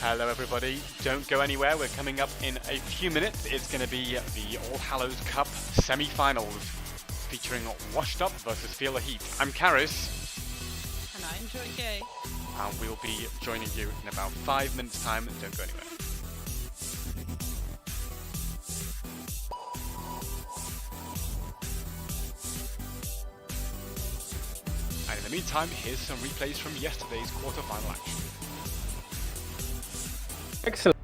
Hello everybody, don't go anywhere, we're coming up in a few minutes. It's going to be the All Hallows Cup semi-finals featuring Washed Up versus Feel the Heat. I'm Karis. And I'm Joy Gay. And we'll be joining you in about 5 minutes time, don't go anywhere. And in the meantime, here's some replays from yesterday's quarter-final action. Excellent.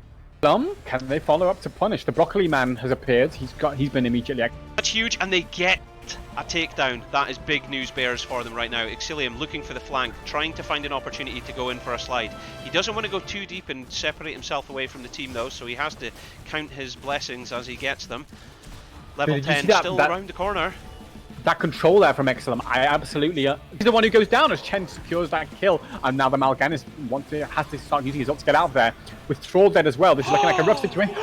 Can they follow up to punish? The Broccoli Man has appeared. He's been immediately. That's huge, and they get a takedown. That is big news bears for them right now. Exilium looking for the flank, trying to find an opportunity to go in for a slide. He doesn't want to go too deep and separate himself away from the team though, so he has to count his blessings as he gets them. Level 10 still around the corner. That control there from Exilum, I absolutely... he's the one who goes down as Chen secures that kill, and now the Mal'Ganis has to start using his ult to get out there. With Thrall dead as well, this is looking like a rough situation.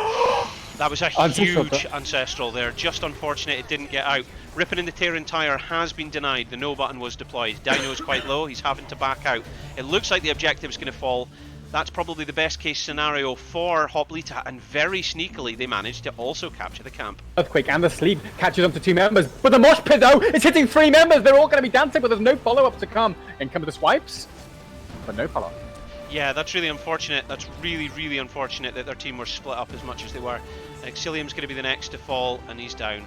That was a huge Ancestral there, just unfortunate it didn't get out. Ripping in the Terran Tire has been denied, the no button was deployed. Dino's quite low, he's having to back out. It looks like the objective's going to fall. That's probably the best case scenario for Hoplita, and very sneakily they managed to also capture the camp. Earthquake and the sleep catches onto 2 members, but the mosh pit though, it's hitting 3 members, they're all going to be dancing, but there's no follow-up to come. In come the swipes, but no follow-up. Yeah, that's really unfortunate. That's really unfortunate that their team were split up as much as they were. Exilium's going to be the next to fall, and he's down.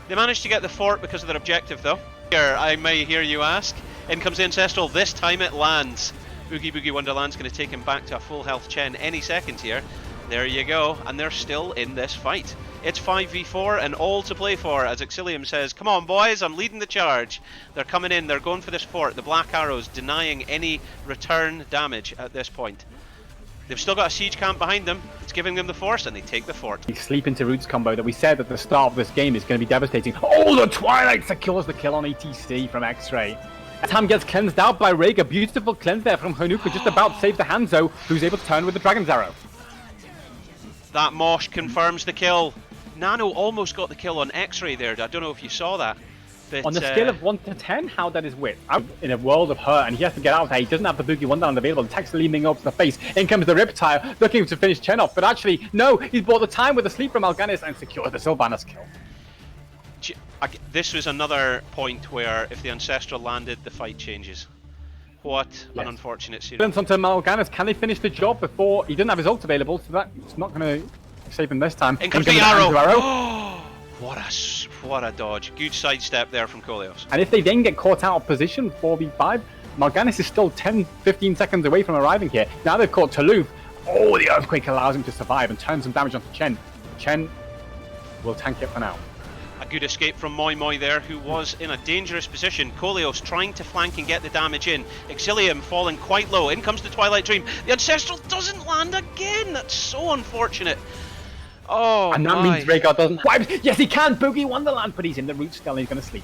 They managed to get the fort because of their objective though. Here, I may hear you ask. In comes the Ancestral, this time it lands. Oogie Boogie Wonderland's going to take him back to a full health Chen any second here. There you go, and they're still in this fight. It's 5v4 and all to play for as Exilium says, come on boys, I'm leading the charge. They're coming in, they're going for this fort. The Black Arrows denying any return damage at this point. They've still got a siege camp behind them. It's giving them the force and they take the fort. The sleep into roots combo that we said at the start of this game is going to be devastating. Oh, the Twilight secures the kill on ATC from X-Ray. Tam gets cleansed out by Rhaegar. Beautiful cleanse there from Hanukkah, just about saved the Hanzo, who's able to turn with the Dragon's Arrow. That Mosh confirms the kill. Nano almost got the kill on X-Ray there. I don't know if you saw that. But, on the scale of 1 to 10, how that is wit. In a world of hurt, and he has to get out there. He doesn't have the Boogie Wonderland available. The text leaning up to the face. In comes the Riptire, looking to finish Chen off. But actually, no, he's bought the time with the sleep from Mal'Ganis and secured the Sylvanas kill. This was another point where if the Ancestral landed, the fight changes. What an unfortunate series. Onto Mal'Ganis, can they finish the job before he didn't have his ult available? So that's not going to save him this time. In comes the arrow. What a dodge. Good sidestep there from Koleos. And if they then get caught out of position 4v5, Mal'Ganis is still 10-15 seconds away from arriving here. Now they've caught Toulouse. Oh, the Earthquake allows him to survive and turn some damage onto Chen. Chen will tank it for now. A good escape from Moi Moi there, who was in a dangerous position. Koleos trying to flank and get the damage in. Exilium falling quite low. In comes the Twilight Dream. The Ancestral doesn't land again. That's so unfortunate. Oh, and that means Rhaegar doesn't wipe. Yes, he can. Boogie Wonderland, but he's in the root still. And he's going to sleep.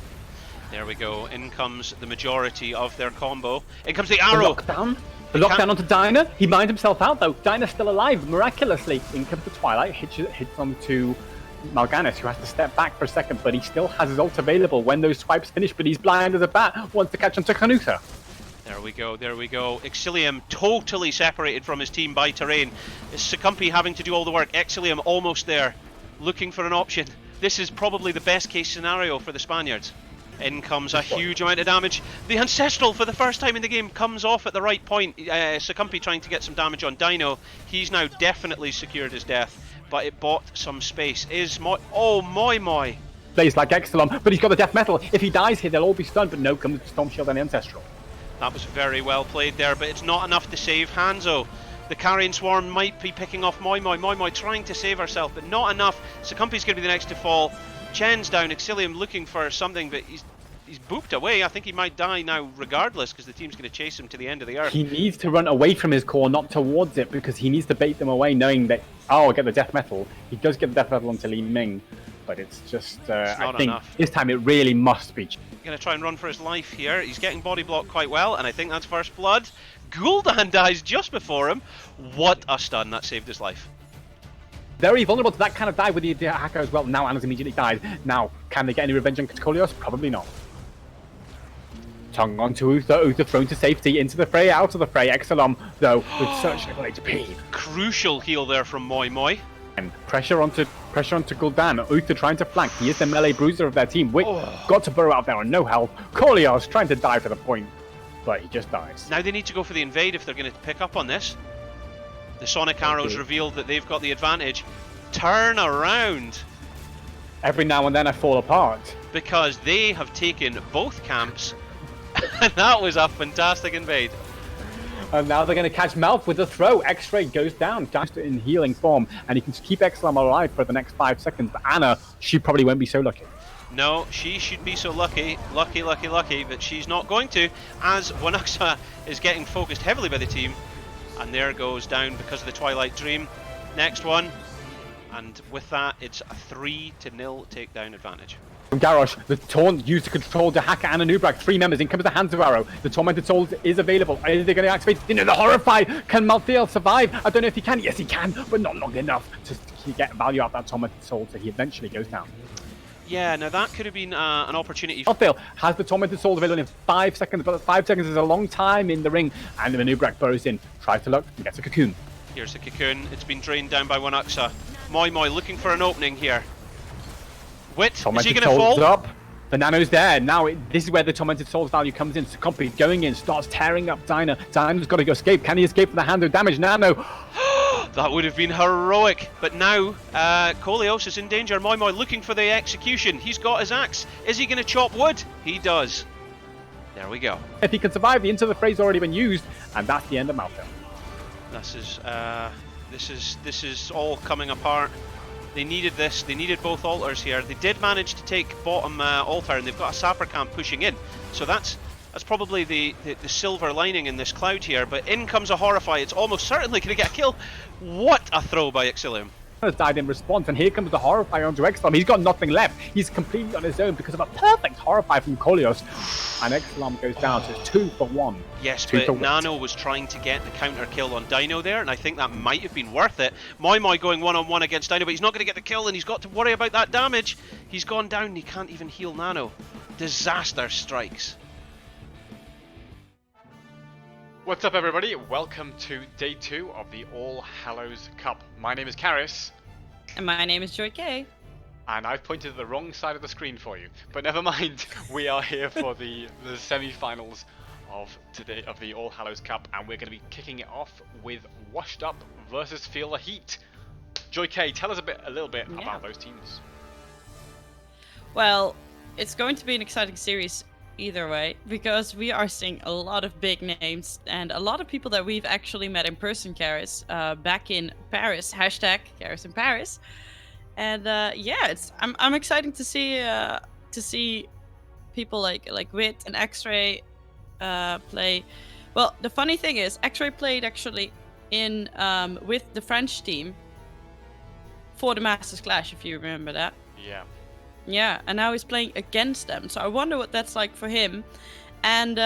There we go. In comes the majority of their combo. In comes the arrow. The lockdown onto Dinah. He mined himself out though. Dinah's still alive, miraculously. In comes the Twilight. Hits onto Mal'Ganis, who has to step back for a second, but he still has his ult available when those swipes finish, but he's blind as a bat, wants to catch onto Hanukkah. There we go, there we go. Exilium totally separated from his team by terrain. Is Succumpi having to do all the work? Exilium almost there, looking for an option. This is probably the best case scenario for the Spaniards. In comes a huge amount of damage. The Ancestral, for the first time in the game, comes off at the right point. Succumpi trying to get some damage on Dino. He's now definitely secured his death, but it bought some space. Moi Moi. Plays like Exilum, but he's got the death metal. If he dies here, they'll all be stunned, but no, comes the Storm Shield and the Ancestral. That was very well played there, but it's not enough to save Hanzo. The Carrion Swarm might be picking off Moi Moi. Moi Moi trying to save herself, but not enough. Succumpi's going to be the next to fall. Chen's down. Exilium looking for something, but he's booped away. I think he might die now regardless, because the team's going to chase him to the end of the earth. He needs to run away from his core, not towards it, because he needs to bait them away, knowing that, oh, I'll get the death metal. He does get the death metal onto Li Ming, but it's just, I think enough. This time it really must be. Going to try and run for his life here. He's getting body blocked quite well, and I think that's first blood. Gul'dan dies just before him. What a stun. That saved his life. Very vulnerable to that kind of dive with the hacker as well. Now Anna's immediately died. Now, can they get any revenge on Koleos? Probably not. Tongue onto Uther. Uther thrown to safety, into the fray, out of the fray. Exelom, though, with such little HP. Crucial heal there from Moi Moi. And pressure onto Gul'dan. Uther trying to flank. He is the melee bruiser of their team. Wit got to burrow out there on no health. Corleos trying to dive for the point, but he just dies. Now they need to go for the invade if they're going to pick up on this. The Sonic Arrows revealed that they've got the advantage. Turn around! Every now and then I fall apart. Because they have taken both camps. And that was a fantastic invade. And now they're going to catch Malf with a throw. X-Ray goes down in healing form, and he can keep Exlam alive for the next 5 seconds. But Anna, she probably won't be so lucky. No, she should be so lucky, but she's not going to, as Wanuxa is getting focused heavily by the team. And there goes down because of the Twilight Dream. Next one. And with that, it's a 3-0 takedown advantage. From Garrosh, the Taunt used to control Dahaka and Anubrak. 3 members, in comes the Hands of Arrow. The Tormented Soul is available. Are they going to activate? You know, the Horrify! Can Malthael survive? I don't know if he can. Yes, he can, but not long enough to get value out of that Tormented Soul, so he eventually goes down. Yeah, now that could have been an opportunity. Malthael has the Tormented Soul available in 5 seconds, but 5 seconds is a long time in the ring. And the Anubrak burrows in, tries to look, and gets a Cocoon. Here's the Cocoon. It's been drained down by Wanuxa. Moi Moi looking for an opening here. Wit, is he going to fall? Up. The Nano's there. Now, this is where the Tormented Soul's value comes in. Succompi going in, starts tearing up Dinah. Dinah's got to go escape. Can he escape from the hand of damage? Nano. That would have been heroic. But now, Koleos is in danger. Moi Moi looking for the execution. He's got his axe. Is he going to chop wood? He does. There we go. If he can survive, the Into the Fray's already been used, and that's the end of Malthael. This is all coming apart. They needed this. They needed both altars here. They did manage to take bottom altar, and they've got a sapper camp pushing in. So that's probably the silver lining in this cloud here. But in comes a Horrify. It's almost certainly going to get a kill. What a throw by Exilium. Has died in response, and here comes the Horrify onto Exlam. He's got nothing left. He's completely on his own because of a perfect Horrify from Koleos. And Exlam goes down to 2 for 1. Yes, but Nano was trying to get the counter kill on Dino there, and I think that might have been worth it. Moi Moi going one-on-one against Dino, but he's not going to get the kill, and he's got to worry about that damage. He's gone down, and he can't even heal Nano. Disaster strikes. What's up, everybody? Welcome to day 2 of the All Hallows Cup. My name is Karis. And my name is Joy K. And I've pointed at the wrong side of the screen for you. But never mind, we are here for the semi-finals of today of the All Hallows Cup, and we're going to be kicking it off with Washed Up versus Feel the Heat. Joy K, tell us a little bit about those teams. Well, it's going to be an exciting series either way, because we are seeing a lot of big names and a lot of people that we've actually met in person, Karis, back in Paris. Hashtag Karis in Paris. And yeah, I'm excited to see people like Wit and X-Ray play. Well, the funny thing is, X-Ray played actually in with the French team for the Masters Clash, if you remember that. Yeah. Yeah, and now he's playing against them. So I wonder what that's like for him. And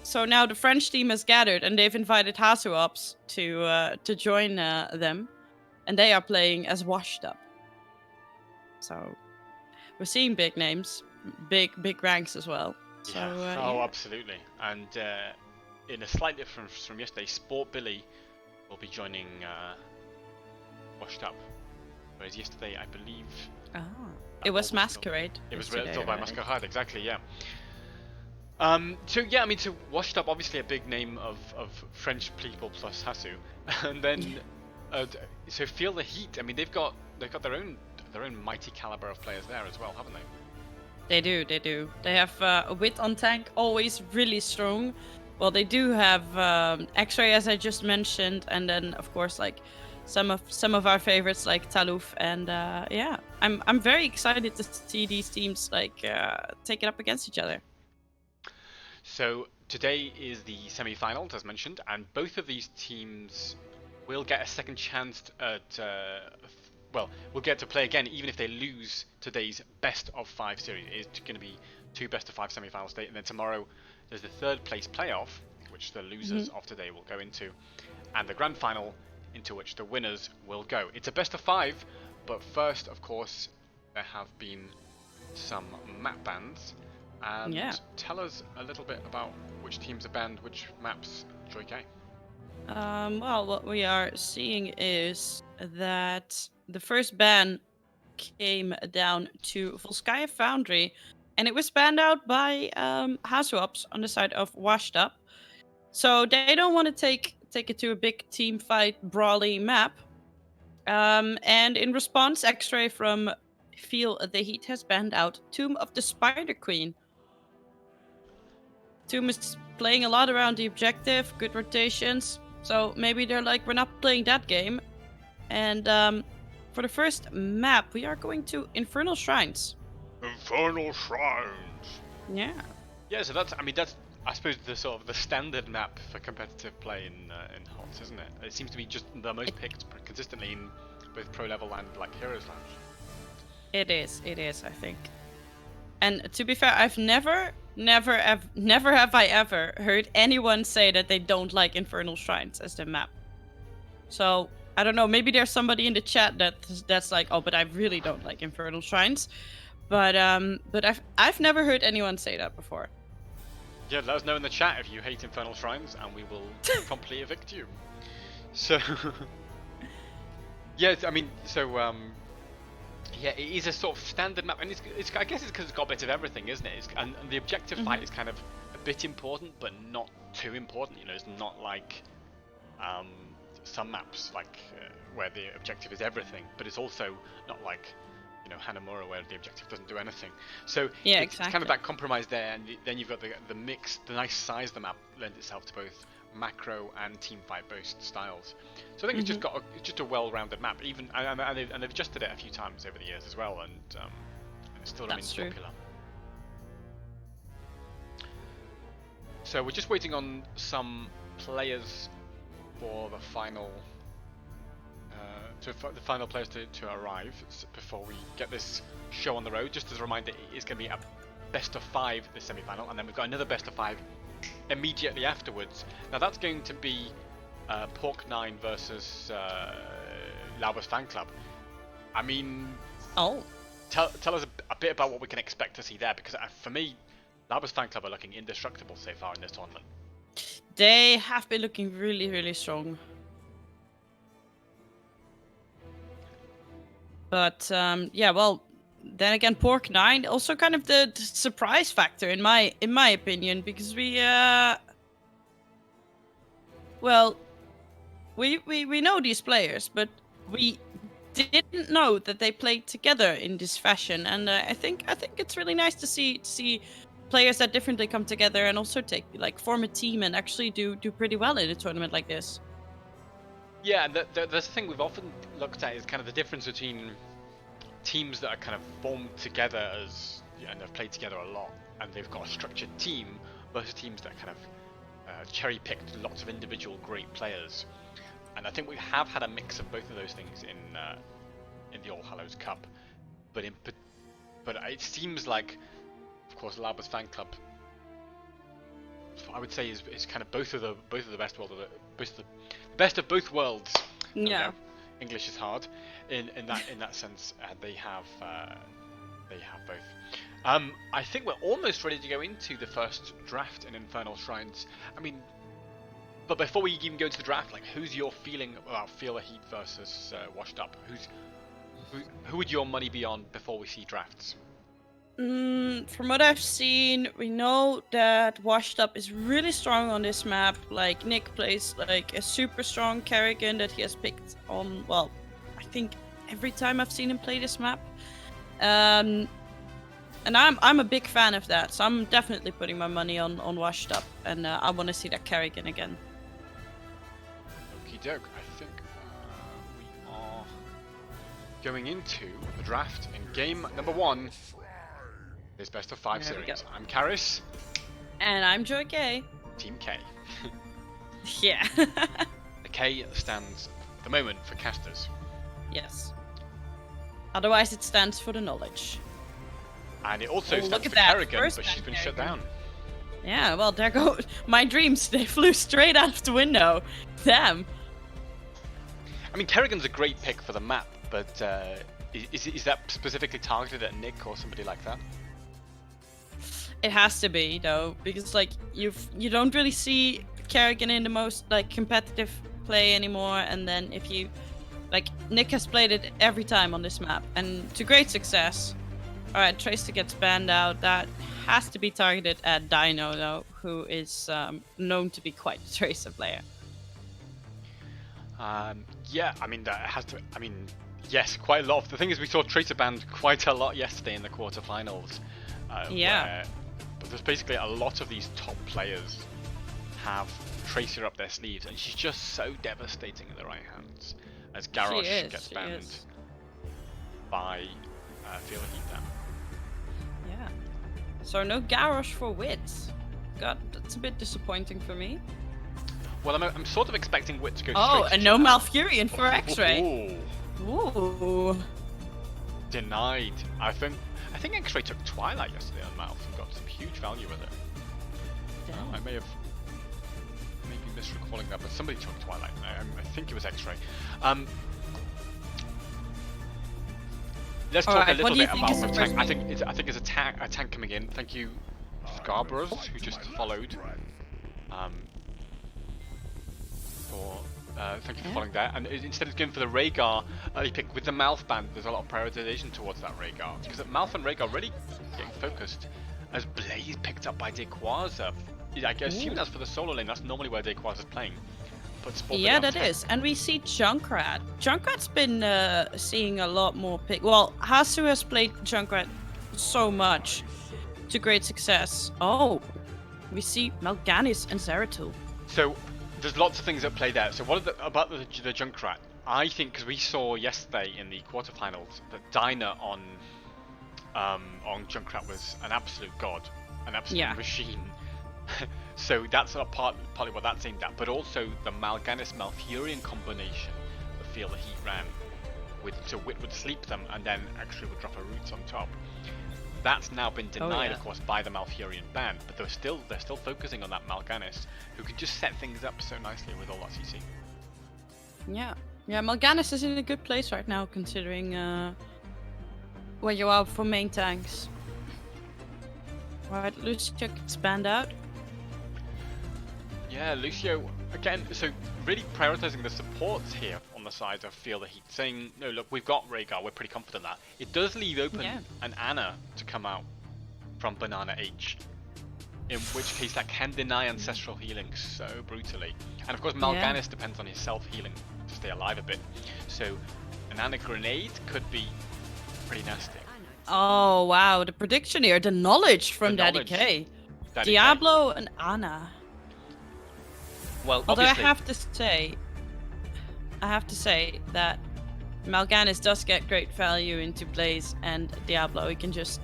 so now the French team has gathered, and they've invited Hasuops to join them, and they are playing as Washed Up. So we're seeing big names, big ranks as well. So, yeah. Oh, absolutely. And in a slight difference from yesterday, Sport Billy will be joining Washed Up, whereas yesterday, I believe. Oh. It was Masquerade. It was read by Masquerade, exactly, yeah. So yeah, I mean, so Washed Up, obviously a big name of French people plus Hasu, and then so Feel the Heat. I mean, they've got their own mighty caliber of players there as well, haven't they? They do. They have Wit on tank, always really strong. Well, they do have X-Ray, as I just mentioned, and then of course like some of our favorites like Taluf, and yeah, I'm very excited to see these teams like take it up against each other. So today is the semi-finals, as mentioned, and both of these teams will get a second chance at well, we'll get to play again even if they lose today's best of 5 series. It is going to be 2 best of 5 semi-finals today, and then tomorrow there's the 3rd place playoff, which the losers of today will go into, and the grand final, into which the winners will go. It's a best of 5, but first, of course, there have been some map bans. And Yeah. tell us a little bit about which teams are banned, which maps, Joy K. Well, what we are seeing is that the first ban came down to Volskaya Foundry, and it was banned out by Hasuops on the side of Washed Up. So they don't want to take it to a big team fight brawly map. And in response, X-Ray from Feel the Heat has banned out Tomb of the Spider Queen. Tomb is playing a lot around the objective, good rotations. So maybe they're like, we're not playing that game. And for the first map, we are going to Infernal Shrines. Infernal Shrines. Yeah. Yeah, so that's I suppose the sort of the standard map for competitive play in HOTS, isn't it? It seems to be just the most picked consistently in both pro level and like Heroes Lounge. It is, I think. And to be fair, I've never have I ever heard anyone say that they don't like Infernal Shrines as the map. So I don't know, maybe there's somebody in the chat that's like, oh, but I really don't like Infernal Shrines. But I've never heard anyone say that before. Yeah, let us know in the chat if you hate Infernal Shrines, and we will promptly evict you. So, yeah, I mean, so yeah, it is a sort of standard map, and it's I guess it's because it's got a bit of everything, isn't it? And the objective fight is kind of a bit important, but not too important. You know, it's not like some maps like where the objective is everything, but it's also not like, you know, Hanamura where the objective doesn't do anything. So yeah, it's kind of that compromise there, and then you've got the mix, the nice size of the map lends itself to both macro and team fight based styles. So I think it's just a well-rounded map. Even and they've adjusted it a few times over the years as well, and it still remains popular. So we're just waiting on some players for the final. The final players to arrive before we get this show on the road. Just as a reminder, it is going to be a best of 5 this semi-final, and then we've got another best of 5 immediately afterwards. Now that's going to be Pork9 versus Laubers Fan Club. I mean, tell us a bit about what we can expect to see there, because for me, Laubers Fan Club are looking indestructible so far in this tournament. They have been looking really, really strong. But yeah, well, then again, Pork9 also kind of the surprise factor in my opinion, because we know these players, but we didn't know that they played together in this fashion, and I think it's really nice to see players that differently come together and also form a team and actually do pretty well in a tournament like this. Yeah, and the thing we've often looked at is kind of the difference between teams that are kind of formed together and have played together a lot, and they've got a structured team, versus teams that kind of cherry-picked lots of individual great players. And I think we have had a mix of both of those things in the All Hallows Cup, but it seems like, of course, Laubers Fan Club, I would say, is kind of both of the best of both worlds. Yeah. English is hard in that sense. They have both. I think we're almost ready to go into the first draft in Infernal Shrines. I mean, but before we even go into the draft, like, who's your feeling about Feel the Heat versus Washed Up? Who would your money be on before we see drafts? From what I've seen, we know that Washed Up is really strong on this map. Like, Nick plays like a super strong Kerrigan that he has picked on, well, I think every time I've seen him play this map. And I'm a big fan of that, so I'm definitely putting my money on Washed Up, and I want to see that Kerrigan again. Okie doke, I think we are going into the draft in game number 1. This best of 5 series. I'm Karis. And I'm Joy K. Team K. Yeah. The K stands at the moment for casters. Yes. Otherwise it stands for the knowledge. And it also stands for Kerrigan, but she's been shut down. Yeah, well, there go my dreams. They flew straight out of the window. Damn. I mean, Kerrigan's a great pick for the map, but is that specifically targeted at Nick or somebody like that? It has to be though, because like you don't really see Kerrigan in the most like competitive play anymore. And then if you like Nick has played it every time on this map and to great success. All right, Tracer gets banned out. That has to be targeted at Dino though, who is known to be quite a Tracer player. Yeah, I mean that has to. I mean, yes, quite a lot. The thing is, we saw Tracer banned quite a lot yesterday in the quarterfinals. Yeah. But there's basically a lot of these top players have Tracer up their sleeves, and she's just so devastating in the right hands. As Garrosh gets banned by Feel the Heat then. Yeah. So no Garrosh for Wits. God, that's a bit disappointing for me. Well, I'm sort of expecting Wit to go Oh, straight and to no Japan. Malfurion for X-Ray. Ooh. Ooh. Denied. I think X-Ray took Twilight yesterday on Mouth and got some huge value with it. I may have maybe misrecalling that, but somebody took Twilight. I think it was X-Ray. Let's talk a little bit about the tank. I think it's a tank coming in. Thank you, Scarborough, who just followed. Thank you for following that. And instead of going for the Rhaegar early pick with the Malf band, there's a lot of prioritization towards that Rhaegar. Because Malf and Rhaegar really getting focused as Blaze picked up by Dequaza. I assume that's for the solo lane. That's normally where Dequaza's playing. Yeah, that is. And we see Junkrat. Junkrat's been seeing a lot more pick. Well, Hasu has played Junkrat so much to great success. Oh, we see Mal'Ganis and Zeratul. So there's lots of things at play there. So what about the Junkrat? I think because we saw yesterday in the quarterfinals that Dinah on Junkrat was an absolute god, an absolute machine. So that's partly what that's aimed at, but also the Mal'Ganis Malfurion combination the Feel the Heat ran with, so Wit would sleep them and then actually would drop a Roots on top. That's now been denied, of course, by the Malfurion ban, but they're still focusing on that Mal'Ganis, who can just set things up so nicely with all that CC. Yeah, Mal'Ganis is in a good place right now, considering where you are for main tanks. Alright, Lucio gets banned out. Yeah, Lucio, again, so really prioritizing the supports here on the side of Feel the Heat, saying, no, look, we've got Rhaegar, we're pretty confident that. It does leave open an Anna to come out from Banana H, in which case that can deny ancestral healing so brutally. And of course, Mal'Ganis depends on his self-healing to stay alive a bit. So an Anna grenade could be pretty nasty. Oh, wow, the prediction here, the knowledge from Daddy K. Diablo and Anna. Well, although obviously, I have to say that Mal'Ganis does get great value into Blaze and Diablo. He can just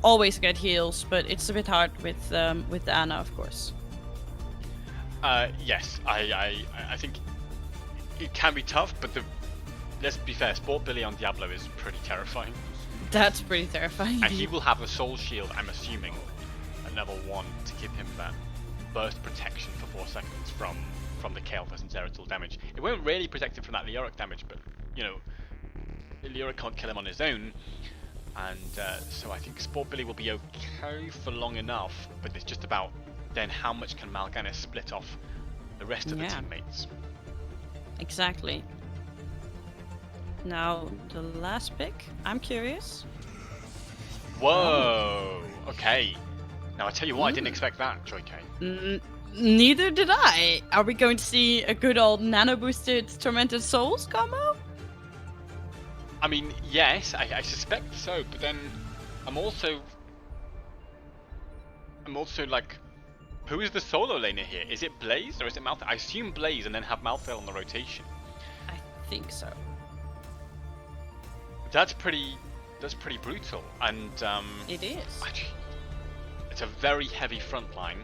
always get heals, but it's a bit hard with Anna, of course. Yes, I think it can be tough, but let's be fair, Sport Billy on Diablo is pretty terrifying. That's pretty terrifying. And he will have a soul shield, I'm assuming, at level 1 to give him that burst protection for 4 seconds from the Kael'thas and Zeratul damage. It won't really protect him from that Leoric damage, but, you know, Leoric can't kill him on his own, and so I think Sport Billy will be okay for long enough, but it's just about then how much can Mal'Ganis split off the rest of the teammates. Exactly. Now, the last pick, I'm curious. Whoa, okay. Now I tell you what, I didn't expect that, Joy K. Neither did I. Are we going to see a good old nano boosted Tormented Souls combo? I mean, yes, I suspect so, but then I'm also like, who is the solo laner here? Is it Blaze or is it Malphite? I assume Blaze and then have Malphite on the rotation. I think so. That's pretty brutal, and it is. It's a very heavy front line,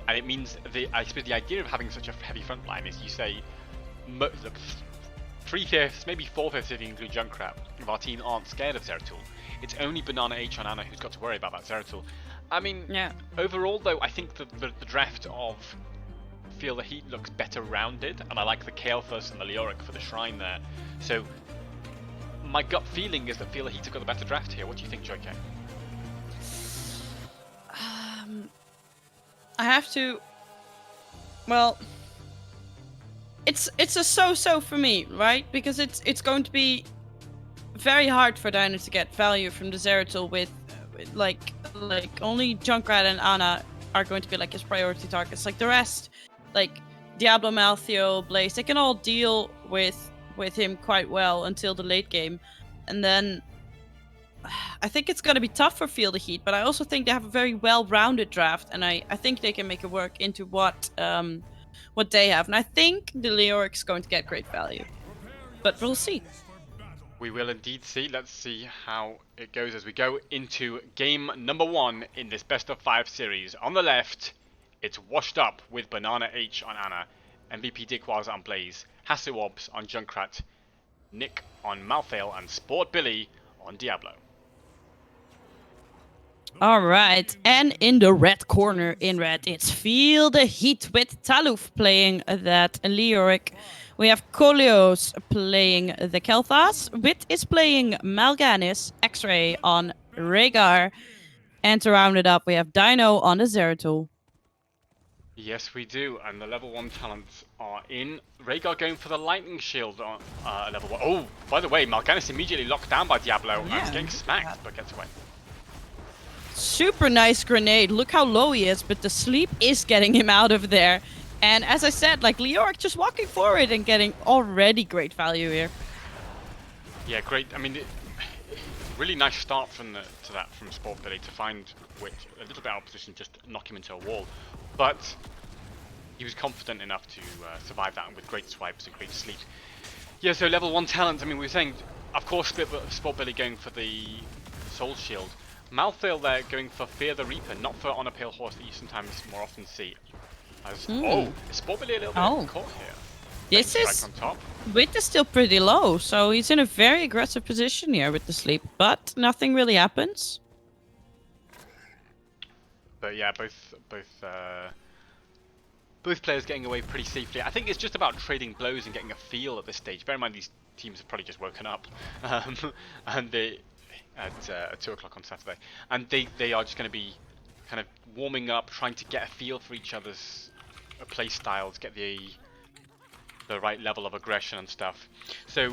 and it means I suppose the idea of having such a heavy front line is you say, look, 3/5, maybe 4/5 if you include Junkrat, of our team aren't scared of Zeratul. It's only Banana H on Anna who's got to worry about that Zeratul. I mean, overall though, I think the draft of Feel the Heat looks better rounded, and I like the Kael'thas and the Leoric for the shrine there. So my gut feeling is that Feel the Heat have got the better draft here. What do you think, Joy K? I have to. Well, it's a so-so for me, right? Because it's going to be very hard for Dino to get value from the Zeratul with like only Junkrat and Ana are going to be like his priority targets. Like the rest, like Diablo, Malthael, Blaze, they can all deal with him quite well until the late game, and then I think it's going to be tough for Feel the Heat. But I also think they have a very well-rounded draft, and I think they can make it work into what they have. And I think the Leoric's going to get great value, but we'll see. We will indeed see. Let's see how it goes as we go into game number 1 in this best of 5 series. On the left, it's Washed Up with Banana H on Ana, MVP Dickwaz on Blaze, Hasselobs on Junkrat, Nick on Malthael, and Sport Billy on Diablo. All right, and in the red corner, in red, it's Feel the Heat with Taluf playing that Leoric. We have Kolios playing the Kel'Thas. Wit is playing Mal'Ganis, X-Ray on Rhaegar. And to round it up, we have Dino on the Zeratul. Yes, we do, and the level 1 talents are in. Rhaegar going for the Lightning Shield on level 1. Oh, by the way, Mal'Ganis immediately locked down by Diablo and getting smacked, but gets away. Super nice grenade. Look how low he is, but the sleep is getting him out of there. And as I said, like Leoric just walking forward and getting already great value here. Yeah, great. I mean, really nice start from from Sport Billy to find Wit a little bit out of position, just knock him into a wall. But he was confident enough to survive that with great swipes and great sleep. Yeah, so level 1 talents. I mean, we were saying, of course, Sport Billy going for the Soul Shield. Malthael there going for Fear the Reaper, not for On a Pale Horse that you sometimes more often see. Oh, is Sport Billy a little bit caught here? This is... on top. Wit is still pretty low, so he's in a very aggressive position here with the sleep, but nothing really happens. But yeah, both players getting away pretty safely. I think it's just about trading blows and getting a feel at this stage. Bear in mind these teams have probably just woken up, and they at 2 o'clock on Saturday, and they are just going to be kind of warming up, trying to get a feel for each other's play styles, get the right level of aggression and stuff. So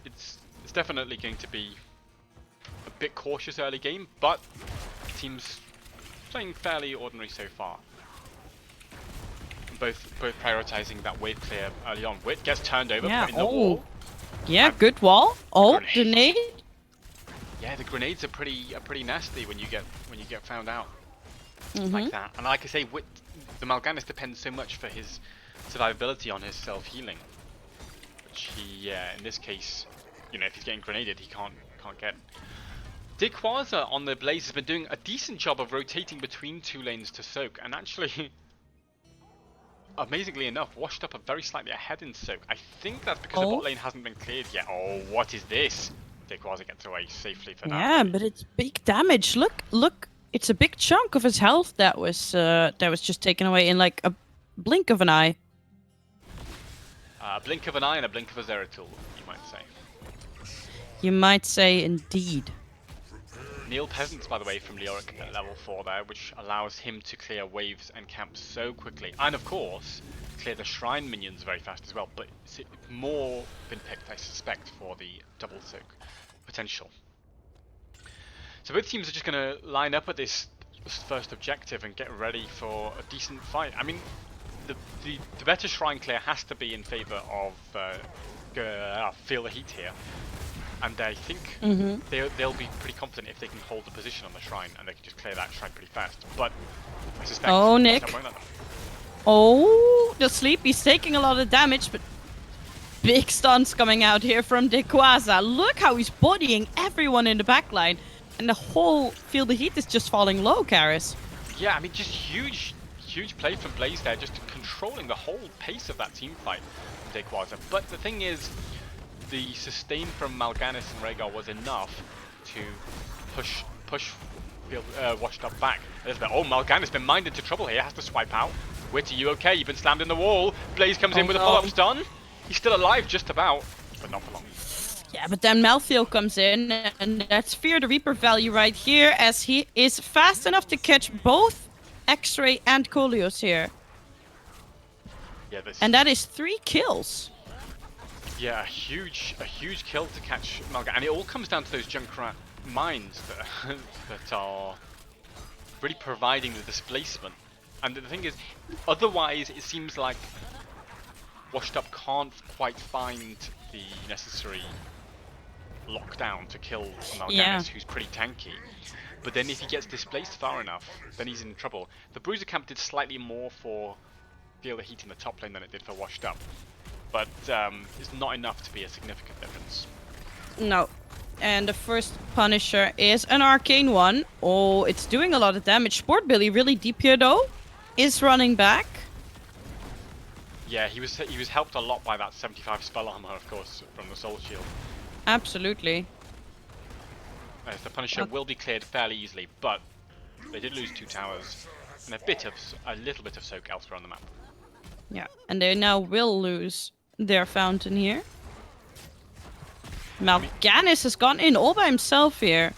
it's definitely going to be a bit cautious early game, but teams playing fairly ordinary so far. Both prioritizing that wave clear early on. Wit gets turned over, put in the wall. Yeah, good wall. Oh, grenade. Yeah, the grenades are pretty nasty when you get found out like that. And like I say, Wit, the Mal'Ganis depends so much for his survivability on his self-healing, which he, in this case, you know, if he's getting grenaded, he can't get. Dickwaz on the Blaze has been doing a decent job of rotating between 2 lanes to soak, and actually, amazingly enough, Washed Up are very slightly ahead in soak. I think that's because the bot lane hasn't been cleared yet. Oh, what is this? Dickwaz gets away safely for now. Yeah, but it's big damage. Look, it's a big chunk of his health that was just taken away in like a blink of an eye. A blink of an eye and a blink of a Zeratul, you might say. You might say indeed. Neil Peasants, by the way, from Leoric at level 4 there, which allows him to clear waves and camps so quickly. And of course, clear the shrine minions very fast as well, but it's more been picked, I suspect, for the double soak potential. So both teams are just going to line up at this first objective and get ready for a decent fight. I mean, the better shrine clear has to be in favour of Feel the Heat here. And I think they'll be pretty confident if they can hold the position on the shrine and they can just clear that shrine pretty fast. But I suspect... Oh, Nick. Oh, the sleep. He's taking a lot of damage, but big stuns coming out here from Dickwaz. Look how he's bodying everyone in the backline. And the whole Feel the Heat is just falling low, Karis. Yeah, I mean, just huge play from Blaze there, just controlling the whole pace of that team fight from Dickwaz. But the thing is, the sustain from Mal'Ganis and Rhaegar was enough to push Washed Up back. Oh, Mal'Ganis been minded to trouble here, has to swipe out. Wit, are you okay? You've been slammed in the wall. Blaze comes in with a follow-up stun. He's still alive, just about, but not for long. Yeah, but then Malthael comes in, and that's Fear the Reaper value right here, as he is fast enough to catch both X-Ray and Koleos here. Yeah, And that is 3 kills. yeah, a huge kill to catch Malga, and it all comes down to those Junkrat mines that that are really providing the displacement. And the thing is, otherwise it seems like Washed Up can't quite find the necessary lockdown to kill Mal'Ganis, who's pretty tanky. But then if he gets displaced far enough, then he's in trouble. The Bruiser Camp did slightly more for Feel the Heat in the top lane than it did for Washed Up. But it's not enough to be a significant difference. No. And the first Punisher is an arcane one. Oh, it's doing a lot of damage. Sport Billy really deep here though. Is running back. Yeah, he was helped a lot by that 75 spell armor, of course, from the Soul Shield. Absolutely. As the Punisher will be cleared fairly easily, but they did lose 2 towers and a little bit of soak elsewhere on the map. Yeah, and they now will lose their fountain here. Mal'Ganis has gone in all by himself here.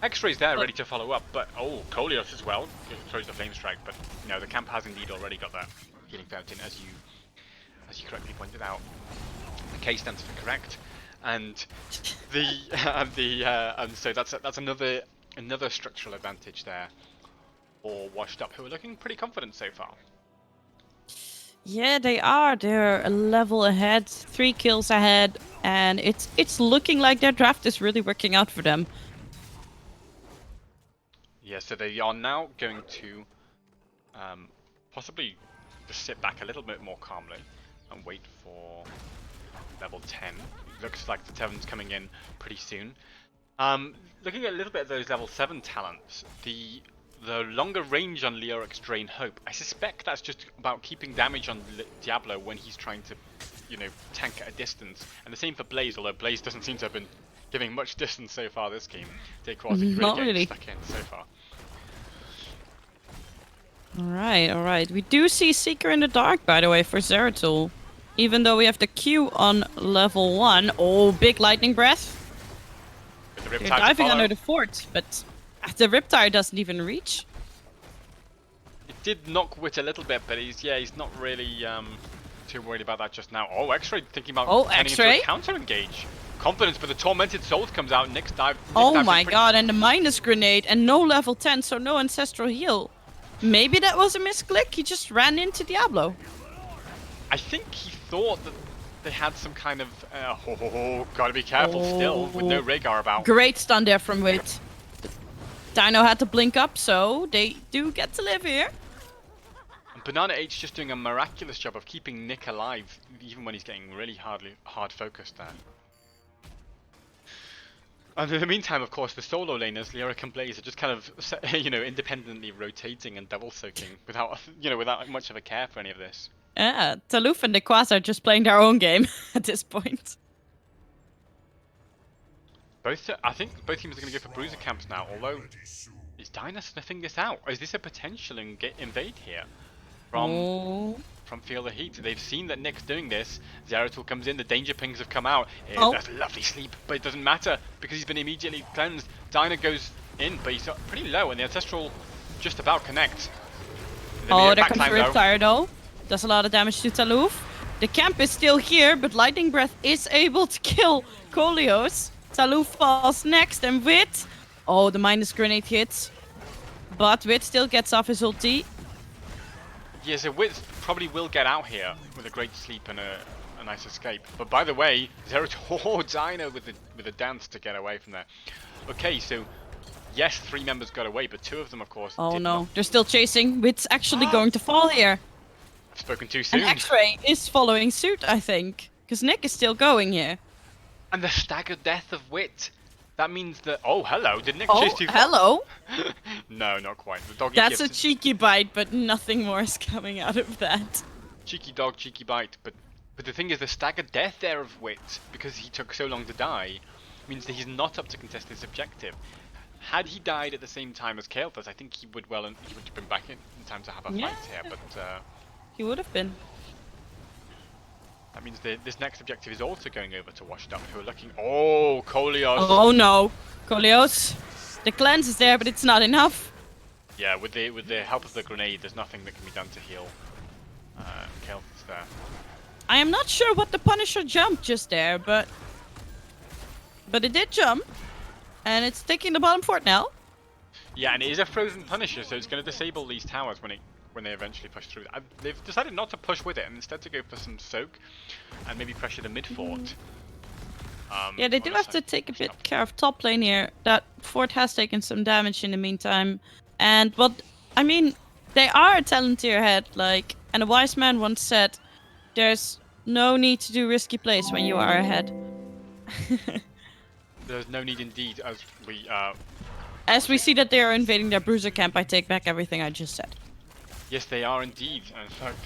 X-Ray's there, ready to follow up, but Koleos as well throws the flame strike. But no, the camp has indeed already got that healing fountain, as you correctly pointed out. The K stands for correct, and so that's another structural advantage there for Washed Up, who are looking pretty confident so far. Yeah, they are. They're a level ahead, 3 kills ahead, and it's looking like their draft is really working out for them. Yeah, so they are now going to possibly just sit back a little bit more calmly and wait for level 10. Looks like the 7's coming in pretty soon. Looking at a little bit at those level 7 talents, the longer range on Leoric's Drain Hope, I suspect that's just about keeping damage on Diablo when he's trying to, tank at a distance. And the same for Blaze, although Blaze doesn't seem to have been giving much distance so far this game. Dayquazik really getting stuck in so far. Alright. We do see Seeker in the Dark, by the way, for Zeratul. Even though we have the Q on level 1. Oh, big lightning breath. They're diving under the fort, but the Riptide doesn't even reach. It did knock Wit a little bit, but he's not really too worried about that just now. Oh, X-Ray thinking about turning into a counter engage. Confidence, but the Tormented Souls comes out. Nick's dive. Oh my god, and the minus grenade, and no level 10, so no ancestral heal. Maybe that was a misclick. He just ran into Diablo. I think he thought that they had some kind of gotta be careful still with no Rhaegar about. Great stun there from Wit. Dino had to blink up, so they do get to live here. And Banana H just doing a miraculous job of keeping Nick alive, even when he's getting really hard focused there. And in the meantime, of course, the solo laners, Leoric and Blaze, are just kind of, independently rotating and double soaking without much of a care for any of this. Yeah, Taluf and Nequas are just playing their own game at this point. I think both teams are going to go for Bruiser Camps now, although is Dinah sniffing this out? Or is this a potential invade here from Feel the Heat? They've seen that Nick's doing this. Zeratul comes in, the danger pings have come out. That's a lovely sleep, but it doesn't matter because he's been immediately cleansed. Dinah goes in, but he's pretty low, and the Ancestral just about connects. There comes Riptide though. Does a lot of damage to Taluf. The camp is still here, but Lightning Breath is able to kill Koleos. Taluf falls next, and Wit. Oh, the minus grenade hits. But Wit still gets off his ulti. Yeah, so Wit probably will get out here with a great sleep and a nice escape. But by the way, Zeratul Dino with a dance to get away from there. Okay, so yes, 3 members got away, but 2 of them, of course. Oh no, they're still chasing. Wit's actually going to fall here. I've spoken too soon. And X-Ray is following suit, I think, because Nick is still going here. And the staggered death of Wit. That means that... Oh, hello. Did Nick chase too far? Hello. No, not quite. The doggy That's a cheeky bite, but nothing more is coming out of that. Cheeky dog, cheeky bite. But the thing is, the staggered death there of Wit, because he took so long to die, means that he's not up to contest this objective. Had he died at the same time as Kael'thas, I think he would have been back in time to have a fight here. But he would have been. That means this next objective is also going over to Washed Up, who are looking... Oh, Koleos! Oh no! Koleos! The cleanse is there, but it's not enough. Yeah, with the help of the grenade, there's nothing that can be done to heal Kael'thas there. I am not sure what the Punisher jumped just there, but it did jump, and it's taking the bottom fort now. Yeah, and it is a frozen Punisher, so it's going to disable these towers when they eventually push through. They've decided not to push with it, and instead to go for some soak, and maybe pressure the mid fort. Yeah, they do have to take a bit care of top lane here. That fort has taken some damage in the meantime, and I mean, they are a talent tier ahead. Like, and a wise man once said, "There's no need to do risky plays when you are ahead." There's no need indeed, as we see that they are invading their bruiser camp, I take back everything I just said. Yes, they are indeed. In fact,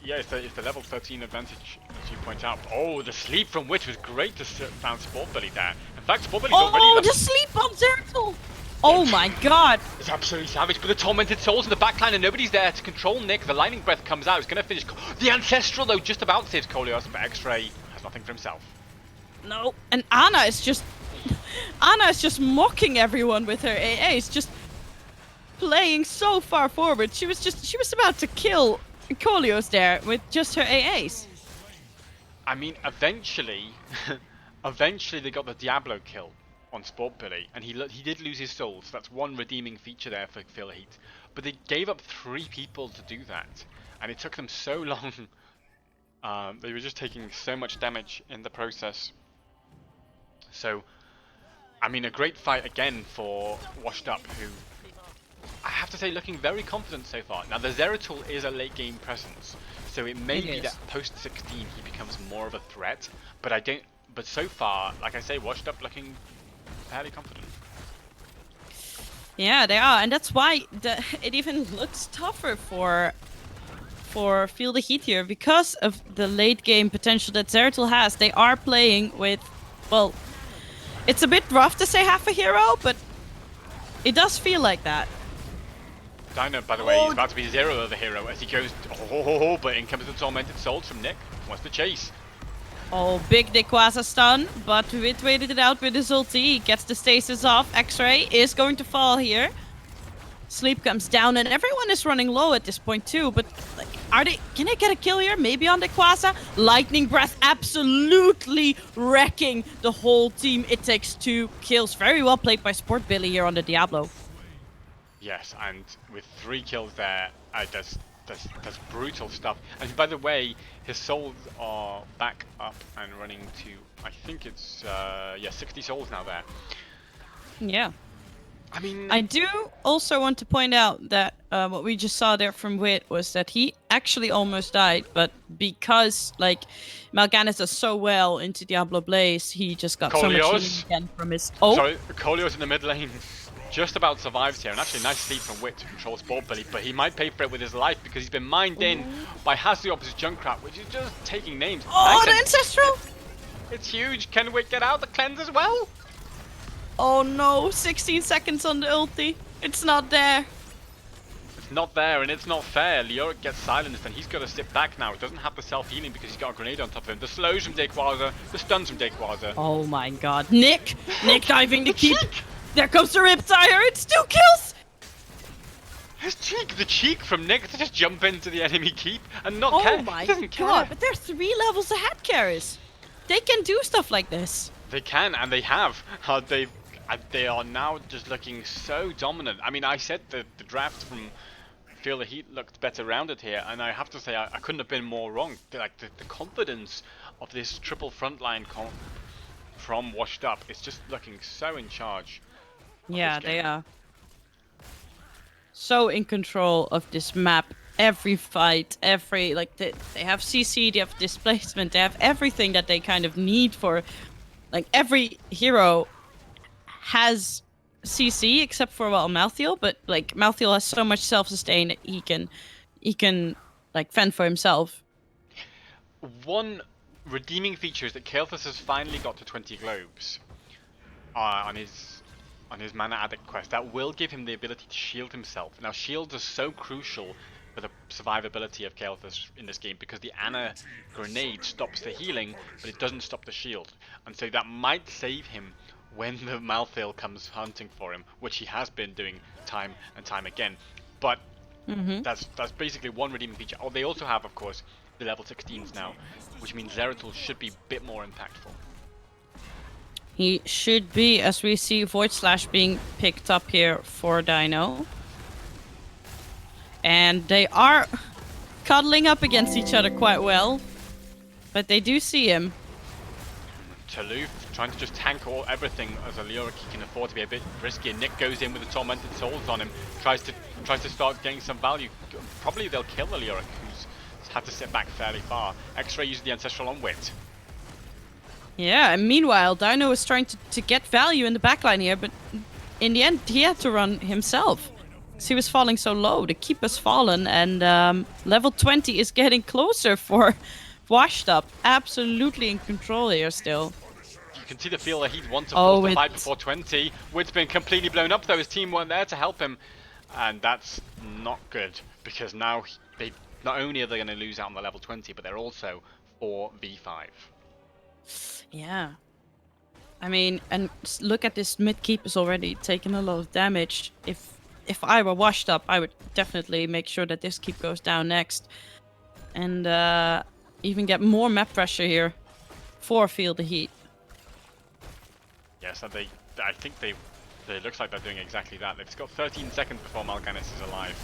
yeah, it's the level 13 advantage, as you point out. Oh, the sleep from Witch was great to found Sportbelly there. In fact, Sportbelly's already... Oh, the sleep on Zertul! Oh my god! It's absolutely savage, but the Tormented Souls in the backline and nobody's there to control Nick. The Lightning Breath comes out, it's going to finish... The Ancestral, though, just about saves Koleos, but X-Ray has nothing for himself. No, and Ana is just mocking everyone with her AAs, just playing so far forward. She was about to kill Koleos there with just her AAs. I mean, eventually they got the Diablo kill on Sportbilly, and he did lose his soul, so that's one redeeming feature there for Phil Heat. But they gave up 3 people to do that, and it took them so long. They were just taking so much damage in the process. So, I mean, a great fight again for Washed Up, who I have to say looking very confident so far. Now the Zeratul is a late game presence, so it may be that post 16 he becomes more of a threat, but so far, like I say, Washed Up looking fairly confident. Yeah, they are, and that's why it even looks tougher for Feel the Heat here, because of the late game potential that Zeratul has. They are playing with, well, it's a bit rough to say half a hero, but it does feel like that. Dino, by the way, he's about to be 0 of a hero as he goes, but in comes the Tormented Souls from Nick. Wants to chase. Oh, big Nequaza stun, but Wit waited it out with his ulti. He gets the stasis off. X-Ray is going to fall here. Sleep comes down, and everyone is running low at this point too. But like, can they get a kill here? Maybe on Nequaza. Lightning Breath absolutely wrecking the whole team. It takes 2 kills. Very well played by Sportbilly here on the Diablo. Yes, and with 3 kills there, that's brutal stuff. And by the way, his souls are back up and running to, I think it's 60 souls now there. Yeah. I mean, I do also want to point out that what we just saw there from Wit was that he actually almost died, but because like Mal'Ganis does so well into Diablo Blaze, he just got so much healing again from his. Oh, sorry, Koleos in the mid lane just about survives here, and actually nice sleep from Wit to control Sportbilly, but he might pay for it with his life because he's been mined in by Hasiops' Junkrat, which is just taking names. Oh, nice, the Ancestral! It's huge. Can Wit get out the cleanse as well? Oh no, 16 seconds on the ulti. It's not there. It's not there, and it's not fair. Leoric gets silenced, and he's got to sit back now. He doesn't have the self-healing because he's got a grenade on top of him. The slows from Dequaza, the stuns from Dequaza. Oh my god. Nick diving the keep. There comes the Riptire. It's 2 kills. The cheek from Nick to just jump into the enemy keep and not care. Oh my god, care. But they're 3 levels ahead, Karis. They can do stuff like this. They can, and they have. They are now just looking so dominant. I mean, I said the draft from Feel the Heat looked better rounded here, and I have to say I couldn't have been more wrong. Like the confidence of this triple frontline from Washed Up is just looking so in charge. Yeah, they are so in control of this map. Every fight, they have CC, they have displacement, they have everything that they kind of need for, like every hero has CC except for Malthael, but like Malthael has so much self-sustain that he can like fend for himself. One redeeming feature is that Kael'thas has finally got to 20 globes on his Mana Addict quest. That will give him the ability to shield himself. Now shields are so crucial for the survivability of Kael'thas in this game because the Ana grenade stops the healing, but it doesn't stop the shield, and so that might save him when the Malthael comes hunting for him, which he has been doing time and time again. But that's basically one redeeming feature. Oh, they also have, of course, the level 16s now, which means Zeratul should be a bit more impactful. He should be, as we see Void Slash being picked up here for Dino. And they are cuddling up against each other quite well. But they do see him. Taluf trying to just tank everything as a Leoric he can afford to be a bit risky. And Nick goes in with the Tormented Souls on him, tries to start getting some value. Probably they'll kill the Leoric, who's had to sit back fairly far. X-Ray uses the Ancestral on Wit. Yeah, and meanwhile, Dino is trying to get value in the backline here, but in the end, he had to run himself. Because he was falling so low. The keep has fallen, and level 20 is getting closer for Washed Up. Absolutely in control here still. You can see the feel that he'd want to force the fight before 20. Wit's been completely blown up though, his team weren't there to help him. And that's not good, because now they not only are they going to lose out on the level 20, but they're also 4v5. Yeah. I mean, and look at this mid keep is already taking a lot of damage. If I were Washed Up, I would definitely make sure that this keep goes down next. And even get more map pressure here for Feel the Heat. Yes, and I think they looks like they're doing exactly that. They've got 13 seconds before Mal'Ganis is alive.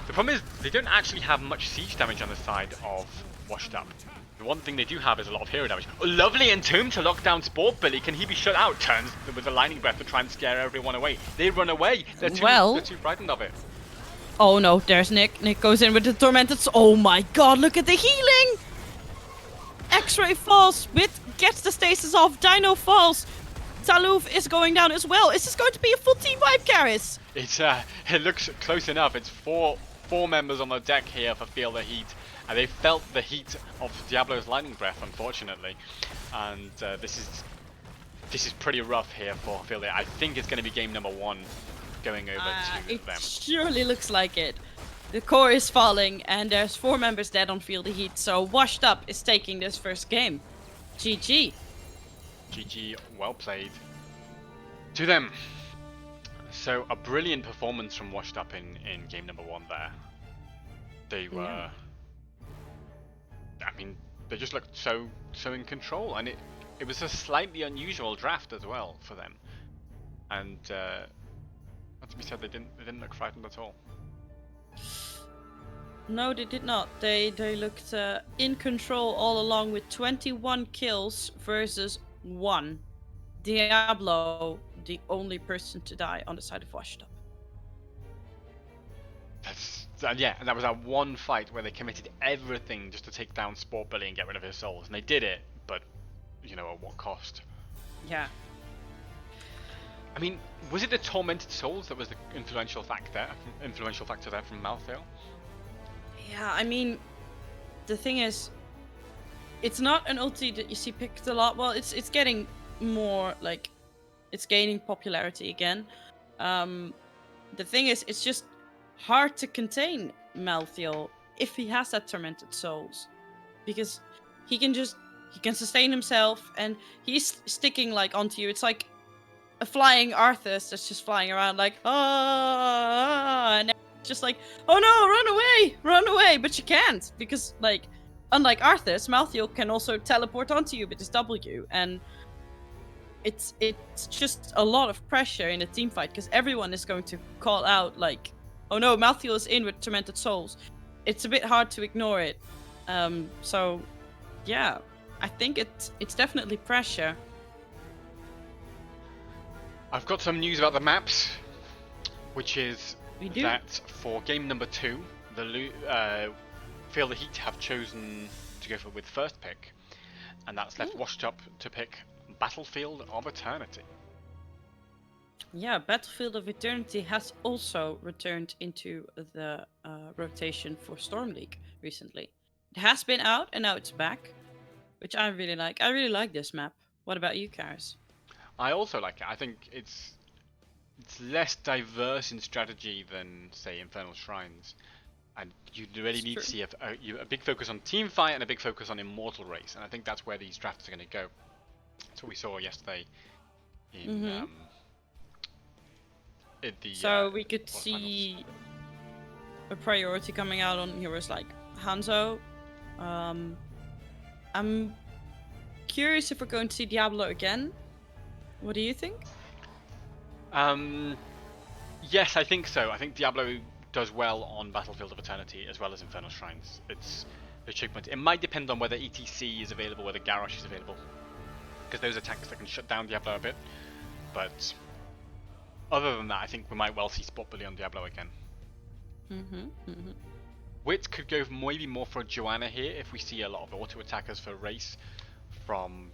The problem is they don't actually have much siege damage on the side of Washed Up. The one thing they do have is a lot of hero damage. Oh, lovely Entomb to lock down Sport Billy. Can he be shut out? Turns with a Lightning Breath to try and scare everyone away. They run away. They're too frightened of it. Oh no, there's Nick. Nick goes in with the Tormented. Oh my god, look at the healing! X-Ray falls. Wit gets the stasis off. Dino falls. Taluf is going down as well. Is this going to be a full team wipe, Karis? It looks close enough. It's four members on the deck here for Feel the Heat. And they felt the heat of Diablo's Lightning Breath, unfortunately. And this is pretty rough here for Feel the Heat. I think it's going to be game number 1 going over to them. It surely looks like it. The core is falling, and there's 4 members dead on Feel the Heat. So Washed Up is taking this first game. GG. GG, well played to them. So a brilliant performance from Washed Up in game number 1 there. They were... Yeah. I mean, they just looked so in control, and it was a slightly unusual draft as well for them. And not to be said, they didn't look frightened at all. No, they did not. They looked in control all along with 21 kills versus 1. Diablo, the only person to die on the side of Washed Up. Yeah, and that was that one fight where they committed everything just to take down Sport Billy and get rid of his souls, and they did it, but you know, at what cost? Yeah. I mean, was it the Tormented Souls that was the influential factor there from Malthael? Yeah, I mean, the thing is, it's not an ulti that you see picked a lot. Well, it's getting more like, it's gaining popularity again. The thing is, it's just hard to contain Malthael if he has that Tormented Souls, because he can sustain himself, and he's sticking like onto you. It's like a flying Arthas that's just flying around like and it's just like, oh no, run away, but you can't, because like, unlike Arthas, Malthael can also teleport onto you with his W, and it's just a lot of pressure in a team fight, because everyone is going to call out like, oh no, Malthael is in with Tormented Souls. It's a bit hard to ignore it. So, yeah, I think it's definitely pressure. I've got some news about the maps, which is that for game number 2, Feel the Heat have chosen to go with first pick, and that's left Washed Up to pick Battlefield of Eternity. Yeah, Battlefield of Eternity has also returned into the rotation for Storm League recently. It has been out, and now it's back, which I really like. I really like this map. What about you, Karis? I also like it. I think it's less diverse in strategy than, say, Infernal Shrines. And you really need to see a big focus on team fight and a big focus on Immortal Race. And I think that's where these drafts are going to go. That's what we saw yesterday in the. So we could quarterfinals. see a priority coming out on heroes like Hanzo. I'm curious if we're going to see Diablo again. What do you think? Yes, I think so. I think Diablo does well on Battlefield of Eternity as well as Infernal Shrines. It's the choke point. It might depend on whether ETC is available, whether Garrosh is available, because those attacks that can shut down Diablo a bit. But other than that, I think we might well see Spot Bully on Diablo again. Wit could go maybe more for Joanna here if we see a lot of auto attackers for race from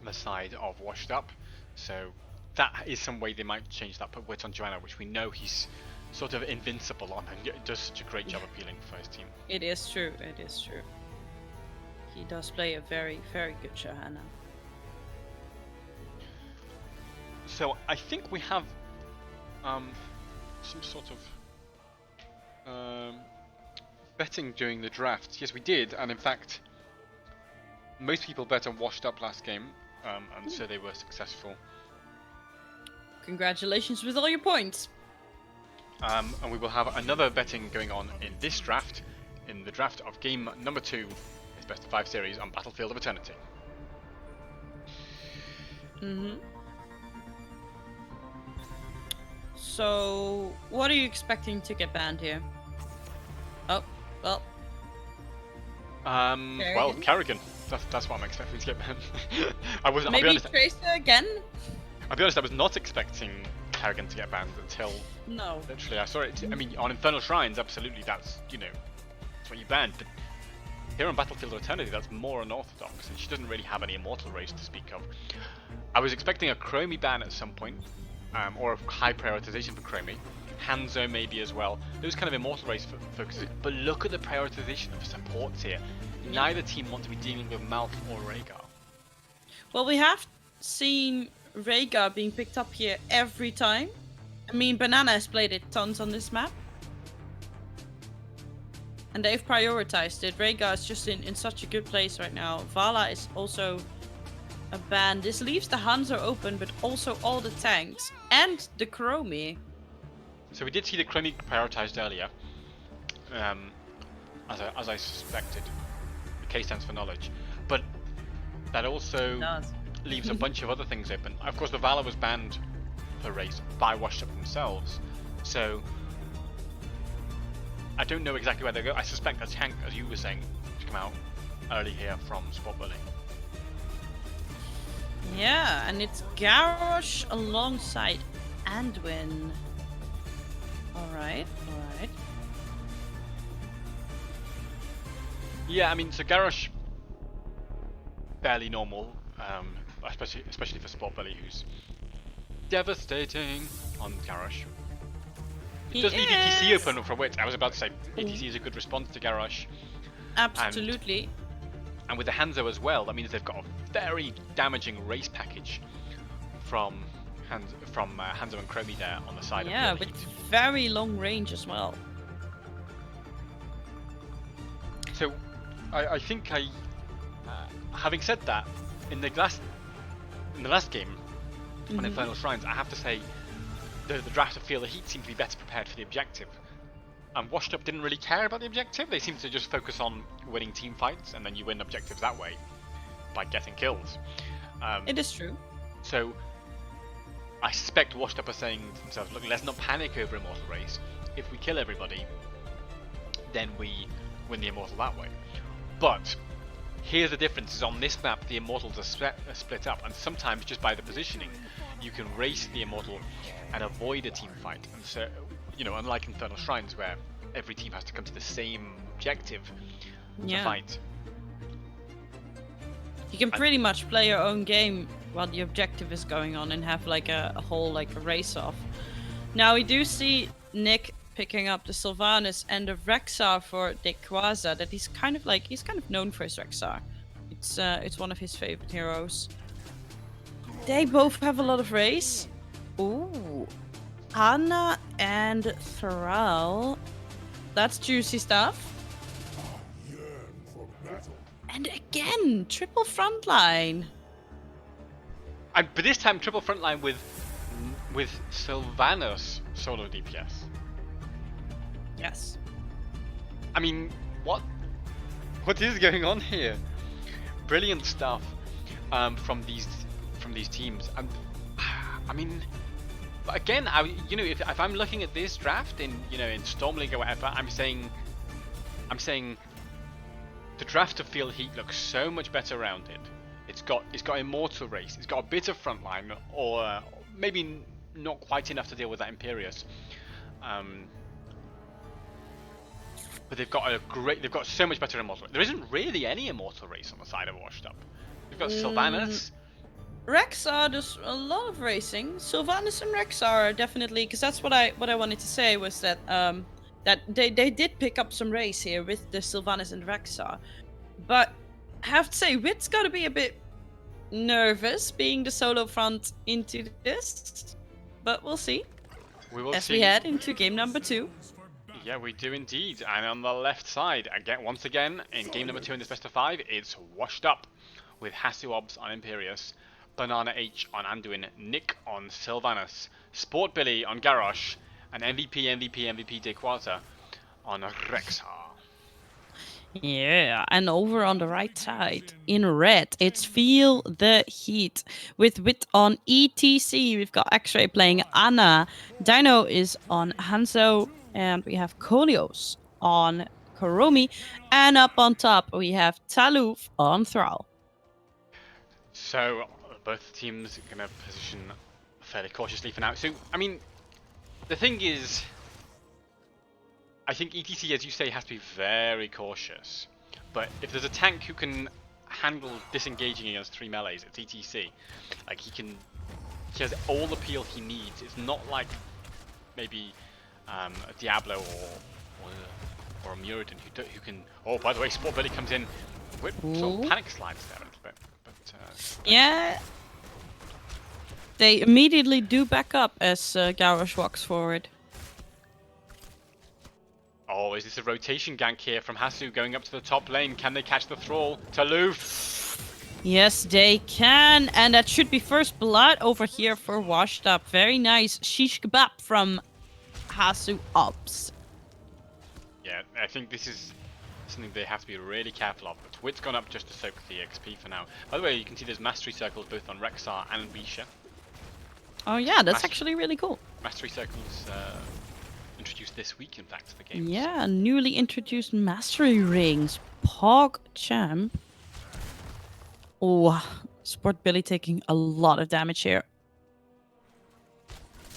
the side of Washed Up. So that is some way they might change that, put Wit on Joanna, which we know he's sort of invincible on and does such a great job appealing for his team. It is true, it is true. He does play a very, very good Johanna. So I think we have some sort of betting during the draft. Yes, we did, and in fact, most people bet on Washed Up last game, and so they were successful. Congratulations with all your points. And we will have another betting going on in this draft, in the draft of game number 2, its best of 5 series on Battlefield of Eternity. So, what are you expecting to get banned here? Oh, well. Well, Kerrigan. That's what I'm expecting to get banned. I'll be Maybe honest, Tracer again? I'll be honest, I was not expecting Kerrigan to get banned until literally I saw it. I mean, on Infernal Shrines, absolutely, that's what you banned. But here on Battlefield of Eternity, that's more unorthodox, and she doesn't really have any immortal race to speak of. I was expecting a Chromie ban at some point, or a high prioritization for Chromie. Hanzo maybe as well. Those kind of immortal race focuses. But look at the prioritization of supports here. Neither team want to be dealing with Malf or Rhaegar. Well, we have seen Rhaegar being picked up here every time. I mean, Banana has played it tons on this map. And they've prioritized it. Rhaegar is just in such a good place right now. Vala is also a ban. This leaves the Hanzo open, but also all the tanks. And the Chromie. So we did see the Chromie prioritized earlier. As I suspected. The K stands for knowledge. But that also leaves a bunch of other things open. Of course, the Vala was banned per race by Washed Up themselves. So I don't know exactly where they go. I suspect a tank, as you were saying, to come out early here from Spot Bully. Yeah, and it's Garrosh alongside Anduin. Alright. Yeah, I mean, so Garrosh, fairly normal, especially for Spot Bully, who's devastating on Garrosh. It does leave ETC open for Wit. I was about to say, ETC is a good response to Garrosh. Absolutely. And with the Hanzo as well, that means they've got a very damaging race package from Hanzo and Chromie there on the side of the Yeah, with very long range as well. So, I think having said that, in the last game on Infernal Shrines, I have to say the draft of Feel the Heat seemed to be better prepared for the objective. And Washed Up didn't really care about the objective. They seemed to just focus on winning team fights, and then you win objectives that way by getting kills. It is true. So I suspect Washed Up are saying to themselves, look, let's not panic over Immortal Race. If we kill everybody, then we win the Immortal that way. But here's the difference, is on this map the Immortals are split up, and sometimes just by the positioning you can race the Immortal and avoid a team fight. And so, unlike Infernal Shrines where every team has to come to the same objective to fight. You can pretty much play your own game while the objective is going on and have like a whole like a race off. Now we do see Nick picking up the Sylvanas and the Rexar for Dequaza. That he's kind of known for his Rexar. It's one of his favorite heroes. They both have a lot of race. Ooh, Anna and Thrall. That's juicy stuff. And again, triple frontline. But this time triple frontline with Sylvanas solo DPS. Yes. I mean, what is going on here? Brilliant stuff from these teams. I mean, but again, if I'm looking at this draft in Storm League or whatever, I'm saying the draft of Field Heat looks so much better rounded. It's got Immortal Race. It's got a bit of frontline, or maybe not quite enough to deal with that Imperius. But they've got so much better Immortal. There isn't really any Immortal Race on the side of Washed Up. They've got Sylvanas. Rexar does a lot of racing. Sylvanas and Rexar are definitely, because that's what I wanted to say was that that they did pick up some race here with the Sylvanas and Rexar, but I have to say Wit's got to be a bit nervous being the solo front into this, but we'll see. We will as see. we head into game number 2. Yeah, we do indeed. And on the left side, once again, in game number 2 in this best of 5, it's Washed Up with Hasu Obs on Imperius, Banana H on Anduin, Nick on Sylvanas, Sport Billy on Garrosh, and MVP Dequata on Rexar. Yeah, and over on the right side, in red, it's Feel the Heat. With Wit on ETC, we've got X-Ray playing Anna, Dino is on Hanzo, and we have Kolios on Kuromi, and up on top we have Taluf on Thrall. So, both teams are going to position fairly cautiously for now. So, I mean, the thing is, I think ETC, as you say, has to be very cautious. But if there's a tank who can handle disengaging against 3 melees, it's ETC. Like, he has all the peel he needs. It's not like maybe a Diablo or a Muradin who can. Oh, by the way, Sport Billy comes in with sort of panic slides there a little bit. But yeah, they immediately do back up as Garrosh walks forward. Oh, is this a rotation gank here from Hasu going up to the top lane? Can they catch the Thrall? Taluf! Yes, they can, and that should be first blood over here for Washed Up. Very nice shish kebab from Hasu Ops. Yeah, I think this is something they have to be really careful of. But Wit's gone up just to soak the XP for now. By the way, you can see there's mastery circles both on Rexar and Bisha. Oh yeah, that's actually really cool. Mastery circles introduced this week, in fact, to the game. Yeah, newly introduced mastery rings. Pog Champ. Oh, Sport Billy taking a lot of damage here.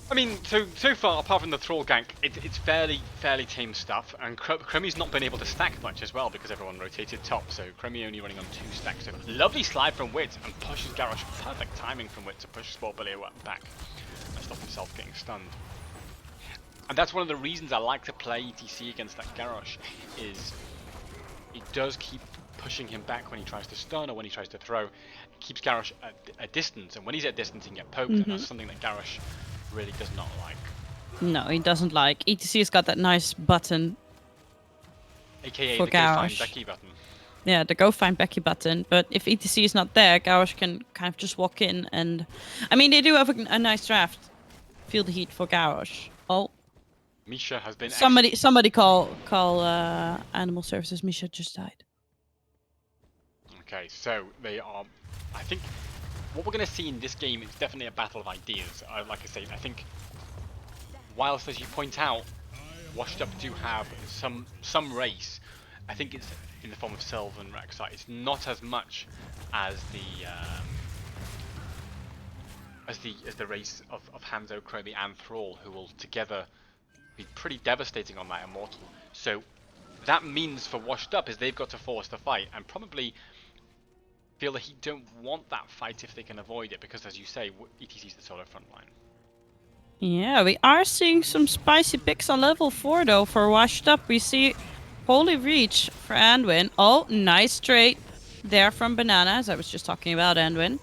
I mean, so far, apart from the Thrall gank, it's fairly tame stuff, and Chromie's not been able to stack much as well because everyone rotated top, so Chromie only running on 2 stacks. So lovely slide from Wit and pushes Garrosh. Perfect timing from Wit to push Sport Billy back and stop himself getting stunned. And that's one of the reasons I like to play ETC against that Garrosh, is it does keep pushing him back when he tries to stun or when he tries to throw. It keeps Garrosh at a distance, and when he's at distance he can get poked, and that's something that Garrosh really does not like. No, he doesn't like. ETC has got that nice button. AKA for the Go Find Garrosh. Becky button. Yeah, the Go Find Becky button. But if ETC is not there, Garrosh can kind of just walk in and... I mean, they do have a nice draft. Feel the heat for Garrosh. Oh. Misha has been... Somebody call Animal Services. Misha just died. Okay, so they are... I think what we're going to see in this game is definitely a battle of ideas. Like I say, I think whilst, as you point out, Washed Up do have some race, I think it's in the form of Sylv and Rexar. It's not as much as the race of Hanzo, Chromie and Thrall, who will together be pretty devastating on that Immortal. So that means for Washed Up is they've got to force the fight, and probably feel that he don't want that fight if they can avoid it, because as you say, ETC's the solo front line. Yeah, we are seeing some spicy picks on level 4 though for Washed Up. We see Holy Reach for Anduin. Oh, nice trade there from Banana, as I was just talking about Anduin.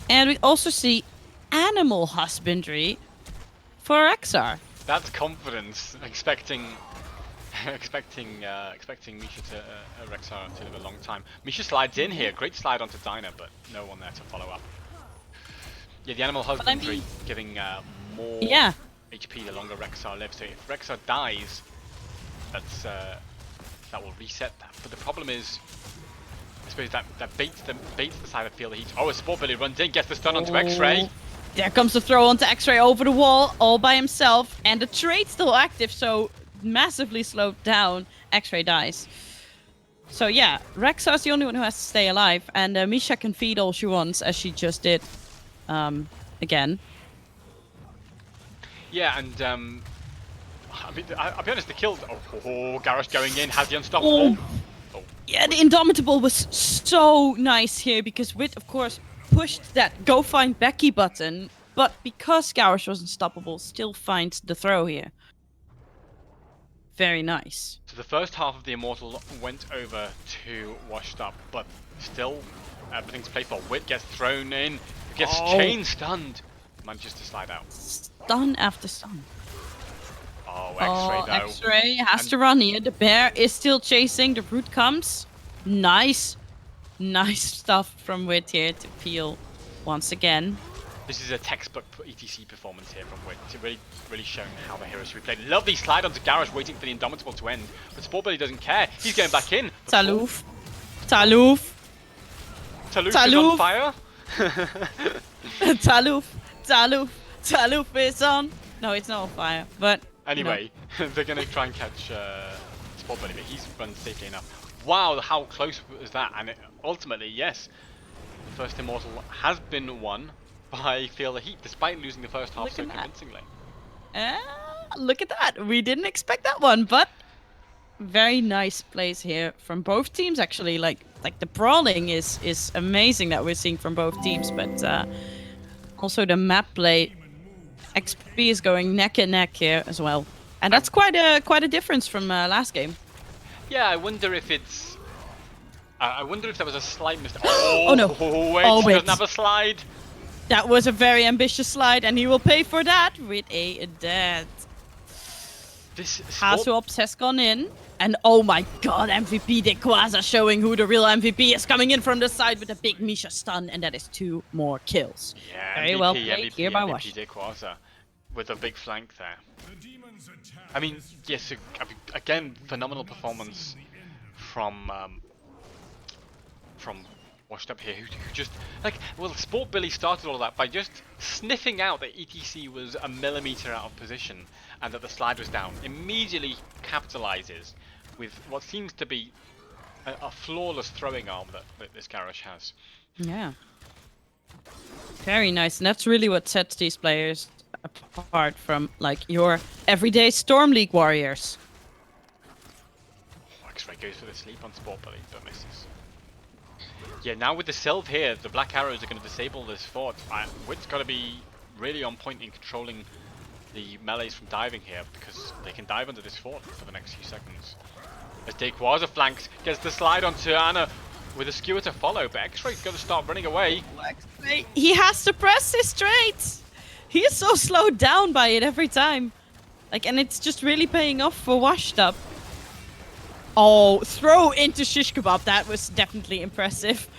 And we also see Animal Husbandry for Rexar. That's confidence, expecting Misha to Rexar to live a long time. Misha slides in here, great slide onto Dinah, but no one there to follow up. Yeah, the animal husbandry mean- giving more Yeah. HP the longer Rexar lives. So if Rexar dies, that's that will reset that. But the problem is, I suppose that baits the side of field of heat. Oh, a Sport Billy runs in, gets the stun onto X-Ray. There comes the throw onto X-Ray over the wall, all by himself, and the trade's still active, so massively slowed down. X-Ray dies. So yeah, Rexar's the only one who has to stay alive, and Misha can feed all she wants, as she just did, again. Yeah, and I'll be honest, the kills. Oh, Garrosh going in, has the unstoppable. Oh. Yeah, the Indomitable was so nice here, because Wit, of course, pushed that go find Becky button, but because Garrosh was unstoppable, still finds the throw here. Very nice. So the first half of the Immortal went over to Washed Up, but still everything's played for. Wit gets thrown in, gets chain stunned, manages to slide out. Stun after stun. Oh, X-Ray though. X-Ray has to run here. The bear is still chasing. The root comes. Nice. Nice stuff from Wit here to peel once again. This is a textbook ETC performance here from Wit. It's really showing how the heroes should be played. Lovely slide onto Garrosh, waiting for the Indomitable to end. But Sport Billy doesn't care. He's going back in. Taloof. Taloof. Taloof is on fire. Taloof. Taloof. Taloof is on. No, it's not on fire. But anyway, they're going to try and catch Sport Billy, but he's run safely enough. Wow, how close was that? And ultimately, yes, the first Immortal has been won by Feel the Heat, despite losing the first half so convincingly. Look at that. We didn't expect that one, but very nice plays here from both teams, actually. Like the brawling is amazing that we're seeing from both teams, but also the map play. XP is going neck and neck here as well. And that's quite a difference from last game. Yeah, I wonder if it's... I wonder if there was a slight mistake. Oh no. Wait, oh, he doesn't have a slide. That was a very ambitious slide, and he will pay for that with a death. This Hazuops has gone in, and oh my god, MVP Dequaza showing who the real MVP is, coming in from the side with a big Misha stun, and that is 2 more kills. Yeah, very MVP, well played here by Wash. Dequaza with a big flank there. I mean, yes, again, phenomenal performance from Washed Up here, who just, like, well, Sport Billy started all of that by just sniffing out that ETC was a millimeter out of position and that the slide was down. Immediately capitalizes with what seems to be a flawless throwing arm that this Garrosh has. Yeah. Very nice, and that's really what sets these players apart from, like, your everyday Storm League warriors. X-Ray goes for the sleep on Sport Billy, but misses. Yeah, now with the Sylve here, the Black Arrows are going to disable this fort. Wit's got to be really on point in controlling the melees from diving here, because they can dive under this fort for the next few seconds. As Dequaza flanks, gets the slide onto Anna with a skewer to follow, but X-Ray's got to start running away. He has to press his straight! He is so slowed down by it every time. Like, and it's just really paying off for Washed Up. Oh, throw into shish kebab. That was definitely impressive.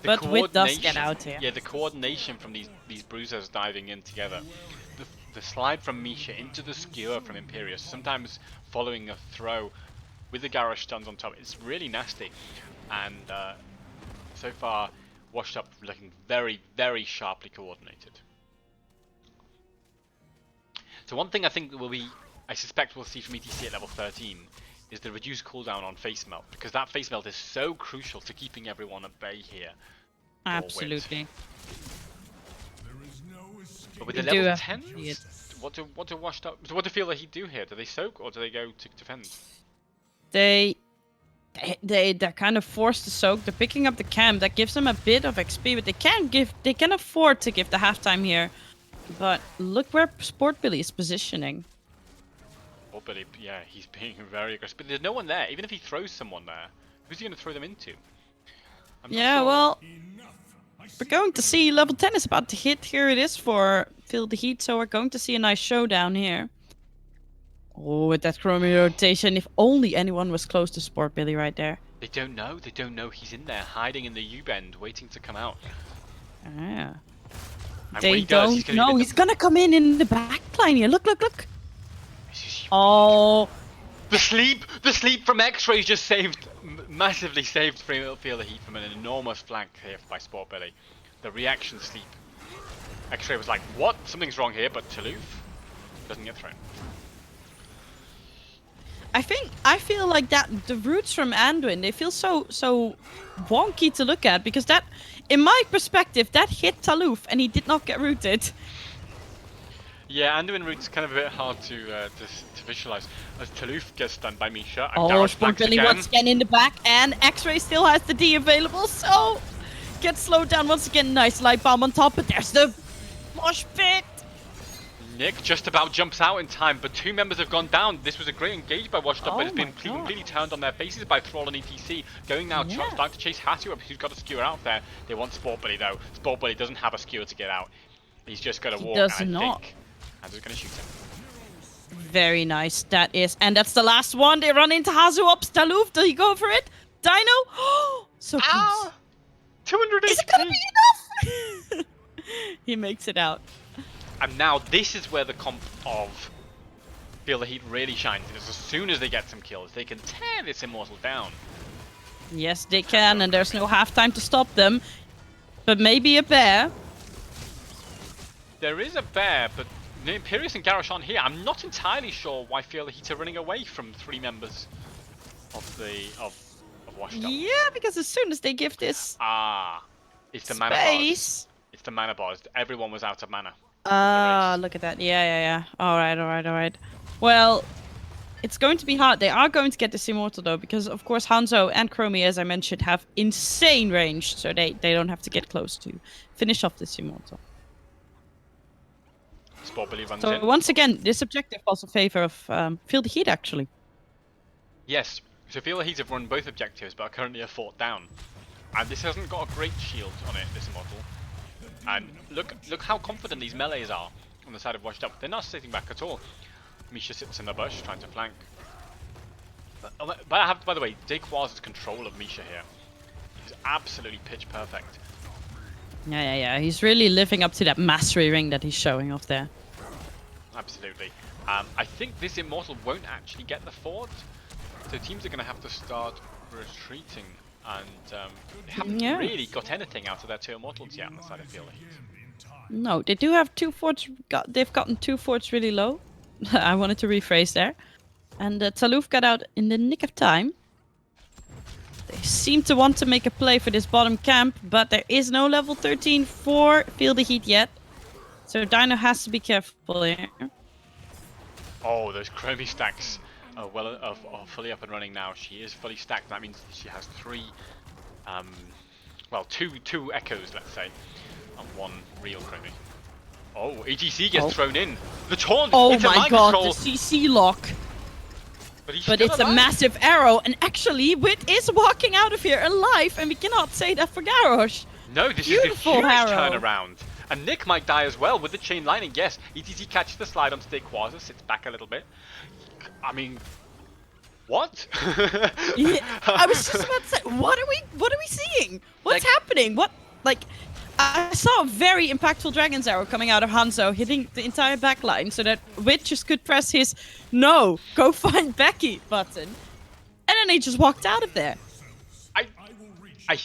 But Wit does get out here. Yeah, the coordination from these bruisers diving in together. The slide from Misha into the skewer from Imperius, sometimes following a throw with the Garrosh stuns on top. It's really nasty. And so far, Washed Up looking very, very sharply coordinated. So one thing I think I suspect we'll see from ETC at level 13 is the reduced cooldown on face melt, because that face melt is so crucial to keeping everyone at bay here. Absolutely. But with the level 10s, what do Washed Up? So what do Feel the Heat do here? Do they soak or do they go to defend? They're kind of forced to soak. They're picking up the camp. That gives them a bit of XP, but they can afford to give the halftime here. But look where Sport Billy is positioning. But yeah, he's being very aggressive. But there's no one there. Even if he throws someone there, who's he going to throw them into? Yeah, sure. Well, we're going to see level 10 is about to hit. Here it is for Feel the Heat. So we're going to see a nice showdown here. Oh, with that chromie rotation. If only anyone was close to Sport Billy right there. They don't know. They don't know he's in there, hiding in the U-bend, waiting to come out. Ah. And They when he does, he's don't going to know. He's gonna come in the back line here. Look, look, look. be... Oh, The sleep from X-Ray just saved, massively saved Feel the Heat from an enormous flank here by Sport Billy. The reaction sleep. X-Ray was like, what? Something's wrong here, but Taluf doesn't get thrown. I feel like that the roots from Anduin, they feel so wonky to look at, because that, in my perspective, that hit Taluf and he did not get rooted. Yeah, Anduin root's kind of a bit hard to visualize as Taluf gets stunned by Misha and Oh, Garrosh Sport flanks Billy again. once again in the back, and X-Ray still has the D available, so gets slowed down once again. Nice light bomb on top, but there's the mosh pit. Nick just about jumps out in time, but two members have gone down. This was a great engage by Washed Up, Oh but it's been my God. completely turned on their faces by Thrall and ETC. Going now, Yeah. starting to chase Hatu up, who's got a skewer out there. They want Sport Billy though. Sport Billy doesn't have a skewer to get out. He's just got to He walk, does and I not. think Hazu's going to shoot him. Very nice, that is. And that's the last one. They run into Hazu up. Taluf, does he go for it? Dino? Oh, so close. Ah! 200 Is it HP! gonna be enough? He makes it out. And now this is where the comp of Feel the Heat really shines. Because as soon as they get some kills, they can tear this Immortal down. Yes, they can, and there's no halftime to stop them. But maybe a bear. There is a bear, but Imperius and Garrosh aren't here. I'm not entirely sure why Feel the Heat are running away from three members of Washed Up. Yeah, because as soon as they give this Ah, it's the mana bars. space. It's the mana bars. Everyone was out of mana. Ah, look at that. Yeah. Alright. Well, it's going to be hard. They are going to get this Immortal though, because of course Hanzo and Chromie, as I mentioned, have insane range, so they don't have to get close to finish off this Immortal. Sport Billy runs So in. once again, this objective was in favor of Feel the Heat, actually. Yes, so Feel the Heat have run both objectives, but are currently a fort down. And this hasn't got a great shield on it, this Immortal. And look how confident these melees are on the side of Washed Up. They're not sitting back at all. Misha sits in the bush trying to flank. But I have, by the way, Dequaz's control of Misha here is absolutely pitch perfect. Yeah. He's really living up to that mastery ring that he's showing off there. Absolutely. I think this Immortal won't actually get the fort. So teams are going to have to start retreating. And they haven't really got anything out of their two Immortals yet on the side of Feel the Heat. No, they do have two forts. They've gotten two forts really low. I wanted to rephrase there. And Taluf got out in the nick of time. They seem to want to make a play for this bottom camp, but there is no level 13 for Feel the Heat yet. So Dino has to be careful here. Oh, those Chromie stacks are fully up and running now. She is fully stacked. That means she has three, two echoes, let's say, and one real Chromie. Oh, AGC gets thrown in. The taunt. Oh it's a my mind god, control, the CC lock. but It's a massive arrow, and actually Wit is walking out of here alive, and we cannot say that for Garrosh. No, this Beautiful is a huge arrow. turnaround. And Nick might die as well with the chain lightning. Yes, ETC catches the slide onto Dequaza, sits back a little bit. I mean, what? Yeah, I was just about to say, what are we seeing? What's happening? I saw a very impactful Dragon's Arrow coming out of Hanzo, hitting the entire backline, so that Wit just could press his "No, go find Becky" button, and then he just walked out of there. I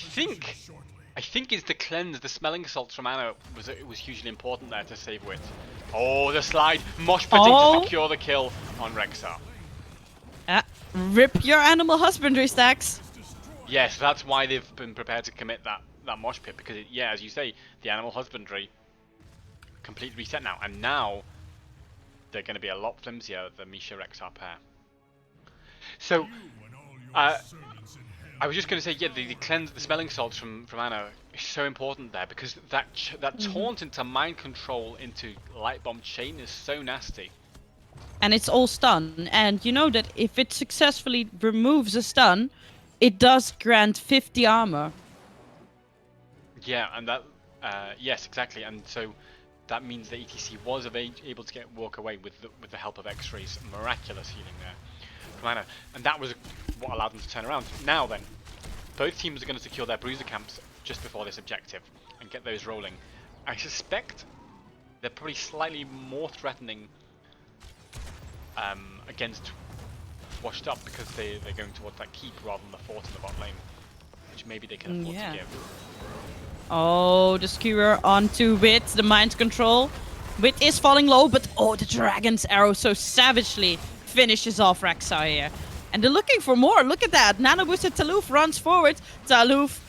think is the cleanse, the smelling salts from Anna was hugely important there to save Wit. Oh, the slide, mosh pitting to secure the kill on Rexar. Rip your animal husbandry stacks. Yes, that's why they've been prepared to commit that mosh pit, because as you say, the animal husbandry complete reset now, and now they're going to be a lot flimsier, the Misha Rexar pair. So, I was just going to say, the cleanse, the smelling salts from Anna is so important there, because that taunt into mind control into light bomb chain is so nasty. And it's all stun, and you know that if it successfully removes a stun, it does grant 50 armor. Yeah, and that, yes, exactly, and so that means that ETC was able to walk away with the help of X-Ray's miraculous healing there from Anna, and that was what allowed them to turn around. Now then, both teams are going to secure their bruiser camps just before this objective and get those rolling. I suspect they're probably slightly more threatening against Washed Up because they're going towards that keep rather than the fort in the bot lane, which maybe they can afford to give. Oh, the skewer onto Wit, the mind control. Wit is falling low, but oh, the dragon's arrow so savagely finishes off Rek'Sai here. And they're looking for more. Look at that. Nano boosted Taluf runs forward. Taluf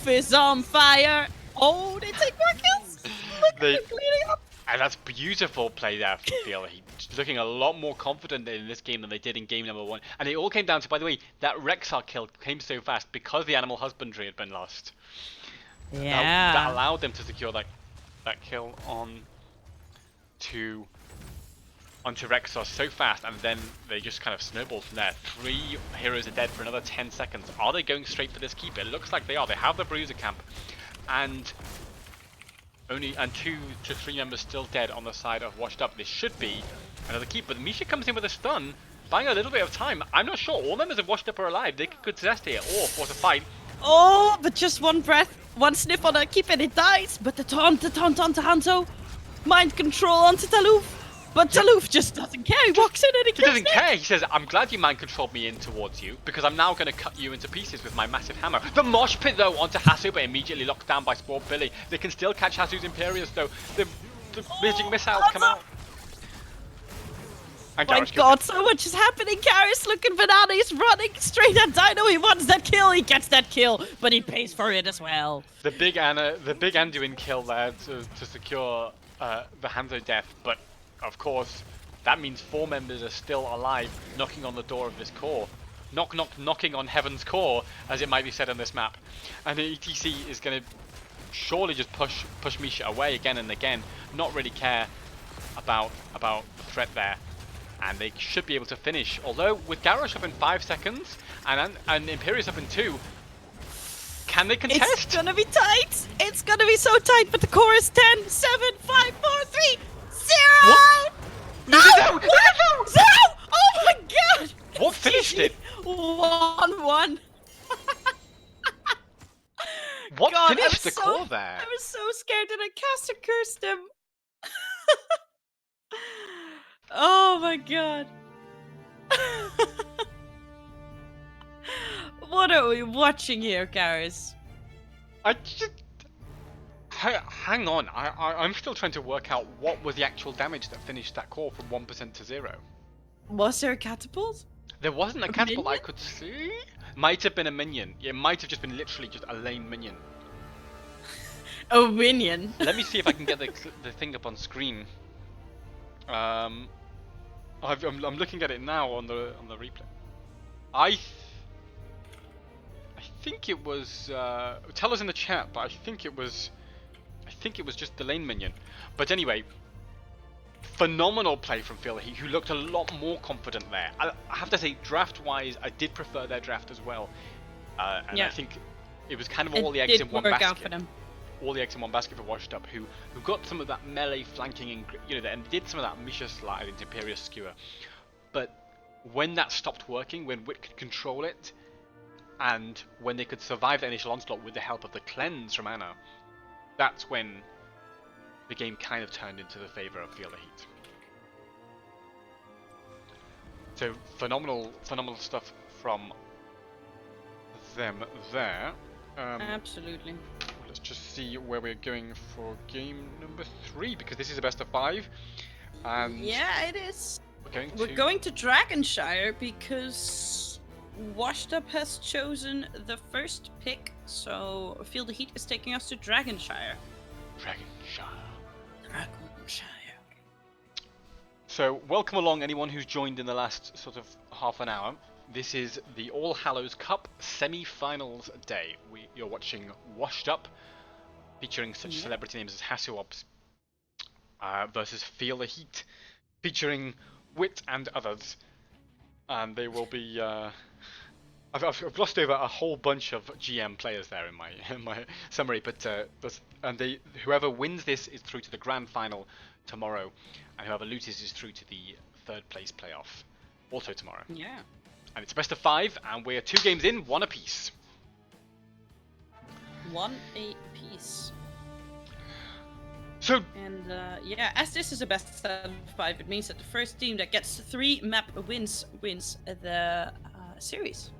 is on fire. Oh, they take more kills. Look at them cleaning up. And that's beautiful play there from Feel. He's looking a lot more confident in this game than they did in game number 1. And it all came down to, by the way, that Rexar kill came so fast because the animal husbandry had been lost. Yeah. That allowed them to secure that kill onto Rexar so fast, and then they just kind of snowballed from there. 3 heroes are dead for another 10 seconds. Are they going straight for this keep? It looks like they are. They have the bruiser camp, and 2 to 3 members still dead on the side of Washed Up. This should be another keep, but Misha comes in with a stun, buying a little bit of time. I'm not sure all members of Washed Up are alive. They could contest here or force a fight. Oh, but just one breath, one sniff on a keep and it dies. But the taunt onto Hanzo. Mind control onto Taluf. But Taluf just doesn't care. He walks in and he doesn't care. He says, I'm glad you mind controlled me in towards you because I'm now going to cut you into pieces with my massive hammer. The mosh pit though onto Hasu, but immediately locked down by Sport Billy. They can still catch Hasu's Imperius though. The magic missiles come out. And my god, so much is happening. Karras looking banana. He's running straight at Dino. He wants that kill. He gets that kill, but he pays for it as well. The big Anduin kill there to secure the Hanzo death, but of course that means 4 members are still alive, knocking on the door of this core. Knocking on heaven's core, as it might be said on this map. And the ETC is going to surely just push Misha away again and again, not really care about the threat there. And they should be able to finish. Although with Garrosh up in 5 seconds and Imperius up in 2, can they contest? It's gonna be tight. It's gonna be so tight. But the core is 10, 7, 5, 4, 3, 0. What? No! No! 0! Oh my god! What finished it? 1-1. What God, finished the core there? I was so scared that I caster cursed him. Oh my god. What are we watching here, Karras? Hang on. I'm still trying to work out what was the actual damage that finished that core from 1% to 0. Was there a catapult? There wasn't a catapult minion? I could see. Might have been a minion. It might have just been literally just a lane minion. A minion. Let me see if I can get the thing up on screen. I'm looking at it now on the replay. I think it was. Tell us in the chat, but I think it was just the lane minion. But anyway, phenomenal play from Phil, who looked a lot more confident there. I have to say, draft-wise, I did prefer their draft as well. And yeah. I think it was kind of all the eggs in one basket. basket. Out for them. All the eggs in one basket for Washed Up, who got some of that melee flanking and and did some of that Misha slide into Imperious Skewer. But when that stopped working, when Wit could control it, and when they could survive the initial onslaught with the help of the cleanse from Anna, that's when the game kind of turned into the favour of Feel the Heat. So phenomenal stuff from them there. Absolutely. Let's just see where we're going for game number 3, because this is a best of 5. And yeah, it is. We're going to Dragonshire because Washed Up has chosen the first pick, so Feel the Heat is taking us to Dragonshire. Dragonshire. Dragonshire. So welcome along anyone who's joined in the last sort of half an hour. This is the All Hallows Cup semi-finals day. You're watching Washed Up, featuring such celebrity names as Hasuops, versus Feel the Heat, featuring Wit and others. And they will be. I've glossed over a whole bunch of GM players there in my summary, but whoever wins this is through to the grand final tomorrow, and whoever loses is through to the 3rd place playoff, also tomorrow. Yeah. And it's best of 5, and we're 2 games in, 1 apiece. 1 apiece. So And yeah, as this is a best out of 5, it means that the first team that gets 3 map wins the series.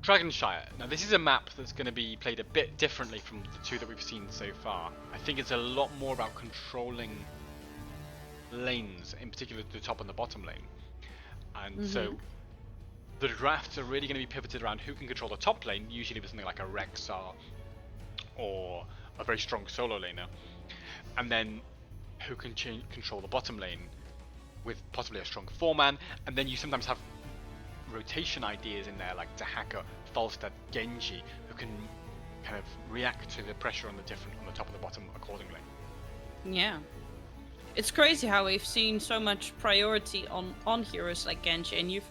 Dragonshire. Now this is a map that's going to be played a bit differently from the 2 that we've seen so far. I think it's a lot more about controlling lanes, in particular the top and the bottom lane. And so the drafts are really going to be pivoted around who can control the top lane, usually with something like a Rexar or a very strong solo laner, and then who can control the bottom lane with possibly a strong 4-man, and then you sometimes have rotation ideas in there like Dahaka, Falstad, Genji, who can kind of react to the pressure on the top and the bottom accordingly. Yeah. It's crazy how we've seen so much priority on heroes like Genji, and you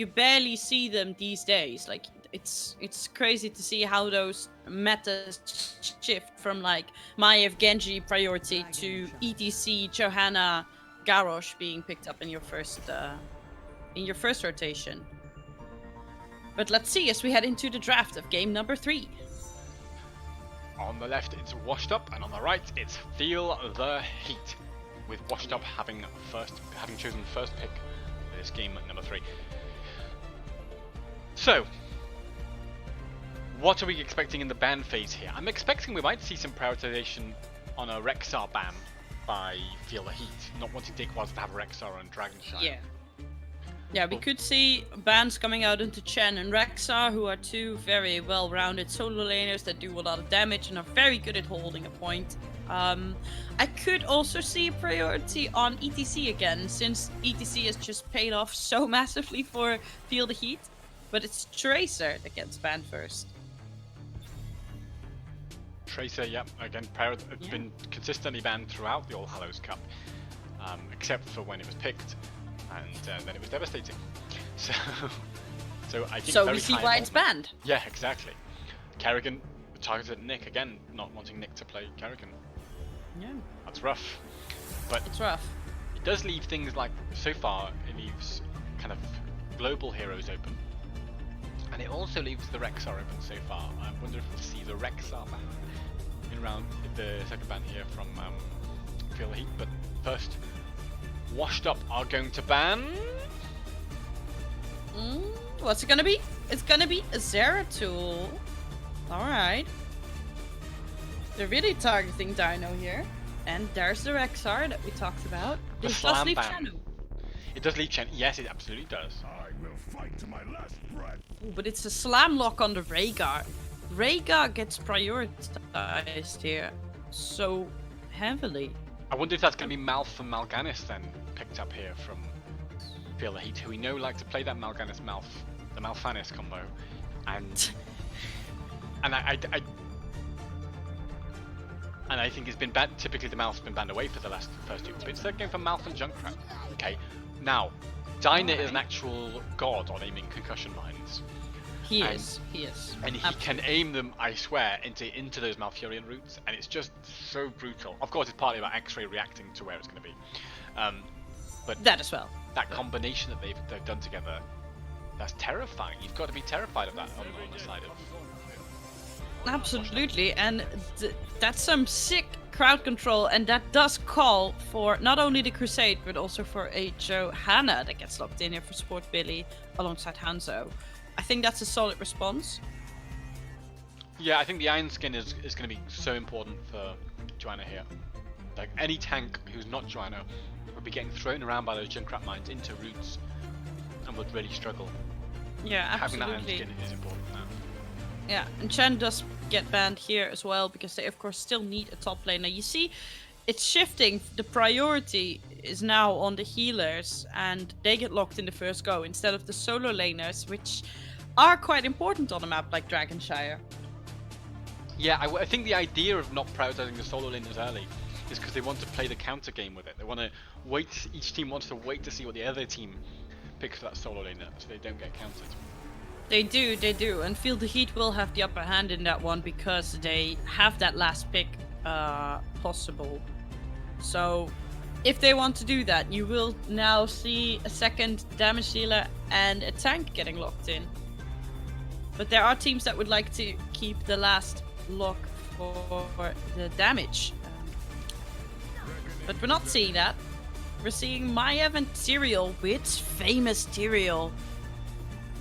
barely see them these days. Like it's crazy to see how those metas shift from like Maiev Genji priority to ETC, Johanna, Garrosh being picked up in your first rotation. But let's see as we head into the draft of game number 3. On the left it's Washed Up, and on the right it's Feel the Heat, with Washed Up having chosen first pick for this game number 3. So, what are we expecting in the ban phase here? I'm expecting we might see some prioritization on a Rexar ban by Feel the Heat, not wanting Dickwads to have Rexar and Dragonshire. Yeah, we could see bans coming out into Chen and Rexar, who are 2 very well-rounded solo laners that do a lot of damage and are very good at holding a point. I could also see a priority on ETC again, since ETC has just paid off so massively for Feel the Heat. But it's Tracer that gets banned first. Tracer, yeah, again, it's been consistently banned throughout the Hallows Cup, except for when it was picked, and then it was devastating. So I think. So we see why it's banned. Yeah, exactly. Kerrigan targeted Nick again, not wanting Nick to play Kerrigan. Yeah. That's rough. But it's rough. It does leave things like, so far, it leaves kind of global heroes open. And it also leaves the Rexar open so far. I wonder if we'll see the Rexar ban in the second ban here from Feel the Heat. But first, Washed Up are going to ban. What's it gonna be? It's gonna be a Zeratul. Alright. They're really targeting Dino here. And there's the Rexar that we talked about. The This slam does leave ban. Chanu. It does leave Chen. Yes, it absolutely does. I will fight to my last breath. Ooh, but it's a slam lock on the Rhaegar. Rhaegar gets prioritized here so heavily. I wonder if that's going to be Malf and Mal'Ganis then picked up here from Feel the Heat, who we know like to play that Mal'Ganis Malf, the Mal'Fanis combo, and I think it's been banned. Typically, the Malf's been banned away for the first 2 bits. They're going for Malf and Junkrat. Okay, now Dyna is an actual god on aiming concussion mines. He is. And he can aim them, I swear, into those Malfurion roots, and it's just so brutal. Of course, it's partly about X-Ray reacting to where it's going to be, but that as well. That combination that they've done together, that's terrifying. You've got to be terrified of that on the side of. Absolutely, and that's some sick crowd control, and that does call for not only the Crusade, but also for a Johanna that gets locked in here for Sport Billy alongside Hanzo. I think that's a solid response. Yeah, I think the Iron Skin is going to be so important for Johanna here. Like, any tank who's not Johanna would be getting thrown around by those Junkrat mines into roots and would really struggle. Yeah, absolutely. Having that Iron Skin is important now. Yeah, and Chen does get banned here as well, because they of course still need a top laner. You see, it's shifting. The priority is now on the healers, and they get locked in the first go instead of the solo laners, which are quite important on a map like Dragonshire. Yeah, I think the idea of not prioritizing the solo laners early is because they want to play the counter game with it. They want to wait, each team wants to wait to see what the other team picks for that solo laner, so they don't get countered. They do, and Feel the Heat will have the upper hand in that one because they have that last pick possible. So if they want to do that, you will now see a second damage dealer and a tank getting locked in. But there are teams that would like to keep the last lock for the damage. But we're not seeing that. We're seeing Maiev and Tyrael with famous Tyrael.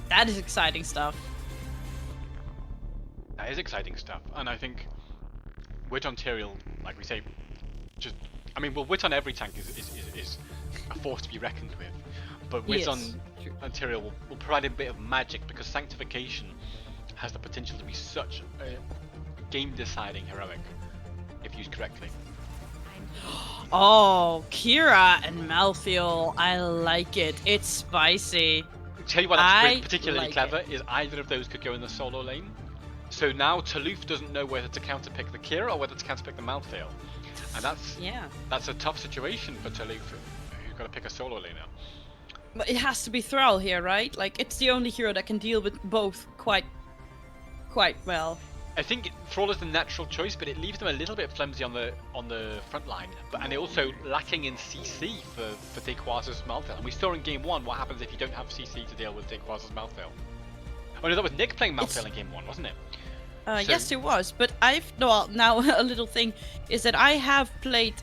That is exciting stuff. That is exciting stuff, and I think Wit on Tyrael, like we say, just I mean, well, Wit on every tank is a force to be reckoned with, but Wit on Tyrael will provide a bit of magic because Sanctification has the potential to be such a game-deciding heroic if used correctly. Oh, Kira and Malthael, I like it. It's spicy. Tell you what, that's I particularly like clever is either of those could go in the solo lane. So now Taluf doesn't know whether to counterpick the Kira or whether to counterpick the Malthael, and that's a tough situation for Taluf, who's got to pick a solo lane now. But it has to be Thrall here, right? Like, it's the only hero that can deal with both quite well. I think Thrall is the natural choice, but it leaves them a little bit flimsy on the front line. And they're also lacking in CC for Dequaz's Malthael. And we saw in game 1 what happens if you don't have CC to deal with Dequaz's Malthael. Oh no, that was Nick playing Malthael in game 1, wasn't it? Yes, it was. But now a little thing is that I have played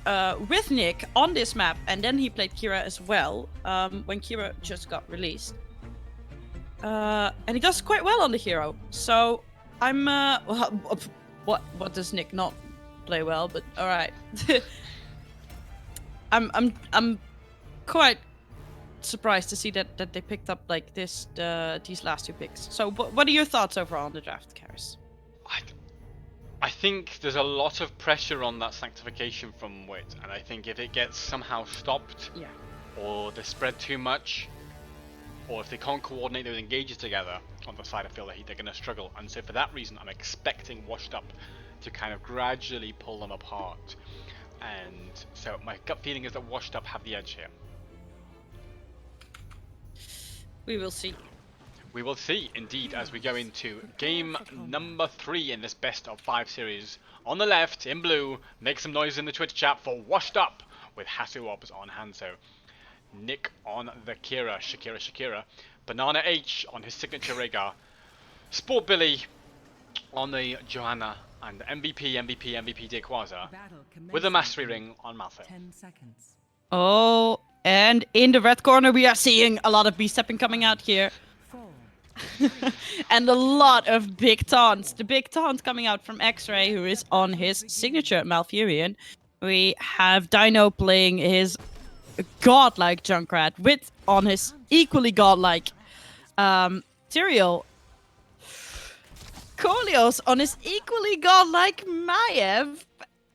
with Nick on this map, and then he played Kira as well when Kira just got released. And he does quite well on the hero. So I'm what does Nick not play well? But all right, I'm quite surprised to see that they picked up like this these last 2 picks. So what are your thoughts overall on the draft, Karis? I think there's a lot of pressure on that Sanctification from Wit, and I think if it gets somehow stopped, or they spread too much, or if they can't coordinate those engages together on the side of field, they're going to struggle. And so for that reason, I'm expecting Washed Up to kind of gradually pull them apart. And so my gut feeling is that Washed Up have the edge here. We will see. We will see, indeed, as we go into game number 3 in this best of 5 series. On the left, in blue, make some noise in the Twitter chat for Washed Up with Hasuobs on Hanzo. Nick on the Kira, Shakira, Banana H on his signature Rhaegar, Sport Billy on the Johanna, and MVP Dequaza with a Mastery Ring on Malthael. Oh, and in the red corner we are seeing a lot of B-stepping coming out here. And a lot of big taunts. The big taunt coming out from X-Ray, who is on his signature Malfurion. We have Dino playing his godlike Junkrat with on his equally godlike Tyrael. Kolios on his equally godlike Maiev.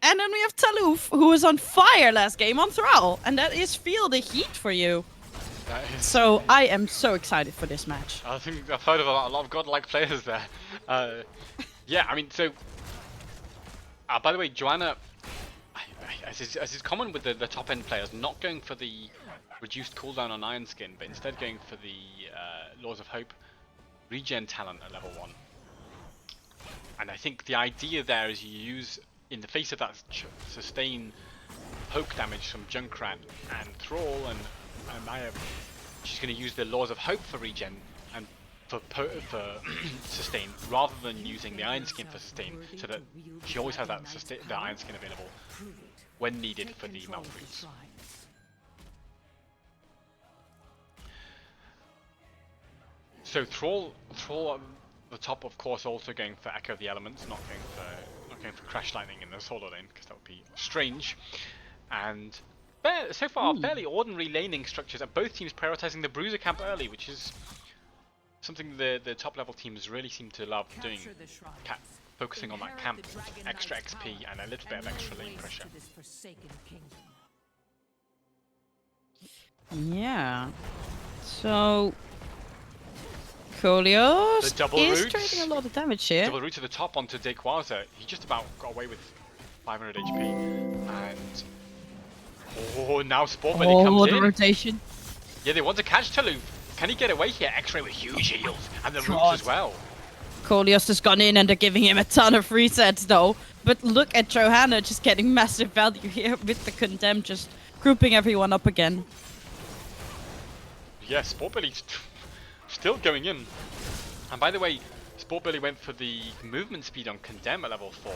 And then we have Taluf, who was on fire last game on Thrall. And that is Feel the Heat for you. So I am so excited for this match. I think I've heard of a lot of godlike players there. Yeah, I mean, so... by the way, Joanna, as is common with the top-end players, not going for the reduced cooldown on Iron Skin, but instead going for the Laws of Hope regen talent at level 1. And I think the idea there is you use, in the face of that sustain poke damage from Junkrat and Thrall and Maya, she's going to use the Laws of Hope for regen and for sustain, rather than using the Iron Skin for sustain, so that she always has that the Iron Skin available when needed for the Malfruits. So Thrall at the top, of course, also going for Echo of the Elements, not going for Crash Lightning in the solo lane, because that would be strange. And so far, fairly ordinary laning structures, and both teams prioritizing the Bruiser camp early, which is something the top level teams really seem to love doing, focusing on that camp, extra XP and a little bit of extra lane pressure. Yeah. So Kolios is trading a lot of damage here. Double root to the top onto Dequaza. He just about got away with 500 HP. And now Sport Billy comes in. Rotation. Yeah, they want to catch Taluf. Can he get away here? X-Ray with huge heals and the roots as well. Kolios has gone in and they're giving him a ton of resets though. But look at Johanna just getting massive value here with the Condemn, just grouping everyone up again. Yeah, Sport Billy's still going in. And by the way, Sport Billy went for the movement speed on Condemn at level 4.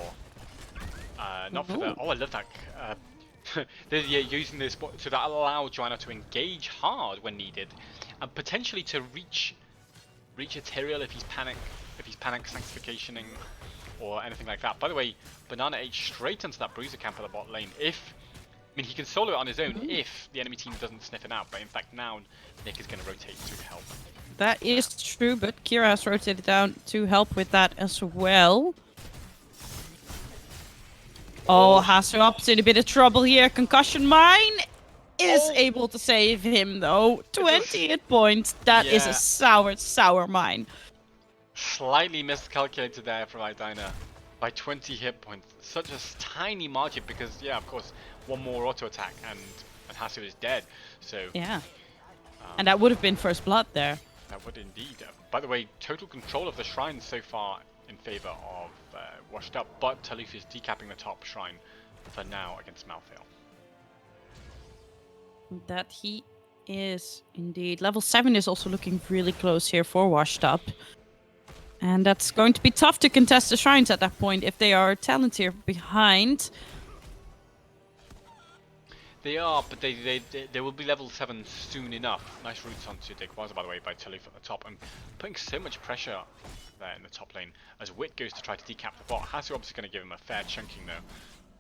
Not for the... Oh, I love that. They're using this so that allow Joanna to engage hard when needed, and potentially to reach Ethereal if he's panic sanctificationing or anything like that. By the way, Banana H straight into that bruiser camp at the bot lane. I mean, he can solo it on his own if the enemy team doesn't sniff it out, but in fact now Nick is going to rotate to help. That is true, but Kira has rotated down to help with that as well. Oh, Hasuop's in a bit of trouble here. Concussion Mine is able to save him, though. 20 hit points. That is a sour mine. Slightly miscalculated there from Idina by 20 hit points. Such a tiny margin because, yeah, of course, one more auto attack and Hasu is dead. So yeah, and that would have been first blood there. That would indeed. By the way, total control of the shrine so far in favor of Washed Up, but Taluf is decapping the top shrine for now against Malthael. That he is indeed. Level 7 is also looking really close here for Washed Up. And that's going to be tough to contest the shrines at that point if they are talent here behind. They are, but they will be level 7 soon enough. Nice roots onto Dekwaza, by the way, by Taluf at the top, and putting so much pressure there in the top lane as Wit goes to try to decap the bot. Hasu obviously going to give him a fair chunking though,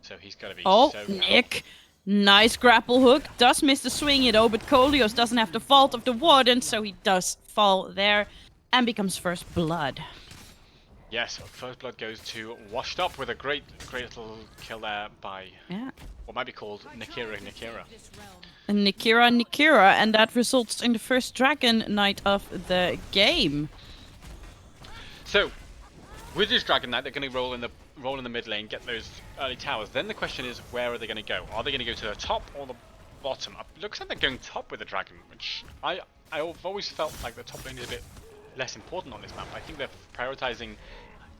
so he's got to be so Nick. Nice grapple hook. Does miss the swing it though, but Kolios doesn't have the fault of the Warden, so he does fall there and becomes first blood. Yes, first blood goes to Washed Up with a great little kill there by what might be called Nikira. Nikira, and that results in the first Dragon Knight of the game. So, with this Dragon Knight, they're going to roll in the mid lane, get those early towers. Then the question is, where are they going to go? Are they going to go to the top or the bottom? It looks like they're going top with the Dragon, which I've always felt like the top lane is a bit less important on this map. I think they're prioritizing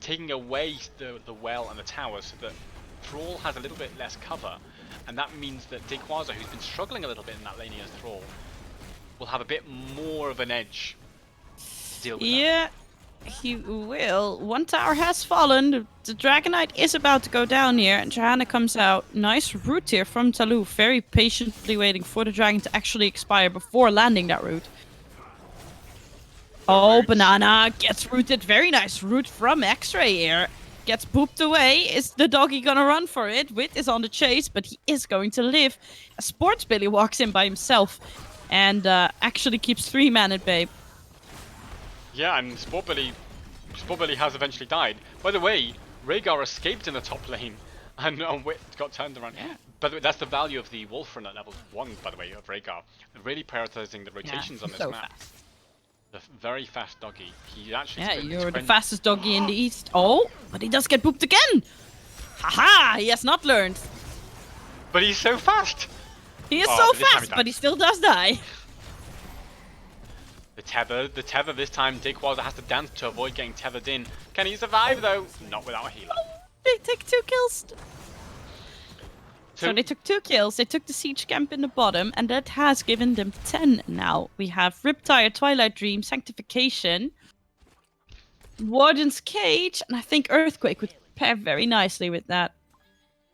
taking away the well and the towers so that Thrall has a little bit less cover, and that means that Dekwaza, who's been struggling a little bit in that lane as Thrall, will have a bit more of an edge to deal with that. He will. One tower has fallen. The Dragon Knight is about to go down here, and Johanna comes out. Nice root here from Taluf, very patiently waiting for the dragon to actually expire before landing that root. Oh, Banana gets rooted. Very nice root from X-Ray here. Gets booped away. Is the doggy gonna run for it? Wit is on the chase, but he is going to live. Sports Billy walks in by himself and actually keeps 3 men at bay. Yeah, and Sport Billy has eventually died. By the way, Rhaegar escaped in the top lane, and Wit got turned around. Yeah. By the way, that's the value of the Wolf Run at level 1, by the way, of Rhaegar. Really prioritizing the rotations on this map. Fast. The very fast doggy. He actually you're the fastest doggy in the east. Oh, but he does get booped again. Haha, he has not learned. But he's so fast. He is so fast, but he still does die. The tether this time, Dekwaza has to dance to avoid getting tethered in. Can he survive though? Not without a healer. They take 2 kills. So they took 2 kills, they took the siege camp in the bottom, and that has given them 10 now. We have Riptire, Twilight Dream, Sanctification, Warden's Cage, and I think Earthquake would pair very nicely with that.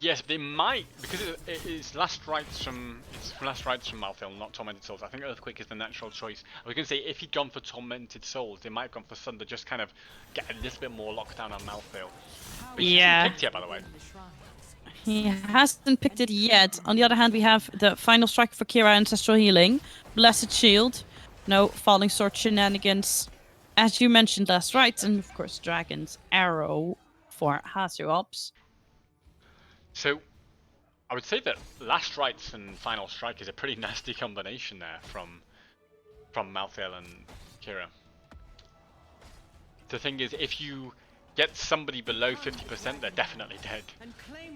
Yes, they might, because it's last rites from Malthael, not Tormented Souls. I think Earthquake is the natural choice. I was going to say, if he'd gone for Tormented Souls, they might have gone for Sunder, just kind of get a little bit more lockdown on Malthael. But he hasn't picked yet, by the way. He hasn't picked it yet. On the other hand, we have the final strike for Kira, Ancestral Healing, Blessed Shield, no Falling Sword shenanigans, as you mentioned last rites, and of course Dragon's Arrow for Hasuops. So, I would say that Last Rites and Final Strike is a pretty nasty combination there from Malthael and Kira. The thing is, if you get somebody below 50%, they're definitely dead.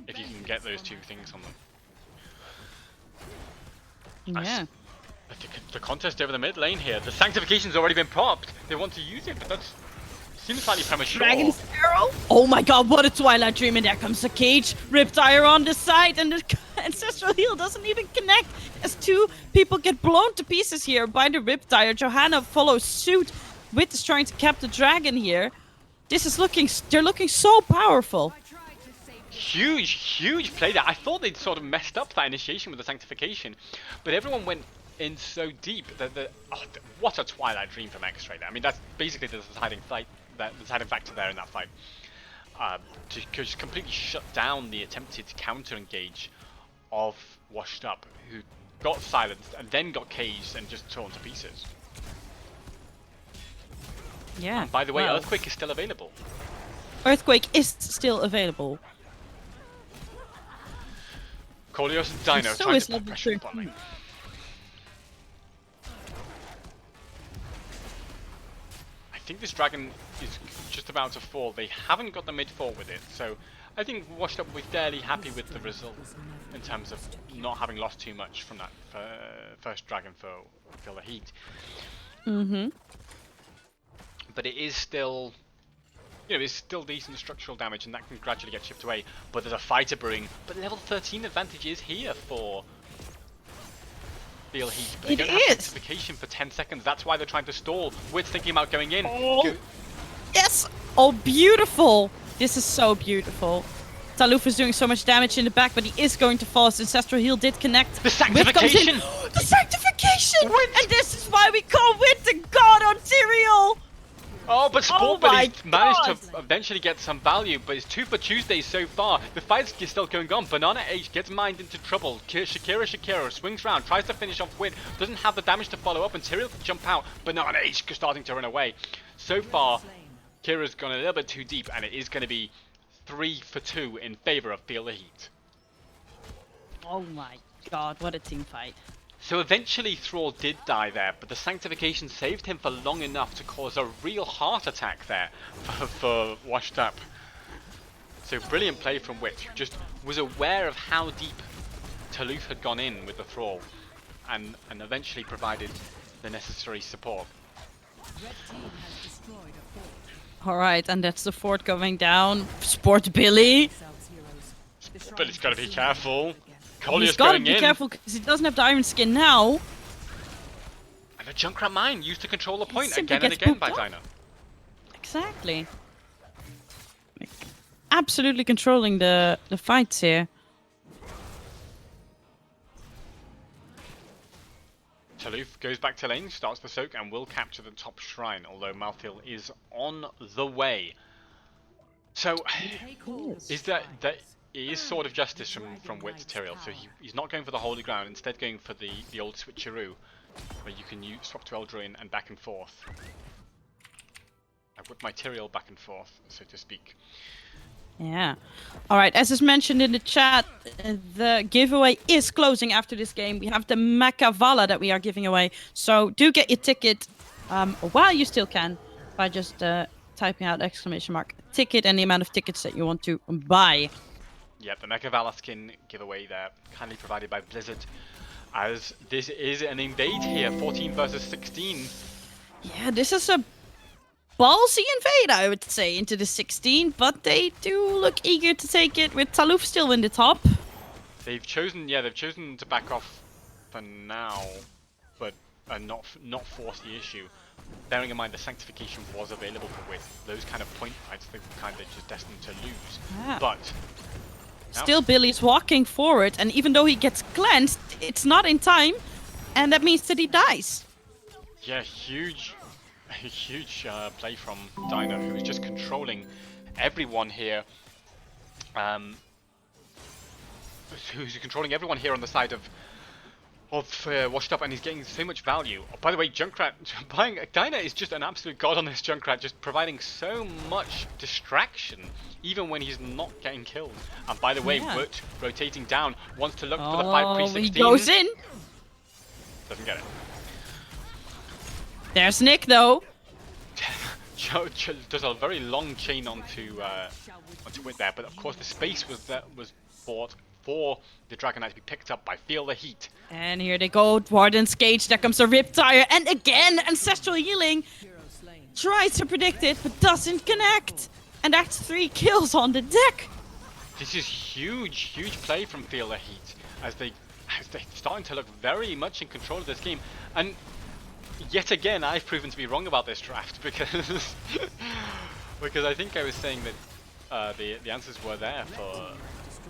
If you can get those 2 things on them. Yeah. The contest over the mid lane here. The Sanctification's already been popped. They want to use it, but that seems slightly premature. Dragon's Arrow. Oh my god, what a Twilight Dream, and there comes the cage. Riptire on the side, and the Ancestral Heal doesn't even connect as 2 people get blown to pieces here by the Riptire. Johanna follows suit. Wit is trying to cap the dragon here. This is they're looking so powerful. Huge play there. I thought they'd sort of messed up that initiation with the Sanctification, but everyone went in so deep that what a Twilight Dream from X right there. I mean, that's basically the deciding factor there in that fight. To just completely shut down the attempted counter engage of Washed Up, who got silenced and then got caged and just torn to pieces. Yeah. And by the way, well, Earthquake is still available. Earthquake is still available. Corleos and Dino so trying is to put level pressure 13. upon me. I think this dragon is just about to fall. They haven't got the mid-4 with it, so I think Washed Up will be fairly happy with the result in terms of not having lost too much from that first dragon for Feel the Heat. Mm-hmm. But it is still, it's still decent structural damage, and that can gradually get chipped away. But there's a fighter brewing. But level 13 advantage is here for Feel Heat. But they don't have Sanctification for 10 seconds. That's why they're trying to stall. Wit's thinking about going in. Oh. Yes! Oh, beautiful! This is so beautiful. Taluf is doing so much damage in the back, but he is going to fall. His Ancestral Heal did connect. The Sanctification! The Sanctification! And this is why we call Wit the God on Tyrael! Oh, but Sport managed God. to eventually get some value, but it's 2 for Tuesday so far. The fight's still going on. Banana H gets mined into trouble. Shakira swings round, tries to finish off Wit, doesn't have the damage to follow up, and Tyrael can jump out. Banana H starting to run away. So far, Kira's gone a little bit too deep, and it is going to be 3 for 2 in favour of Feel the Heat. Oh my god, what a team fight. So eventually Thrall did die there, but the Sanctification saved him for long enough to cause a real heart attack there for Washed Up. So brilliant play from Wit, who just was aware of how deep Taluf had gone in with the Thrall, and eventually provided the necessary support. Alright, and that's the fort going down. Sport Billy. But he's got to be careful. He's Collier's got to going be in. careful because he doesn't have the Iron Skin now. And the Junkrat Mine used to control the point simply again and gets again by booped up. Dino. Exactly. Like, absolutely controlling the fights here. Taluf goes back to lane, starts the soak, and will capture the top shrine, although Malthael is on the way. So, is that it is sort of justice from Wit to Tyrael, so he's not going for the holy ground, instead going for the old switcheroo, where you can swap to Eldraine and back and forth. I whip my Tyrael back and forth, so to speak. Yeah. Alright, as is mentioned in the chat, the giveaway is closing after this game. We have the Makavala that we are giving away. So do get your ticket while you still can by just typing out ! ticket and the amount of tickets that you want to buy. Yep, the Mekavala skin giveaway there, kindly provided by Blizzard, as this is an invade here, 14 versus 16. Yeah, this is a ballsy invade, I would say, into the 16, but they do look eager to take it with Taluf still in the top. They've chosen to back off for now, but not force the issue. Bearing in mind the Sanctification was available for Wit, those kind of point fights they were kind of just destined to lose. Yeah. But Still, Billy's walking forward, and even though he gets cleansed, it's not in time, and that means that he dies. yeah, huge play from Dino, who's just controlling everyone here. Who's controlling everyone here on the side of Washed Up, and he's getting so much value. Oh, by the way, Junkrat Dino is just an absolute god on this Junkrat, just providing so much distraction, even when he's not getting killed. And by the way, Wit rotating down, wants to look for the 5 pre-16. He goes in. Doesn't get it. There's Nick, though. Does a very long chain onto Wit there, but of course the space was bought for the Dragon Knight to be picked up by Feel the Heat. And here they go, Warden's Cage, there comes a Riptire, and again, Ancestral Healing. Tries to predict it, but doesn't connect. And that's 3 kills on the deck. This is huge play from Feel the Heat, as they're starting to look very much in control of this game. And yet again, I've proven to be wrong about this draft, because Because I think I was saying that the answers were there for.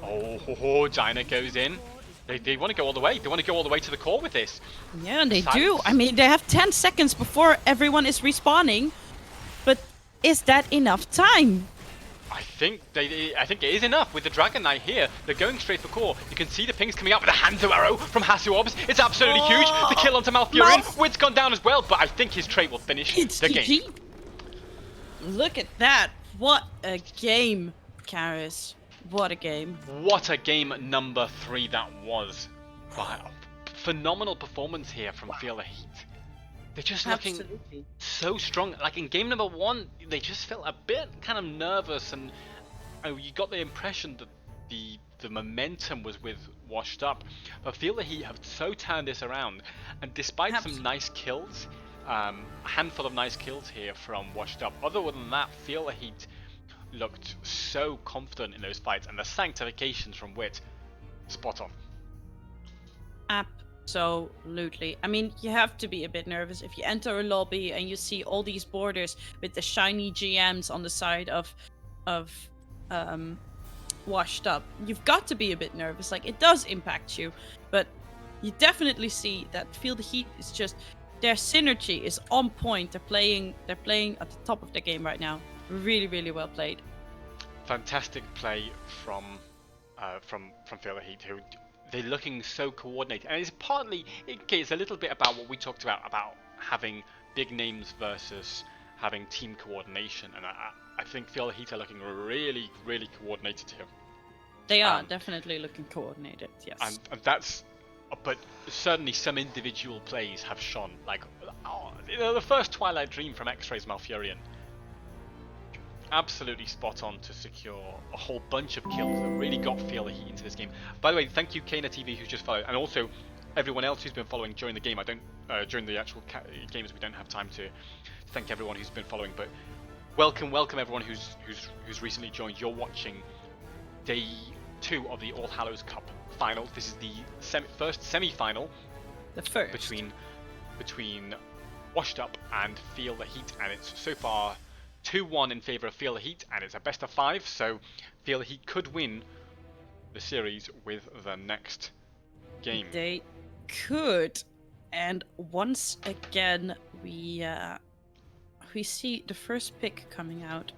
Oh, Dinah goes in. They want to go all the way. They want to go all the way to the core with this. Yeah, and they do. Silence. I mean, they have 10 seconds before everyone is respawning. But is that enough time? I think it is enough with the Dragon Knight here. They're going straight for core. You can see the pings coming out with a Hanzo arrow from Hasuobs. It's absolutely huge. The kill onto Malfurion. Wit's gone down as well, but I think his trait will finish It's the game. GG. Look at that. What a game, Karis. What a game. What a game number 3 that was. Wow. Phenomenal performance here from Feel the Heat. They're just looking Absolutely. so strong. Like in game number 1, they just felt a bit kind of nervous, and you got the impression that the momentum was with Washed Up. But Feel the Heat have so turned this around, and despite some nice kills, a handful of nice kills here from Washed Up. Other than that, Feel the Heat looked so confident in those fights, and the sanctifications from Wit, spot on. Absolutely. I mean, you have to be a bit nervous if you enter a lobby and you see all these borders with the shiny GMs on the side of Washed Up. You've got to be a bit nervous. Like, it does impact you, but you definitely see that Feel the Heat is just, their synergy is on point. They're playing at the top of the game right now. Really, really well played. Fantastic play from Feel the Heat, who they're looking so coordinated, and it's partly, it's a little bit about what we talked about having big names versus having team coordination, and I think Feel the Heat are looking really, really coordinated here. They are definitely looking coordinated. Yes. And that's, but certainly some individual plays have shone. Like the first Twilight Dream from X-Ray's Malfurion. Absolutely spot on to secure a whole bunch of kills that really got Feel the Heat into this game. By the way, thank you Kana TV who's just followed, and also everyone else who's been following during the game. During the actual games we don't have time to thank everyone who's been following, but welcome everyone who's recently joined. You're watching day 2 of the All Hallows Cup finals. This is the first semi-final. The first between Washed Up and Feel the Heat, and it's so far 2-1 in favour of Feel the Heat, and it's a best of 5, so Feel the Heat could win the series with the next game. They could, and once again we see the first pick coming out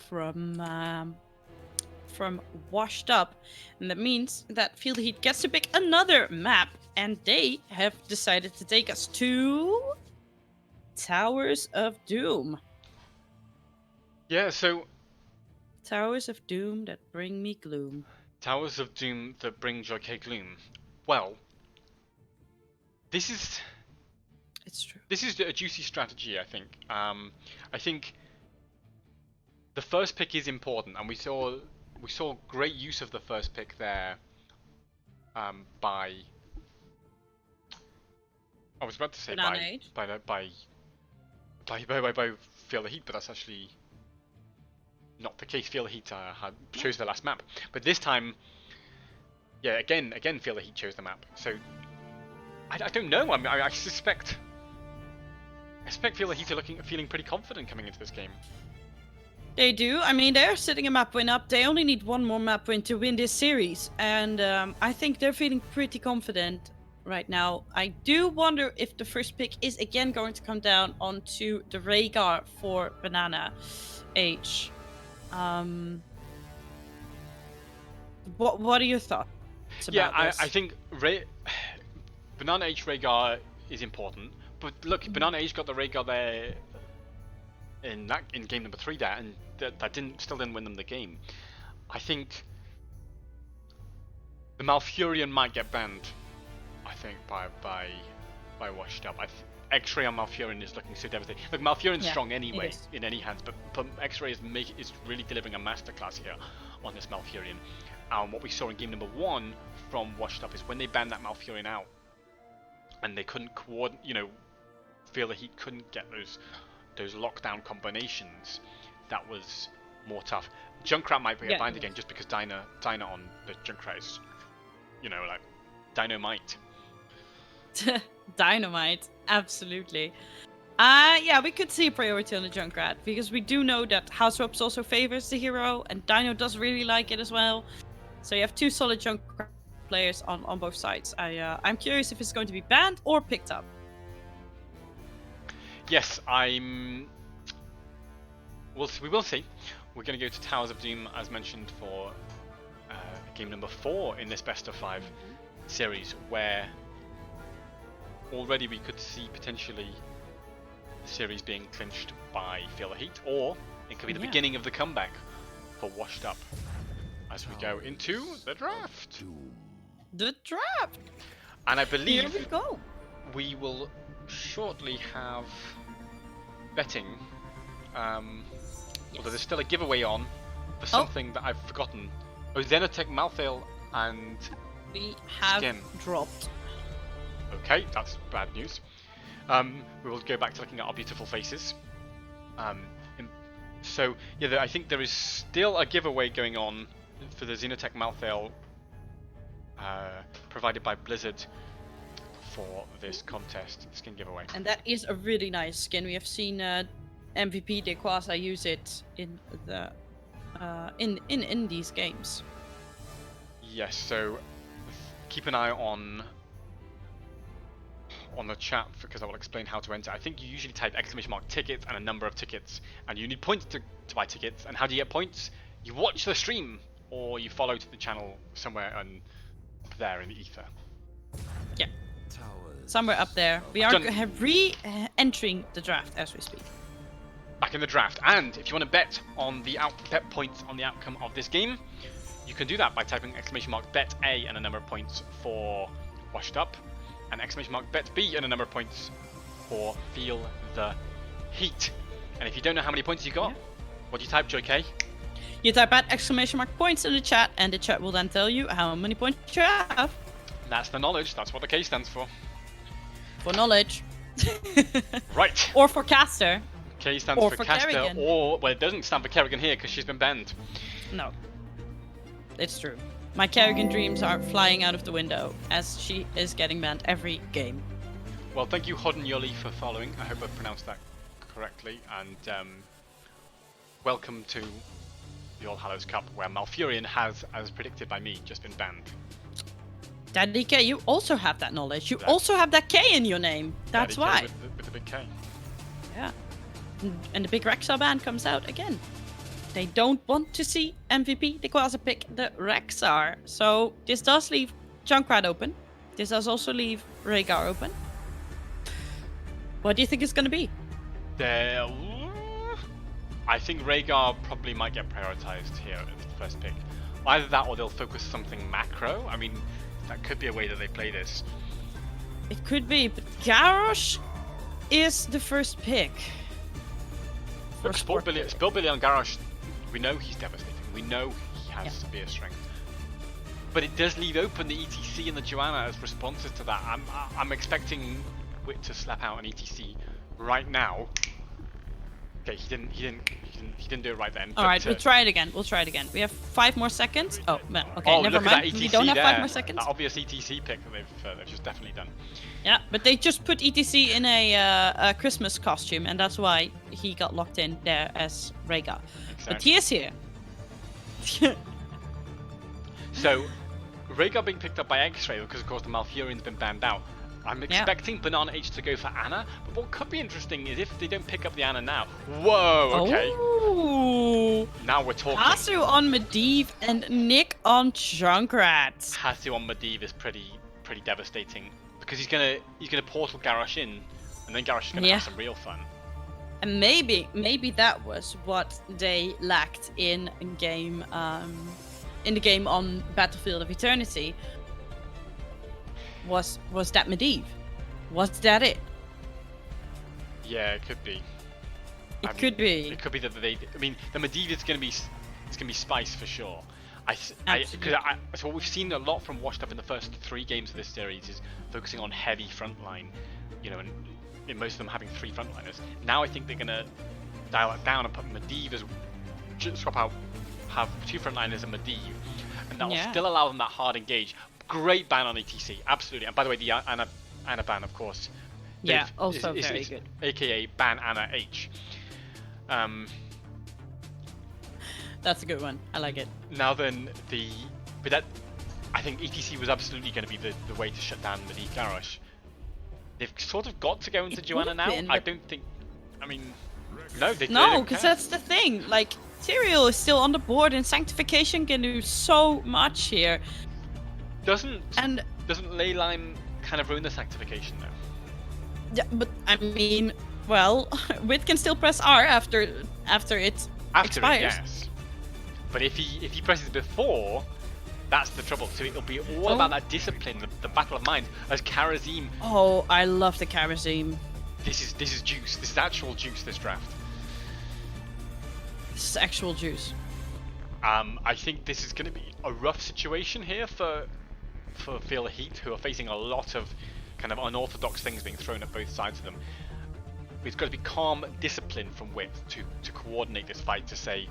from Washed Up, and that means that Feel the Heat gets to pick another map, and they have decided to take us to Towers of Doom. Yeah, so Towers of Doom that bring me gloom. Towers of Doom that bring Jockey gloom. Well, this is a juicy strategy, I think. I think the first pick is important, and we saw great use of the first pick there. By I was about to say by Feel the Heat, but that's actually not the case. Feel the Heat chose the last map, but this time, yeah, again, Feel the Heat chose the map. So I don't know. I suspect Feel the Heat are feeling pretty confident coming into this game. They do. I mean, they're sitting a map win up. They only need one more map win to win this series, and I think they're feeling pretty confident right now. I do wonder if the first pick is again going to come down onto the Rhaegar for Banana H. What are your thoughts about this? I think Banana H Rhaegar is important, but look, Banana H got the Rhaegar there in game number 3 there, and that still didn't win them the game. I think the Malfurion might get banned. I think by Washed Up. X-Ray on Malfurion is looking so devastating. Look, Malfurion's strong anyway in any hands, but X-Ray is really delivering a masterclass here on this Malfurion. What we saw in game number 1 from Washed Up is when they banned that Malfurion out, and they couldn't Feel the Heat couldn't get those lockdown combinations. That was more tough. Junkrat might be bind again just because Dinah on the Junkrat is, like dynamite. Dynamite, absolutely. Yeah, we could see a priority on the Junkrat because we do know that House Ropes also favors the hero, and Dino does really like it as well. So you have two solid Junkrat players on both sides. I'm curious if it's going to be banned or picked up. Yes, we will see. We're going to go to Towers of Doom, as mentioned, for game number 4 in this best of 5 series, where already we could see potentially the series being clinched by Feel the Heat, or it could be the beginning of the comeback for Washed Up as we go into the draft. The draft! And I Here believe we go. we will shortly have betting. Although there's still a giveaway on for something that I've forgotten. Oh, Xenotech, Malthael, and We have Skin. dropped. Okay, that's bad news. We will go back to looking at our beautiful faces. So, yeah, I think there is still a giveaway going on for the Xenotech Malthael provided by Blizzard for this contest skin giveaway. And that is a really nice skin. We have seen MVP Dequasa use it in the in these games. Yes, so keep an eye on the chat because I will explain how to enter. I think you usually type !tickets and a number of tickets, and you need points to buy tickets. And how do you get points? You watch the stream, or you follow to the channel somewhere up there in the ether. Yeah, somewhere up there. We are re-entering the draft as we speak. Back in the draft, and if you want to bet on bet points on the outcome of this game, you can do that by typing !bet A and a number of points for Washed Up, and !bet B and a number of points for Feel the Heat. And if you don't know how many points you got, what do you type, Joy K? You type at !points in the chat, and the chat will then tell you how many points you have. That's the knowledge. That's what the K stands for. For knowledge. Right. Or for caster. K stands Or for for caster, Kerrigan. or well, it doesn't stand for Kerrigan here because she's been banned. No. It's true. My Kerrigan dreams are flying out of the window as she is getting banned every game. Well, thank you, Hodden Yoli, for following. I hope I pronounced that correctly. And welcome to the All Hallows Cup, where Malfurion has, as predicted by me, just been banned. Daddy K, you also have that knowledge. You also have that K in your name. That's Daddy K why. with the big K. Yeah. And the big Rexar ban comes out again. They don't want to see MVP Dequasa pick the Rexar. So this does leave Junkrat open. This does also leave Rhaegar open. What do you think it's going to be? I think Rhaegar probably might get prioritized here as the first pick. Either that or they'll focus something macro. I mean, that could be a way that they play this. It could be, but Garrosh is the first pick. Look, Spill Billy on Garrosh, we know he's devastating. We know he has severe strength. But it does leave open the ETC and the Joanna as responses to that. I'm expecting Wit to slap out an ETC right now. Okay, he didn't do it right then. All right, we'll try it again. We have 5 more seconds. Oh, man. Okay, never look mind. At that ETC We don't have there. 5 more seconds. That obvious ETC pick that they've just definitely done. Yeah, but they just put ETC in a Christmas costume, and that's why he got locked in there as Rhaegar. But he is here. So, Rhaegar being picked up by X-Ray because, of course, the Malfurion's been banned out. I'm expecting Banana H to go for Anna, but what could be interesting is if they don't pick up the Anna now. Whoa, okay. Oh. Now we're talking. Hasu on Medivh and Nick on Junkrat. Hasu on Medivh is pretty devastating because he's gonna portal Garrosh in, and then Garrosh is gonna have some real fun. And maybe that was what they lacked in game in the game on Battlefield of Eternity. Was that Medivh? Was that it? Yeah, it could be. It could be. It could be that they. I mean, the Medivh is gonna be spice for sure. So what we've seen a lot from Washed Up in the first 3 games of this series is focusing on heavy frontline, and in most of them having 3 frontliners. Now I think they're gonna dial it down and put Medivh as swap out, have 2 frontliners and Medivh, and that will still allow them that hard engage. Great ban on ETC, absolutely. And by the way, the Anna ban, of course, Yeah, also very good. AKA Ban Anna H. That's a good one. I like it. Now then, but that, I think ETC was absolutely going to be the way to shut down the Garrosh. They've sort of got to go into Joanna now. I don't think. I mean, no, they No, don't because care. that's the thing. Like, Tyrael is still on the board, and Sanctification can do so much here. Doesn't Leyline kind of ruin the Sanctification though? Yeah, but I mean, well, Wit can still press R after it expires. Yes. But if he presses before, that's the trouble. So it'll be all about that discipline, the battle of mind. As Karazim, Oh, I love the Karazim. this is juice. This is actual juice. This draft. This is actual juice. I think this is going to be a rough situation here for Feel Heat, who are facing a lot of kind of unorthodox things being thrown at both sides of them. It's got to be calm discipline from Wit to coordinate this fight, to say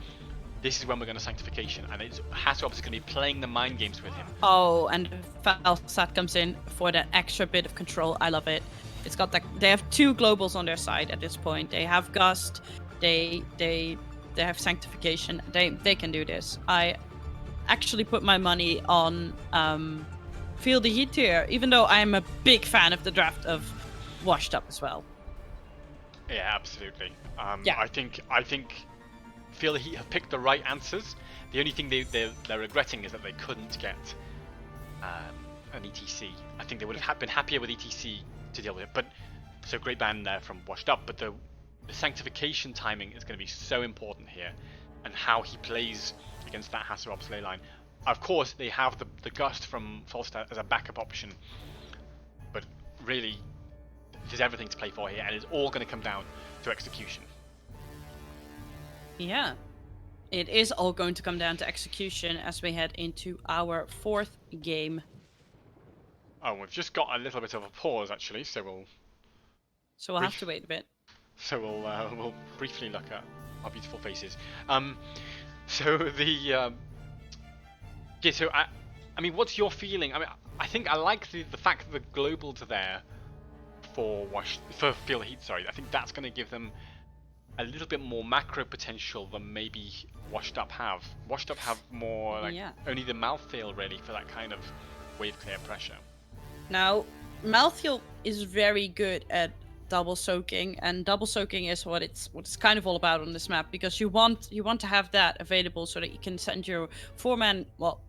this is when we're going to Sanctification, and Hasselhoff is going to be playing the mind games with him. Oh, and Falsat comes in for that extra bit of control. I love it. It's got that. They have 2 globals on their side at this point. They have Gust. They have Sanctification. They can do this. I actually put my money on Feel the Heat here, even though I'm a big fan of the draft of Washed Up as well. Yeah, absolutely. Yeah. I think Feel the Heat have picked the right answers. The only thing they're regretting is that they couldn't get an ETC. I think they would have been happier with ETC to deal with it. But so great ban there from Washed Up. But the Sanctification timing is going to be so important here, and how he plays against that Hasselhoff's ley line. Of course, they have the Gust from Falstad as a backup option, but really, there's everything to play for here, and it's all going to come down to execution. Yeah, it is all going to come down to execution as we head into our 4th game. Oh, we've just got a little bit of a pause actually, so we'll have to wait a bit. we'll briefly look at our beautiful faces. So the yeah, so I mean, what's your feeling? I mean, I think I like the fact that the globals are there for Feel the Heat. Sorry, I think that's going to give them a little bit more macro potential than maybe Washed Up have. Washed Up have more like only the mouthfeel really for that kind of wave clear pressure. Now, Mouthfeel is very good at double soaking, and double soaking is what it's kind of all about on this map, because you want to have that available so that you can send your 4-man, well,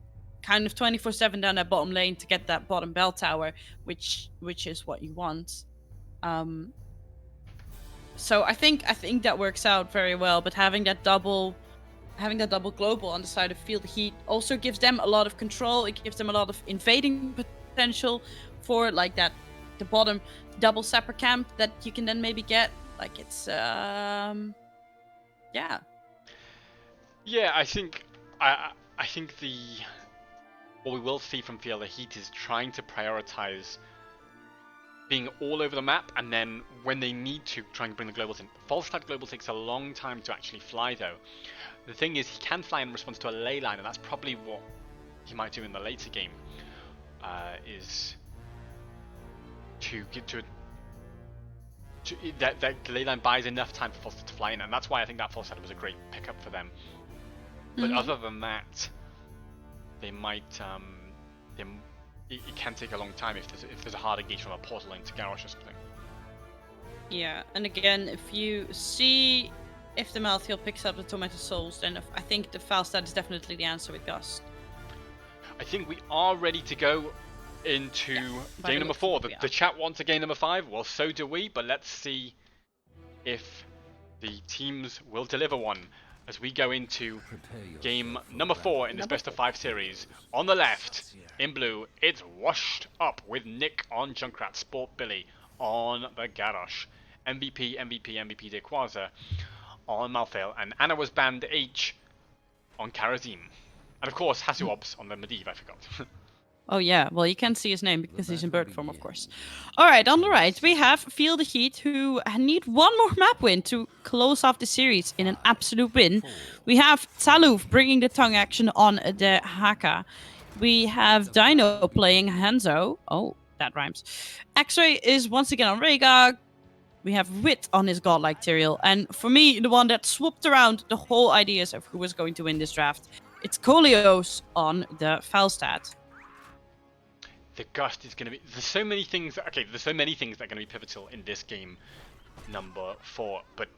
kind of 24/7 down that bottom lane to get that bottom bell tower, which is what you want. So I think that works out very well, but having that double global on the side of Feel the Heat also gives them a lot of control. It gives them a lot of invading potential for like the bottom double sapper camp that you can then maybe get. Like it's yeah, I think what we will see from Feel the Heat is trying to prioritize being all over the map, and then when they need to, try and bring the globals in. Falstad global takes a long time to actually fly though. The thing is, he can fly in response to a ley line, and that's probably what he might do in the later game, is to get to that the ley line buys enough time for Falstad to fly in, and that's why I think that Falstad was a great pickup for them. But other than that, they might it can take a long time if there's a hard engage from a portal lane to Garrosh or something. Yeah, and again, if you see if the Mouthfeel picks up the Tomato Souls, then I think the Falstad is definitely the answer with Gust. I think we are ready to go into game number 4. The chat wants a game number 5. Well, so do we, but let's see if the teams will deliver one as we go into game number 4 in this best of 5 series. On the left, in blue, it's Washed Up with Nick on Junkrat, Sport Billy on the Garrosh, MVP Dequaza on Malfail, and Anna was banned H on Karazim. And of course, Hasuobs on the Medivh, I forgot. Oh yeah, well you can't see his name because he's in bird form, of course. Alright, on the right we have Feel the Heat, who need one more map win to close off the series in an absolute win. We have Taluf bringing the tongue action on the Haka. We have Dino playing Hanzo. Oh, That rhymes. X-Ray is once again on Rhaegar. We have Wit on his godlike Tyrael. And for me, the one that swooped around the whole ideas of who was going to win this draft, it's Koleos on the Falstad. The Gust is going to be... There's so many things... Okay, there's so many things that are going to be pivotal in this game number 4, but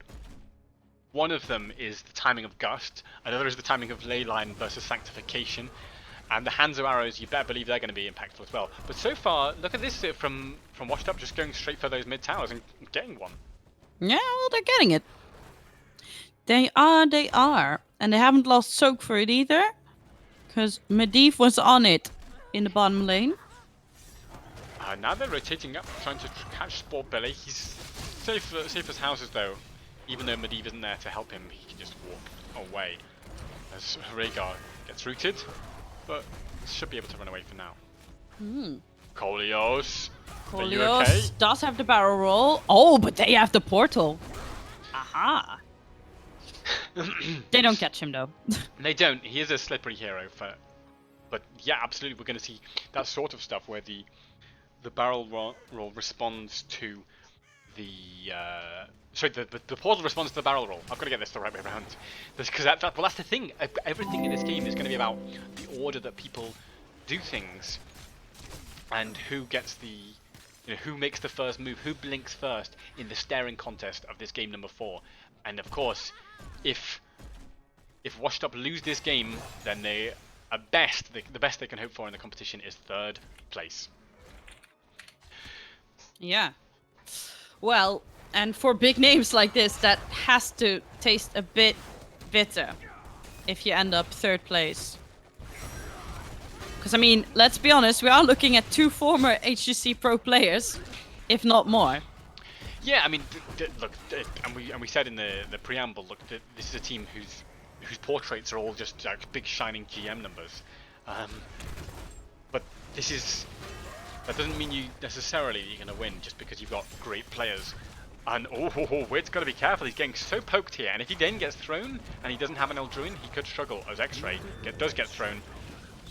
one of them is the timing of Gust, another is the timing of Leyline versus Sanctification, and the Hanzo arrows, you better believe they're going to be impactful as well. But so far, look at this from Washed Up, just going straight for those mid towers and getting one. Yeah, well, they're getting it. They are. And they haven't lost soak for it either, because Medivh was on it in the bottom lane. Now they're rotating up, trying to catch Sport Belly. He's safe as houses though. Even though Medivh isn't there to help him, he can just walk away. As Rhaegar gets rooted, but should be able to run away for now. Koleos, are you okay? Koleos does have the barrel roll. Oh, but they have the portal. Aha. They don't catch him though. They don't. He is a slippery hero, but yeah, absolutely, we're going to see that sort of stuff where the barrel roll responds to the the portal responds to the barrel roll. I've got to get this the right way around, because that's the thing. Everything in this game is going to be about the order that people do things, and who gets who makes the first move, who blinks first in the staring contest of this game number 4. And of course, if Washed Up lose this game, then they at best the best they can hope for in the competition is 3rd place. Yeah. Well, and for big names like this, that has to taste a bit bitter if you end up 3rd place. Because, I mean, let's be honest, we are looking at 2 former HGC Pro players, if not more. Yeah, I mean, look, and we said in the preamble, look, this is a team whose portraits are all just like big shining GM numbers. But that doesn't mean you're going to win just because you've got great players. And Wit's got to be careful. He's getting so poked here, and if he then gets thrown and he doesn't have an Eldruin, he could struggle. As X-Ray does get thrown.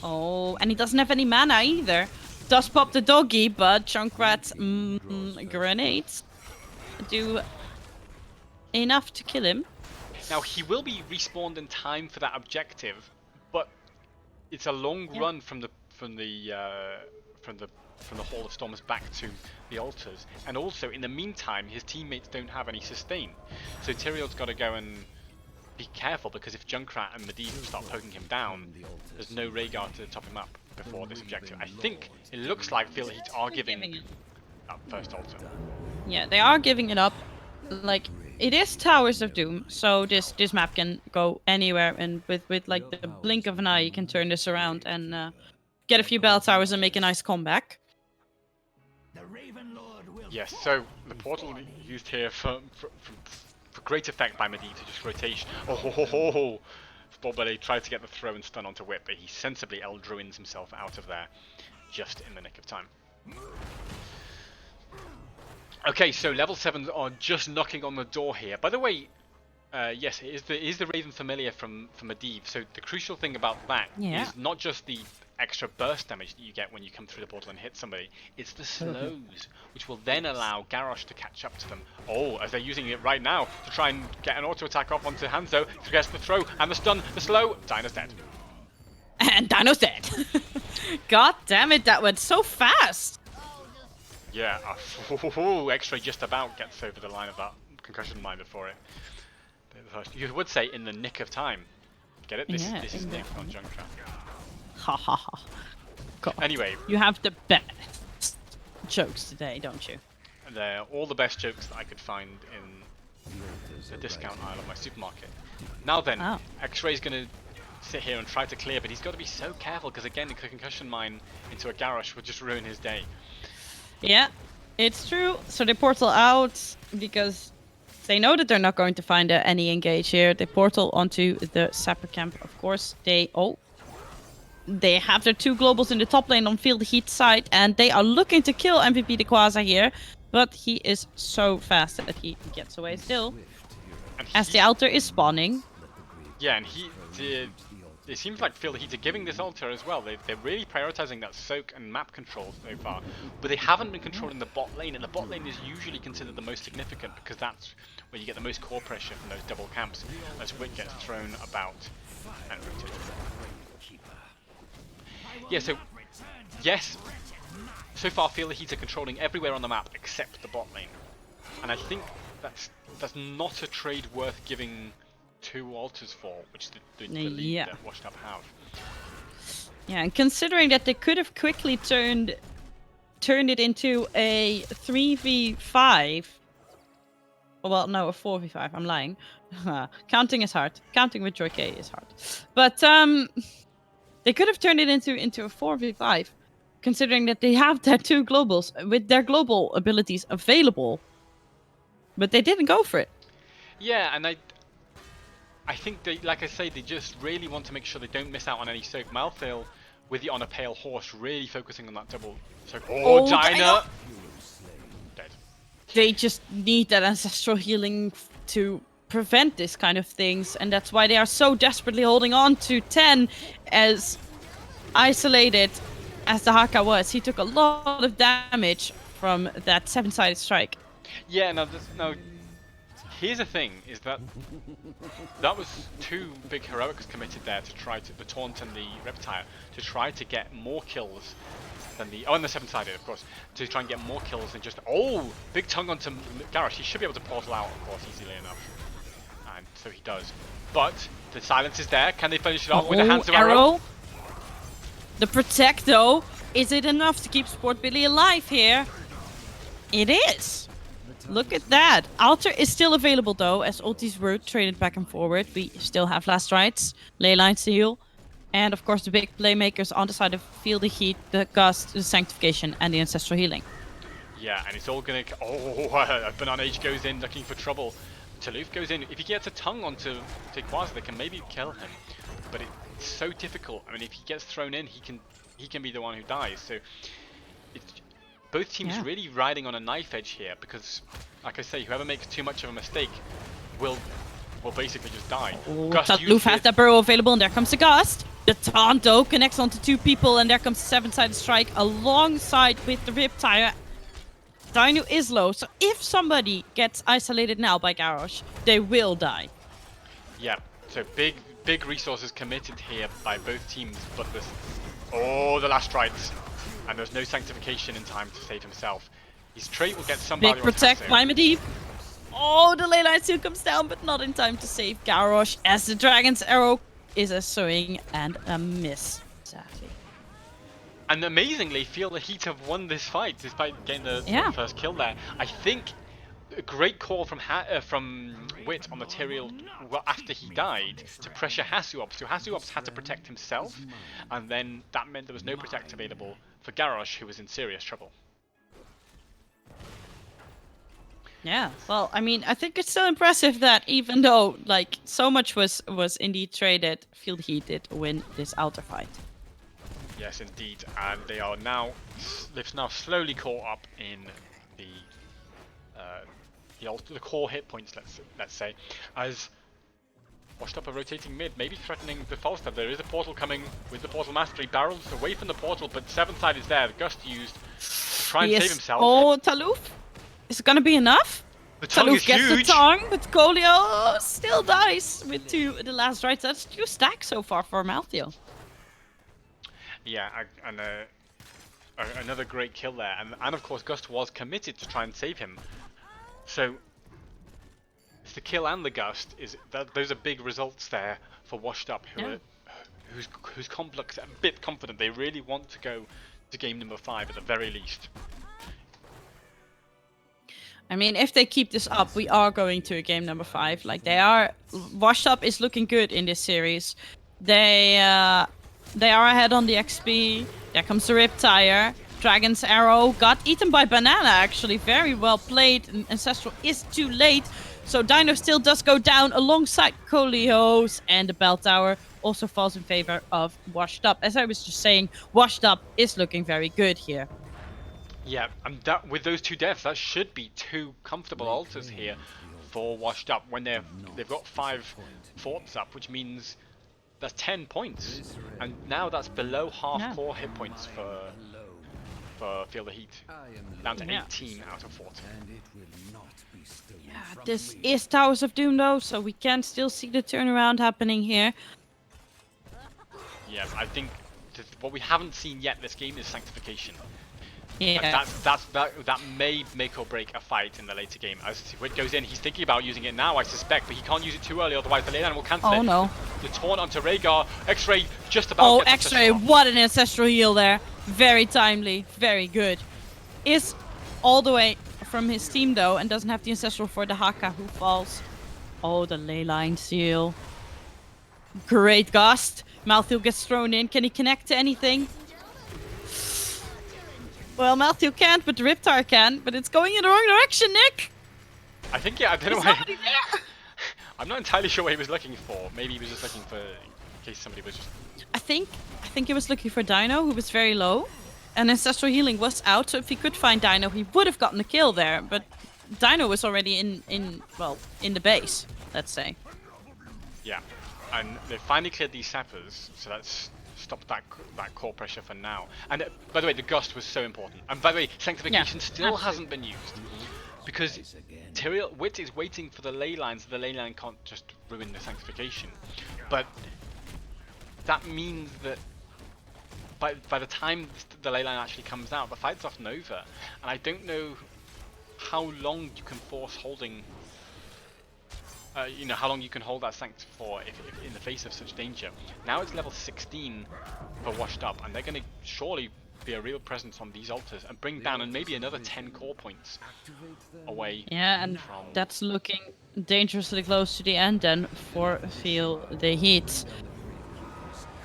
Oh, and he doesn't have any mana either. Does pop the doggy, but Junkrat's grenades do enough to kill him. Now he will be respawned in time for that objective, but it's a long run from the Hall of Storms back to the altars, and also in the meantime his teammates don't have any sustain, so Tyrael's got to go and be careful, because if Junkrat and Medivh start poking him down, there's no Rhaegar to top him up before this objective. I think it looks like Field Heat are giving up first altar. Yeah, they are giving it up. Like, it is Towers of Doom, so this map can go anywhere, and with like the blink of an eye you can turn this around and get a few bell towers and make a nice comeback. Yes, so the portal used here for great effect by Medivh to just rotation. Sporbelly tried to get the throw and stun onto Whip, but he sensibly Eldruins himself out of there just in the nick of time. Okay, so level 7s are just knocking on the door here. By the way, yes, it is the Raven Familiar from Medivh. So the crucial thing about that is not just the extra burst damage that you get when you come through the portal and hit somebody, it's the slows, which will then allow Garrosh to catch up to them. Oh, as they're using it right now to try and get an auto attack off onto Hanzo, to get the throw and the stun, the slow, Dino's dead. And Dino's dead. God damn it, that went so fast. Yeah, X-Ray just about gets over the line of that concussion mine before it. You would say in the nick of time. Get it? This is Nick on Junkrat. Ha ha ha. God. Anyway. You have the best jokes today, don't you? They're all the best jokes that I could find in the discount aisle of my supermarket. Now then, X-Ray's going to sit here and try to clear, but he's got to be so careful, because again, the concussion mine into a Garrosh would just ruin his day. Yeah, it's true. So they portal out because they know that they're not going to find any engage here. They portal onto the Sapper camp. Of course, they have their 2 globals in the top lane on Field Heat side, and they are looking to kill MVP the Quasar here, but he is so fast that he gets away still. As the altar is spawning. Yeah, and it seems like Feel the Heat are giving this altar as well. They're really prioritizing that soak and map control so far, but they haven't been controlling the bot lane, and the bot lane is usually considered the most significant because that's where you get the most core pressure from those double camps as Wit gets thrown about and rotated. Yeah, so yes, so far Feel the Heat are controlling everywhere on the map except the bot lane, and I think that's not a trade worth giving 2 altars for, which the lead Yeah. that Washed Up have. Yeah, and considering that they could have quickly turned it into a 3v5. Well, no, a 4v5. I'm lying. Counting is hard. Counting with Joy K is hard. But they could have turned it into a 4v5, considering that they have their 2 globals with their global abilities available. But they didn't go for it. Yeah, and I think they, like I say, they just really want to make sure they don't miss out on any soak. Malthael with the On a Pale Horse really focusing on that double soak. Oh, Dinah! Dead. They just need that ancestral healing to prevent this kind of things, and that's why they are so desperately holding on to 10. As isolated as the Haka was, he took a lot of damage from that 7-sided strike. Yeah, now here's the thing, is that was 2 big heroics committed there to try to, the Taunt and the Reptile, to try to get more kills than the, and the 7-sided of course, to try and get more kills than just, big tongue onto Garrosh. He should be able to portal out, of course, easily enough. And so he does. But the silence is there. Can they finish it off with a hands of arrow? The protect though, is it enough to keep Sport Billy alive here? It is. Look at that. Altar is still available though, as ultis were traded back and forward. We still have last rights, ley lines to heal, and of course the big playmakers on the side of Feel the Heat, the Gust, the Sanctification, and the Ancestral Healing. Yeah, and it's all gonna. Banana Age goes in looking for trouble. Taluf goes in. If he gets a tongue onto Quasar, they can maybe kill him, but it's so difficult. I mean, if he gets thrown in, he can be the one who dies. So it's both teams really riding on a knife edge here, because, like I say, whoever makes too much of a mistake will basically just die. Taluf has that burrow available, and there comes the Gust. The taunt though connects onto 2 people, and there comes the 7-sided strike alongside with the Riptire. Dino is low, so if somebody gets isolated now by Garrosh, they will die. Yeah, so big resources committed here by both teams, but there's the last rights, and there's no Sanctification in time to save himself. His trait will get somebody. Big protect, climate deep. Oh, the ley line still comes down, but not in time to save Garrosh, as the Dragon's Arrow is a swing and a miss, sadly. And amazingly, Feel the Heat have won this fight despite getting the first kill there. I think a great call from Wit on material after he died to pressure Hasuops. So Hasuops had to protect himself, and then that meant there was no protect available for Garrosh, who was in serious trouble. Yeah, well, I mean, I think it's still impressive that even though, like, so much was indeed traded, Feel the Heat did win this outer fight. Yes, indeed, and they've now slowly caught up in the core hit points. Let's say, as Washed Up are rotating mid, maybe threatening the Falstad. There is a portal coming with the portal mastery. Barrels away from the portal, but 7-side is there. The Gust used to try and save himself. Oh, Taluf, is it gonna be enough? The tongue Taluf is gets huge. the tongue, but Kolio still dies with the last rights. That's 2 stacks so far for Malthael. Yeah, and another great kill there, and of course Gust was committed to try and save him. So it's the kill and the Gust. Those are big results there for Washed Up, who's complex, a bit confident. They really want to go to game number 5 at the very least. I mean, if they keep this up, we are going to a game number 5. Like, Washed Up is looking good in this series. They are ahead on the XP. There comes the Riptire. Dragon's Arrow got eaten by Banana, actually. Very well played. And Ancestral is too late. So Dino still does go down alongside Kolios. And the Bell Tower also falls in favor of Washed Up. As I was just saying, Washed Up is looking very good here. Yeah, and with those 2 deaths, that should be 2 comfortable altars here for Washed Up when they've got 5 forts up, which means That's 10 points, and now that's below half core hit points for Feel the Heat, down to 18 out of 40. Yeah, this is Towers of Doom though, so we can still see the turnaround happening here. Yes, I think what we haven't seen yet this game is Sanctification. Yeah. That may make or break a fight in the later game. As Wit goes in, he's thinking about using it now, I suspect, but he can't use it too early, otherwise the leyline will cancel it. Oh no. The taunt onto Rhaegar. X-Ray just about. Oh, gets X-Ray, what an ancestral heal there. Very timely, very good. Is all the way from his team though, and doesn't have the ancestral for the Haka who falls. Oh, the leyline seal. Great gust. Malthael gets thrown in. Can he connect to anything? Well, Malthael can't, but the Riptide can. But it's going in the wrong direction, Nick! I think, yeah, I don't know There's why. nobody there! I'm not entirely sure what he was looking for. Maybe he was just looking for, in case somebody was just... I think he was looking for Dino, who was very low. And Ancestral Healing was out, so if he could find Dino, he would have gotten a kill there. But Dino was already in the base, let's say. Yeah, and they finally cleared these sappers, so that's stopped that core pressure for now. And by the way, the gust was so important. And by the way, Sanctification still hasn't been used, because Wit is waiting for the ley lines. The ley line can't just ruin the Sanctification, but that means that by the time the ley line actually comes out, the fight's often over. And I don't know how long you can force holding. You know, how long you can hold that Sanct for if in the face of such danger. Now it's level 16 for Washed Up, and they're going to surely be a real presence on these altars and bring down and maybe another 10 core points away. Yeah, and from... that's looking dangerously close to the end then for Feel the Heat.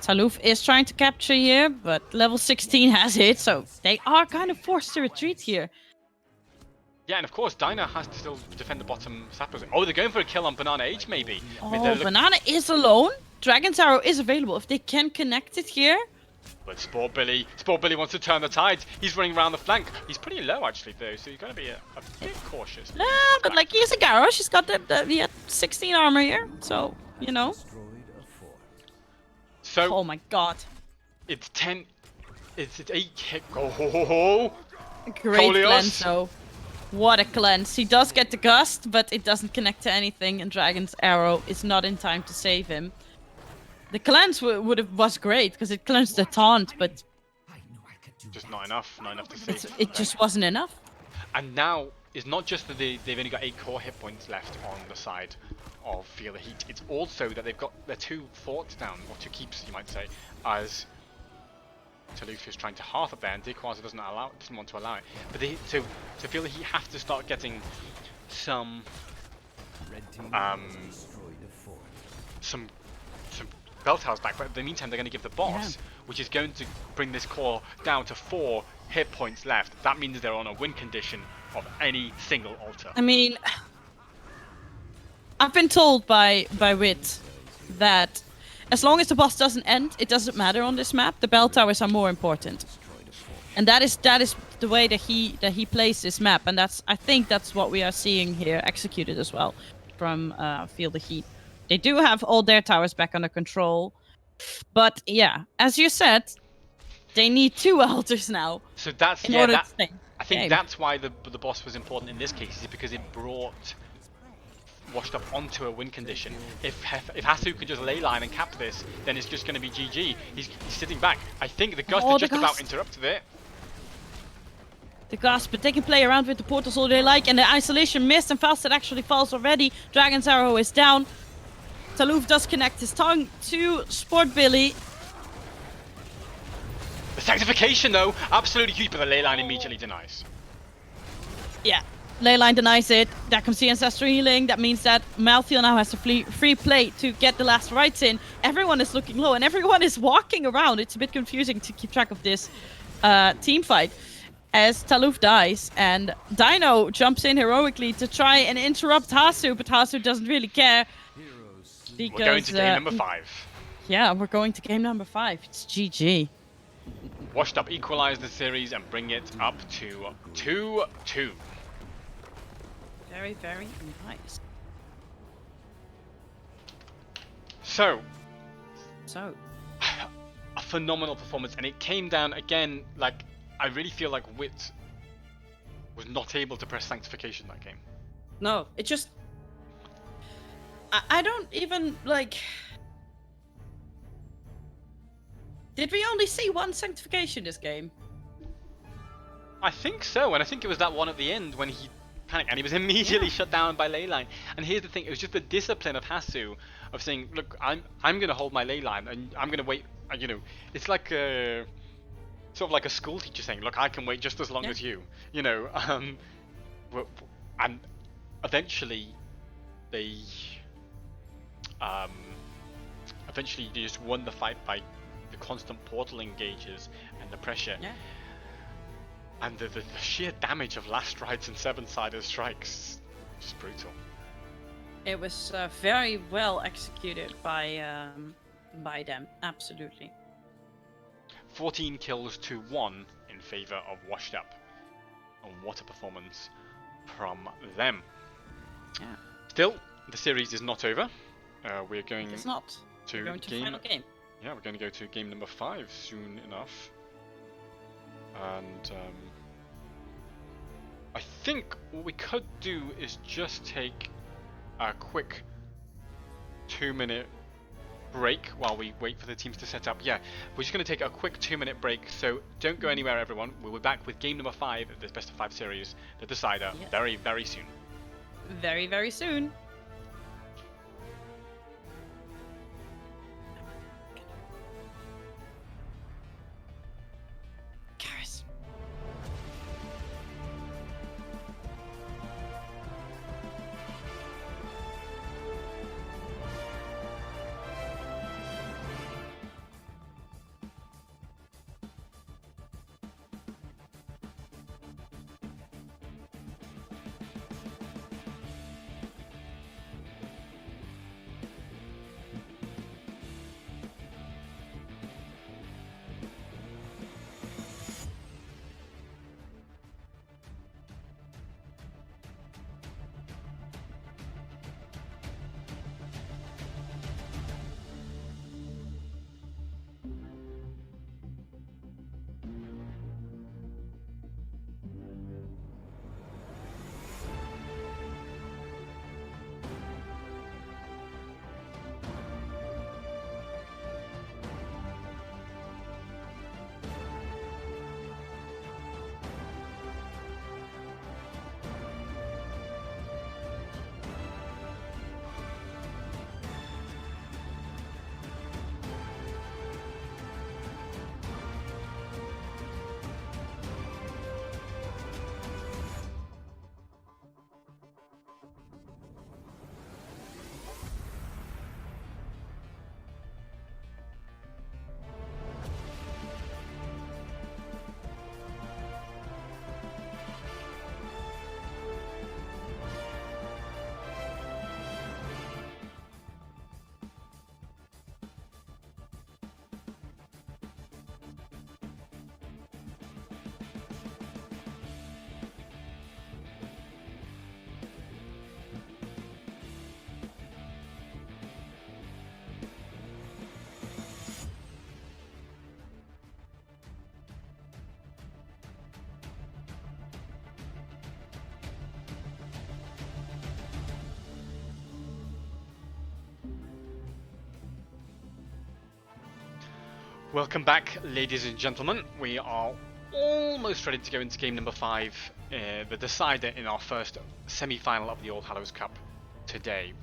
Taluf is trying to capture here, but level 16 has hit, so they are kind of forced to retreat here. Yeah, and of course, Dinah has to still defend the bottom sappers. Oh, they're going for a kill on Banana Age, maybe. Oh, Banana is alone. Dragon's Arrow is available if they can connect it here. But Sport Billy wants to turn the tides. He's running around the flank. He's pretty low, actually, though, so you've got to be a bit cautious. Yeah, but like, he's a Garrosh. He's got he had 16 armor here, so, you know. So, oh my god. It's 10... It's 8 hit... Oh! Great cleanse, though. What a cleanse. He does get the gust, but it doesn't connect to anything, and Dragon's Arrow is not in time to save him. The cleanse was great, because it cleansed the taunt, but... Just not enough to save him. It just wasn't enough. And now, it's not just that they've only got 8 core hit points left on the side of Feel the Heat, it's also that they've got their 2 forts down, or 2 keeps, you might say, as... Taluf is trying to half it there, and Dikwaza doesn't want to allow it. But to Feel the Heat have to start getting some bell towers back. But in the meantime, they're going to give the boss, which is going to bring this core down to 4 hit points left. That means they're on a win condition of any single altar. I mean, I've been told by Wit that as long as the boss doesn't end, it doesn't matter on this map. The bell towers are more important, and that is the way that he plays this map, and I think that's what we are seeing here executed as well from Feel the Heat. They do have all their towers back under control, but yeah, as you said, they need 2 altars now. So that's I think that's why the boss was important in this case, is because it brought Washed Up onto a win condition. If Hasu could just ley line and cap this, then it's just going to be GG. He's sitting back. I think the gust is just about interrupted it. The gust, but they can play around with the portals all they like, and the isolation missed, and Falstad actually falls already. Dragon's Arrow is down. Taluf does connect his tongue to Sport Billy. The Sanctification, though, absolutely huge, but the ley line immediately denies. Yeah. Leyline denies it. There comes the Ancestral Healing. That means that Malthael now has a free play to get the last rights in. Everyone is looking low and everyone is walking around. It's a bit confusing to keep track of this team fight as Taluf dies, and Dino jumps in heroically to try and interrupt Hasu, but Hasu doesn't really care. Because, we're going to game number 5. Yeah, we're going to game number 5. It's GG. Washed Up equalize the series and bring it up to 2-2. Very, very nice. So, So, a phenomenal performance, and it came down again. Like, I really feel like Wit was not able to press Sanctification that game. no, it just... I don't even, like... Did we only see one Sanctification this game? I think so, and I think it was that one at the end when he panicked and he was immediately shut down by Leyline. And here's the thing: it was just the discipline of Hasu of saying, "Look, I'm going to hold my Leyline, and I'm going to wait." You know, it's like a sort of like a school teacher saying, "Look, I can wait just as long as you." You know, and eventually they just won the fight by the constant portal engages and the pressure. Yeah. And the sheer damage of last rides and seven-sided strikes, just brutal. It was very well executed by them, absolutely. 14 kills to 1 in favour of Washed Up. And what a performance from them. Yeah. Still, the series is not over. We're going It's not. to We're going to final game. Yeah, we're going to go to game number 5 soon enough. And I think what we could do is just take a quick 2-minute break while we wait for the teams to set up. Yeah, we're just going to take a quick 2-minute break, so don't go anywhere, everyone. We'll be back with game number 5 of this best of 5 series, the decider, very, very soon. Very, very soon. Karis. Welcome back, ladies and gentlemen. We are almost ready to go into game number 5, the decider in our first semi-final of the All Hallows Cup today.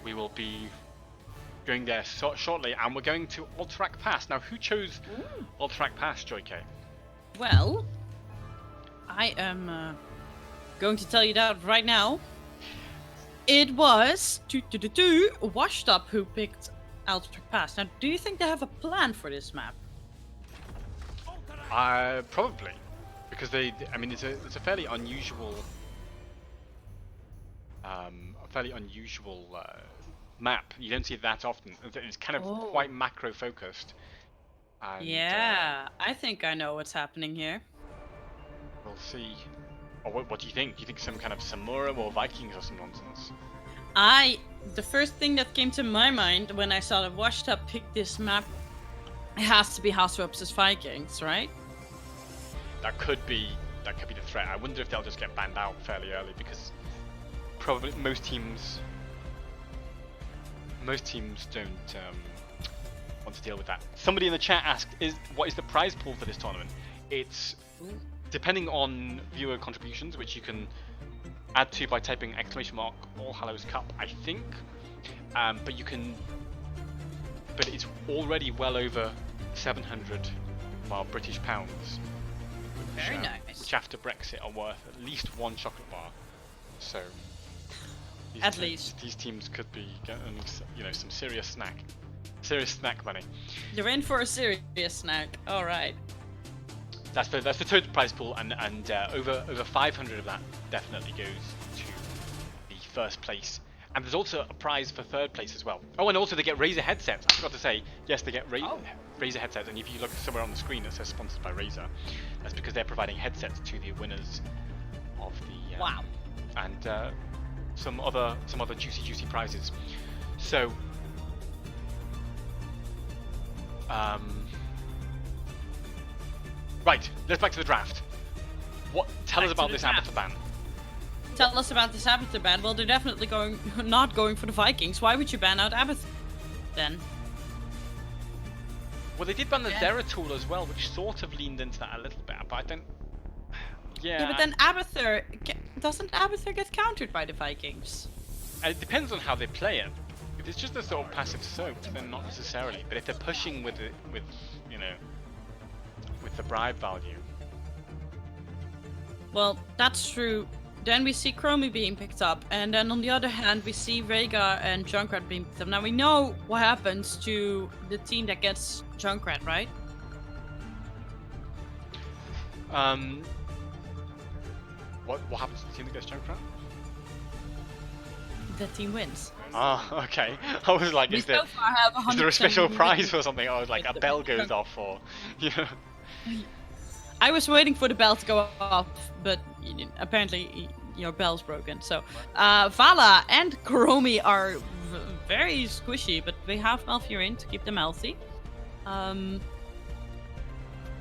We will be going there shortly, and we're going to Alterac Pass. Now, who chose Alterac Pass, Joy K? Well, I am going to tell you that right now. It was Washed Up who picked Alterac Pass. Now, do you think they have a plan for this map? Probably, because I mean, it's a fairly unusual, map. You don't see it that often. It's kind of quite macro focused. And, yeah, I think I know what's happening here. We'll see. Or what do you think? Do you think some kind of Samura or Vikings or some nonsense? The first thing that came to my mind when I saw that Washed Up pick this map, it has to be House vs Vikings, right? That could be the threat. I wonder if they'll just get banned out fairly early, because probably most teams don't want to deal with that. Somebody in the chat asked, what is the prize pool for this tournament? It's depending on viewer contributions, which you can add to by typing !! All Hallows Cup, I think. But it's already well over 700 of our British pounds. Very nice. Which after Brexit are worth at least one chocolate bar. So at least these teams could be getting, some serious snack money. You're in for a serious snack. All right. That's the total prize pool, and over 500 of that definitely goes to the first place. And there's also a prize for third place as well. Oh, and also they get Razer headsets. I forgot to say, yes, they get Razer headsets. And if you look somewhere on the screen that says sponsored by Razer, that's because they're providing headsets to the winners of the wow. And some other juicy prizes. So right, let's back to the draft. Tell us about this Abathur ban. Tell us about this Abathur ban. Well, they're definitely not going for the Vikings. Why would you ban out Abathur then? Well, they did ban the Zeratul as well, which sort of leaned into that a little bit, but I don't. Yeah, but then Abathur doesn't Abathur get countered by the Vikings? It depends on how they play it. If it's just a sort of passive soak, then not necessarily. But if they're pushing with the bribe value. Well, that's true. Then we see Chromie being picked up, and then on the other hand, we see Rhaegar and Junkrat being picked up. Now we know what happens to the team that gets Junkrat, right? What happens to the team that gets Junkrat? The team wins. Ah, okay. I was like, is there a special prize or something? I was like, a bell goes off, or I was waiting for the bell to go off, but apparently your bell's broken. So Vala and Chromie are very squishy, but we have Malfurion to keep them healthy.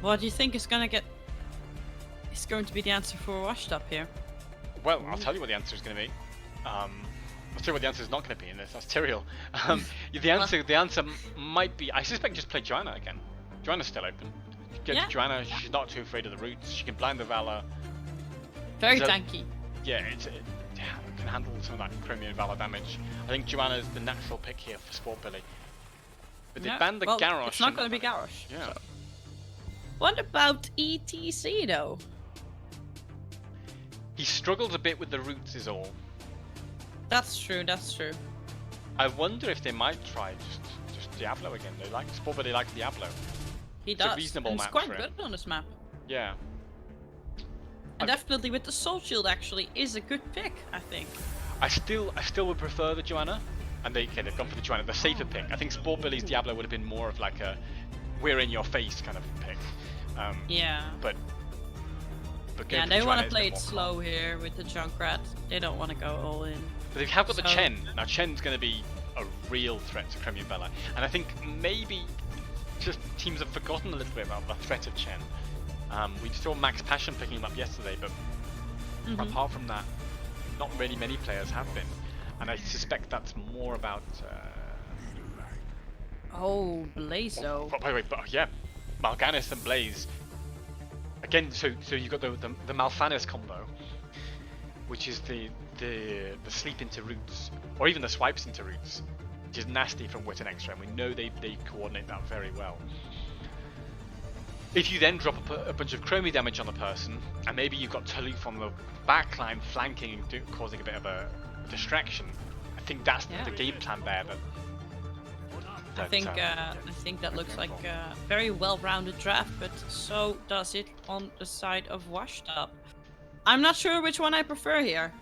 What do you think is going to be the answer for Washed Up here? Well, I'll tell you what the answer is going to be. I'll tell you what the answer is not going to be in this. That's Tyrael. The answer might be, I suspect, just play Joanna again. Joanna's still open. Get Joanna. She's not too afraid of the roots. She can blind the Vala. Very tanky. Yeah, it can handle some of that Chromie and Vala damage. I think Joanna is the natural pick here for Sport Billy. But they banned the Garrosh. It's not going to be Garrosh. Yeah. So. What about ETC though? He struggled a bit with the roots, is all. That's true. I wonder if they might try just Diablo again. They like Sport Billy likes Diablo. He does. It's a reasonable and map it's quite for good him. on this map. Yeah. And definitely with the Soul Shield actually is a good pick, I think. I still would prefer the Joanna, and they've gone for the Joanna, the safer pick. I think Sport Billy's Diablo would have been more of like a we're in your face kind of pick. Yeah. But yeah, they want to play it slow here with the Junkrat. They don't want to go all in. But they have got the Chen. Now Chen's going to be a real threat to Chromie and Bella, and I think maybe just teams have forgotten a little bit about the threat of Chen. We saw Max Passion picking him up yesterday, but apart from that, not really many players have been. And I suspect that's more about... Blazo. But yeah, Mal'Ganis and Blaze. Again, so you've got the Mal'Fanis combo, which is the sleep into roots, or even the swipes into roots, which is nasty from Wit and Extra, and we know they coordinate that very well. If you then drop a bunch of Chromie damage on the person, and maybe you've got Talut from the backline flanking and causing a bit of a distraction, I think that's the game plan there. I think that looks like a very well-rounded draft, but so does it on the side of Washed Up. I'm not sure which one I prefer here.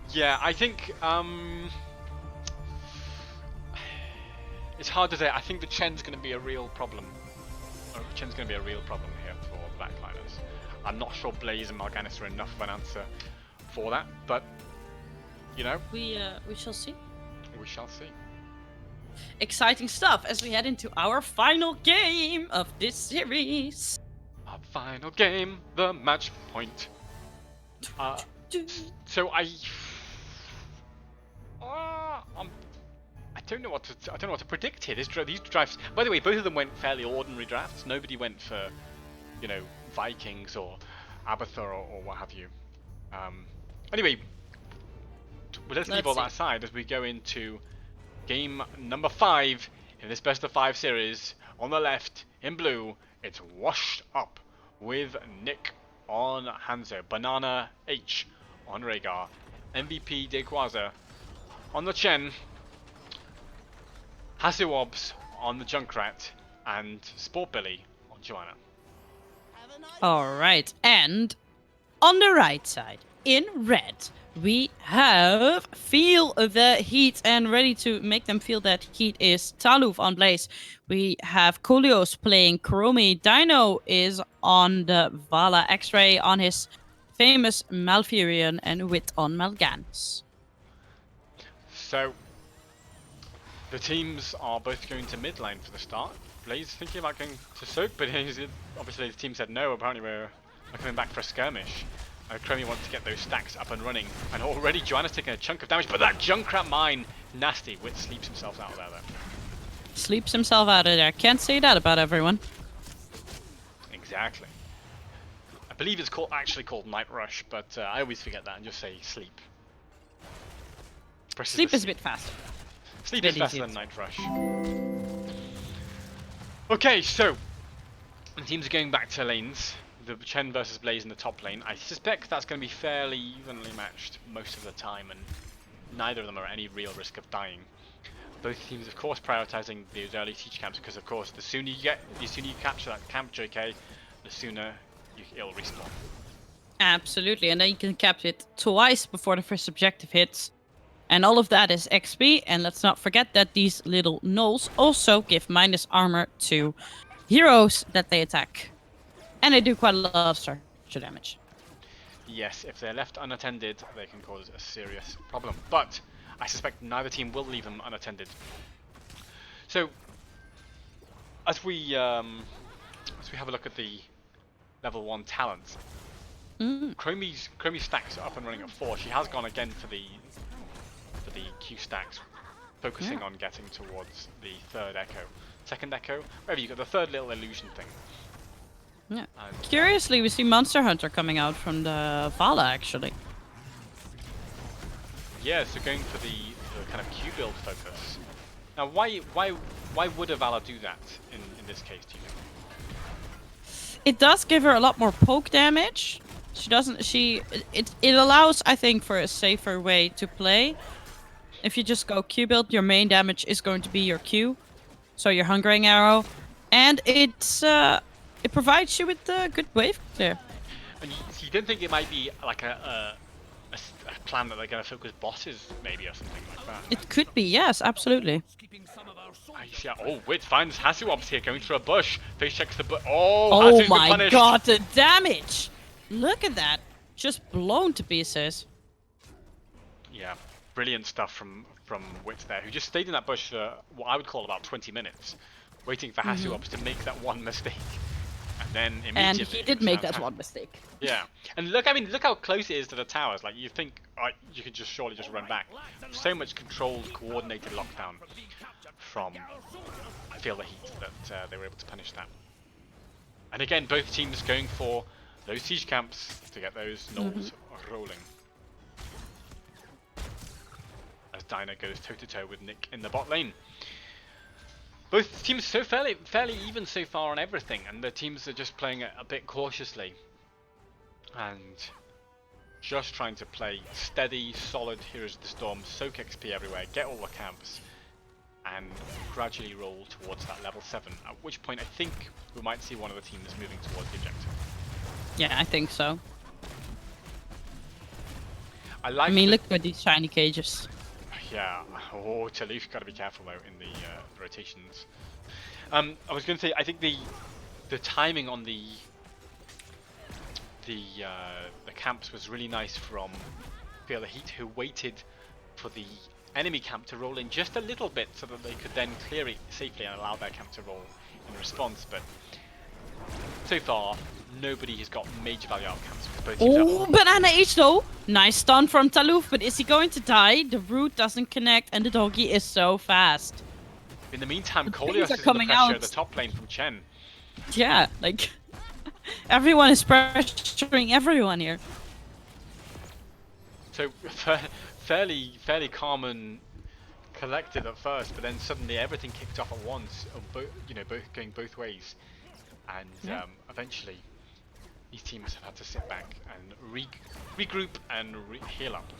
Yeah, I think it's hard to say. I think the Chen's going to be a real problem. Chen's going to be a real problem here for the backliners. I'm not sure Blaze and Mal'Ganis are enough of an answer for that, but You know, We shall see. we shall see. Exciting stuff as we head into our final game of this series. Our final game, the match point. So I don't know what to predict here. These drafts. By the way, both of them went fairly ordinary drafts. Nobody went for, you know, Vikings or Abatha or what have you. Anyway, let's leave all that aside as we go into game number 5 in this best of 5 series. On the left, in blue, it's Washed Up with Nick on Hanzo, Banana H on Rhaegar, MVP Dequaza on the Chen, Hasuobs on the Junkrat, and Sport Billy on Joanna. Alright, and on the right side, in red, we have Feel the Heat, and ready to make them feel that heat is Taluf on Blaze. We have Kulios playing Chromie. Dino is on the Vala X-Ray on his famous Malfurion, and Wit on Mal'Ganis. So, the teams are both going to mid lane for the start. Blaze thinking about going to Soak, but obviously the team said no. Apparently we're coming back for a skirmish. Chromie wants to get those stacks up and running, and already Joanna's taking a chunk of damage, but that Junkrat mine, nasty. Wit sleeps himself out of there though. Sleeps himself out of there. Can't say that about everyone. Exactly. I believe it's actually called Night Rush, but I always forget that and just say sleep. Sleep is a bit faster. Sleep is faster than Night Rush. Okay, so the teams are going back to lanes. The Chen versus Blaze in the top lane. I suspect that's going to be fairly evenly matched most of the time, and neither of them are at any real risk of dying. Both teams, of course, prioritizing those early siege camps because, of course, the sooner you capture that camp, JK, the sooner it'll respawn. Absolutely, and then you can capture it twice before the first objective hits. And all of that is XP, and let's not forget that these little gnolls also give minus armor to heroes that they attack. And they do quite a lot of structure damage. Yes, if they're left unattended, they can cause a serious problem. But I suspect neither team will leave them unattended. So, as we have a look at the level 1 talents, Chromie's stacks are up and running at 4. She has gone again for the Q stacks, focusing on getting towards the third echo, second echo, wherever you got the third little illusion thing. Yeah. Curiously, we see Monster Hunter coming out from the Vala actually. Yeah, so going for the kind of Q build focus. Now, why would a Vala do that in this case? Do you think? It does give her a lot more poke damage. It allows, I think, for a safer way to play. If you just go Q build, your main damage is going to be your Q, so your Hungering Arrow, and it provides you with a good wave clear. And you don't think it might be like a plan that they're going to focus bosses, maybe, or something like that? It could be, yes, absolutely. Oh, Wit finds Hasuobs here going through a bush. Face checks the bush. Oh, Oh Hasu's been my punished. god, the damage! Look at that. Just blown to pieces. Yeah, brilliant stuff from Wit there, who just stayed in that bush for what I would call about 20 minutes, waiting for Hasuobs to make that one mistake. And then immediately... And he did make that one mistake. Yeah, and look how close it is to the towers. Like, you think you could surely just run back. So much controlled, coordinated lockdown from Feel the Heat that they were able to punish that. And again, both teams going for those siege camps to get those gnolls rolling. As Dinah goes toe-to-toe with Nick in the bot lane. Both teams so fairly even so far on everything, and the teams are just playing it a bit cautiously. And just trying to play steady, solid Heroes of the Storm, soak XP everywhere, get all the camps, and gradually roll towards that level 7, at which point I think we might see one of the teams moving towards the objective. Yeah, I think so. I mean, look at these shiny cages. Yeah, oh, Taluf, gotta be careful though in the rotations. I was going to say, I think the timing on the camps was really nice from Feel the Heat, who waited for the enemy camp to roll in just a little bit so that they could then clear it safely and allow their camp to roll in response. But so far, nobody has got major value out of camps because both teams Oh, banana H though. Nice stun from Taluf, but is he going to die? The root doesn't connect and the doggy is so fast. In the meantime, things Kolios are is under coming pressure out. at the top lane from Chen. Yeah, like everyone is pressuring everyone here. So fairly calm and collected at first, but then suddenly everything kicked off at once, both going both ways, and eventually these teams have had to sit back and regroup and heal up.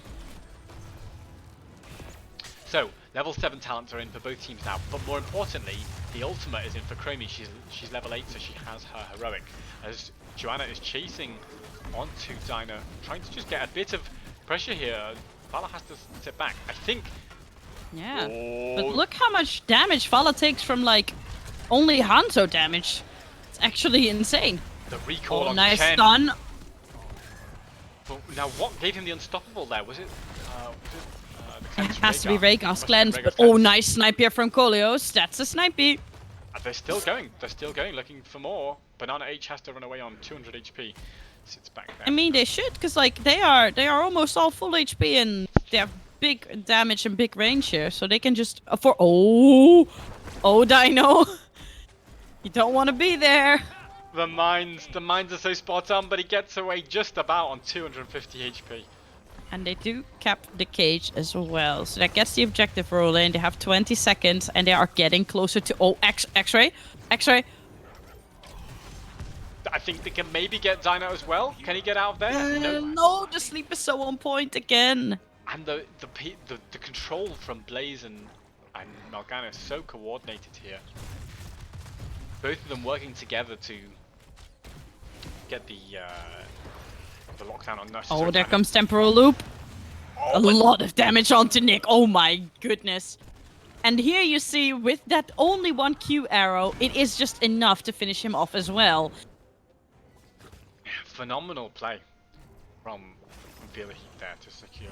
So level 7 talents are in for both teams now, but more importantly, the ultimate is in for Chromie. She's level 8, so she has her heroic. As Joanna is chasing onto Dinah, trying to just get a bit of pressure here. Vala has to sit back. I think. Yeah. Oh. But look how much damage Vala takes from like only Hanzo damage. It's actually insane. The recall on nice Chen. stun. But now, what gave him the unstoppable there? Was it? The It cleanse has to be Rhaegar? Rhaegar's Must cleanse, be Rhaegar's but oh, cleanse. nice snipe here from Kolios. That's a snipey. They're still going. They're still going, looking for more. Banana H has to run away on 200 HP. Sits back there. I mean, they should, because like they are almost all full HP and they have big damage and big range here, so they can just afford. Oh, Dino, you don't want to be there. The mines are so spot on, but he gets away just about on 250 HP. And they do cap the cage as well, so that gets the objective roll in. They have 20 seconds, and they are getting closer to X-ray. I think they can maybe get Dino as well. Can he get out of there? No, the sleep is so on point again. And the control from Blaze and Morgana is so coordinated here. Both of them working together to get the lockdown on Nurse. Oh, there comes temporal loop. A lot of damage onto Nick. Oh my goodness. And here you see, with that only one Q arrow, it is just enough to finish him off as well. Phenomenal play from Feel the Heat there to secure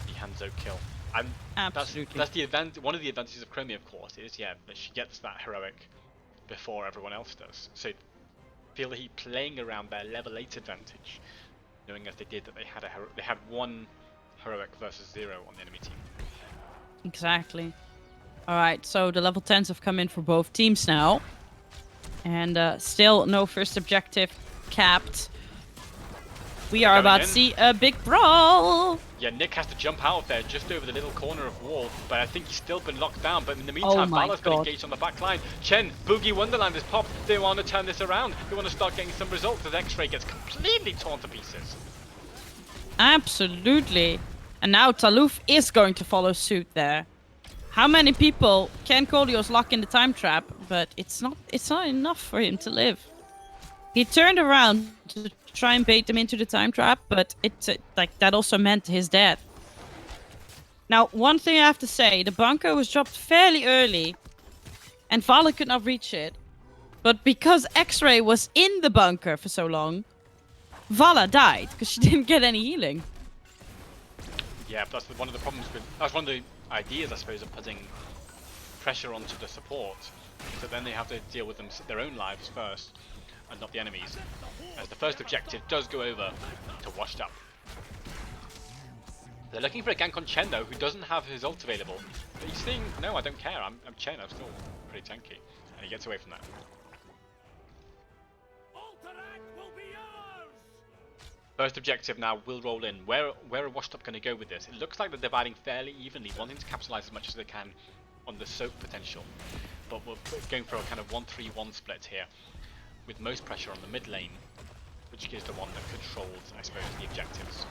the Hanzo kill. And Absolutely. that's the one of the advantages of Chromie, of course, is that she gets that heroic before everyone else does. So Feel the Heat playing around their level 8 advantage, knowing as they did that they had one heroic versus 0 on the enemy team. Exactly. Alright, so the level 10s have come in for both teams now. And still no first objective capped. We are about to see a big brawl. Yeah, Nick has to jump out of there just over the little corner of wall, but I think he's still been locked down. But in the meantime, Vala's been engaged on the back line. Chen, Boogie Wonderland is popped. They want to turn this around. They want to start getting some results as X-Ray gets completely torn to pieces. Absolutely. And now Taluf is going to follow suit there. How many people can Kolios lock in the time trap? But it's not enough for him to live. He turned around to try and bait them into the time trap, but that also meant his death. Now, one thing I have to say, the bunker was dropped fairly early, and Vala could not reach it. But because X-Ray was in the bunker for so long, Vala died because she didn't get any healing. Yeah, that's one of the problems with. That's one of the ideas, I suppose, of putting pressure onto the support, so then they have to deal with their own lives first, and not the enemies. As the first objective does go over to Washed Up. They're looking for a gank on Chen though, who doesn't have his ult available. But he's saying, no, I don't care. I'm Chen. I'm still pretty tanky, and he gets away from that. First objective now will roll in. Where are Washed Up going to go with this? It looks like they're dividing fairly evenly, wanting to capitalize as much as they can on the soak potential. But we're going for a kind of 1-3-1 split here, with most pressure on the mid lane, which is the one that controls, I suppose, the objectives.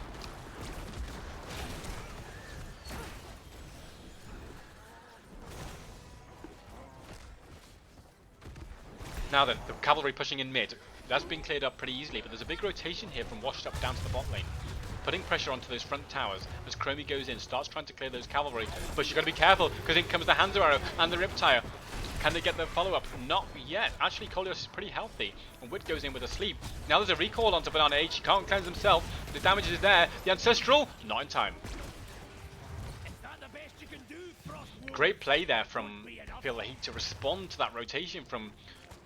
Now then, the cavalry pushing in mid. That's been cleared up pretty easily, but there's a big rotation here from Washed Up down to the bot lane, putting pressure onto those front towers as Chromie goes in, starts trying to clear those cavalry, but you've got to be careful because in comes the Hanzo arrow and the Riptire. Can they get the follow-up? Not yet. Actually, Kolios is pretty healthy, and Wit goes in with a sleep. Now there's a recall onto Banana H. He can't cleanse himself. The damage is there. The Ancestral, not in time. great play there from Feel the Heat to respond to that rotation from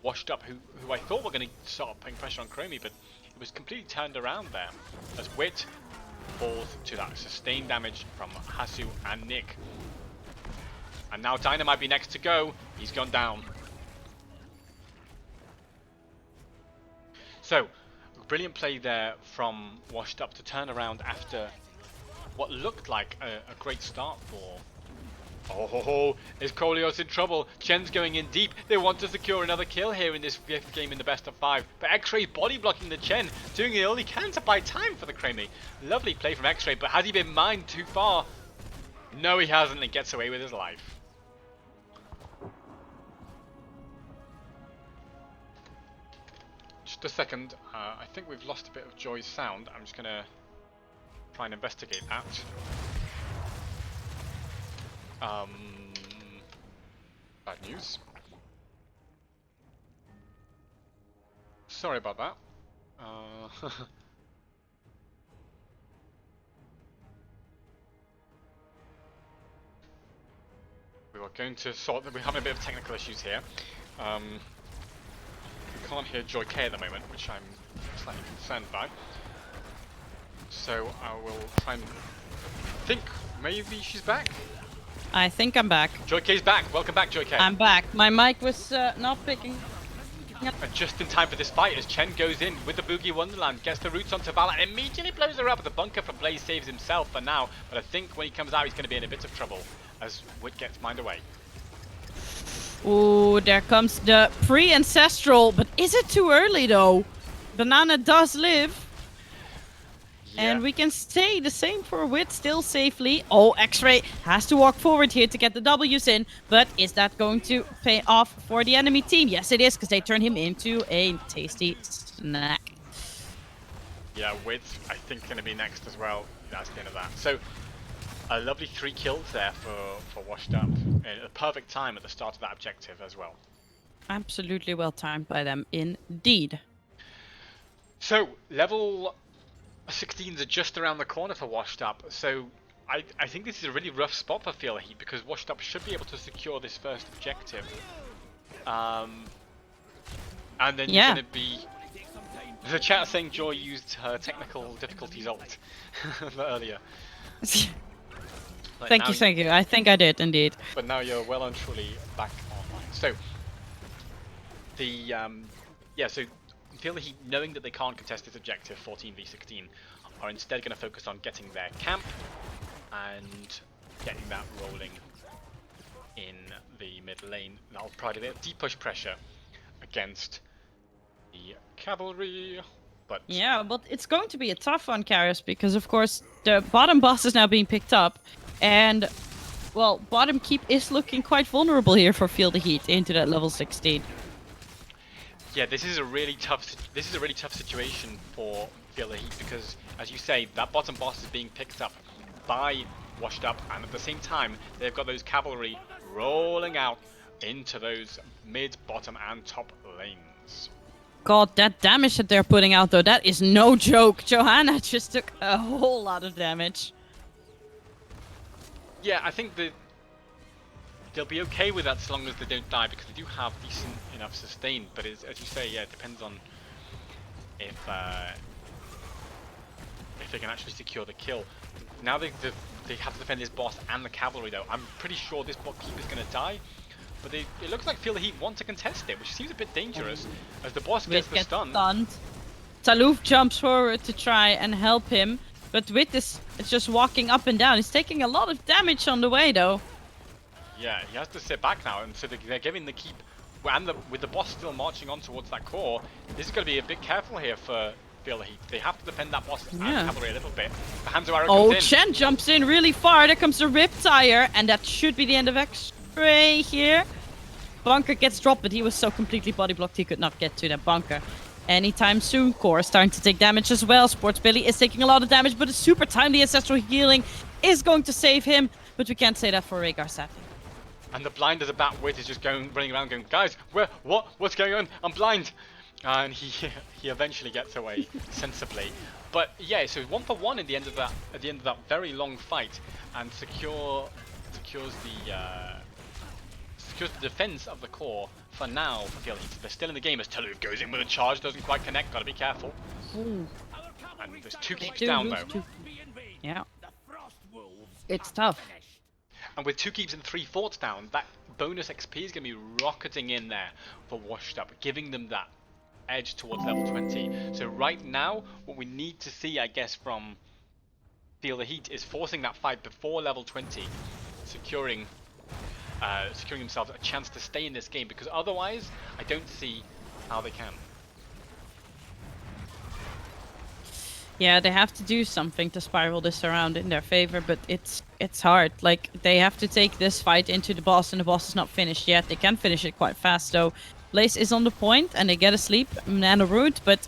Washed Up, who I thought were going to start putting pressure on Chromie, but it was completely turned around there as Wit falls to that sustained damage from Hasu and Nick. And now Dyna might be next to go. He's gone down. So, brilliant play there from Washed Up to turn around after what looked like a great start for... Oh, is Kolios in trouble? Chen's going in deep. They want to secure another kill here in this 5th game in the best of 5. But X-Ray body blocking the Chen, doing all he can to buy time for the Chromie. Lovely play from X-Ray, but has he been mined too far? No, he hasn't, and gets away with his life. Just a second, I think we've lost a bit of Joy's sound. I'm just going to try and investigate that. Bad news. Sorry about that. We were going to sort that. We're having a bit of technical issues here. We can't hear Joy K at the moment, which I'm slightly concerned by. So I will try and think maybe she's back. I think I'm back. Joy K's back. Welcome back, Joy K. I'm back. My mic was not picking up. And just in time for this fight as Chen goes in with the Boogie Wonderland, gets the roots onto Vala and immediately blows her up. The bunker from Blaze saves himself for now, but I think when he comes out he's going to be in a bit of trouble as Wit gets mined away. Ooh, there comes the pre-ancestral, but is it too early though? Banana does live. Yeah. And we can say the same for Wit still safely. Oh, X-Ray has to walk forward here to get the W's in. But is that going to pay off for the enemy team? Yes, it is, because they turn him into a tasty snack. Yeah, Wit, I think, going to be next as well. That's the end of that. So, a lovely 3 kills there for Washed Up. And a perfect time at the start of that objective as well. Absolutely well timed by them, indeed. So, level 16s are just around the corner for Washed Up, so I think this is a really rough spot for Feel the Heat because Washed Up should be able to secure this first objective. And then you're going to be... The chat saying Joy used her technical difficulties ult earlier. Thank you. I think I did indeed. But now you're well and truly back online. So, so Feel the Heat, knowing that they can't contest this objective 14v16, are instead going to focus on getting their camp and getting that rolling in the mid lane. That'll provide a bit of deep push pressure against the cavalry. But yeah, but it's going to be a tough one, Karius, because of course the bottom boss is now being picked up, and well, bottom keep is looking quite vulnerable here for Feel the Heat into that level 16. yeah, this is a really tough situation for Feel the Heat because, as you say, that bottom boss is being picked up by Washed Up, and at the same time they've got those cavalry rolling out into those mid, bottom, and top lanes. God, that damage that they're putting out though, that is no joke. Johanna just took a whole lot of damage. Yeah, I think that they'll be okay with that as long as they don't die, because they do have decent enough sustain. But as you say, yeah, it depends on if they can actually secure the kill. Now they have to defend this boss and the cavalry though. I'm pretty sure this bot keep is going to die, but it looks like Feel the Heat want to contest it, which seems a bit dangerous as the boss gets the stun. Stunned. Taluf jumps forward to try and help him, but Wit is just walking up and down. He's taking a lot of damage on the way though. Yeah, he has to sit back now, and so they're giving the keep, and with the boss still marching on towards that core. This is going to be a bit careful here for Feel the Heat. They have to defend that boss and cavalry a little bit. The Hanzo Arrow comes in. Chen jumps in really far. There comes the Riptire, and that should be the end of X-Ray here. Bunker gets dropped, but he was so completely body blocked he could not get to that bunker anytime soon. Core is starting to take damage as well. Sports Billy is taking a lot of damage, but a super timely ancestral healing is going to save him. But we can't say that for Rhaegar, sadly. And the blind as a bat Wit is just running around going, guys, what's going on? I'm blind. And he eventually gets away sensibly. But yeah, so 1 for 1 at the end of that very long fight, and secure secures the defense of the core for now for Field Heat. They're still in the game as Taluf goes in with a charge, doesn't quite connect, gotta be careful. Ooh. And there's 2 keeps Do down lose though. two. Yeah. It's tough. And with 2 keeps and 3 forts down, that bonus XP is going to be rocketing in there for Washed Up, giving them that edge towards level 20. So right now, what we need to see, I guess, from Feel the Heat is forcing that fight before level 20, securing themselves a chance to stay in this game, because otherwise, I don't see how they can. Yeah, they have to do something to spiral this around in their favor, but it's hard. Like, they have to take this fight into the boss, and the boss is not finished yet. They can finish it quite fast, though. Blaze is on the point, and they get a sleep and a root, but...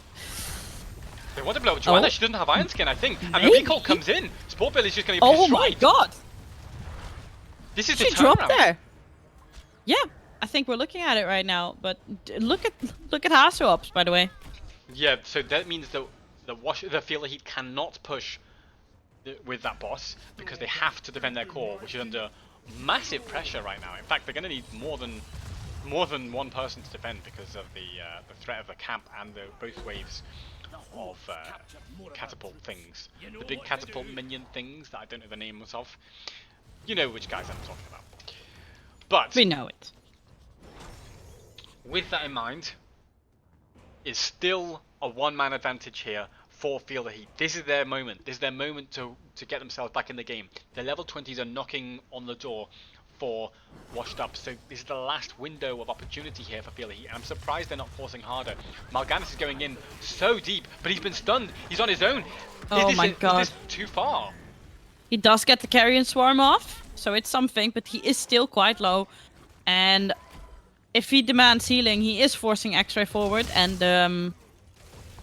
They want to blow up Joanna, Oh. she doesn't have Iron Skin, I think. And the Maybe. recall comes in. Sport Bill is just going to be Oh destroyed. my god! This is the She dropped turnaround. there! Yeah, I think we're looking at it right now, but look at Hasuops, by the way. Yeah, so that means that the Feel the Heat cannot push with that boss because they have to defend their core, which is under massive pressure right now. In fact, they're going to need more than one person to defend because of the threat of the camp and both waves of catapult things. The big catapult minion things that I don't know the names of. You know which guys I'm talking about. But We know it. with that in mind, is still a one-man advantage here for Feel the Heat. This is their moment. This is their moment to get themselves back in the game. The level 20s are knocking on the door for Washed Up, so this is the last window of opportunity here for Feel the Heat, and I'm surprised they're not forcing harder. Mal'Ganis is going in so deep, but he's been stunned. He's on his own. Oh my god. Is this too far? He does get the Carrion Swarm off, so it's something, but he is still quite low. And if he demands healing, he is forcing X-Ray forward, and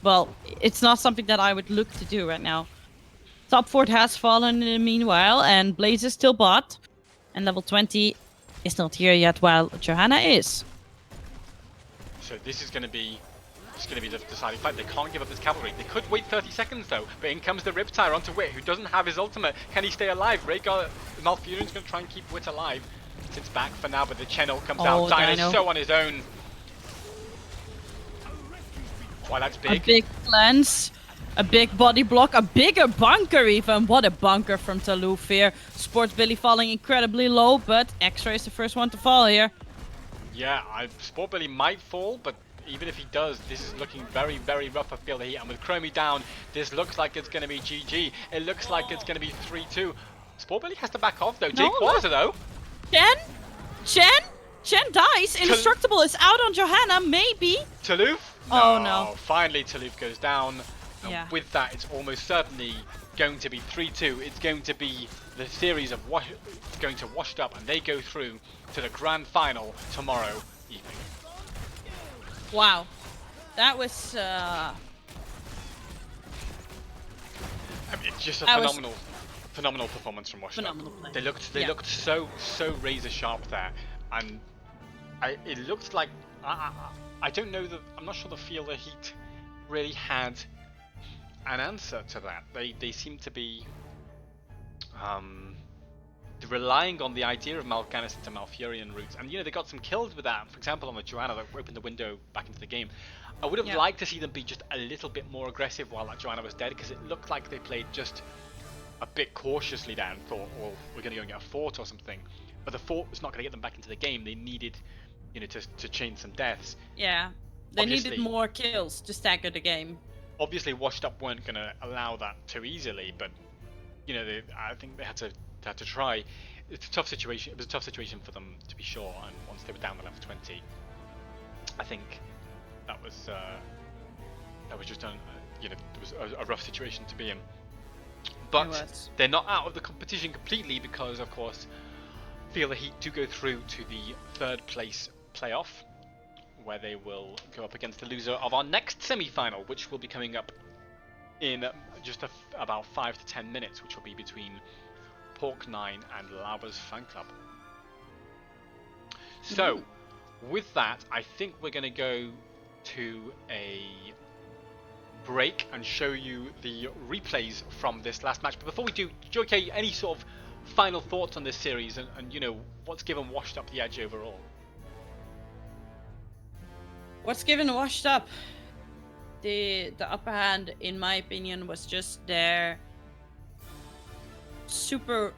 well, it's not something that I would look to do right now. Top fort has fallen in the meanwhile, and Blaze is still bot. And level 20 is not here yet, while Johanna is. So this is going to be the deciding fight. They can't give up this cavalry. They could wait 30 seconds though, but in comes the Riptire onto Wit, who doesn't have his ultimate. Can he stay alive? Rhaegar Malfurion's going to try and keep Wit alive. Sits back for now, but the Channel comes out. Dyna's Dino. so on his own. Wow, that's A big. big cleanse, a big body block, a bigger bunker even. What a bunker from Taluf here. Sports Billy falling incredibly low, but X-Ray is the first one to fall here. Yeah, Sport Billy might fall, but even if he does, this is looking very, very rough for Feel the Heat. And with Chromie down, this looks like it's going to be GG. It looks like it's going to be 3-2. Sport Billy has to back off though. Jake Quasar though. Chen dies. Indestructible is out on Johanna, maybe. Taluf? Oh, no. Finally, Taluf goes down. And Yeah. with that, it's almost certainly going to be 3-2. It's going to be the series of going to Washed Up, and they go through to the grand final tomorrow evening. Wow. That was... I mean, it's just a That was phenomenal performance from Washed Up. phenomenal play. They looked so razor sharp there, and it looked like I don't know I'm not sure the Feel the Heat really had an answer to that. They seem to be relying on the idea of Mal'Ganis into Malfurion routes, and you know they got some kills with that. For example, on the Joanna that opened the window back into the game. I would have liked to see them be just a little bit more aggressive while that Joanna was dead, because it looked like they played just a bit cautiously there and thought, well, we're going to go and get a fort or something. But the fort was not going to get them back into the game. They needed, you know, to chain some deaths. Yeah. They Obviously- needed more kills to stagger the game. Obviously, Washed Up weren't going to allow that too easily, but you know, I think they had to try. It's a tough situation. It was a tough situation for them, to be sure. And once they were down to level 20, I think that was just you know, it was a rough situation to be in. But was. they're not out of the competition completely, because of course Feel the Heat do go through to the third place playoff, where they will go up against the loser of our next semi-final, which will be coming up in just about 5 to 10 minutes, which will be between Pork9 and Lauber's fan club. So with that, I think we're going to go to a break and show you the replays from this last match. But before we do, JK, any sort of final thoughts on this series, and you know, what's given Washed Up the edge overall? What's given Washed Up the upper hand, in my opinion, was just their super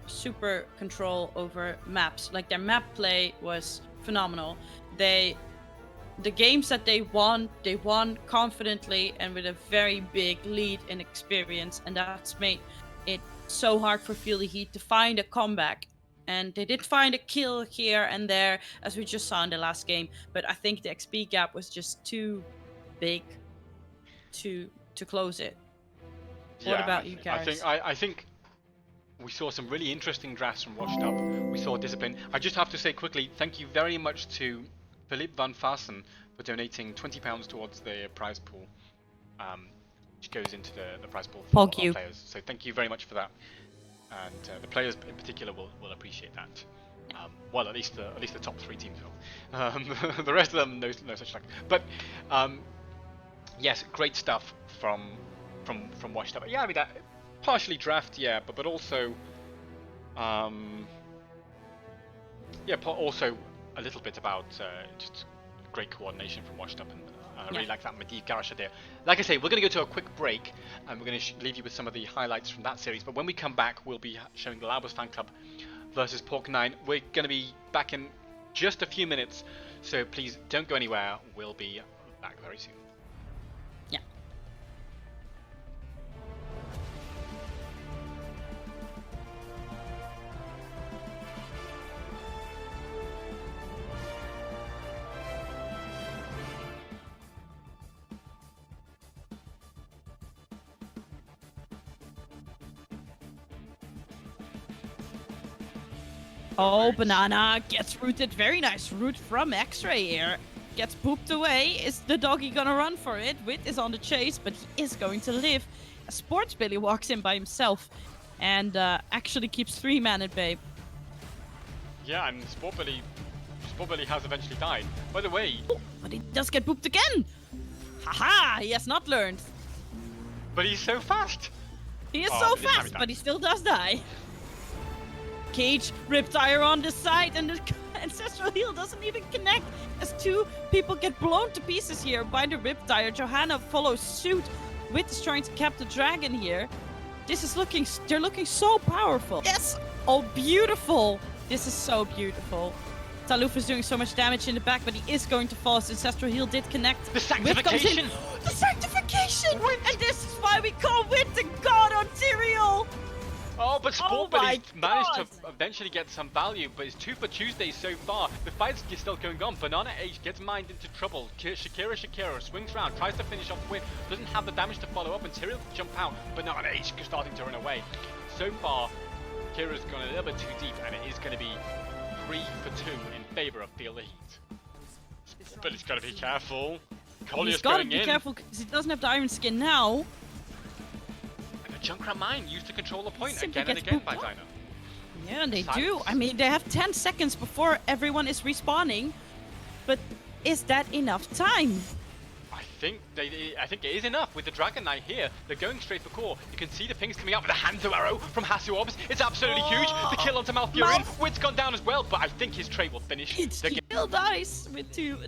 control over maps. Like, their map play was phenomenal. The games that they won confidently and with a very big lead in experience, and that's made it so hard for Feel the Heat to find a comeback. And they did find a kill here and there, as we just saw in the last game, but I think the XP gap was just too big to close it. What about you guys? I think we saw some really interesting drafts from Washed Up. We saw discipline. I just have to say quickly, thank you very much to Philippe van Fassen for donating £20 towards the prize pool, which goes into the prize pool for our players. So thank you very much for that, and the players in particular will appreciate that. Well, at least the top 3 teams will. The rest of them, no such luck. But yes, great stuff from Washed Up. Yeah, I mean that partially draft, yeah, but also also a little bit about just great coordination from Washed Up, and I really like that Medivh Garage idea. Like I say, we're going to go to a quick break, and we're going to leave you with some of the highlights from that series. But when we come back, we'll be showing the Laubers Fan Club versus Pork9. We're going to be back in just a few minutes, so please don't go anywhere. We'll be back very soon. Yeah. Oh, Banana gets rooted. Very nice root from X-Ray here. Gets pooped away. Is the doggy gonna run for it? Wit is on the chase, but he is going to live. Sports Billy walks in by himself and actually keeps 3 men at bay. Yeah, and Sport Billy has eventually died. By the way... Oh, but he does get pooped again! Haha! He has not learned. But he's so fast! He is so fast, but he still does die. Cage, Riptire on the side, and the Ancestral Heal doesn't even connect as 2 people get blown to pieces here by the Riptire. Johanna follows suit. Wit is trying to cap the dragon here. They're looking so powerful. Yes! Oh, beautiful! This is so beautiful. Taluf is doing so much damage in the back, but he is going to fall as Ancestral Heal did connect. The Sanctification! The Sanctification! And this is why we call Wit the God on Tyrael! Oh, but Sport Billy's managed to eventually get some value, but it's 2 for Tuesday so far. The fight's still going on. Banana H gets mined into trouble. Shakira swings around, tries to finish off the win, doesn't have the damage to follow up, and Tyrael to jump out. Banana H starting to run away. So far, Kira's gone a little bit too deep, and it is going to be 3 for 2 in favour of Feel the Heat. But he's got to be careful. Collier's going in. He's got to be careful because he doesn't have the Iron Skin now. Junkrat Mine used to control the point again and again by Dino. Yeah, and they do. I mean, they have 10 seconds before everyone is respawning. But is that enough time? I think it is enough with the Dragon Knight here. They're going straight for core. You can see the pings coming out with a Hanzo arrow from Hasuobs. It's absolutely huge. The kill onto Malfurion. Wit's gone down as well, but I think his trade will finish. He still dies with 2.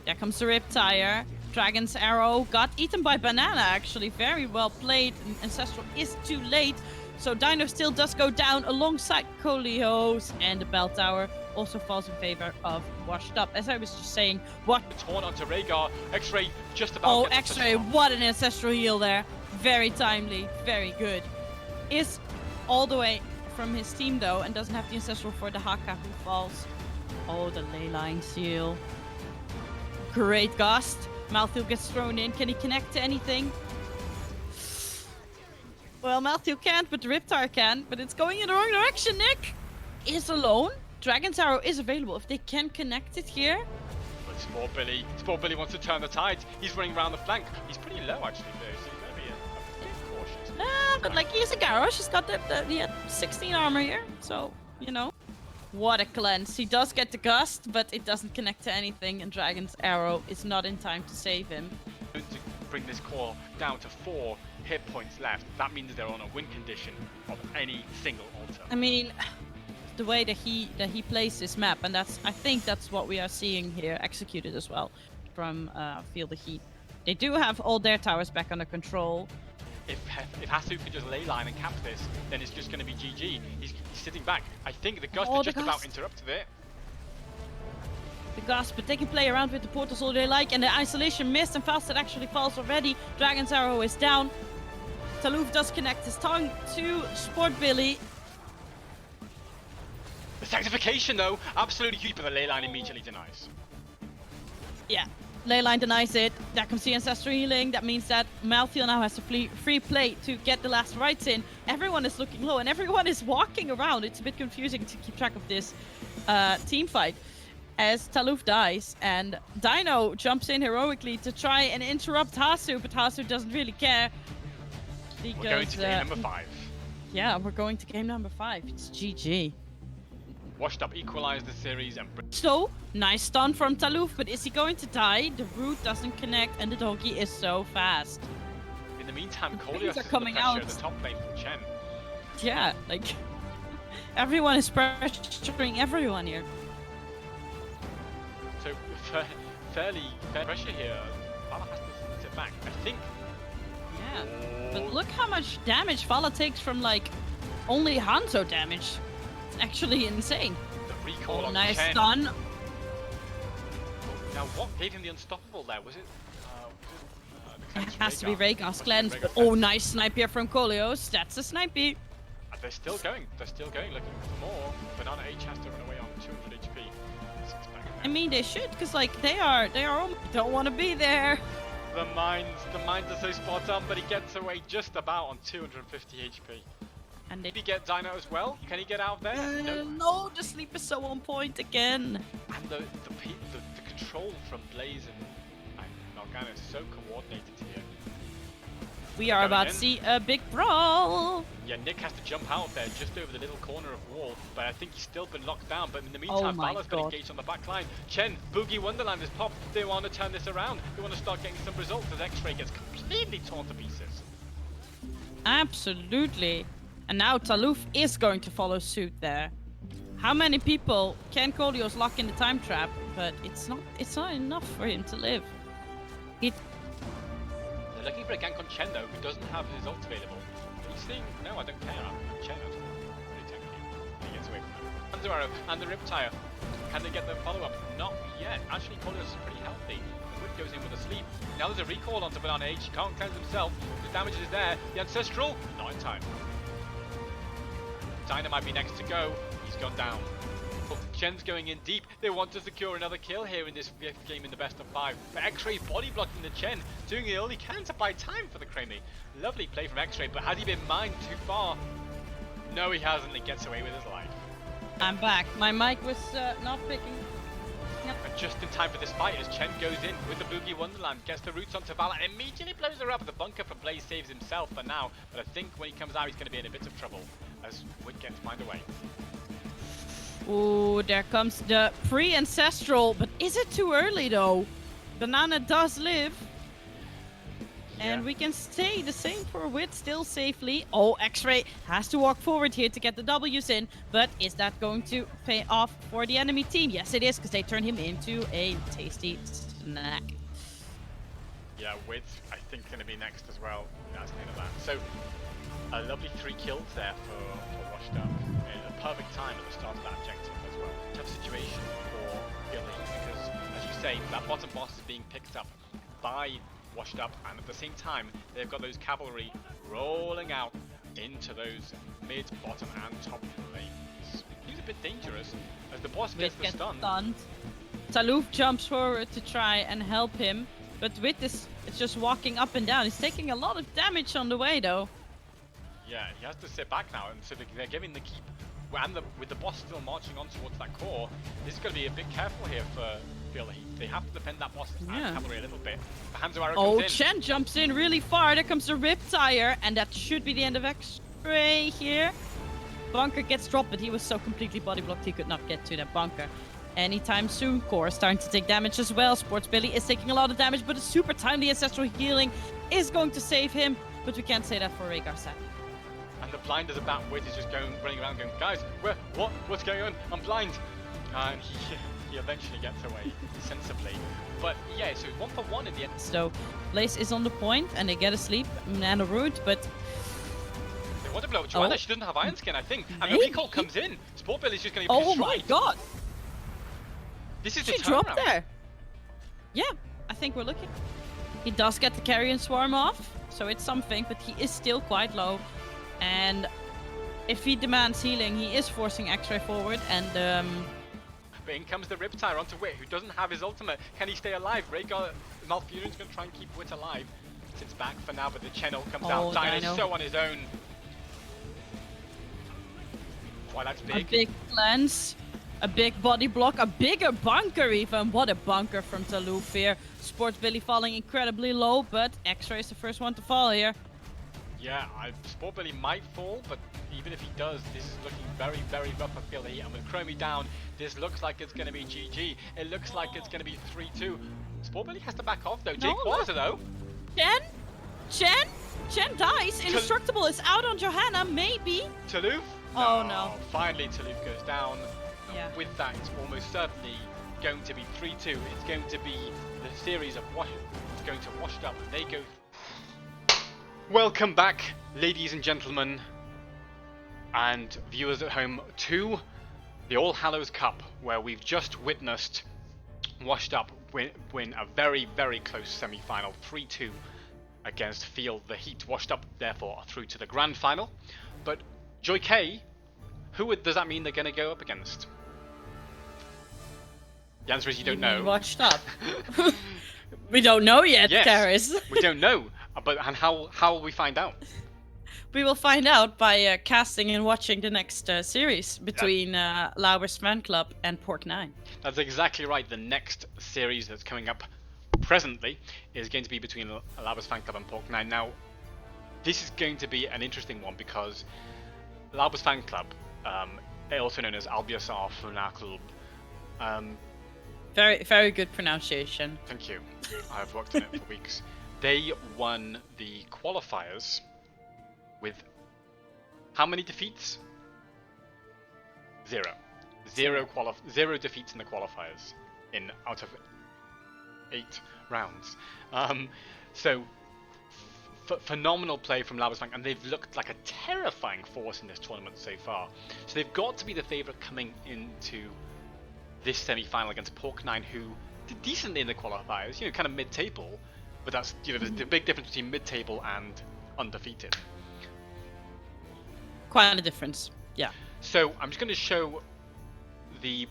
There comes the Riptire. Dragon's Arrow got eaten by Banana, actually. Very well played. Ancestral is too late. So Dino still does go down alongside Koleos. And the Bell Tower also falls in favor of Washed Up. As I was just saying, what... Torn onto Rhaegar. X-Ray just about... Oh, X-Ray, what an Ancestral Heal there. Very timely. Very good. Is all the way from his team, though, and doesn't have the Ancestral for the Haka who falls. Oh, the Leyline Seal. Great Gust. Malthu gets thrown in. Can he connect to anything? Well, Malthu can't, but the Riptire can. But it's going in the wrong direction, Nick! Is alone. Dragon's Arrow is available if they can connect it here. But Sport Billy wants to turn the tide. He's running around the flank. He's pretty low, actually, though, so he's going to be a bit cautious. Nah, but like, he's a Garrosh. He's got he had 16 armor here, so, you know. What a cleanse. He does get the Gust, but it doesn't connect to anything, and Dragon's Arrow is not in time to save him. To bring this core down to 4 hit points left, that means they're on a win condition of any single altar. I mean, the way that he plays this map, and I think that's what we are seeing here executed as well from Feel the Heat. They do have all their towers back under control. If Hasu can just ley line and cap this, then it's just going to be GG. He's sitting back. I think the Gust Oh, is the just about Gust. interrupted it. The Gust, but they can play around with the portals all they like, and the isolation missed, and Falstad actually falls already. Dragon's Arrow is down. Taluf does connect his tongue to Sport Billy. The sanctification though, absolutely huge, but the ley line immediately denies. Yeah, Leyline denies it. That comes the Ancestral Healing. That means that Malthael now has a free play to get the last rights in. Everyone is looking low, and everyone is walking around. It's a bit confusing to keep track of this team fight. As Taluf dies, and Dino jumps in heroically to try and interrupt Hasu, but Hasu doesn't really care. Because, We're going to game number 5. Yeah, we're going to game number 5. It's GG. Washed Up equalized the series and So, nice stun from Taluf, but is he going to die? The root doesn't connect, and the doggy is so fast. in the meantime, Things Kolios are is coming under pressure out. at the top lane from Chen. Yeah, like everyone is pressuring everyone here. So fair pressure here. Vala has to sit back. I think. Yeah, but look how much damage Vala takes from like only Hanzo damage. It's actually insane. The recall on Nice Chen. stun. Now, what gave him the unstoppable there? Was it? It has to be Rhaegar's cleanse. Rhaegar's Oh, cleanse. nice snipe here from Kolios. That's a snipey. And they're still going. They're still going, looking for more. Banana H has to run away on 200 HP. Sits back I now. mean, they should, cause like they are don't want to be there. The mines are so spot on, but he gets away just about on 250 HP. And they Did he get Dino as well? Can he get out of there? No. no, the sleep is so on point again. And the control from Blaze and Morgana is so coordinated here. We are Going about in. to see a big brawl. Yeah, Nick has to jump out there just over the little corner of wall, but I think he's still been locked down. But in the meantime, my Vala's been God. engaged on the back line. Chen, Boogie Wonderland is popped. They want to turn this around. They want to start getting some results as X-Ray gets completely torn to pieces. Absolutely. And now Taluf is going to follow suit there. How many people can Kolios lock in the time trap? But it's not enough for him to live. They're looking for a gank on Chen though, who doesn't have his ult available. He's saying, no, I don't care. I'm Chen at all. Pretty technically. And he gets away from them. Hunter Arrow and the Riptire. Can they get the follow-up? Not yet. Actually, Kolios is pretty healthy. Wood goes in with a sleep. Now there's a recall onto Banana H. He can't cleanse himself. The damage is there. The Ancestral, not in time. Dyna might be next to go. He's gone down. But Chen's going in deep. They want to secure another kill here in this game in the best of 5. But X-Ray body blocking the Chen, doing all he can to buy time for the Cramy. Lovely play from X-Ray, but has he been mined too far? No, he hasn't. He gets away with his life. I'm back. My mic was not picking. And just in time for this fight, as Chen goes in with the Boogie Wonderland, gets the roots onto Vala, and immediately blows her up. The bunker from Blaze saves himself for now, but I think when he comes out, he's going to be in a bit of trouble as Wood gets mined away. Ooh, there comes the pre-ancestral, but is it too early though? Banana does live. And Yeah. we can stay the same for Wit still safely. Oh, X-Ray has to walk forward here to get the W's in. But is that going to pay off for the enemy team? Yes, it is, because they turn him into a tasty snack. Yeah, Wit, I think, going to be next as well. That's the end of that. So, a lovely 3 kills there for Washed Up. A perfect time at the start of that objective as well. Tough situation for Billy because, as you say, that bottom boss is being picked up by Washed Up, and at the same time, they've got those cavalry rolling out into those mid, bottom, and top lanes. He's a bit dangerous as the boss gets Wit the stun. stunned. Taluf jumps forward to try and help him. But Wit is just walking up and down. He's taking a lot of damage on the way though. Yeah, he has to sit back now, and so they're giving the keep. And with the boss still marching on towards that core, this is going to be a bit careful here for Phil. They have to defend that boss and cavalry a little bit. But Hanzo Arrow Oh, comes in. Chen jumps in really far. There comes the Riptire, and that should be the end of X-Ray here. Bunker gets dropped, but he was so completely body blocked he could not get to that bunker anytime soon. Core is starting to take damage as well. Sports Billy is taking a lot of damage, but a super timely ancestral healing is going to save him. But we can't say that for Rhaegar, sadly. and the blind as a bat wit is just running around going, guys, what's going on? I'm blind. And he eventually gets away sensibly. But yeah, so 1 for 1 in the end. So Blaze is on the point, and they get a sleep and a root, but They want to blow up Joanna. Oh. She doesn't have Iron Skin, I think. And the Maybe. recall comes in. Sportbilly's just going to be oh destroyed. my god, This is the she dropped turnaround. there. Yeah, I think we're looking. He does get the carrion swarm off, so it's something, but he is still quite low. And if he demands healing, he is forcing X-Ray forward, and But in comes the Riptire onto Wit, who doesn't have his ultimate. Can he stay alive? Rhaegar, Malfurion's going to try and keep Wit alive. Sits back for now, but the channel comes Oh, down. Dino's Dino. so on his own. Twilight's a big. big cleanse, a big body block, a bigger bunker even. What a bunker from Taloof here. Sports Billy falling incredibly low, but X-Ray is the first one to fall here. Yeah, Sportbilly might fall, but even if he does, this is looking very, very rough for Billy. And with Chromie down, this looks like it's going to be GG. It looks like it's going to be 3-2. Sportbilly has to back off though. No, Jake though. Chen dies. Indestructible is out on Johanna, maybe. Taloof? Oh, no. Finally, Taloof goes down. Yeah. With that, it's almost certainly going to be 3-2. It's going to be the series of it's going to wash it up. They go. Welcome back, ladies and gentlemen, and viewers at home, to the All Hallows Cup, where we've just witnessed Washed Up win a very, very close semi-final, 3-2 against Field the Heat. Washed Up, therefore, are through to the grand final. But Joy K, who does that mean they're going to go up against? The answer is you don't know. Watched up. We don't know yet, Yes, Karis. we don't know. But and how will we find out? We will find out by casting and watching the next series between Lauber's Fan Club and Pork 9. That's exactly right. The next series that's coming up presently is going to be between Lauber's Fan Club and Pork 9. Now, this is going to be an interesting one because Lauber's Fan Club, also known as Albiasar Funakul, Very, very good pronunciation. thank you. I've worked on it for weeks. They won the qualifiers with how many defeats? Zero. Zero defeats in the qualifiers out of 8 rounds. So phenomenal play from Lauber's Bank, and they've looked like a terrifying force in this tournament so far. So they've got to be the favourite coming into this semi-final against Pork 9, who did decently in the qualifiers, kind of mid-table, but that's, there's a big difference between mid-table and undefeated. Quite a difference, yeah. So I'm just going to show the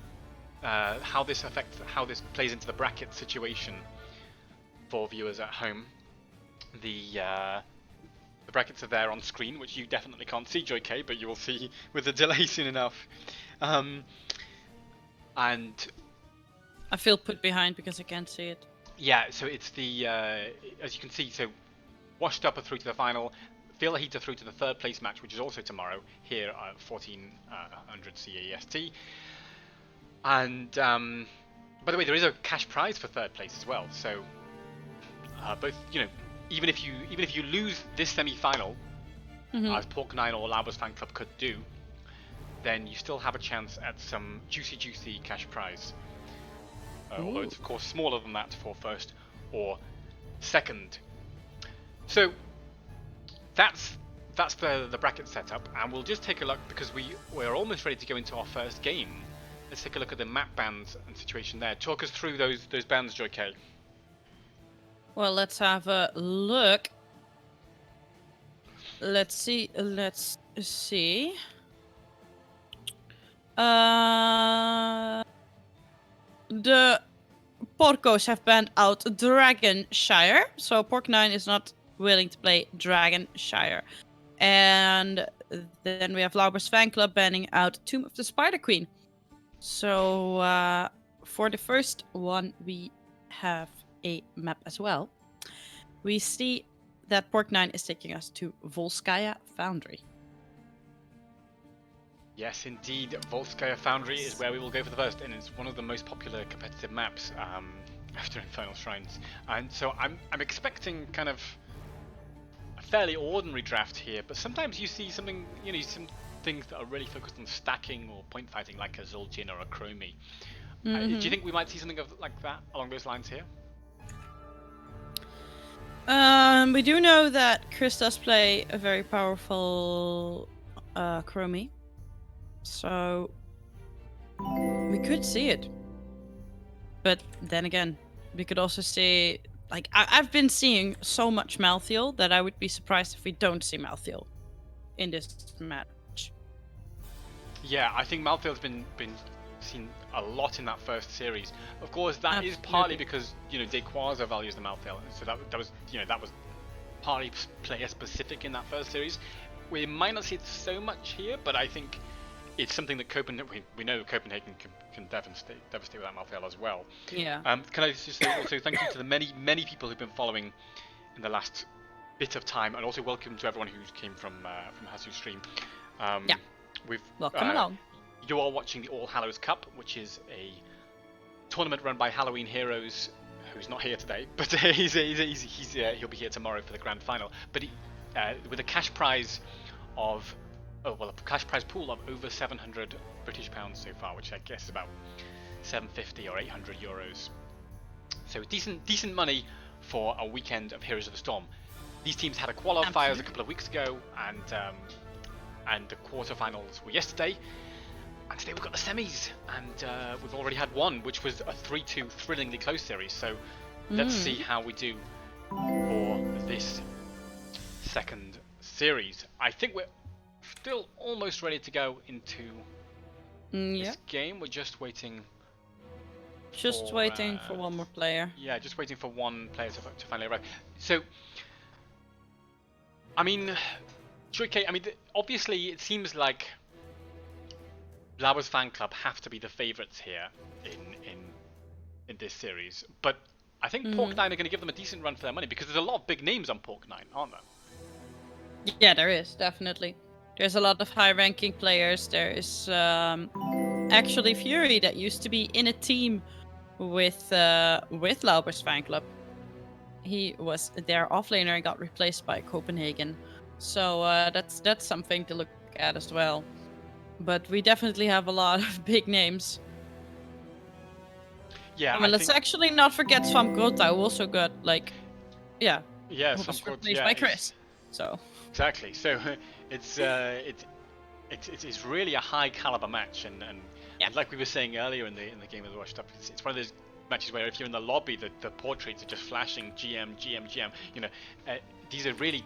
how this plays into the bracket situation for viewers at home. The brackets are there on screen, which you definitely can't see, Joy K, but you will see with a delay soon enough. And I feel put behind because I can't see it. yeah, so it's the as you can see, so Washed Up are through to the final. Feel the Heat are through to the third place match, which is also tomorrow here at 1400 CAST. And by the way, there is a cash prize for third place as well. So both, even if you lose this semi-final, as Pork 9 or Lauber's Fan Club could do, then you still have a chance at some juicy cash prize. Although it's of course smaller than that for first or second. So that's the bracket setup, and we'll just take a look because we're almost ready to go into our first game. Let's take a look at the map bans and situation there. Talk us through those bans, Joy K. Well, let's have a look. Let's see. The Porcos have banned out Dragonshire, so Pork 9 is not willing to play Dragonshire. And then we have Lauber's Fan Club banning out Tomb of the Spider Queen. So for the first one, we have a map as well. We see that Pork 9 is taking us to Volskaya Foundry. Yes, indeed, Volskaya Foundry is where we will go for the first, and it's one of the most popular competitive maps after Infernal Shrines. And so I'm expecting kind of a fairly ordinary draft here, but sometimes you see something, some things that are really focused on stacking or point fighting, like a Zul'jin or a Chromie. Do you think we might see something like that along those lines here? We do know that Chris does play a very powerful Chromie, so we could see it. But then again, we could also see, like, I've been seeing so much Malthael that I would be surprised if we don't see Malthael in this match. Yeah, I think Malthael's been seen a lot in that first series. Of course, that is Absolutely. partly because Dequaza values the Malthael, so that was partly player specific in that first series. We might not see it so much here, but I think it's something that we know Copenhagen can devastate with that Malthael as well. Yeah. Can I just say also thank you to the many people who've been following in the last bit of time, and also welcome to everyone who came from Hasu's stream. Yeah. We've Welcome along. You are watching the All Hallows Cup, which is a tournament run by Halloween Heroes, who's not here today, but he'll be here tomorrow for the grand final. But with a cash prize of a cash prize pool of over 700 British pounds so far, which I guess is about 750 or 800 euros. So decent money for a weekend of Heroes of the Storm. These teams had a qualifiers a couple of weeks ago, and the quarterfinals were yesterday. And today we've got the semis, and we've already had one, which was a 3-2 thrillingly close series. So let's see how we do for this second series. I think we're still almost ready to go into this game. We're just waiting. Waiting for one more player. Yeah, just waiting for one player to finally arrive. So, I mean, Joy K, obviously it seems like Lauer's fan club have to be the favourites here in this series, but I think Pork9 are going to give them a decent run for their money, because there's a lot of big names on Pork9, aren't there? Yeah, there is, definitely. There's a lot of high-ranking players. There is actually Fury that used to be in a team with Lauber's fan club. He was their offlaner and got replaced by Copenhagen. So that's something to look at as well. But we definitely have a lot of big names. Yeah, let's actually not forget Swamp Grota, who also got who was replaced by Chris. So exactly. So it's really a high caliber match, and like we were saying earlier in the game of the Washed Up, it's one of those matches where if you're in the lobby, the portraits are just flashing GM. These are really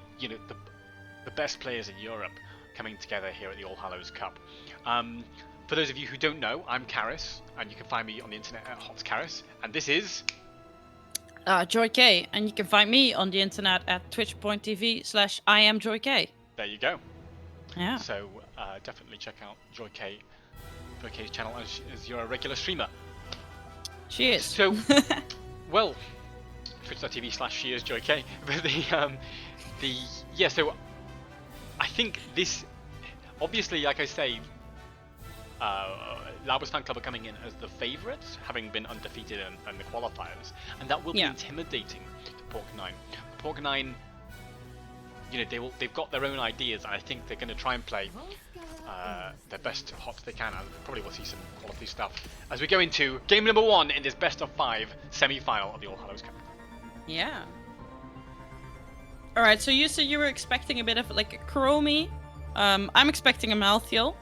the best players in Europe coming together here at the All Hallows Cup. For those of you who don't know, I'm Karis, and you can find me on the internet at HotsKaris, and this is Joy K, and you can find me on the internet at twitch.tv/IamJoyK. There you go. Yeah. So definitely check out Joy K's channel as you're a regular streamer. She is. So, well, twitch.tv/she is Joy K. But so I think this, obviously, like I say, Lauber's fan club are coming in as the favourites, having been undefeated in the qualifiers, and that will be intimidating to Pork9. Pork9, they've got their own ideas, and I think they're going to try and play their best hots they can, and probably we'll see some quality stuff as we go into game number 1 in this best of 5 semi-final of the All Hallows Cup. Yeah. All right. So you said you were expecting a bit of like a Chromie. I'm expecting a Malthael.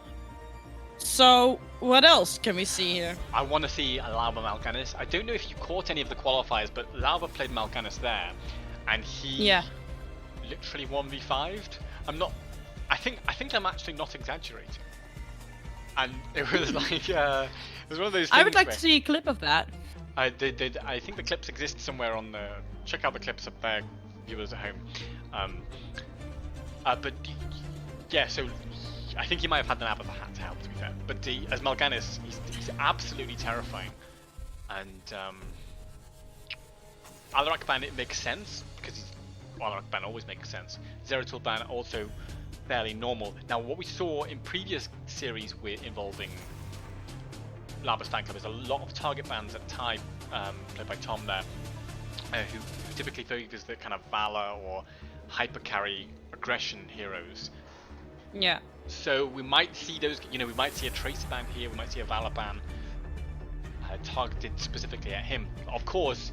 So what else can we see here? I want to see a Lauber Mal'Ganis. I don't know if you caught any of the qualifiers, but Lauber played Mal'Ganis there, and he literally 1v5'd. I think I'm actually not exaggerating. And it was like it was one of those things. I would like to see a clip of that. I think the clips exist somewhere on the. Check out the clips up there, viewers at home. But yeah, so I think he might have had an app of the hat to help, to be fair. But as Mal'Ganis, he's absolutely terrifying. And Alarak ban, it makes sense, because Alarak ban always makes sense. Zeratul ban also fairly normal. Now, what we saw in previous series involving Lauber's fan club is a lot of target bans at Ty, played by Tom there, who typically favours the kind of Valor or hyper carry aggression heroes. Yeah. So we might see those, we might see a Tracer ban here, we might see a Valor ban targeted specifically at him. Of course,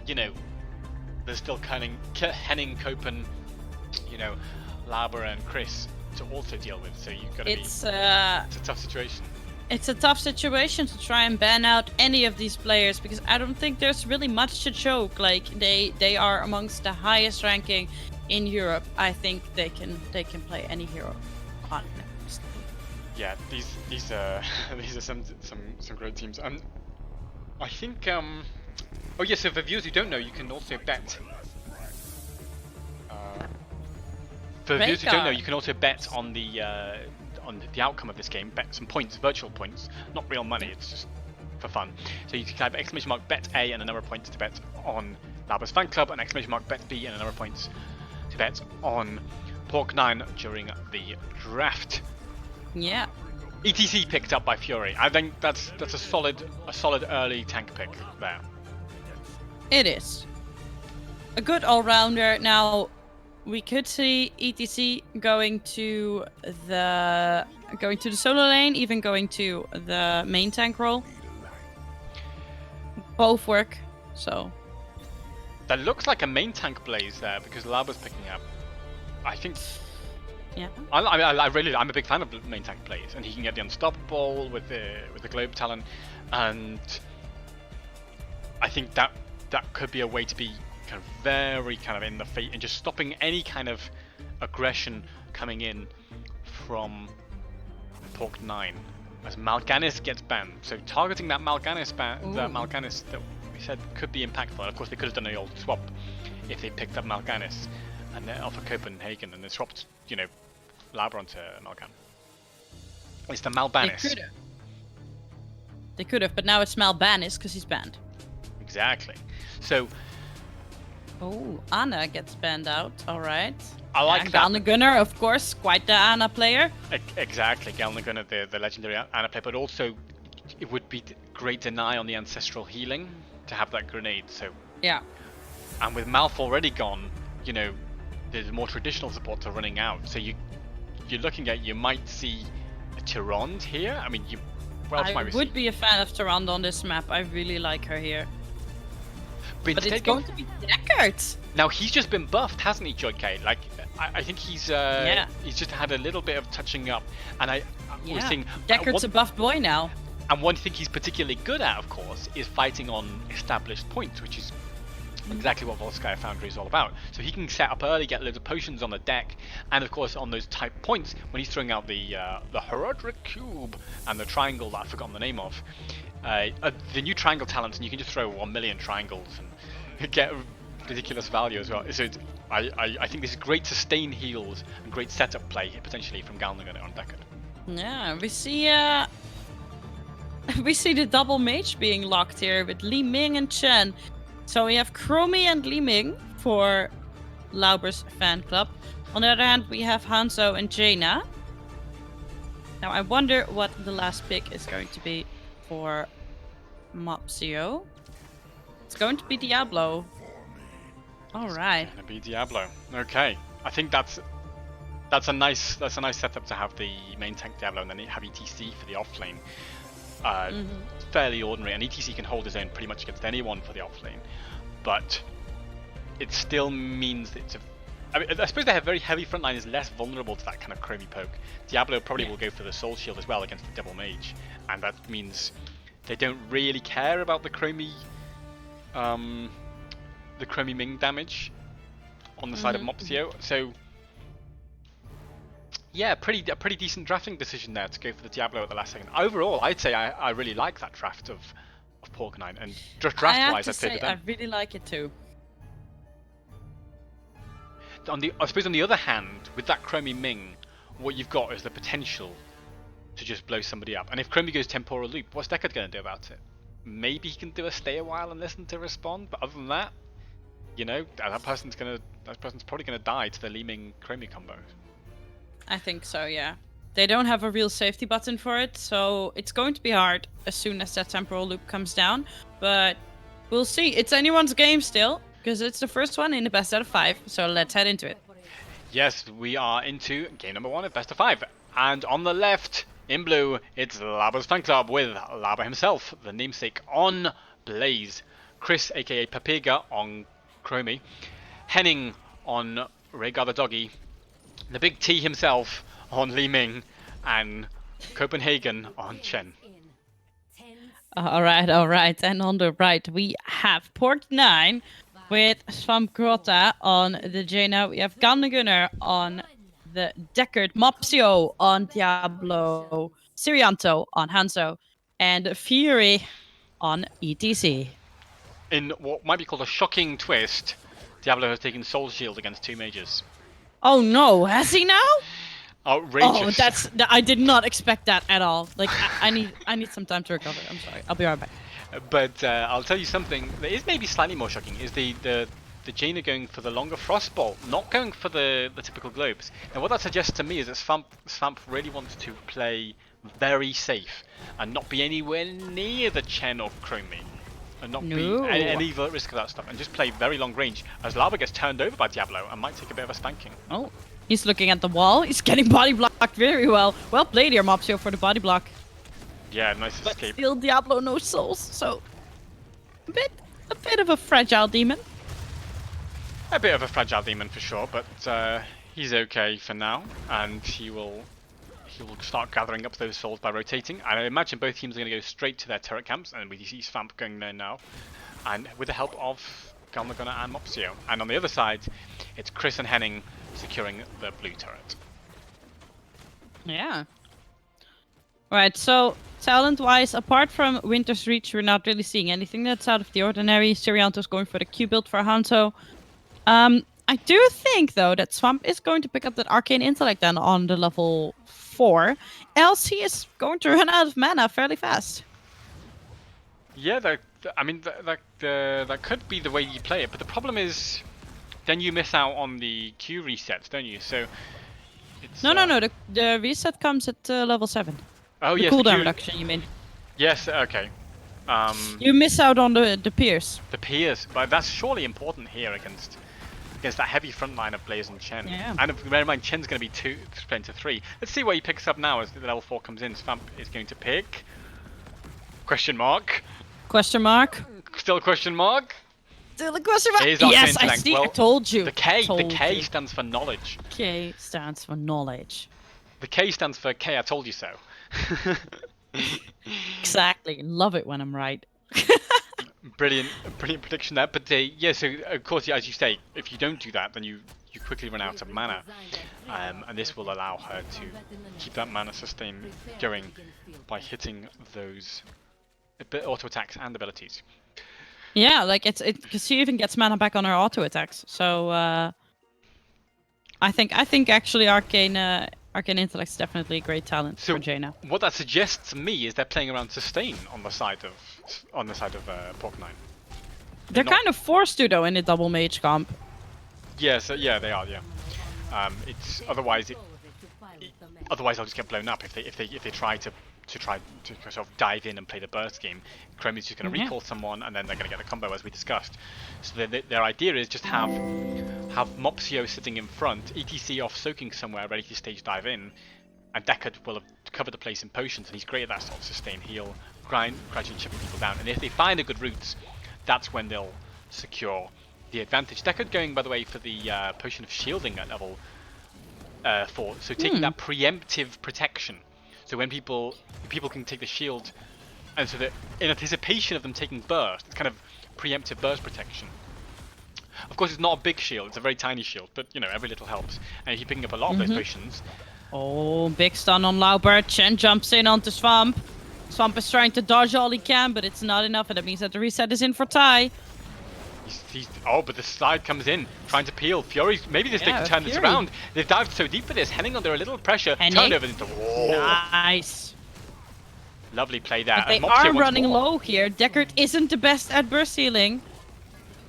there's still Henning, Copen, Laber and Chris to also deal with, so you've got to it's a tough situation. It's a tough situation to try and ban out any of these players, because I don't think there's really much to choke. Like, they are amongst the highest ranking in Europe. I think they can play any hero on. Yeah, these are some great teams. I think oh yeah, so for viewers who don't know, you can also bet. For viewers who don't know, you can also bet on the outcome of this game. Bet some points, virtual points, not real money. It's just for fun. So you can type !bet A and a number of points to bet on Laber's fan club, and !bet B and a number of points to bet on Pork9 during the draft. Yeah. ETC picked up by Fury. I think that's a solid early tank pick there. It is a good all-rounder. Now we could see ETC going to the solo lane, even going to the main tank role. Both work, so. That looks like a main tank blaze there because Laber's picking up. I think. Yeah. I'm a big fan of the main tank plays, and he can get the unstoppable with the globe talent, and I think that could be a way to be kind of very kind of in the face and just stopping any kind of aggression coming in from Pork9 as Mal'Ganis gets banned. So targeting that Mal'Ganis that we said could be impactful. Of course, they could have done the old swap if they picked up Mal'Ganis and then off of Copenhagen and then swapped, Laber onto Mal'Gan. It's the Mal'Banis. They could have, but now it's Mal'Banis because he's banned. Exactly. So. Oh, Ana gets banned out. All right. I like that. Galnagunner, of course, quite the Ana player. Exactly, Galnagunner, the legendary Ana player, but also it would be great deny on the ancestral healing to have that grenade. So. Yeah. And with Malf already gone, there's more traditional supports are running out. So you're looking at, you might see a Tyrande here. I mean, I would be a fan of Tyrande on this map. I really like her here. But it's going to be Deckard. Now he's just been buffed, hasn't he, Joy-K? Like, I think he's just had a little bit of touching up, and we're seeing Deckard's a buffed boy now. And one thing he's particularly good at, of course, is fighting on established points, which is exactly what Volskaya Foundry is all about. So he can set up early, get loads of potions on the deck, and of course on those type points when he's throwing out the Herodric Cube and the triangle that I've forgotten the name of. The new triangle talents, and you can just throw 1 million triangles and get ridiculous value as well. So I think this is great sustain heals and great setup play potentially from Galnagunner on Deckard. Yeah, we see the double mage being locked here with Li Ming and Chen. So we have Chromie and Li Ming for Lauber's fan club. On the other hand, we have Hanzo and Jaina. Now I wonder what the last pick is going to be for Mopsio. It's going to be Diablo. Alright. It's gonna be Diablo. Okay. I think that's a nice setup to have the main tank Diablo and then have ETC for the off lane. Fairly ordinary, and ETC can hold his own pretty much against anyone for the off lane, but it still means that I suppose their very heavy front line is less vulnerable to that kind of Chromie poke. Diablo probably will go for the soul shield as well against the double mage, and that means they don't really care about the Chromie Ming damage on the side of Mopsio. So yeah, a pretty decent drafting decision there to go for the Diablo at the last second. Overall, I'd say I really like that draft of Pork9, and just draft-wise, I'd say I really like it too. I suppose on the other hand, with that Chromie Ming, what you've got is the potential to just blow somebody up. And if Chromie goes Temporal Loop, what's Deckard going to do about it? Maybe he can do a stay a while and listen to respond, but other than that, that person's probably going to die to the Li Ming Chromie combo. I think so, yeah. They don't have a real safety button for it, so it's going to be hard as soon as that temporal loop comes down. But we'll see. It's anyone's game still. because it's the first one in the best out of 5. So let's head into it. Yes, we are into game number 1 of best of 5. And on the left, in blue, it's Laba's fan club with Laba himself, the namesake, on Blaze. Chris, aka Papiga, on Chromie. Henning on Rhaegar the Doggy. The big T himself on Li Ming. And Copenhagen on Chen. All right. And on the right, we have Port 9 with Swamp Grotta on the Jaina. We have Gunner on the Deckard, Mopsio on Diablo, Sirianto on Hanzo, and Fury on ETC. In what might be called a shocking twist, Diablo has taken Soul Shield against 2 mages. Oh no, has he now? Outrageous. Oh, I did not expect that at all. Like, I need some time to recover. I'm sorry. I'll be right back. But I'll tell you something that is maybe slightly more shocking is the Jaina going for the longer Frostbolt, not going for the typical globes. And what that suggests to me is that Svamp really wants to play very safe and not be anywhere near the Chen or Chromie. And not be any risk of that stuff, and just play very long range as Lava gets turned over by Diablo and might take a bit of a spanking. Oh, he's looking at the wall. He's getting body blocked very well. Well played here, Mopsio, for the body block. Yeah, nice But escape. still, Diablo no souls, so a bit of a fragile demon. A bit of a fragile demon for sure, but he's okay for now, and he will start gathering up those souls by rotating. And I imagine both teams are going to go straight to their turret camps, and we see Svamp going there now, and with the help of Galmaguna and Mopsio. And on the other side, it's Chris and Henning securing the blue turret. Yeah. Right, so talent-wise, apart from Winter's Reach, we're not really seeing anything that's out of the ordinary. Sirianto's going for the Q build for Hanzo. I do think, though, that Swamp is going to pick up that Arcane Intellect then on the level 4, else he is going to run out of mana fairly fast. Yeah, that could be the way you play it, but the problem is, then you miss out on the Q resets, don't you? So it's, No, the reset comes at level 7. Oh The yes, cooldown Q... reduction, you mean? Yes, okay. You miss out on the Pierce. The Piers, but that's surely important here against that heavy front line of Blaze and Chen. Yeah. And bear in mind, Chen's going to be split into 3. Let's see what he picks up now as the level 4 comes in. Svamp is going to pick... Question mark? Question mark? Still question mark? Still a question mark? Is Arcane Yes, I Intellect. see. Well, I told you. The K Told you. stands for knowledge. K stands for knowledge. The K stands for K, I told you so. Exactly. Love it when I'm right. Brilliant prediction there. But yeah, so of course, as you say, if you don't do that, then you quickly run out of mana, and this will allow her to keep that mana sustain going by hitting those auto attacks and abilities. Yeah, like it's because she even gets mana back on her auto attacks. So I think actually Arcane Intellect is definitely a great talent for Jaina. What that suggests to me is they're playing around sustain on the side of Pork 9. They're kind of forced to though in the double mage comp. Yes, yeah, they are. Yeah, it's otherwise they'll just get blown up if they try to sort of dive in and play the burst game. Chromie's just going to recall someone, and then they're going to get a combo as we discussed. So their idea is just have Mopsio sitting in front, ETC off soaking somewhere, ready to stage dive in, and Deckard will have covered the place in potions, and he's great at that sort of sustain heal, gradually chipping people down. And if they find a good route, that's when they'll secure the advantage. Deckard going, by the way, for the potion of shielding at level 4, so taking that preemptive protection. So when people can take the shield, and so that in anticipation of them taking burst, it's kind of preemptive burst protection. Of course, it's not a big shield; it's a very tiny shield, but you know, every little helps. And if you're picking up a lot of those potions, oh, big stun on Laubert. Chen jumps in onto Swamp. Swamp is trying to dodge all he can, but it's not enough, and that means that the reset is in for Tai. but the slide comes in, trying to peel. Fury, maybe they can turn this around. They've dived so deep for this. Henning under a little pressure. Turnover into nice. Lovely play there. But they are running low here. Deckard isn't the best at burst healing.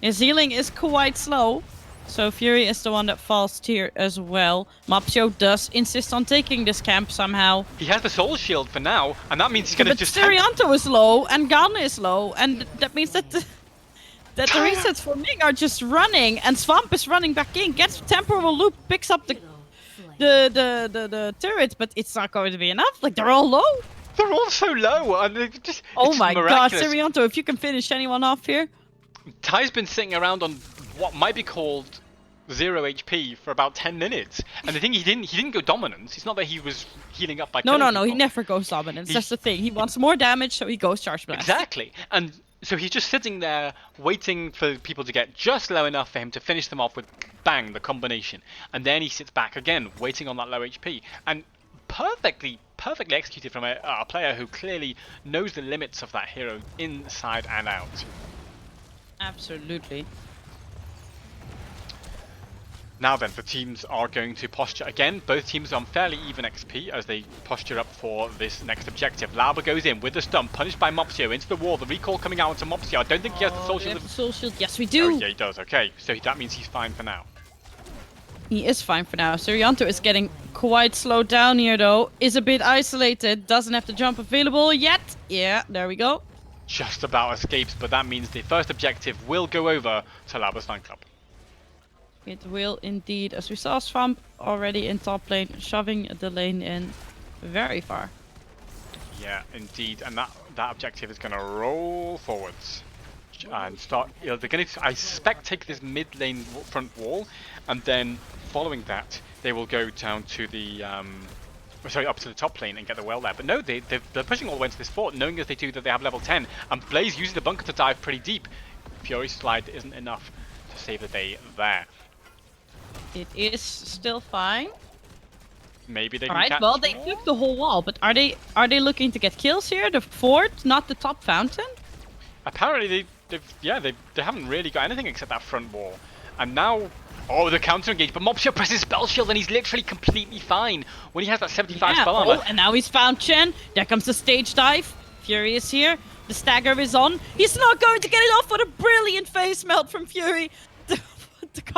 His healing is quite slow. So Fury is the one that falls here as well. Mopsio does insist on taking this camp somehow. He has the soul shield for now, and that means he's going to just... But Sirianto is low, and Gun is low, and that means that that the resets for Ming are just running, and Swamp is running back in, gets temporal loop, picks up the turret, but it's not going to be enough. Like, they're all low. They're all so low, and they just. Oh it's my god, miraculous. Sirianto, if you can finish anyone off here. Ty's been sitting around on what might be called 0 HP for about 10 minutes, and the thing he didn't go dominance. It's not that he was healing up by No, killing he people. never goes dominance. That's the thing. He wants more damage, so he goes charge blast. Exactly, and so he's just sitting there waiting for people to get just low enough for him to finish them off with bang, the combination, and then he sits back again, waiting on that low HP, and perfectly executed from a player who clearly knows the limits of that hero inside and out. Absolutely. Now then, the teams are going to posture again. Both teams are on fairly even XP as they posture up for this next objective. Lauber goes in with the stump, punished by Mopsio into the wall. The recall coming out onto Mopsio. I don't think he has the soul shield. Soul shield. Yes, we do. Oh yeah, he does. Okay, so that means he's fine for now. He is fine for now. Sirianto is getting quite slowed down here, though. Is a bit isolated. Doesn't have the jump available yet. Yeah, there we go. Just about escapes, but that means the first objective will go over to Lauber's fan club. It will indeed, as we saw Swamp already in top lane, shoving the lane in very far. Yeah, indeed, and that objective is going to roll forwards and start. You know, they're going to, I suspect, take this mid lane front wall, and then following that, they will go down to the up to the top lane and get the well there. But no, they're pushing all the way into this fort, knowing as they do that they have level 10, and Blaze uses the bunker to dive pretty deep. Fury slide isn't enough to save the day there. It is still fine. Maybe they can Alright, catch well, they more? took the whole wall, but are they looking to get kills here? The fort, not the top fountain? Apparently they haven't really got anything except that front wall. And now, oh, the counter engage, but Mopsio presses spell shield and he's literally completely fine when he has that 75 spell armor. Oh, and now he's found Chen. There comes the stage dive. Fury is here. The stagger is on. He's not going to get it off with a brilliant face melt from Fury. The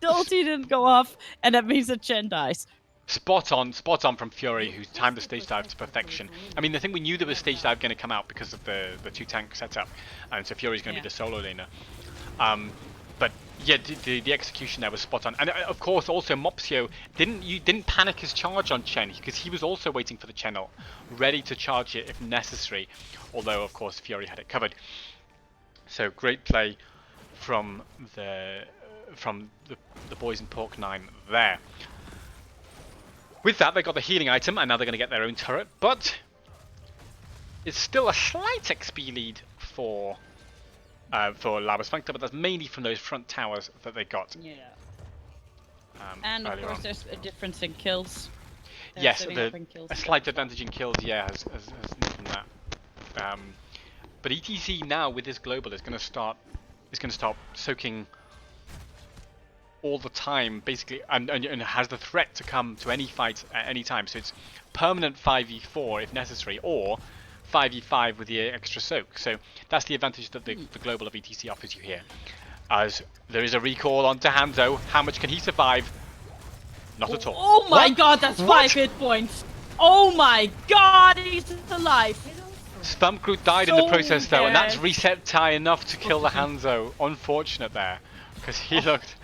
ulti didn't go off, and that means that Chen dies. Spot on from Fury, who timed the stage dive to perfection. I mean, the thing, we knew there was stage dive going to come out because of the two tank setup, and so Fury's going to be the solo laner. But yeah, the execution there was spot on, and of course also Mopsio didn't panic his charge on Chen because he was also waiting for the channel, ready to charge it if necessary. Although of course Fury had it covered. So great play from the boys in Pork 9 there. With that, they got the healing item, and now they're going to get their own turret, but it's still a slight XP lead for Lauber's fan club, but that's mainly from those front towers that they got. Yeah. And of course, on. there's a difference in kills. They're Yes, sitting up in kills a slight advantage in kills, yeah, has from that. But ETC now with this global is going to start soaking all the time, basically, and has the threat to come to any fight at any time. So it's permanent 5v4 if necessary, or 5v5 with the extra soak. So that's the advantage that the global of ETC offers you here. As there is a recall onto Hanzo. How much can he survive? Not at all. Oh my What? god, that's What? 5 hit points! Oh my god, he's alive! Stumpgroup died in the So process though, and that's dead. reset Ty enough to kill the Hanzo. Unfortunate there, because he looked.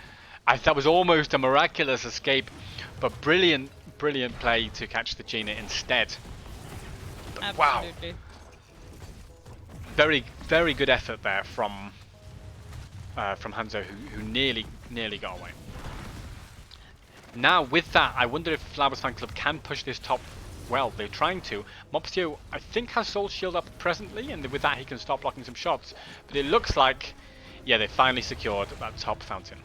That was almost a miraculous escape, but brilliant play to catch the Jaina instead. But wow, Absolutely. very good effort there from Hanzo, who nearly got away. Now with that, I wonder if Flowers Fan Club can push this top. Well, they're trying to. Mopsio, I think, has Soul Shield up presently, and with that he can start blocking some shots. But it looks like, yeah, they finally secured that top fountain.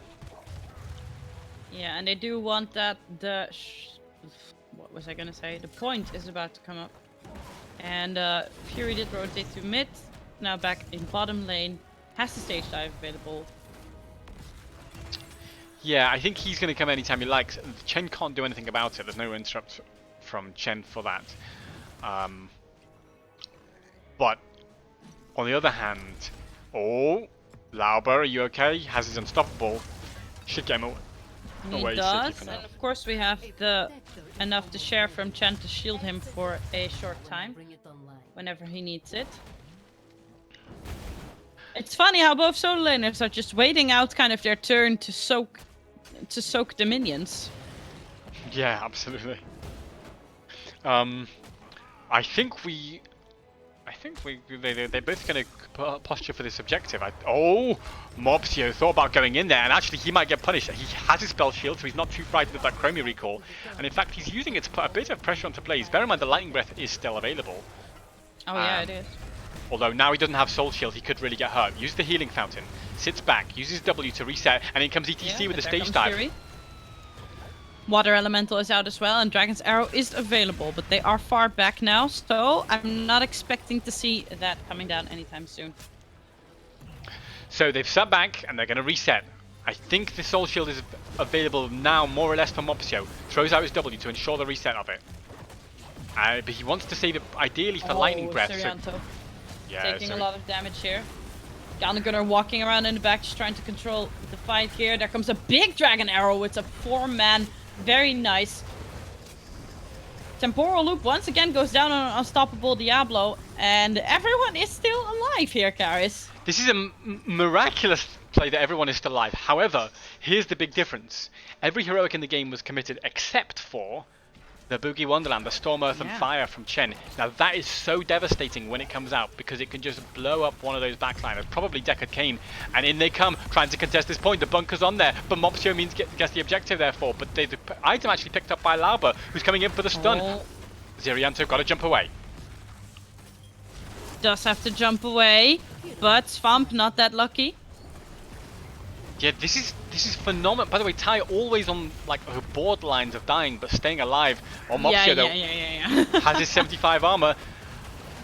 Yeah, and they do want that what was I gonna say? The point is about to come up. And Fury did rotate to mid, now back in bottom lane, has the stage dive available. Yeah, I think he's going to come anytime he likes. Chen can't do anything about it. There's no interrupt from Chen for that. But on the other hand, oh, Lauber, are you okay? Has his unstoppable. Should get him He away does, for now. and of course we have enough to share from Chen to shield him for a short time, whenever he needs it. It's funny how both solo laners are just waiting out kind of their turn to soak the minions. Yeah, absolutely. I think they're both going to posture for this objective. Oh, Mobsio thought about going in there, and actually he might get punished. He has his spell shield, so he's not too frightened of that Chromie recall. And in fact, he's using it to put a bit of pressure onto Blaze. Bear in mind, the Lightning Breath is still available. Oh yeah, it is. Although now he doesn't have Soul Shield, he could really get hurt. Use the Healing Fountain, sits back, uses W to reset, and in comes ETC with the Stage Dive. Fury. Water Elemental is out as well, and Dragon's Arrow is available, but they are far back now, so I'm not expecting to see that coming down anytime soon. So they've sat back, and they're going to reset. I think the Soul Shield is available now, more or less, for Mopsio. Throws out his W to ensure the reset of it. But he wants to save it, ideally, for Lightning Breath. Sirianto Yeah, taking a lot of damage here. Gunner walking around in the back, just trying to control the fight here. There comes a big Dragon Arrow with a 4-man. Very nice. Temporal Loop once again goes down on an Unstoppable Diablo, and everyone is still alive here, Karis. This is a miraculous play that everyone is still alive. However, here's the big difference. Every heroic in the game was committed except for the Boogie Wonderland, the Storm, Earth and Fire from Chen. Now that is so devastating when it comes out, because it can just blow up one of those backliners, probably Deckard Cain, and in they come, trying to contest this point. The bunker's on there, but Mopsio means gets the objective therefore, but the item actually picked up by Lauber, who's coming in for the stun. Zirianto got to jump away. Does have to jump away, but Swamp not that lucky. Yeah, this is phenomenal. By the way, Ty always on like her borderlines of dying, but staying alive. Or Mopsio though has his 75 armor.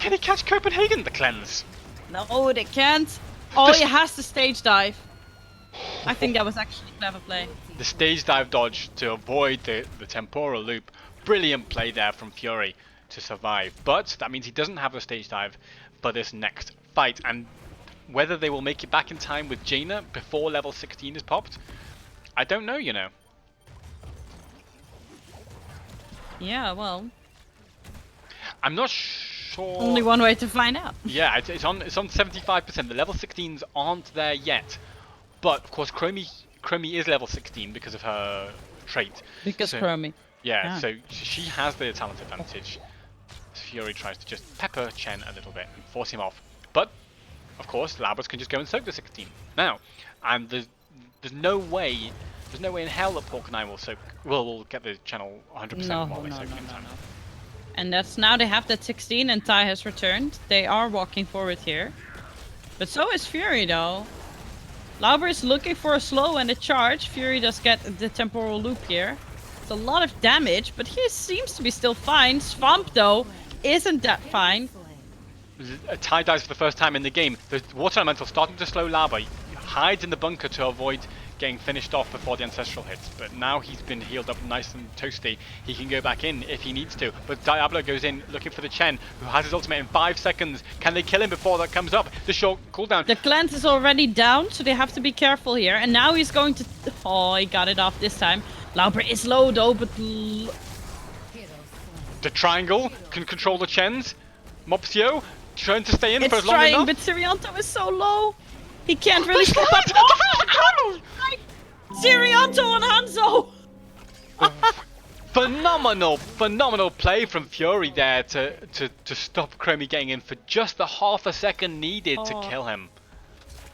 Can he catch Copenhagen? The cleanse. No, they can't. Oh, he has to stage dive. I think that was actually a clever play. The stage dive dodge to avoid the temporal loop. Brilliant play there from Fury to survive. But that means he doesn't have the stage dive for this next fight. And whether they will make it back in time with Jaina before level 16 is popped, I don't know, you know. Yeah, well, I'm not sure. only one way to find out. Yeah, it's on 75%. The level 16s aren't there yet, but of course Chromie is level 16 because of her trait. Because so, Chromie. Yeah, so she has the talent advantage. Fury tries to just pepper Chen a little bit and force him off, but of course Labras can just go and soak the 16 now, and there's no way in hell that Pork and I will get the channel 100% while they soak in time. And that's now they have that 16 and Ty has returned. They are walking forward here. But so is Fury though. Lauber is looking for a slow and a charge. Fury does get the temporal loop here. It's a lot of damage, but he seems to be still fine. Swamp though isn't that fine. Ty dies for the first time in the game. The water elemental starting to slow Lauber. He hides in the bunker to avoid getting finished off before the ancestral hits, but now he's been healed up nice and toasty. He can go back in if he needs to, but Diablo goes in looking for the Chen, who has his ultimate in 5 seconds. Can they kill him before that comes up? The short cooldown. The cleanse is already down, so they have to be careful here. And now he's going to... Oh, he got it off this time. Lauber is low though, but... The triangle can control the Chens. Mopsio trying to stay in for as long enough. But Zirianto is so low. He can't really keep up. Zirianto and Hanzo! Phenomenal play from Fury there to stop Chromie getting in for just the half a second needed to kill him.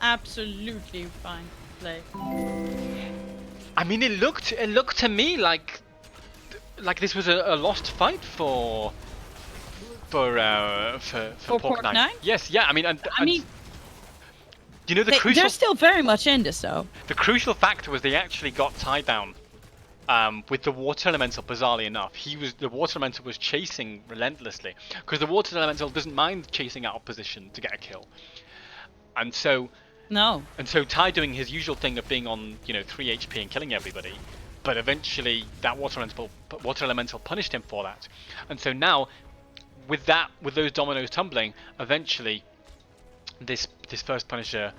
Absolutely fine play. I mean, it looked to me like this was a lost fight for Pork Nine. Yes, yeah. I mean, you know, they're still very much in this though. The crucial factor was they actually got Ty down with the water elemental. Bizarrely enough, the water elemental was chasing relentlessly because the water elemental doesn't mind chasing out of position to get a kill, and so Ty doing his usual thing of being on 3 HP and killing everybody, but eventually that water elemental punished him for that, and so now with those dominoes tumbling, eventually this first Punisher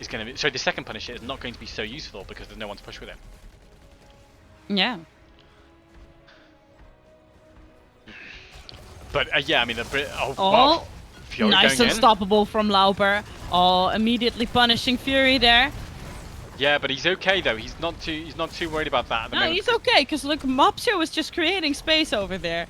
is going to be... Sorry, the second Punisher is not going to be so useful because there's no one to push with him. Yeah. But yeah, I mean, wow. Fury nice going unstoppable from Lauber. Oh, immediately punishing Fury there. Yeah, but he's okay though. He's not too worried about that at the No, moment. he's okay, because look, Mopsio was just creating space over there.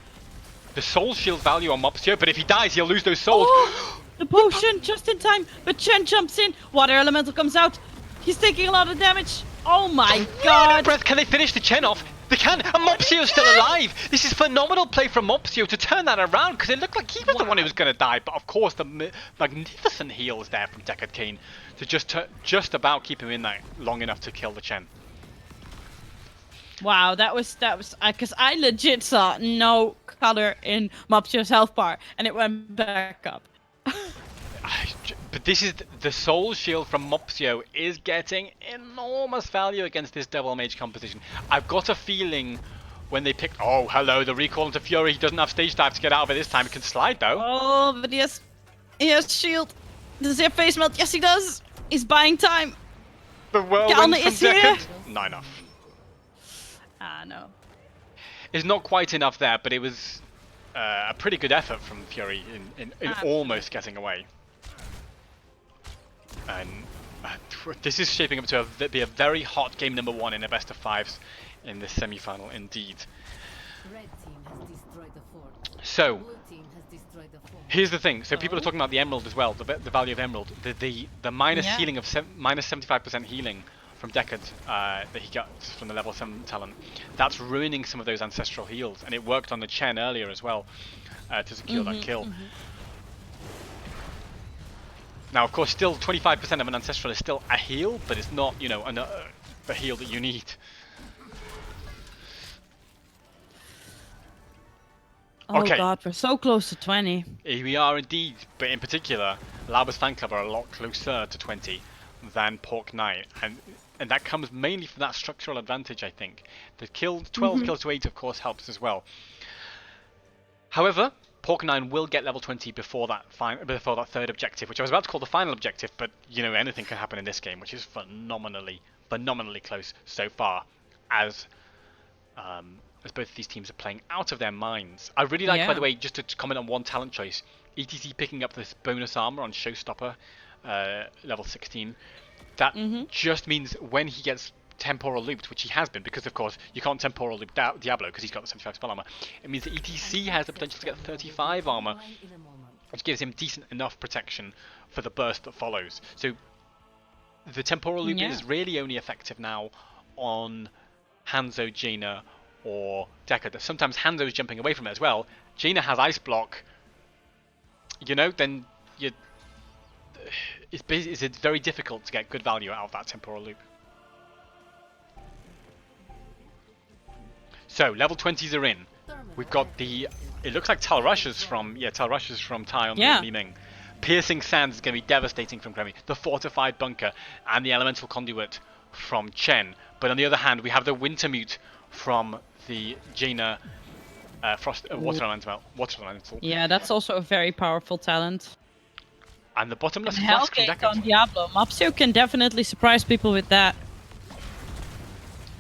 The soul shield value on Mopsio, but if he dies, he'll lose those souls. Oh, the potion just in time, but Chen jumps in. Water elemental comes out. He's taking a lot of damage. Oh my god. Breath, can they finish the Chen off? They can, and Mopsio's still alive. This is phenomenal play from Mopsio to turn that around, because it looked like he was the one who was going to die. But of course, the magnificent heals there from Deckard Cain to just about keep him in there long enough to kill the Chen. Wow, that was because I legit saw no color in Mopsio's health bar, and it went back up. But this is the soul shield from Mopsio is getting enormous value against this Devil Mage composition. I've got a feeling when they pick... Oh, hello, the recall into Fury. He doesn't have stage dive to get out of it this time. He can slide, though. Oh, but he has shield. Does he have face melt? Yes, he does. He's buying time. The whirlwind from is here. Deckard. Not enough. Ah, no. It's not quite enough there, but it was a pretty good effort from Fury in almost getting away. And this is shaping up to be a very hot game number 1 in a best of 5s in this semi-final indeed. Red team has destroyed the fort. So, Blue team has destroyed the fort. here's the thing. So people are talking about the Emerald as well, the value of Emerald. The minus healing of minus 75% healing from Deckard that he got from the level 7 talent. That's ruining some of those ancestral heals, and it worked on the Chen earlier as well to secure that kill. Now, of course, still 25% of an ancestral is still a heal, but it's not, you know, a heal that you need. Oh Okay. god, we're so close to 20. Here we are indeed, but in particular, Lauber's fan club are a lot closer to 20 than Pork 9, and that comes mainly from that structural advantage, I think. The 12 kills to 8, of course, helps as well. However, Pork 9 will get level 20 before that third objective, which I was about to call the final objective, but you know, anything can happen in this game, which is phenomenally close so far, as both of these teams are playing out of their minds. I really like, by the way, just to comment on one talent choice, ETC picking up this bonus armor on Showstopper, level 16. That just means when he gets temporal looped, which he has been, because of course you can't temporal loop Diablo because he's got the 75 spell armor. It means that ETC has the potential to get 35 armor, which gives him decent enough protection for the burst that follows. So the temporal loop is really only effective now on Hanzo, Jaina, or Deckard. Sometimes Hanzo's jumping away from it as well. Jaina has ice block. You know, then it's very difficult to get good value out of that temporal loop. So level 20s are in. We've got it looks like Tal Rushes from Tai on the Li Ming. Piercing Sands is going to be devastating from Kremi. The fortified bunker and the elemental conduit from Chen. But on the other hand, we have the winter mute from the Jaina water elemental. Yeah, that's also a very powerful talent. And the bottomless And flask from Hellgate Deckard. on Diablo. Mopsio can definitely surprise people with that.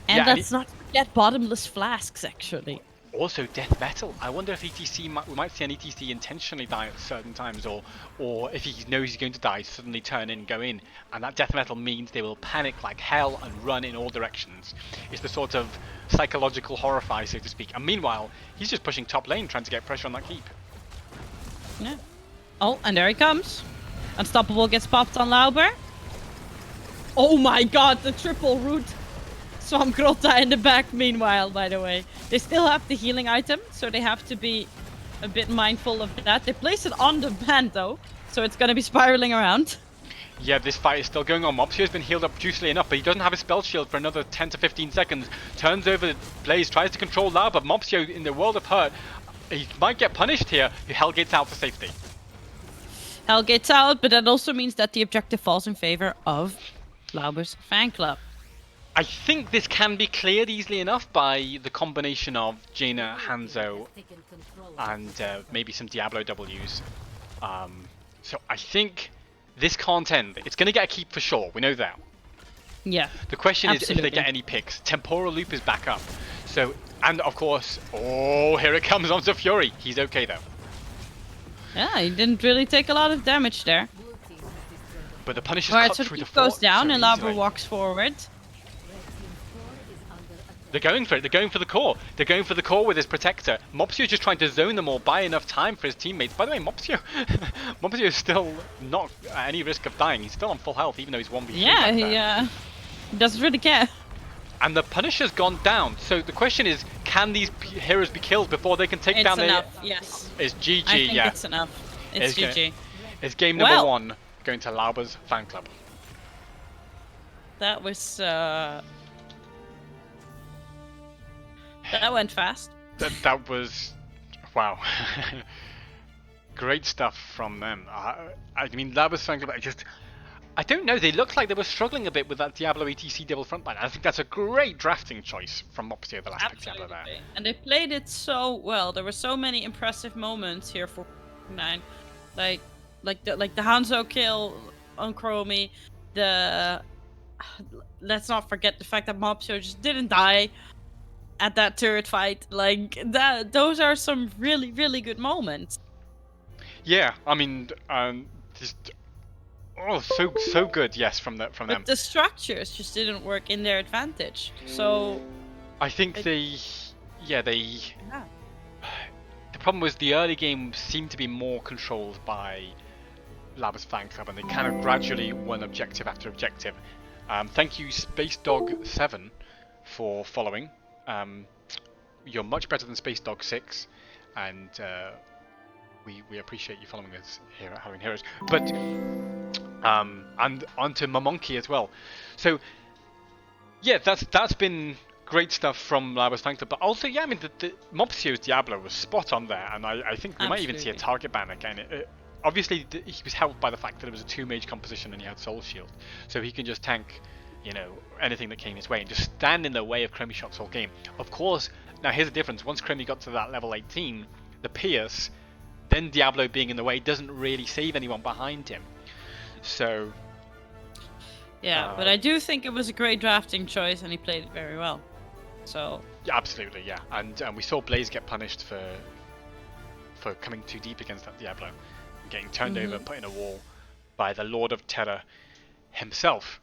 And Yeah, and let's not forget bottomless flasks, actually. Also, death metal. I wonder if we might see an ETC intentionally die at certain times, or if he knows he's going to die, suddenly turn in, go in, and that death metal means they will panic like hell and run in all directions. It's the sort of psychological horrify, so to speak. And meanwhile, he's just pushing top lane, trying to get pressure on that keep. Yeah. Oh, and there he comes. Unstoppable gets popped on Lauber. Oh my god, the triple root. Swamp Grotta in the back, meanwhile, by the way. They still have the healing item, so they have to be a bit mindful of that. They place it on the band, though, so it's going to be spiraling around. Yeah, this fight is still going on. Mopsio's been healed up juicily enough, but he doesn't have a spell shield for another 10 to 15 seconds. Turns over the Blaze, tries to control Lao, but Mopsio, in the world of hurt, he might get punished here. Hellgate's out for safety. Hellgate's out, but that also means that the objective falls in favor of Lauber's fan club. I think this can be cleared easily enough by the combination of Jaina, Hanzo, and maybe some Diablo Ws. So I think this can't end. It's going to get a keep for sure, we know that. Yeah. The question is if absolutely. they get any picks. Temporal Loop is back up. So, and of course, oh, here it comes onto Fury. He's okay though. Yeah, he didn't really take a lot of damage there. But the Punisher's Alright, cut so through the the keep goes fort down so and Lava easily. walks forward. They're going for it. They're going for the core. They're going for the core with his protector. Mopsio's just trying to zone them all, buy enough time for his teammates. By the way, Mopsio is still not at any risk of dying. He's still on full health, even though he's 1v3 Yeah, back he there. doesn't really care. And the Punisher's gone down. So the question is, can these heroes be killed before they can take It's down enough, yes. It's GG, I think yeah. it's enough. It's It's GG. It's game number Well- 1 going to Lauber's fan club. That was that went fast. That was wow. Great stuff from them. I mean, Lauber's fan club. I don't know. They looked like they were struggling a bit with that Diablo ETC double frontline. I think that's a great drafting choice from Mopsio, the last pick Diablo there. Absolutely. And they played it so well. There were so many impressive moments here for 9. Like the Hanzo kill on Chromie. Let's not forget the fact that Mopsio just didn't die at that turret fight. Like that, those are some really, really good moments. Yeah, I mean, just so good. Yes, from them. But the structures just didn't work in their advantage. So I think Yeah. The problem was the early game seemed to be more controlled by Lauber's fan club, and they kind of gradually won objective after objective. Thank you, Space Dog 7, for following. You're much better than Space Dog 6, and we appreciate you following us here at Halloween Heroes. But and onto Mamonkey as well. So yeah, that's been great stuff from Lauber's fan club. But also, yeah, I mean, the Mopsio's Diablo was spot on there, and I think we might even see a Absolutely. target ban again. Obviously, he was helped by the fact that it was a 2-mage composition and he had Soul Shield, so he can just tank, anything that came his way and just stand in the way of Chromie shots all game. Of course, now here's the difference. Once Chromie got to that level 18, the Pierce, then Diablo being in the way doesn't really save anyone behind him. So yeah, but I do think it was a great drafting choice, and he played it very well. So yeah, absolutely, yeah. And we saw Blaze get punished for coming too deep against that Diablo, and getting turned over, put in a wall by the Lord of Terror himself.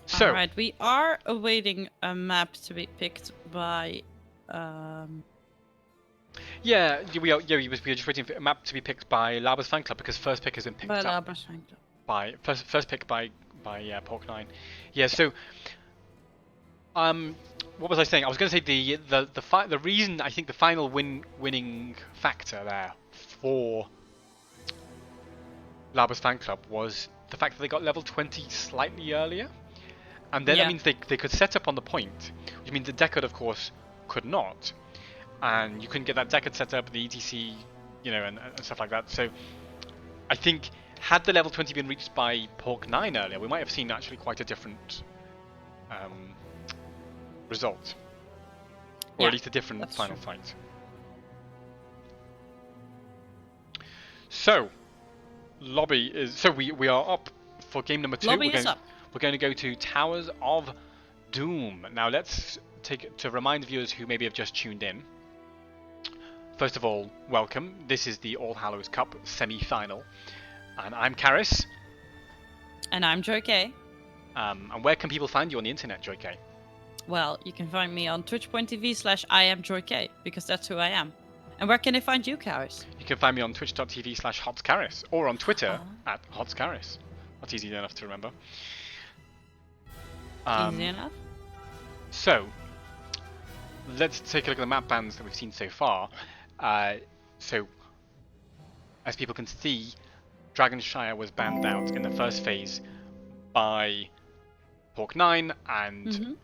So alright, we are awaiting a map to be picked by yeah, we are just waiting for a map to be picked by Lauber's fan club, because first pick has been picked up Labra's fan club. by first pick by Pork9. Yeah, so what was I saying? I was going to say the reason I think the final winning factor there for Lauber's fan club was the fact that they got level 20 slightly earlier, and then that Yeah. means they could set up on the point, which means the Decad, of course, could not, and you couldn't get that Decad set up, the ETC, and stuff like that. So I think had the level 20 been reached by Pork9 earlier, we might have seen actually quite a different result, or Yeah, at least a different that's final true. fight. So lobby is we are up for game number 2. Lobby is up. We're going to go to Towers of Doom. Now let's take it to remind viewers who maybe have just tuned in. First of all, welcome. This is the All Hallows Cup semi-final, and I'm Karis. And I'm Joy K. And where can people find you on the internet, Joy K? Well, you can find me on twitch.tv/IamJoyK, because that's who I am. And where can they find you, Karis? You can find me on twitch.tv/HotsCaris, or on Twitter at HotsCaris. That's easy enough to remember. Easy enough. So, let's take a look at the map bans that we've seen so far. So, as people can see, Dragonshire was banned out in the first phase by Pork9, and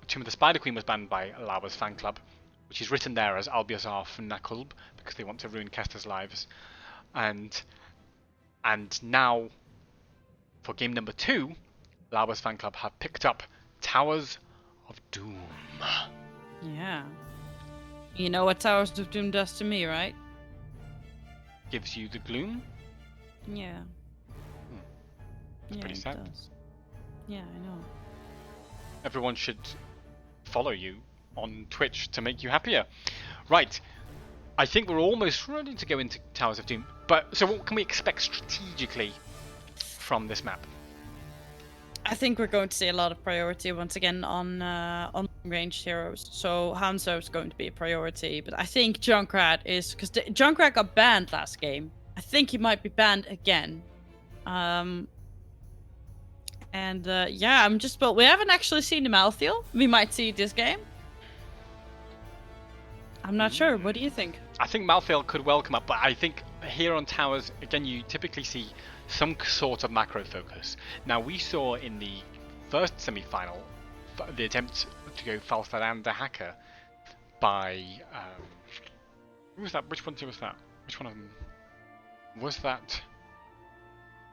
Tomb of the Spider Queen was banned by Lauber's fan club, which is written there as Albiazar Fnakulb, because they want to ruin Kester's lives. And now, for game number 2, Lauber's fan club have picked up Towers of Doom. Yeah. You know what Towers of Doom does to me, right? Gives you the gloom. Yeah. Yeah, Pretty it sad. does. Yeah, I know. Everyone should follow you on Twitch to make you happier. Right. I think we're almost ready to go into Towers of Doom. But so what can we expect strategically from this map? I think we're going to see a lot of priority once again on ranged heroes. So Hanzo is going to be a priority, but I think Junkrat is, because Junkrat got banned last game. I think he might be banned again. Yeah, but we haven't actually seen the Malthael. We might see it this game. I'm not sure. What do you think? I think Malthael could well come up, but I think here on towers, again, you typically see some sort of macro focus. Now, we saw in the first semi-final the attempt to go Falstad and the Hacker by... who was that? Which one was that? Which one of them? Was that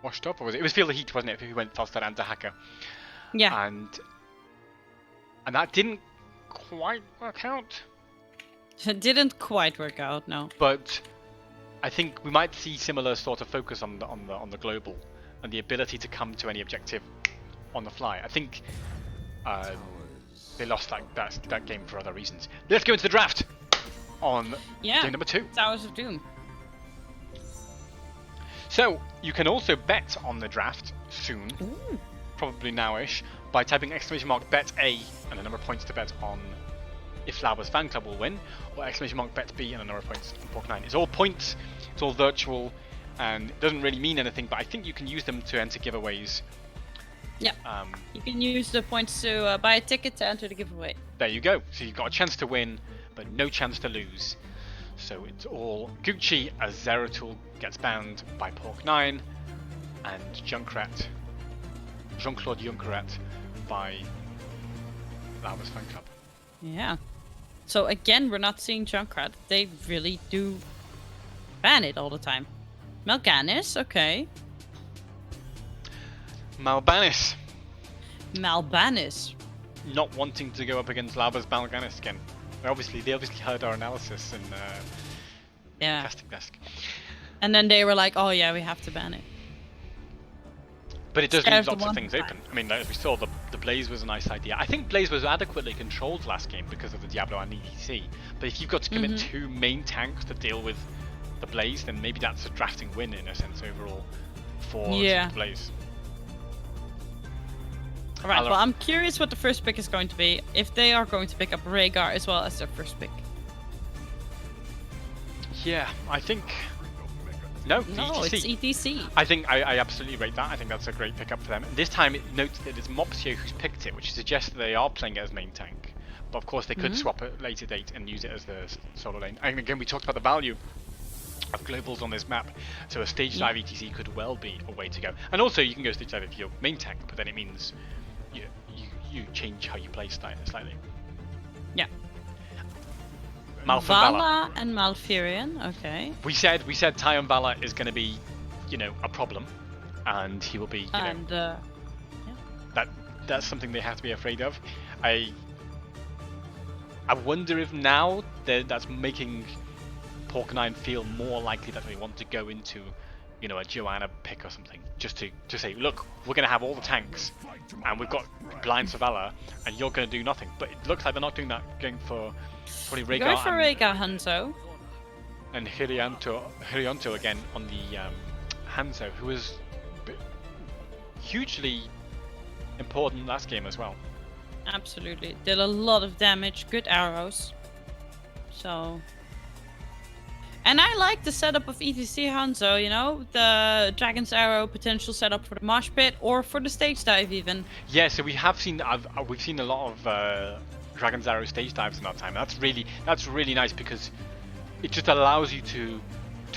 washed up, or was it? It was Feel the Heat, wasn't it, who went Falstad and the Hacker? Yeah. And that didn't quite work out. It didn't quite work out, no. But I think we might see similar sort of focus on the global and the ability to come to any objective on the fly. I think they lost that game for other reasons. Let's go into the draft on game number 2. Towers of Doom. So you can also bet on the draft soon, probably nowish, by typing !bet A and the number of points to bet on if Flowers Fan Club will win, or !bet B and a number of points on Pork9. It's all points, it's all virtual, and it doesn't really mean anything, but I think you can use them to enter giveaways. Yeah, you can use the points to buy a ticket to enter the giveaway. There you go. So you've got a chance to win, but no chance to lose. So it's all Gucci as Zeratul gets banned by Pork9, and Junkrat, Jean-Claude Junkrat by Flowers Fan Club. Yeah. So again, we're not seeing Junkrat. They really do ban it all the time. Mal'Ganis, okay. Mal'Ganis. Mal'Ganis. Not wanting to go up against Lava's Mal'Ganis again. They obviously heard our analysis in casting desk. And then they were like, "Oh yeah, we have to ban it." But it does leave lots of things open. I mean, as we saw, the Blaze was a nice idea. I think Blaze was adequately controlled last game because of the Diablo and EDC. But if you've got to commit 2 main tanks to deal with the Blaze, then maybe that's a drafting win in a sense overall for the Blaze. Alright, well, I'm curious what the first pick is going to be. If they are going to pick up Rhaegar as well as their first pick. Yeah, I think... No, it's ETC. I think I absolutely rate that. I think that's a great pickup for them. And this time, note that it's Mopsio who's picked it, which suggests that they are playing it as main tank. But of course, they could swap at a later date and use it as the solo lane. And again, we talked about the value of globals on this map, so a stage dive ETC could well be a way to go. And also, you can go stage dive if you're main tank, but then it means you change how you play slightly. Yeah. Vala and Malfurion, okay. We said Tyon Vala is going to be, a problem, and he will be, that's something they have to be afraid of. I wonder if now that's making Pork9 feel more likely that they want to go into, a Joanna pick or something, just to say, look, we're going to have all the tanks, and we've got blind Savala, and you're going to do nothing. But it looks like they're not doing that, going for probably Rhaegar. Go for Rhaegar Hanzo. And Hirianto again on the Hanzo, who was hugely important last game as well. Absolutely. Did a lot of damage, good arrows. So... And I like the setup of ETC Hanzo, the Dragon's Arrow potential setup for the Mosh Pit or for the stage dive even. Yeah, so we have seen, we've seen a lot of Dragon's Arrow stage dives in that time. That's really nice because it just allows you to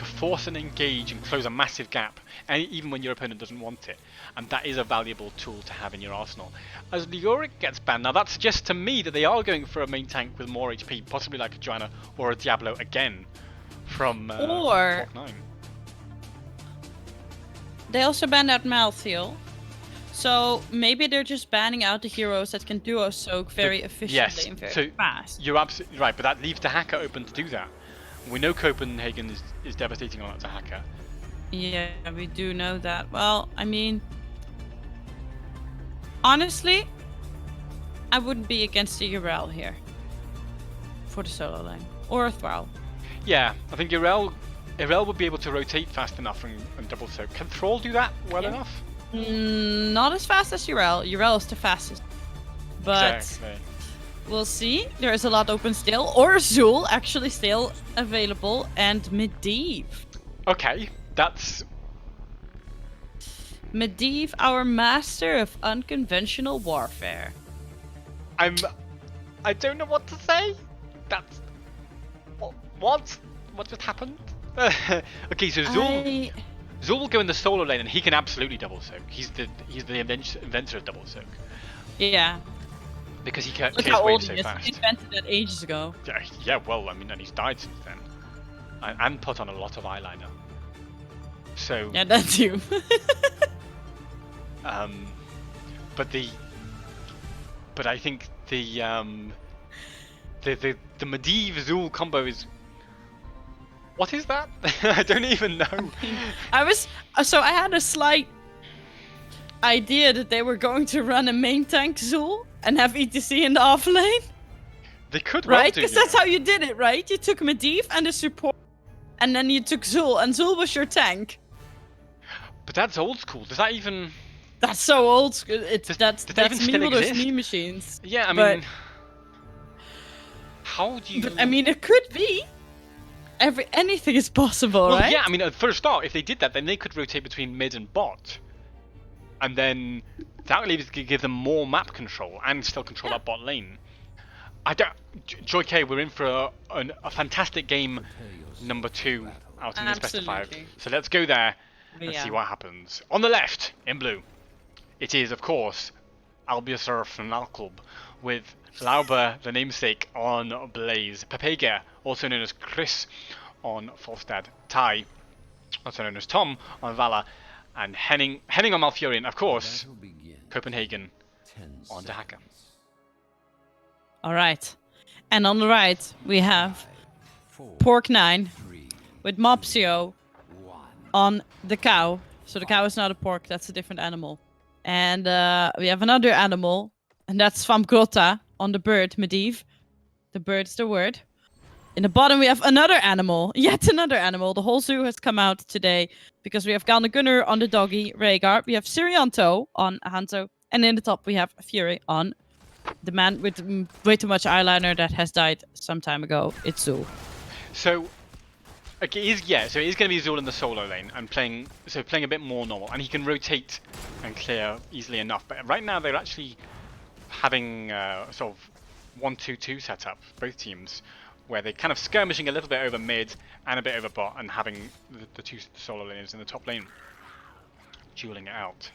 force an engage and close a massive gap, and even when your opponent doesn't want it. And that is a valuable tool to have in your arsenal. As Leoric gets banned, now that suggests to me that they are going for a main tank with more HP, possibly like a Joanna or a Diablo again. From or Pork9. They also banned out Malthael, so maybe they're just banning out the heroes that can duo soak very efficiently and very fast. You're absolutely right, but that leaves the Hacker open to do that. We know Copenhagen is devastating on that to Hacker. Yeah, we do know that. Well, I mean, honestly, I wouldn't be against the Yrel here for the solo lane or a Thrall. Yeah, I think Yrel would be able to rotate fast enough and double soak. Can Thrall do that well enough? Not as fast as Urel. Urel is the fastest. But Exactly. we'll see. There is a lot open still. Or Zul actually still available. And Medivh. Okay, that's Medivh, our master of unconventional warfare. I don't know what to say. That's what just happened? Okay, so Zul will go in the solo lane, and he can absolutely double soak. He's the inventor of double soak Yeah. because he Look clears how old waves so he is. fast. He invented that ages ago. Yeah, well, I mean, and he's died since then, and put on a lot of eyeliner. So, Yeah, that's you. but I think the Medivh Zul combo is. What is that? I don't even know. I had a slight idea that they were going to run a main tank Zul and have ETC in the off lane, They could well right? do, Because you that's know. how you did it, right? You took Medivh and the support, and then you took Zul, and Zul was your tank. But that's old school. Does that even? That's so old school. Does that even still meme those exist? meme machines. Yeah, I But- mean, how do you? But I mean, it could be. Anything is possible, well, right? yeah. I mean, for a start, if they did that, then they could rotate between mid and bot, and then that would give them more map control and still control that bot lane. I don't. Joy K, we're in for a fantastic game, number 2 out in this best of 5. Absolutely. So let's go there and Yeah. see what happens. On the left, in blue, it is of course Albiosur from Alclub with Lauber, the namesake, on Blaze, Pepega, also known as Chris, on Falstad, Ty, also known as Tom, on Vala, and Henning on Malfurion, of course, Copenhagen on Dahaka. All right. And on the right, we have Pork9 with Mopsio on the cow. So the cow is not a pork, that's a different animal. And we have another animal, and that's Svamgrota on the bird, Medivh. The bird is the word. In the bottom, we have another animal. Yet another animal. The whole zoo has come out today because we have Galna Gunnar on the doggy, Rhaegar. We have Sirianto on Hanzo. And in the top, we have Fury on the man with way too much eyeliner that has died some time ago. It's Zul. So, okay, so it is going to be Zul in the solo lane and playing a bit more normal, and he can rotate and clear easily enough. But right now they're actually having sort of 1-2-2 setup, both teams, where they're kind of skirmishing a little bit over mid and a bit over bot, and having the two solo laners in the top lane dueling it out.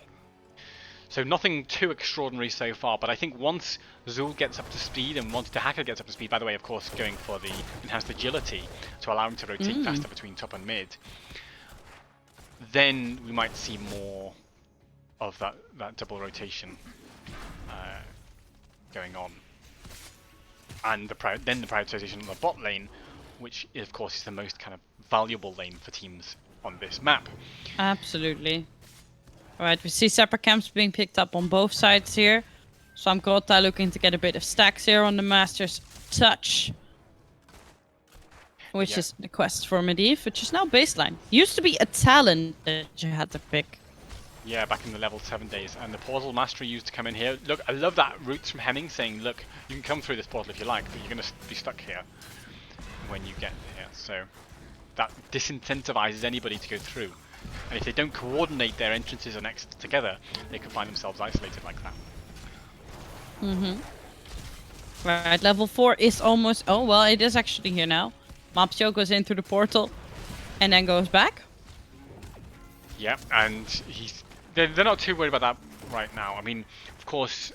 So nothing too extraordinary so far, but I think once Zul gets up to speed and once Dahaka gets up to speed, by the way, of course, going for the enhanced agility to allow him to rotate faster between top and mid, then we might see more of that double rotation going on. And then the prioritization on the bot lane, which of course is the most kind of valuable lane for teams on this map. Absolutely. Alright, we see separate camps being picked up on both sides here. Svamgrota looking to get a bit of stacks here on the Master's Touch. Which is the quest for Medivh, which is now baseline. Used to be a talent that you had to pick. Yeah, back in the level 7 days, and the portal mastery used to come in here. Look, I love that roots from Henning saying, look, you can come through this portal if you like, but you're going to be stuck here when you get here. So that disincentivizes anybody to go through. And if they don't coordinate their entrances and exits together, they can find themselves isolated like that. Right, level 4 is almost... Oh, well, it is actually here now. Mopsio goes in through the portal and then goes back. Yeah, and they're not too worried about that right now. I mean, of course,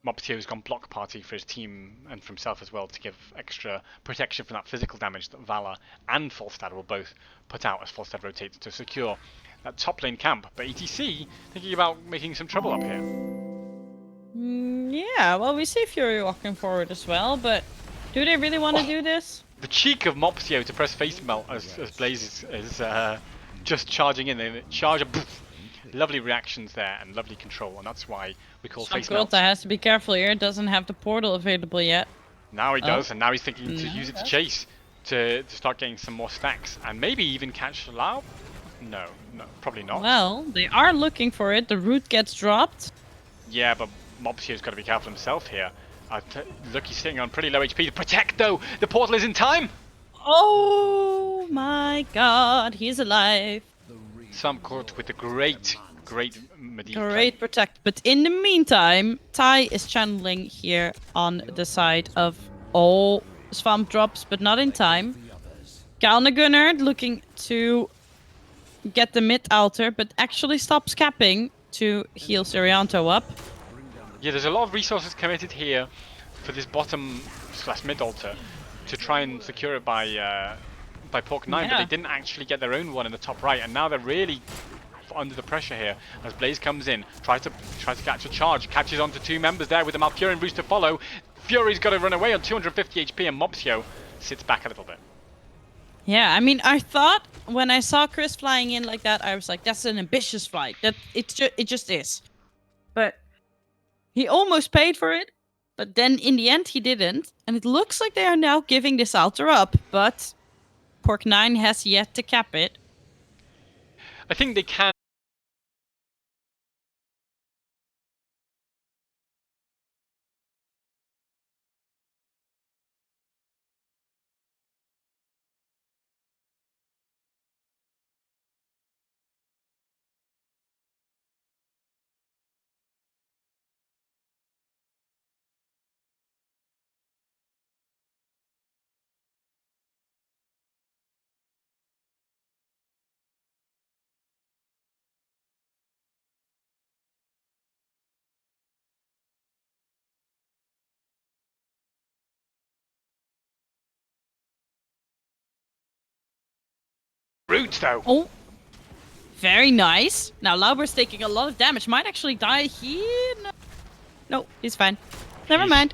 Mopsio's gone block party for his team and for himself as well to give extra protection from that physical damage that Vala and Falstad will both put out as Falstad rotates to secure that top lane camp. But ETC thinking about making some trouble up here. Yeah, well, we see Fury walking forward as well, but do they really want to do this? The cheek of Mopsio to press face melt as Blaze is just charging in. They charge a poof. Lovely reactions there and lovely control, and that's why we call face melt. Svamgrota has to be careful here. Doesn't have the portal available yet. Now he does, and now he's thinking to use it to chase to start getting some more stacks and maybe even catch Lau. No, no, probably not. Well, they are looking for it. The root gets dropped. Yeah, but Mobsio's got to be careful himself here. Look, he's sitting on pretty low HP. To protect, though! The portal is in time! Oh my god, he's alive. Some caught with a great Medivh play. Great protect. But in the meantime, Ty is channeling here on the side of all swamp drops, but not in time. Galnagunner looking to get the mid altar, but actually stops capping to heal Sirianto up. Yeah, there's a lot of resources committed here for this bottom / mid altar to try and secure it by Pork 9, but they didn't actually get their own one in the top right, and now they're really under the pressure here as Blaze comes in, tries to catch a charge, catches onto 2 members there with the Malfurion Roost to follow. Fury's got to run away on 250 HP, and Mopsio sits back a little bit. Yeah, I mean, I thought when I saw Chris flying in like that, I was like, that's an ambitious flight. It just is. But he almost paid for it, but then in the end he didn't. And it looks like they are now giving this altar up, but Pork 9 has yet to cap it. I think they can. Roots though. Oh, very nice. Now Lauber's taking a lot of damage. Might actually die here. No, he's fine. Never mind.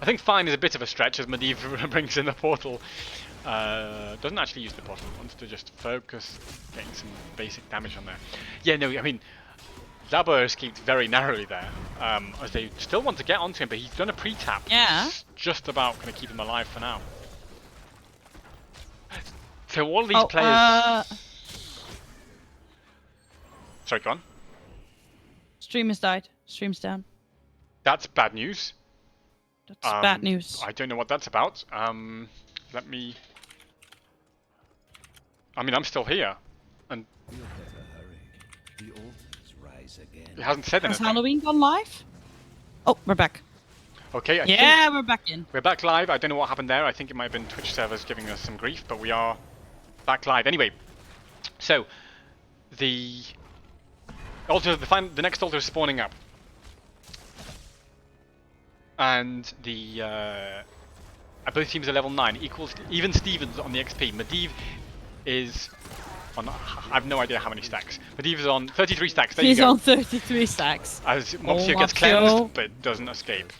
I think fine is a bit of a stretch as Medivh brings in the portal. Doesn't actually use the portal, wants to just focus getting some basic damage on there. Yeah, no, I mean, Lauber escaped very narrowly there, as they still want to get onto him, but he's done a pre-tap. Yeah. It's just about going to keep him alive for now. So all these players... Sorry, go on. Stream has died. Stream's down. That's bad news. That's bad news. I don't know what that's about. Let me... I mean, I'm still here. And it hasn't said Has anything. Halloween gone live? Oh, we're back. Okay, I think Yeah, we're back in. we're back live. I don't know what happened there. I think it might have been Twitch servers giving us some grief, but we are back live. Anyway, so the altar, the next altar is spawning up, and the both teams are level 9, equals even Stevens on the XP. Medivh is on, I have no idea how many stacks. Medivh is on 33 stacks. There He's you go. on 33 stacks. As Mopsio gets Mopsio. cleansed, but doesn't escape.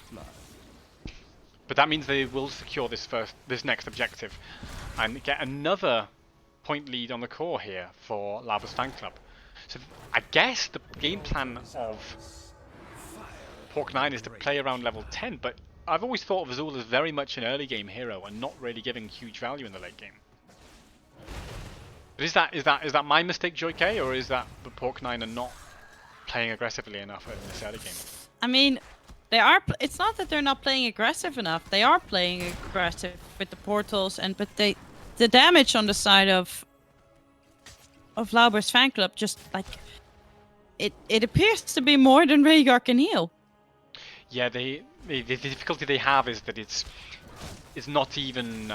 But that means they will secure this next objective, and get another point lead on the core here for Lauber's fan club. So I guess the game plan of Pork 9 is to play around level 10, but I've always thought of Azul as very much an early game hero and not really giving huge value in the late game. But is that my mistake, Joy K, or is that the Pork 9 are not playing aggressively enough in this early game? I mean, they are. It's not that they're not playing aggressive enough. They are playing aggressive with the portals, but the damage on the side of Lauber's fan club just like it appears to be more than Rhaegar can heal. Yeah, the difficulty they have is that it's not even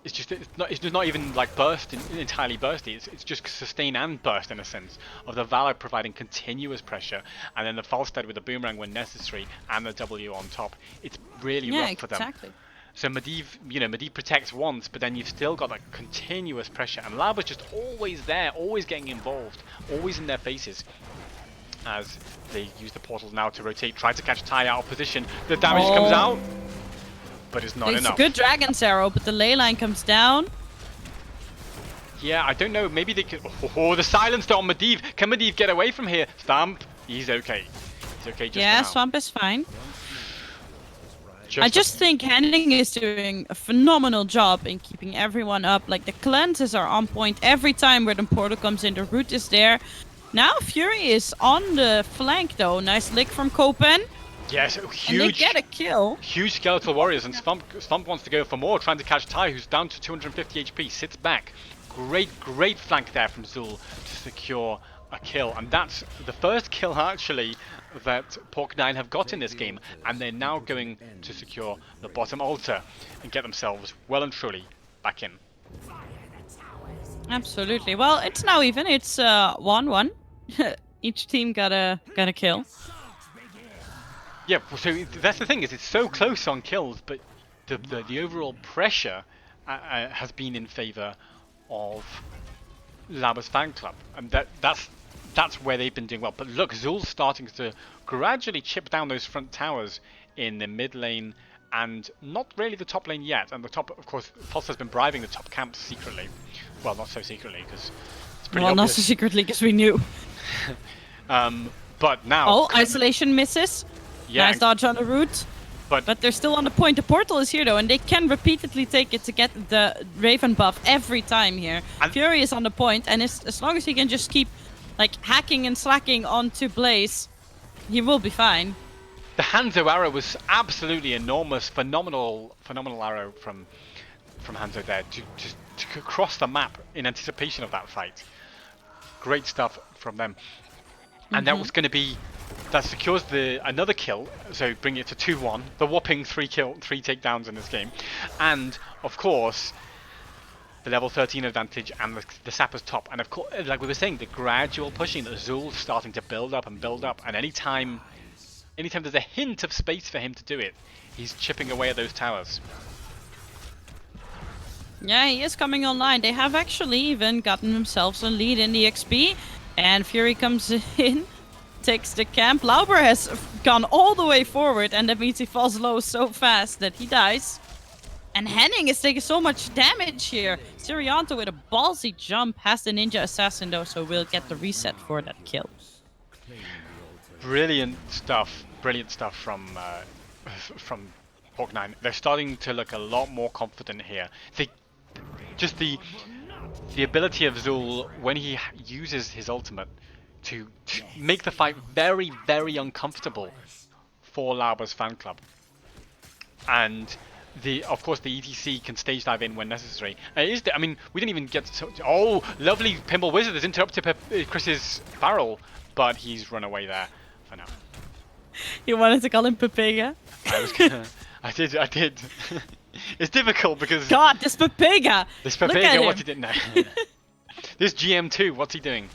it's not even like entirely bursty. It's just sustain and burst in a sense of the Valor providing continuous pressure, and then the Falstad with the boomerang when necessary and the W on top. It's really rough for them. Exactly. So Medivh protects once, but then you've still got that continuous pressure, and Lauber's just always there, always getting involved, always in their faces. As they use the portal now to rotate, try to catch Ty out of position. The damage comes out, but it's not It's enough. a good Dragon's Arrow, but the ley line comes down. Yeah, I don't know. Maybe they could. Oh, the silence on Medivh. Can Medivh get away from here? Stamp. He's okay. He's okay just Yeah, for now. Swamp is fine. I just think Henning is doing a phenomenal job in keeping everyone up. Like, the cleanses are on point every time where the portal comes in. The root is there. Now Fury is on the flank though. Nice lick from Copen. Yes, And they huge, get a kill. huge skeletal warriors, and Svamp wants to go for more, trying to catch Ty, who's down to 250 HP, sits back. Great flank there from Zul to secure a kill, and that's the first kill actually that Pork9 have got in this game, and they're now going to secure the bottom altar and get themselves well and truly back in. Absolutely. Well, it's now even. It's 1-1. Each team got a kill. Yeah, so that's the thing, is it's so close on kills, but the overall pressure has been in favour of Laba's fan club, and that's where they've been doing well. But look, Zul's starting to gradually chip down those front towers in the mid lane, and not really the top lane yet. And the top, of course, Foster's been bribing the top camps secretly. Well, not so secretly, because it's pretty Well, not obvious. so secretly, because we knew. But now... Oh, isolation misses. Yeah, Nice dodge on the root. But they're still on the point. The portal is here though, and they can repeatedly take it to get the Raven buff every time here. And Fury is on the point, and as long as he can just keep like hacking and slacking onto Blaze, he will be fine. the Hanzo arrow was absolutely enormous, phenomenal arrow from Hanzo there to cross the map in anticipation of that fight. Great stuff from them. And that was going to be, that secures another kill, so bring it to 2-1. The whopping 3 takedowns in this game. And of course, the level 13 advantage and the Sapper's top. And of course, like we were saying, the gradual pushing that Zul's starting to build up. And anytime there's a hint of space for him to do it, he's chipping away at those towers. Yeah, he is coming online. They have actually even gotten themselves a lead in the XP. And Fury comes in, takes the camp. Lauber has gone all the way forward, and that means he falls low so fast that he dies. And Henning is taking so much damage here. Sirianto with a ballsy jump has the Ninja Assassin though, so we'll get the reset for that kill. Brilliant stuff from Hawk9. They're starting to look a lot more confident here. Just the ability of Zul when he uses his ultimate to make the fight very, very uncomfortable for Lauber's fan club. And of course the ETC can stage dive in when necessary. We didn't even get to... Oh, lovely Pinball Wizard has interrupted Chris's barrel, but he's run away there for now. You wanted to call him Pepega? I was gonna... I did. It's difficult because... God, this Pepega! This Look at Pepega, him. what's he doing? No. This GM2, what's he doing?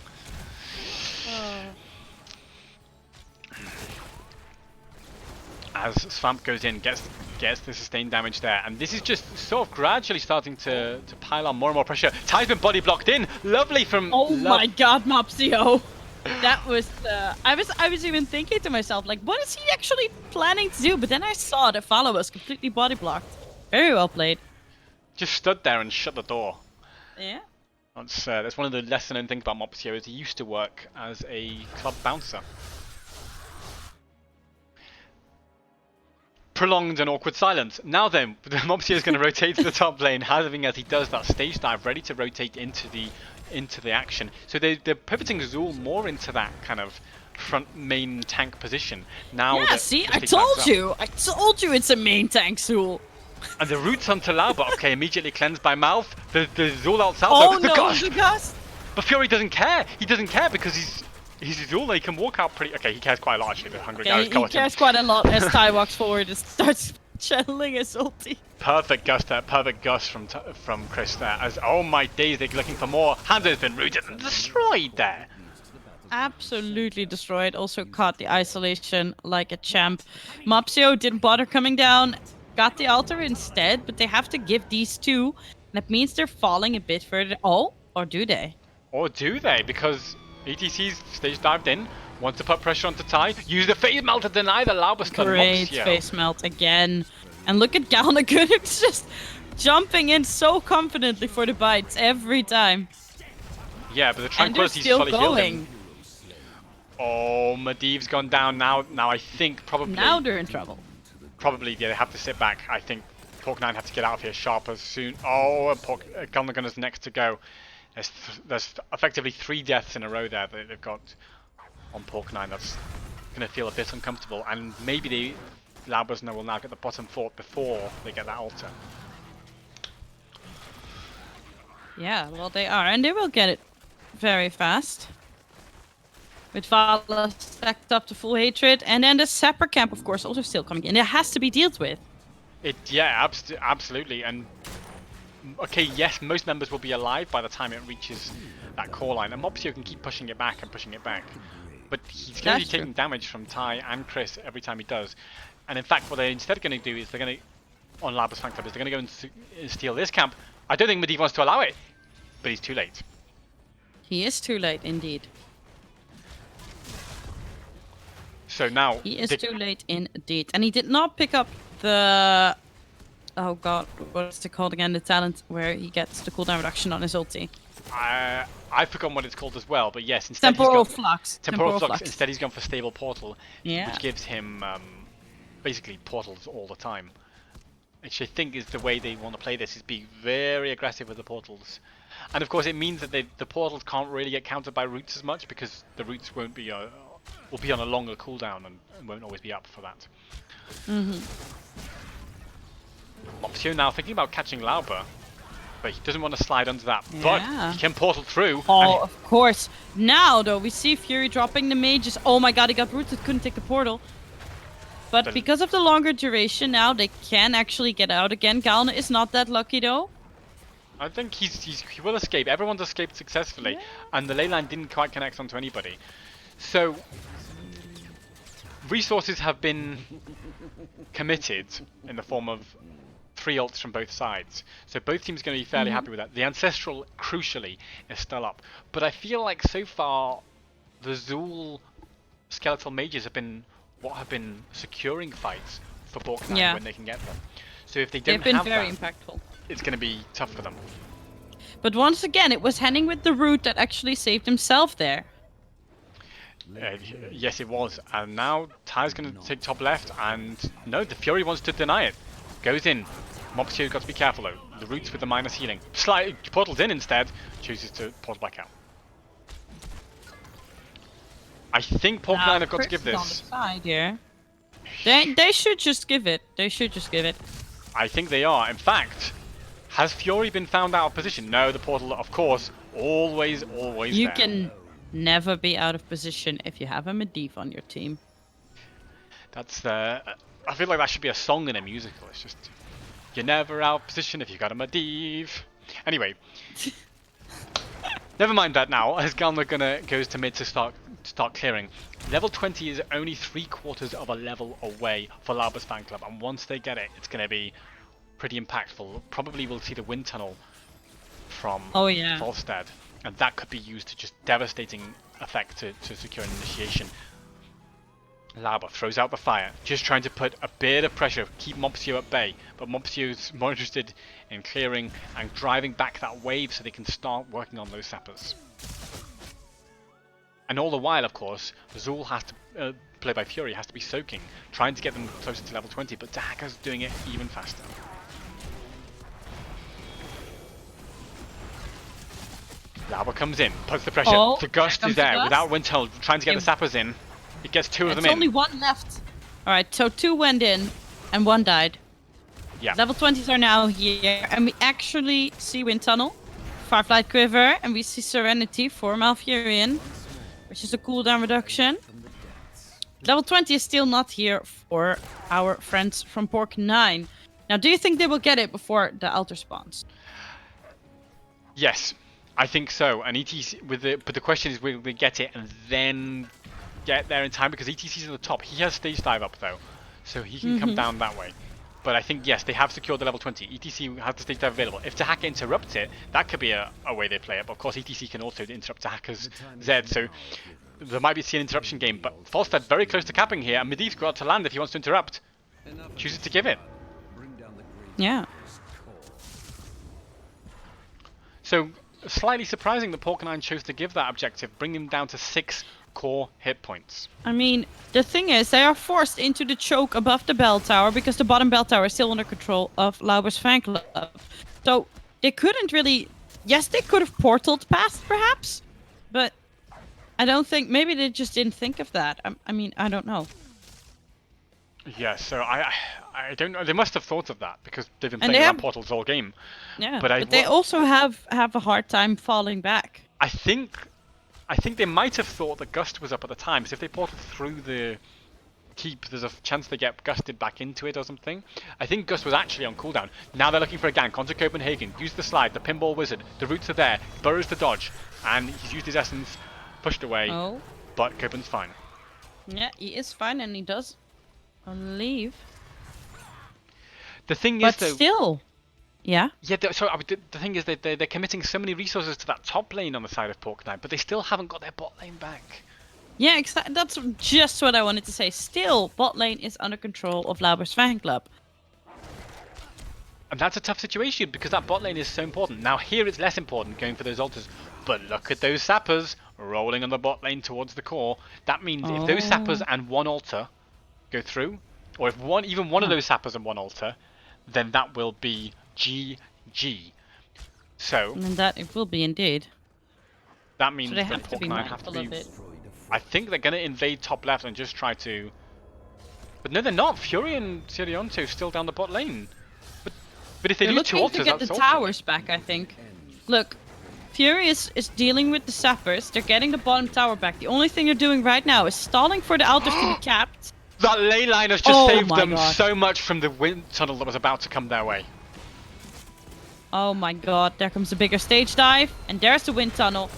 As Svamp goes in, gets the sustained damage there, and this is just sort of gradually starting to pile on more and more pressure. Ty's been body blocked in. Lovely from... Oh my God, Mopsio! That was I was even thinking to myself, like, what is he actually planning to do? But then I saw the follow was completely body blocked. Very well played. Just stood there and shut the door. Yeah. That's one of the lesser known things about Mopsio, is he used to work as a club bouncer. Prolonged and awkward silence. Now then, Mopsio is going to rotate to the top lane, having as he does that stage dive, ready to rotate into the action. So they're pivoting Zul more into that kind of front main tank position. Now Yeah, see, I told you it's a main tank Zul. And the roots onto Lauber, okay, immediately cleansed by mouth. The Zul out south. Oh the no, gust. the gust! But Fury doesn't care. He doesn't care because he's Zul. He can walk out pretty. Okay, he cares quite a lot actually. The hungry guy. He cares quite a lot as Ty walks forward and starts channeling his ulti. Perfect gust there. Perfect gust from Chris there. As oh my days, they're looking for more. Hanzo's been rooted and destroyed there. Absolutely destroyed. Also caught the isolation like a champ. Mopsio didn't bother coming down. Got the altar instead, but they have to give these two. That means they're falling a bit further. Oh, or do they? Or do they? Because ETC's stage dived in, wants to put pressure onto Ty. Use the phase melt to deny the Lauber stun. Great face melt again. And look at Galnagun, it's just jumping in so confidently for the bites every time. Yeah, but the And they're tranquility's still fully healed him. going. Oh, Medivh's gone down now. Now I think probably... Now they're in trouble. probably they have to sit back. I think Pork9 have to get out of here sharp as soon. Oh, and Gunnagunner's next to go. There's effectively 3 deaths in a row there that they've got on Pork9. That's going to feel a bit uncomfortable, and maybe the Laubers will now get the bottom fort before they get that altar. Yeah, well they are, and they will get it very fast. With Vala stacked up to full hatred, and then the Sapper camp, of course, also still coming in. It has to be dealt with. Yeah, absolutely. And okay, yes, most members will be alive by the time it reaches that core line, and Mopsio can keep pushing it back and pushing it back. But he's going to be taking damage from Ty and Chris every time he does. And in fact, what they're instead going to do is they're going to, on Labus Fan Club, is they're going to go and steal this camp. I don't think Medivh wants to allow it, but he's too late. He is too late, indeed. So now... He is too late, indeed. And he did not pick up the... Oh god, what's it called again? The talent where he gets the cooldown reduction on his ulti. I've forgotten what it's called as well, but yes, instead Temporal he's Flux. Temporal Flux. Instead he's gone for Stable Portal, yeah. which gives him basically portals all the time. Which I think is the way they want to play this, is be very aggressive with the portals. And of course it means that the portals can't really get countered by roots as much, because the roots won't be will be on a longer cooldown and won't always be up for that. Mopsio now thinking about catching Lauber, but he doesn't want to slide under that. But he can portal through. Oh, of course. Now, though, we see Fury dropping the mages. Oh my god, he got rooted, couldn't take the portal. But because of the longer duration now, they can actually get out again. Galna is not that lucky, though. I think he will escape. Everyone's escaped successfully, and the ley line didn't quite connect onto anybody. So, resources have been committed in the form of 3 ults from both sides. So both teams are going to be fairly happy with that. The Ancestral, crucially, is still up. But I feel like so far, the Zool Skeletal Mages have been securing fights for Borknight when they can get them. So if they don't have that, very impactful. It's going to be tough for them. But once again, it was Henning with the root that actually saved himself there. Yes, it was. And now Ty's going to take top left, and no, the Fury wants to deny it. Goes in. Mopsio got to be careful though. The roots with the minus healing. Portals in instead. Chooses to portal back out. I think Pork9 have got to give this. On the side here. They should just give it. They should just give it. I think they are. In fact, has Fury been found out of position? No, the portal, of course, always You there. can never be out of position if you have a Medivh on your team. That's the... I feel like that should be a song in a musical. It's just... You're never out of position if you got a Medivh. Anyway. Never mind that now, as Galna goes to mid to start clearing. Level 20 is only 3/4 of a level away for Laubers Fan Club, and once they get it, it's going to be pretty impactful. Probably we'll see the wind tunnel from Volstad, and that could be used to just devastating effect to secure an initiation. Lauber throws out the fire, just trying to put a bit of pressure, keep Mopsio at bay, but Mopsio's more interested in clearing and driving back that wave so they can start working on those sappers. And all the while, of course, Zool has to, played by Fury, has to be soaking, trying to get them closer to level 20, but Dahaka's doing it even faster. Lauber comes in, puts the pressure, the Gust is there, without wind tunnel, trying to get the sappers in. It gets 2 of them in. There's only 1 left. Alright, so 2 went in, and 1 died. Yeah. Level 20s are now here, and we actually see Wind Tunnel, Firefly Quiver, and we see Serenity for Malfurion, which is a cooldown reduction. Level 20 is still not here for our friends from Pork9. Now, do you think they will get it before the altar spawns? Yes, I think so. And ETC, but the question is, will they get it and then get there in time? Because ETC's at the top. He has stage dive up though, so he can come down that way. But I think, yes, they have secured the level 20. ETC has the stage dive available. If Dahaka interrupts it, that could be a way they play it. But of course, ETC can also interrupt Dahaka's Zed, so there might be an interruption game. But Volstad very close to capping here, and Medivh's got to land if he wants to interrupt. Chooses to give it. Yeah. So, slightly surprising that Pork9 chose to give that objective, bring him down to 6 core hit points. I mean, the thing is, they are forced into the choke above the bell tower because the bottom bell tower is still under control of Lauber's fan club. So they couldn't really. Yes, they could have portaled past, perhaps, but I don't think. Maybe they just didn't think of that. I mean, I don't know. Yeah, so I don't know. They must have thought of that because they've been And playing they around have- portals all game. Yeah, But but they also have a hard time falling back. I think they might have thought that Gust was up at the time. So if they portal through the keep, there's a chance they get gusted back into it or something. I think Gust was actually on cooldown. Now they're looking for a gank onto Copenhagen. Use the slide, the pinball wizard. The roots are there. Burrows the dodge, and he's used his essence, pushed away. Oh, But Copen's fine. yeah, he is fine, and he does leave. The thing But is, though, still, yeah. yeah. The thing is, they're committing so many resources to that top lane on the side of Pork9, but they still haven't got their bot lane back. Yeah, exactly. That's just what I wanted to say. Still, bot lane is under control of Lauber's fan club. And that's a tough situation because that bot lane is so important. Now here it's less important going for those altars, but look at those sappers rolling on the bot lane towards the core. That means if those sappers and one altar go through, or if even one of those sappers and one altar, then that will be GG. So And that it will be indeed. that means So they that have to be Pork9 have to mindful of be. it. I think they're gonna invade top left and just try to. But no, they're not. Fury and Sirionto still down the bot lane. But if they They're do two looking to altars, get that's the awesome. towers back, I think. Look, Fury is dealing with the sappers. They're getting the bottom tower back. The only thing they're doing right now is stalling for the altars to be capped. That ley line has just Oh saved my them God. so much from the wind tunnel that was about to come their way. Oh my god, there comes a bigger stage dive. And there's the wind tunnel.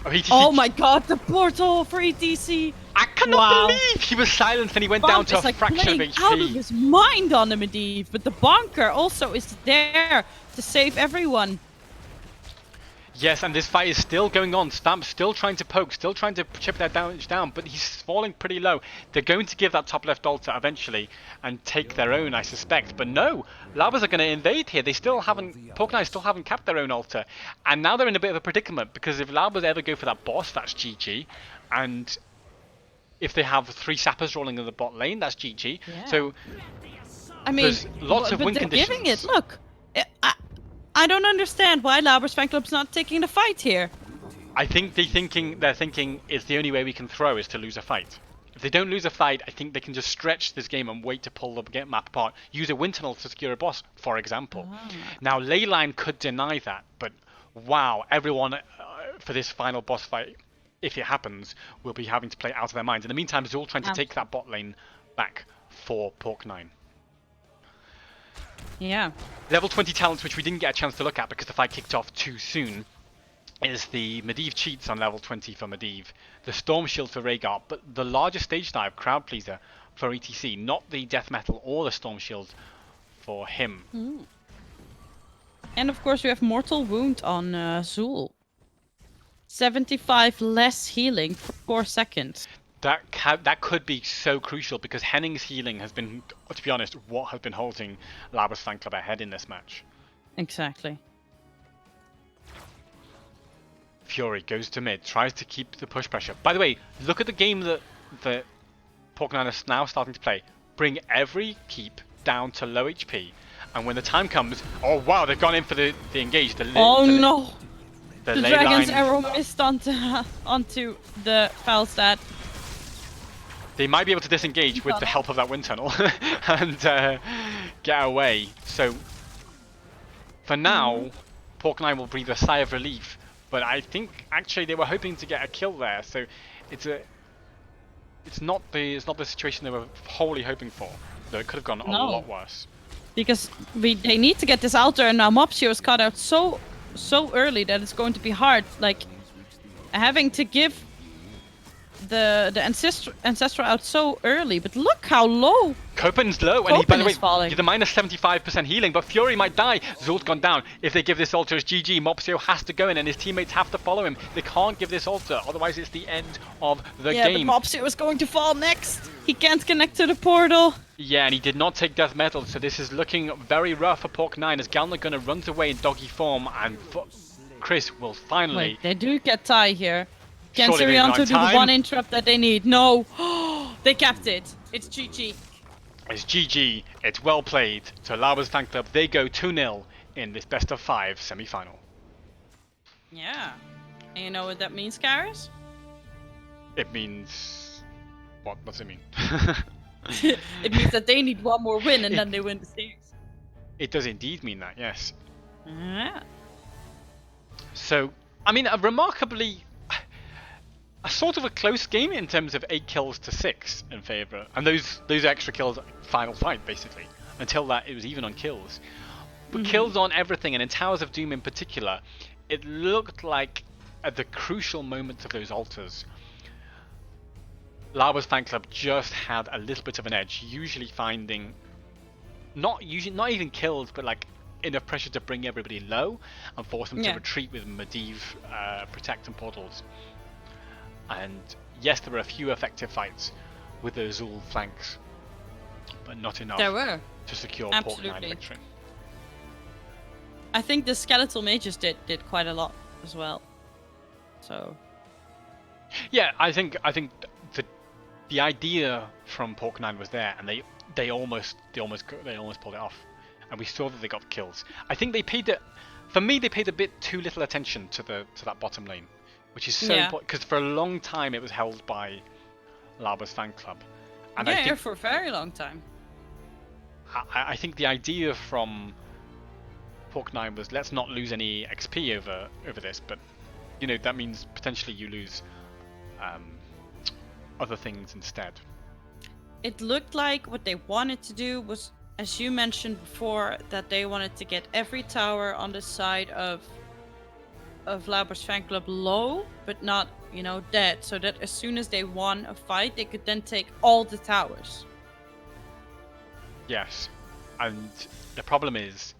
Oh, ETC. Oh my god, the portal for ETC. I cannot Wow. believe he was silenced and he went down Bonk to a is like fraction of playing out of HP. his mind on the Medivh. But the bunker also is there to save everyone. Yes, and this fight is still going on. Stamp's still trying to poke, still trying to chip their damage down, but he's falling pretty low. They're going to give that top left altar eventually and take their own, I suspect. But no, Lavas are going to invade here. They still haven't, Pork9 still haven't capped their own altar. And now they're in a bit of a predicament because if Lavas ever go for that boss, that's GG. And if they have 3 sappers rolling in the bot lane, that's GG. Yeah. So I mean, There's lots of but win they're conditions. giving it. Look, I don't understand why Lauber's fan club's not taking the fight here. I think they're thinking is the only way we can throw is to lose a fight. If they don't lose a fight, I think they can just stretch this game and wait to pull the map apart. Use a wind tunnel to secure a boss, for example. Now, Leyline could deny that, but wow, everyone for this final boss fight, if it happens, will be having to play out of their minds. In the meantime, Zul trying to take that bot lane back for Pork9. Yeah. Level 20 talents, which we didn't get a chance to look at because the fight kicked off too soon, is the Medivh cheats on level 20 for Medivh, the Storm Shield for Rhaegar, but the larger stage dive, Crowd Pleaser, for ETC, not the Death Metal or the Storm Shield for him. And of course we have Mortal Wound on Zul. 75 less healing for 4 seconds. That could be so crucial because Henning's healing has been, to be honest, what has been holding Laber's fan club ahead in this match. Exactly. Fury goes to mid, tries to keep the push pressure. By the way, look at the game that Pork9 is now starting to play. Bring every keep down to low HP, and when the time comes, oh wow, they've gone in for the engage. The The dragon's arrow missed onto the Falstad. They might be able to disengage with the help of that wind tunnel and get away. So for now, Pork9 will breathe a sigh of relief. But I think actually they were hoping to get a kill there. So it's not the situation they were wholly hoping for. Though it could have gone a lot worse. Because they need to get this altar, and now Mopsio is cut out so early that it's going to be hard. Like having to give the ancestral out so early, but look how low. Copen's low, and he, by the Copen way, is falling. he's a minus 75% healing, but Fury might die. Zul's gone down. If they give this altar as GG, Mopsio has to go in, and his teammates have to follow him. They can't give this altar, otherwise it's the end of the game. But Mopsio is going to fall next. He can't connect to the portal. Yeah, and he did not take Death Metal, so this is looking very rough for Pork9 as Galnagunner runs away in doggy form, and Chris will finally... Wait, they do get tie here. Can Surely they've Sirianto got do the time. one interrupt that they need? No! They capped it. It's GG. It's GG. It's well played. So Lauber's fan club, they go 2-0 in this best of 5 semi-final. Yeah. And you know what that means, Karis? It means... What does it mean? It means that they need one more win and then they win the series. It does indeed mean that, yes. Yeah. So, I mean, a remarkably... A sort of a close game in terms of 8 kills to 6 in favour. And those extra kills, final fight, basically. Until that, it was even on kills. But kills on everything, and in Towers of Doom in particular, it looked like at the crucial moments of those altars, Lauber's fan club just had a little bit of an edge, usually finding not even kills, but like enough pressure to bring everybody low and force them to retreat with Medivh, Protect and Portals. And yes, there were a few effective fights with the Azul flanks, but not enough There were. to secure Absolutely. Pork 9 victory. I think the skeletal mages did quite a lot as well. So Yeah, I think the idea from Pork 9 was there, and they almost pulled it off, and we saw that they got kills. I think they paid a bit too little attention to that bottom lane, which is so important because for a long time it was held by Lauber's fan club, and I think for a very long time. I think the idea from Pork 9 was, let's not lose any XP over this, but you know that means potentially you lose other things instead. It looked like what they wanted to do was, as you mentioned before, that they wanted to get every tower on the side of Lauber's fan club low, but not, dead, so that as soon as they won a fight, they could then take all the towers. Yes, and the problem is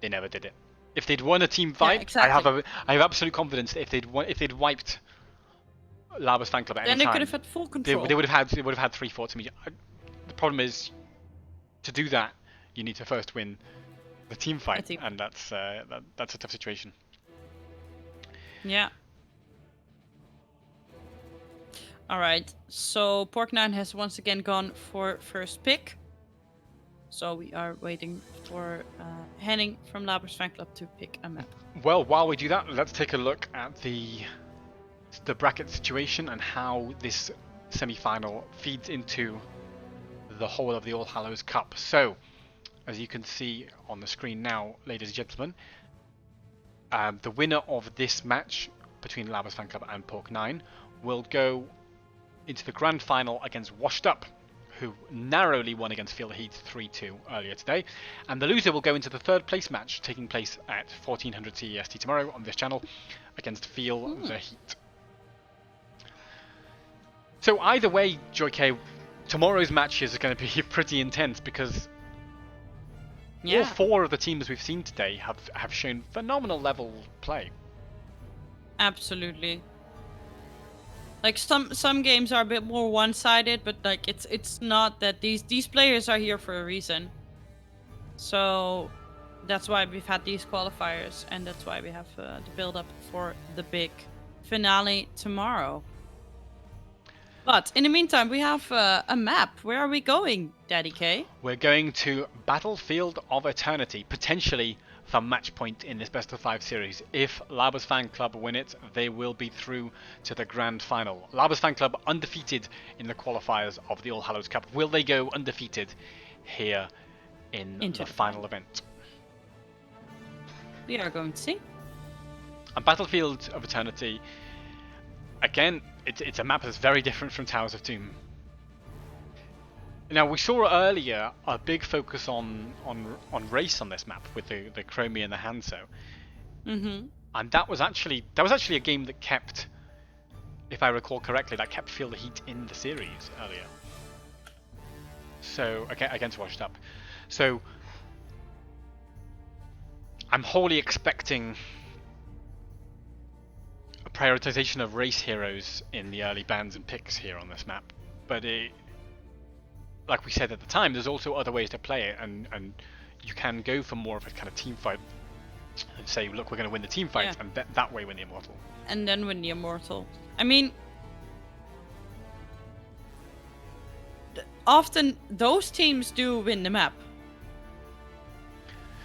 they never did it. If they'd won a team fight, exactly. I have absolute confidence that if they'd wiped Lauber's fan club at then any they time, could have had full control. they would have had 3 forts immediately. The problem is, to do that, you need to first win the team fight, and that's a tough situation. Yeah. Alright, so Pork9 has once again gone for first pick. So we are waiting for Henning from Lauber's fan club to pick a map. Well, while we do that, let's take a look at the bracket situation and how this semi-final feeds into the whole of the All Hallows Cup. So, as you can see on the screen now, ladies and gentlemen, the winner of this match between Lauber's fan club and Pork 9 will go into the grand final against Washed Up, who narrowly won against Feel the Heat 3-2 earlier today, and the loser will go into the third place match taking place at 1400 CEST tomorrow on this channel against Feel the Heat. So either way, Joy K, tomorrow's matches are going to be pretty intense because all 4 of the teams we've seen today have shown phenomenal level play. Absolutely. Like some games are a bit more one-sided, but like it's not that these players are here for a reason. So that's why we've had these qualifiers, and that's why we have the build-up for the big finale tomorrow. But in the meantime, we have a map. Where are we going, Daddy K? We're going to Battlefield of Eternity, potentially for match point in this best of 5 series. If Lauber's fan club win it, they will be through to the grand final. Lauber's fan club undefeated in the qualifiers of the All Hallows Cup. Will they go undefeated here in the final event? We are going to see. And Battlefield of Eternity, again, it's a map that's very different from Towers of Doom. Now, we saw earlier a big focus on race on this map with the Chromie and the Hanzo. Mm-hmm. And that was actually a game that kept, if I recall correctly, that kept Feel the Heat in the series earlier. So, against Washed Up. So, I'm wholly expecting a prioritization of race heroes in the early bans and picks here on this map. But like we said at the time, there's also other ways to play it, and you can go for more of a kind of team fight and say, look, we're going to win the team fight, and that way win the Immortal. And then win the Immortal. I mean, often those teams do win the map.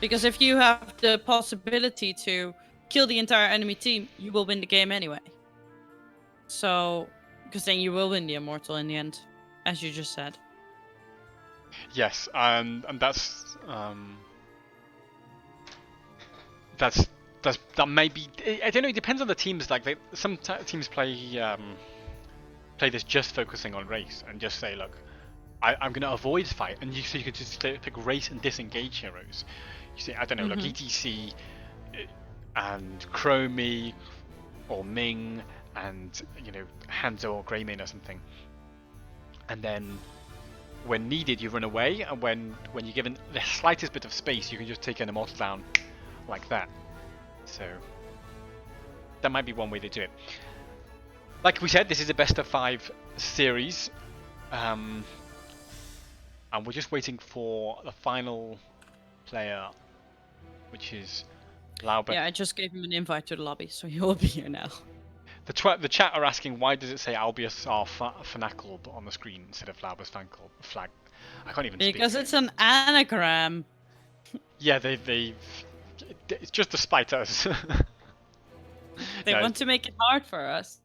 Because if you have the possibility to kill the entire enemy team, you will win the game anyway. So, because then you will win the Immortal in the end, as you just said. Yes, and that may be. I don't know. It depends on the teams. Like some teams play this just focusing on race and just say, look, I'm going to avoid fight, and so you can just pick race and disengage heroes. You see, I don't know, like ETC and Chromie or Ming and Hanzo or Greymane or something, and then when needed you run away, and when you're given the slightest bit of space you can just take an Immortal down like that. So that might be one way they do it. Like we said, this is a best of 5 series, and we're just waiting for the final player, which is Laubert. Yeah, I just gave him an invite to the lobby, so he will be here now. The chat are asking, why does it say Albius R Fnac Club on the screen instead of Lauber's fan club flag? I can't even speak. Because it's an anagram. Yeah, they it's just to spite us. They want to make it hard for us.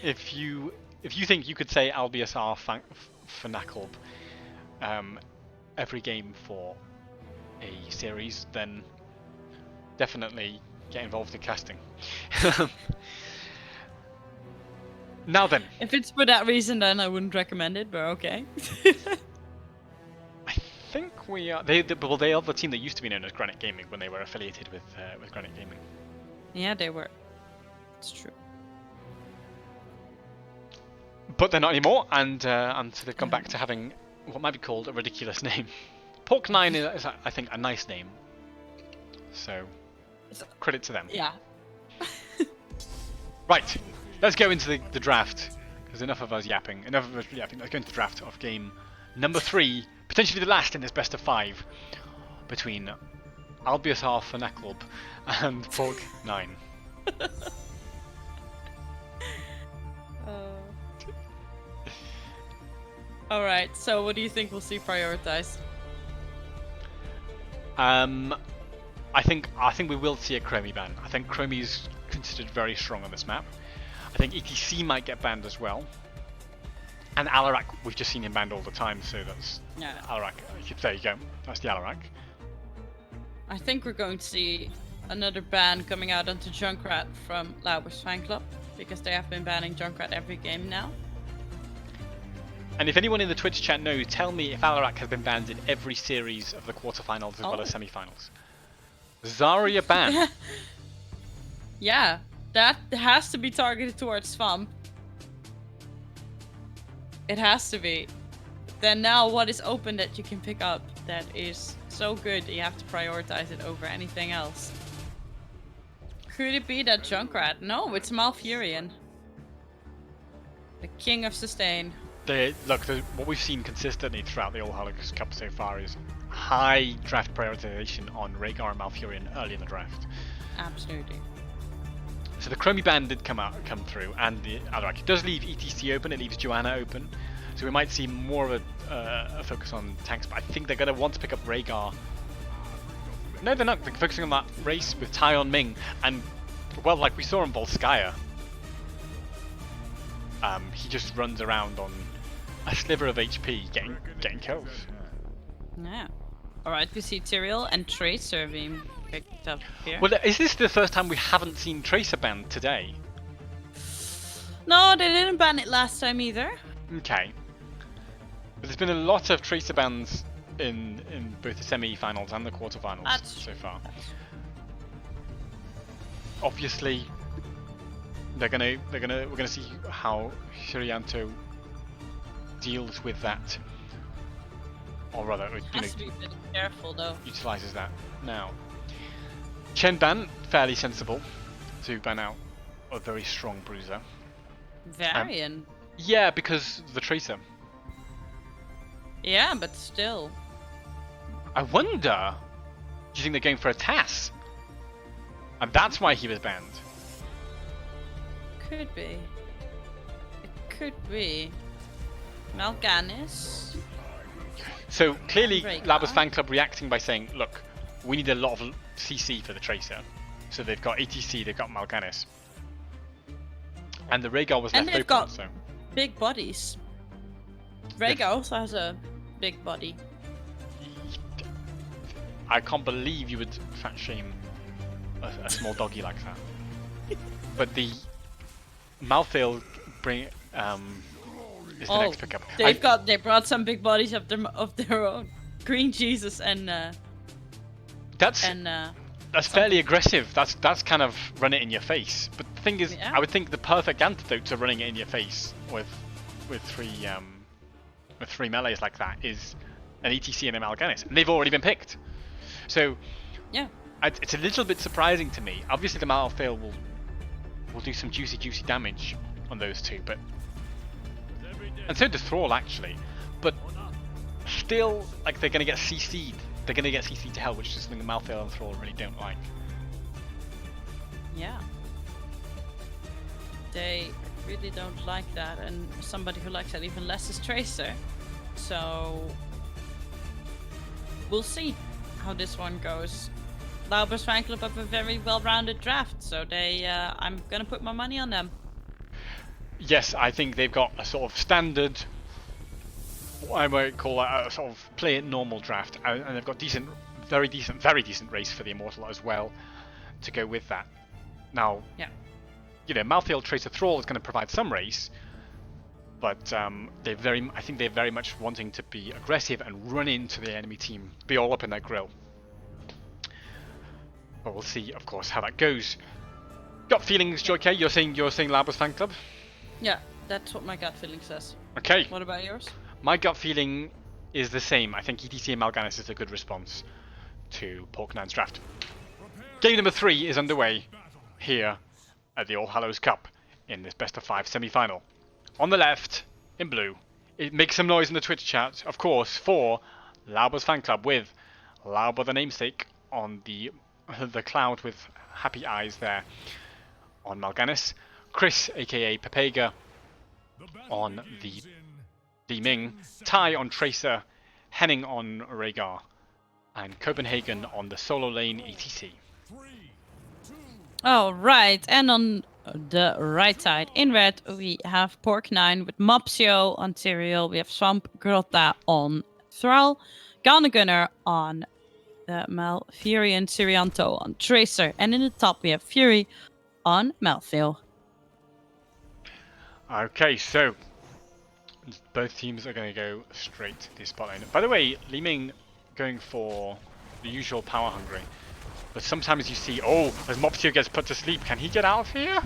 If you think you could say Albius R Fnac Club every game for a series, then definitely get involved in casting. Now then. If it's for that reason, then I wouldn't recommend it, but okay. I think we are. They are the team that used to be known as Granite Gaming when they were affiliated with Granite Gaming. Yeah, they were. It's true. But they're not anymore, and so they've gone back to having what might be called a ridiculous name. Pork9 is, I think, a nice name. So, credit to them. Yeah. Right, let's go into the draft. Because enough of us yapping. Let's go into the draft of game number 3, potentially the last in this best of 5, between Albius R Fnac Club and Pork9. Alright, so what do you think we'll see prioritized? I think we will see a Chromie ban. I think Chromie is considered very strong on this map. I think ETC might get banned as well. And Alarak, we've just seen him banned all the time, so that's Alarak. There you go. That's the Alarak. I think we're going to see another ban coming out onto Junkrat from Lauber's fan club, because they have been banning Junkrat every game now. And if anyone in the Twitch chat knows, tell me if Alarak has been banned in every series of the quarterfinals as well as semi-finals. Zarya ban. Yeah, that has to be targeted towards Swamp. It has to be. Then now what is open that you can pick up that is so good that you have to prioritize it over anything else? Could it be that Junkrat? No, it's Malfurion. The king of sustain. What we've seen consistently throughout the Hallows Cup so far is high draft prioritization on Rhaegar and Malfurion early in the draft. Absolutely. So the Chromie ban did come through, and the Alarak. It does leave ETC open, it leaves Joanna open, so we might see more of a focus on tanks, but I think they're going to want to pick up Rhaegar. No, they're not. They're focusing on that race with Tai on Ming, and, well, like we saw in Volskaya, he just runs around on a sliver of HP getting kills. Yeah. Alright, we see Tyrael and Tracer being picked up here. Well, is this the first time we haven't seen Tracer banned today? No, they didn't ban it last time either. Okay. But there's been a lot of Tracer bans in both the semi-finals and the quarterfinals so far. Obviously, we're gonna see how Shirianto deals with that, or rather, Has to be a bit careful though. Utilizes that now. Chen ban, fairly sensible to ban out a very strong bruiser. Varian. Yeah, because the Tracer. Yeah, but still. I wonder. Do you think they're going for a TAS? And that's why he was banned. could be. It could be. Mal'Ganis. So clearly, And Rhaegar. Labas fan club reacting by saying, "Look, we need a lot of CC for the Tracer." So they've got ATC, they've got Mal'Ganis, and the Rhaegar was And left they've open. got So big bodies. Rhaegar also has a big body. I can't believe you would fat shame a small doggy like that. But the Malthael bring is the next pickup. They brought some big bodies of their own. Green Jesus and That's fairly aggressive. That's kind of run it in your face. But the thing is, Yeah. I would think the perfect antidote to running it in your face with three melees like that is an ETC and a Mal'Ganis, and they've already been picked. So yeah. it's a little bit surprising to me. Obviously, the Malthael will do some juicy damage on those two, but and so does Thrall actually. But still, like, they're gonna get CC'd. They're gonna get CC'd to hell, which is something the Malthael and Thrall really don't like. Yeah. They really don't like that, and somebody who likes that even less is Tracer. So we'll see how this one goes. Laubers fan club have a very well-rounded draft, so I'm gonna put my money on them. Yes, I think they've got a sort of standard, what I might call a sort of play it normal draft, and they've got very decent race for the Immortal as well to go with that. Now, Yeah. you know, Malthael Tracer Thrall is going to provide some race, but I think they're very much wanting to be aggressive and run into the enemy team, be all up in their grill. But we'll see, of course, how that goes. Got feelings, Joy K? You're saying Labras fan club? Yeah, that's what my gut feeling says. Okay. What about yours? My gut feeling is the same. I think ETC and Mal'Ganis is a good response to Porknan's draft. Game number 3 is underway here at the All Hallows Cup in this best of 5 semi-final. On the left, in blue, it makes some noise in the Twitch chat, of course, for Lauber's fan club with Lauber the namesake on the cloud with happy eyes there on Mal'Ganis. Chris, aka Pepega, on the Ming, Tai on Tracer, Henning on Rhaegar, and Copenhagen on the solo lane ETC. Oh, right. And on the right side, in red, we have Pork9 with Mopsio on Tyrael. We have Swamp Grotta on Thrall, Gunner on the Malfurion, and Syrianto on Tracer. And in the top, we have Fury on Malthael. Okay, so both teams are going to go straight to the spot lane. By the way, Li Ming going for the usual power hungry. But sometimes you see, as Mopsio gets put to sleep, can he get out of here?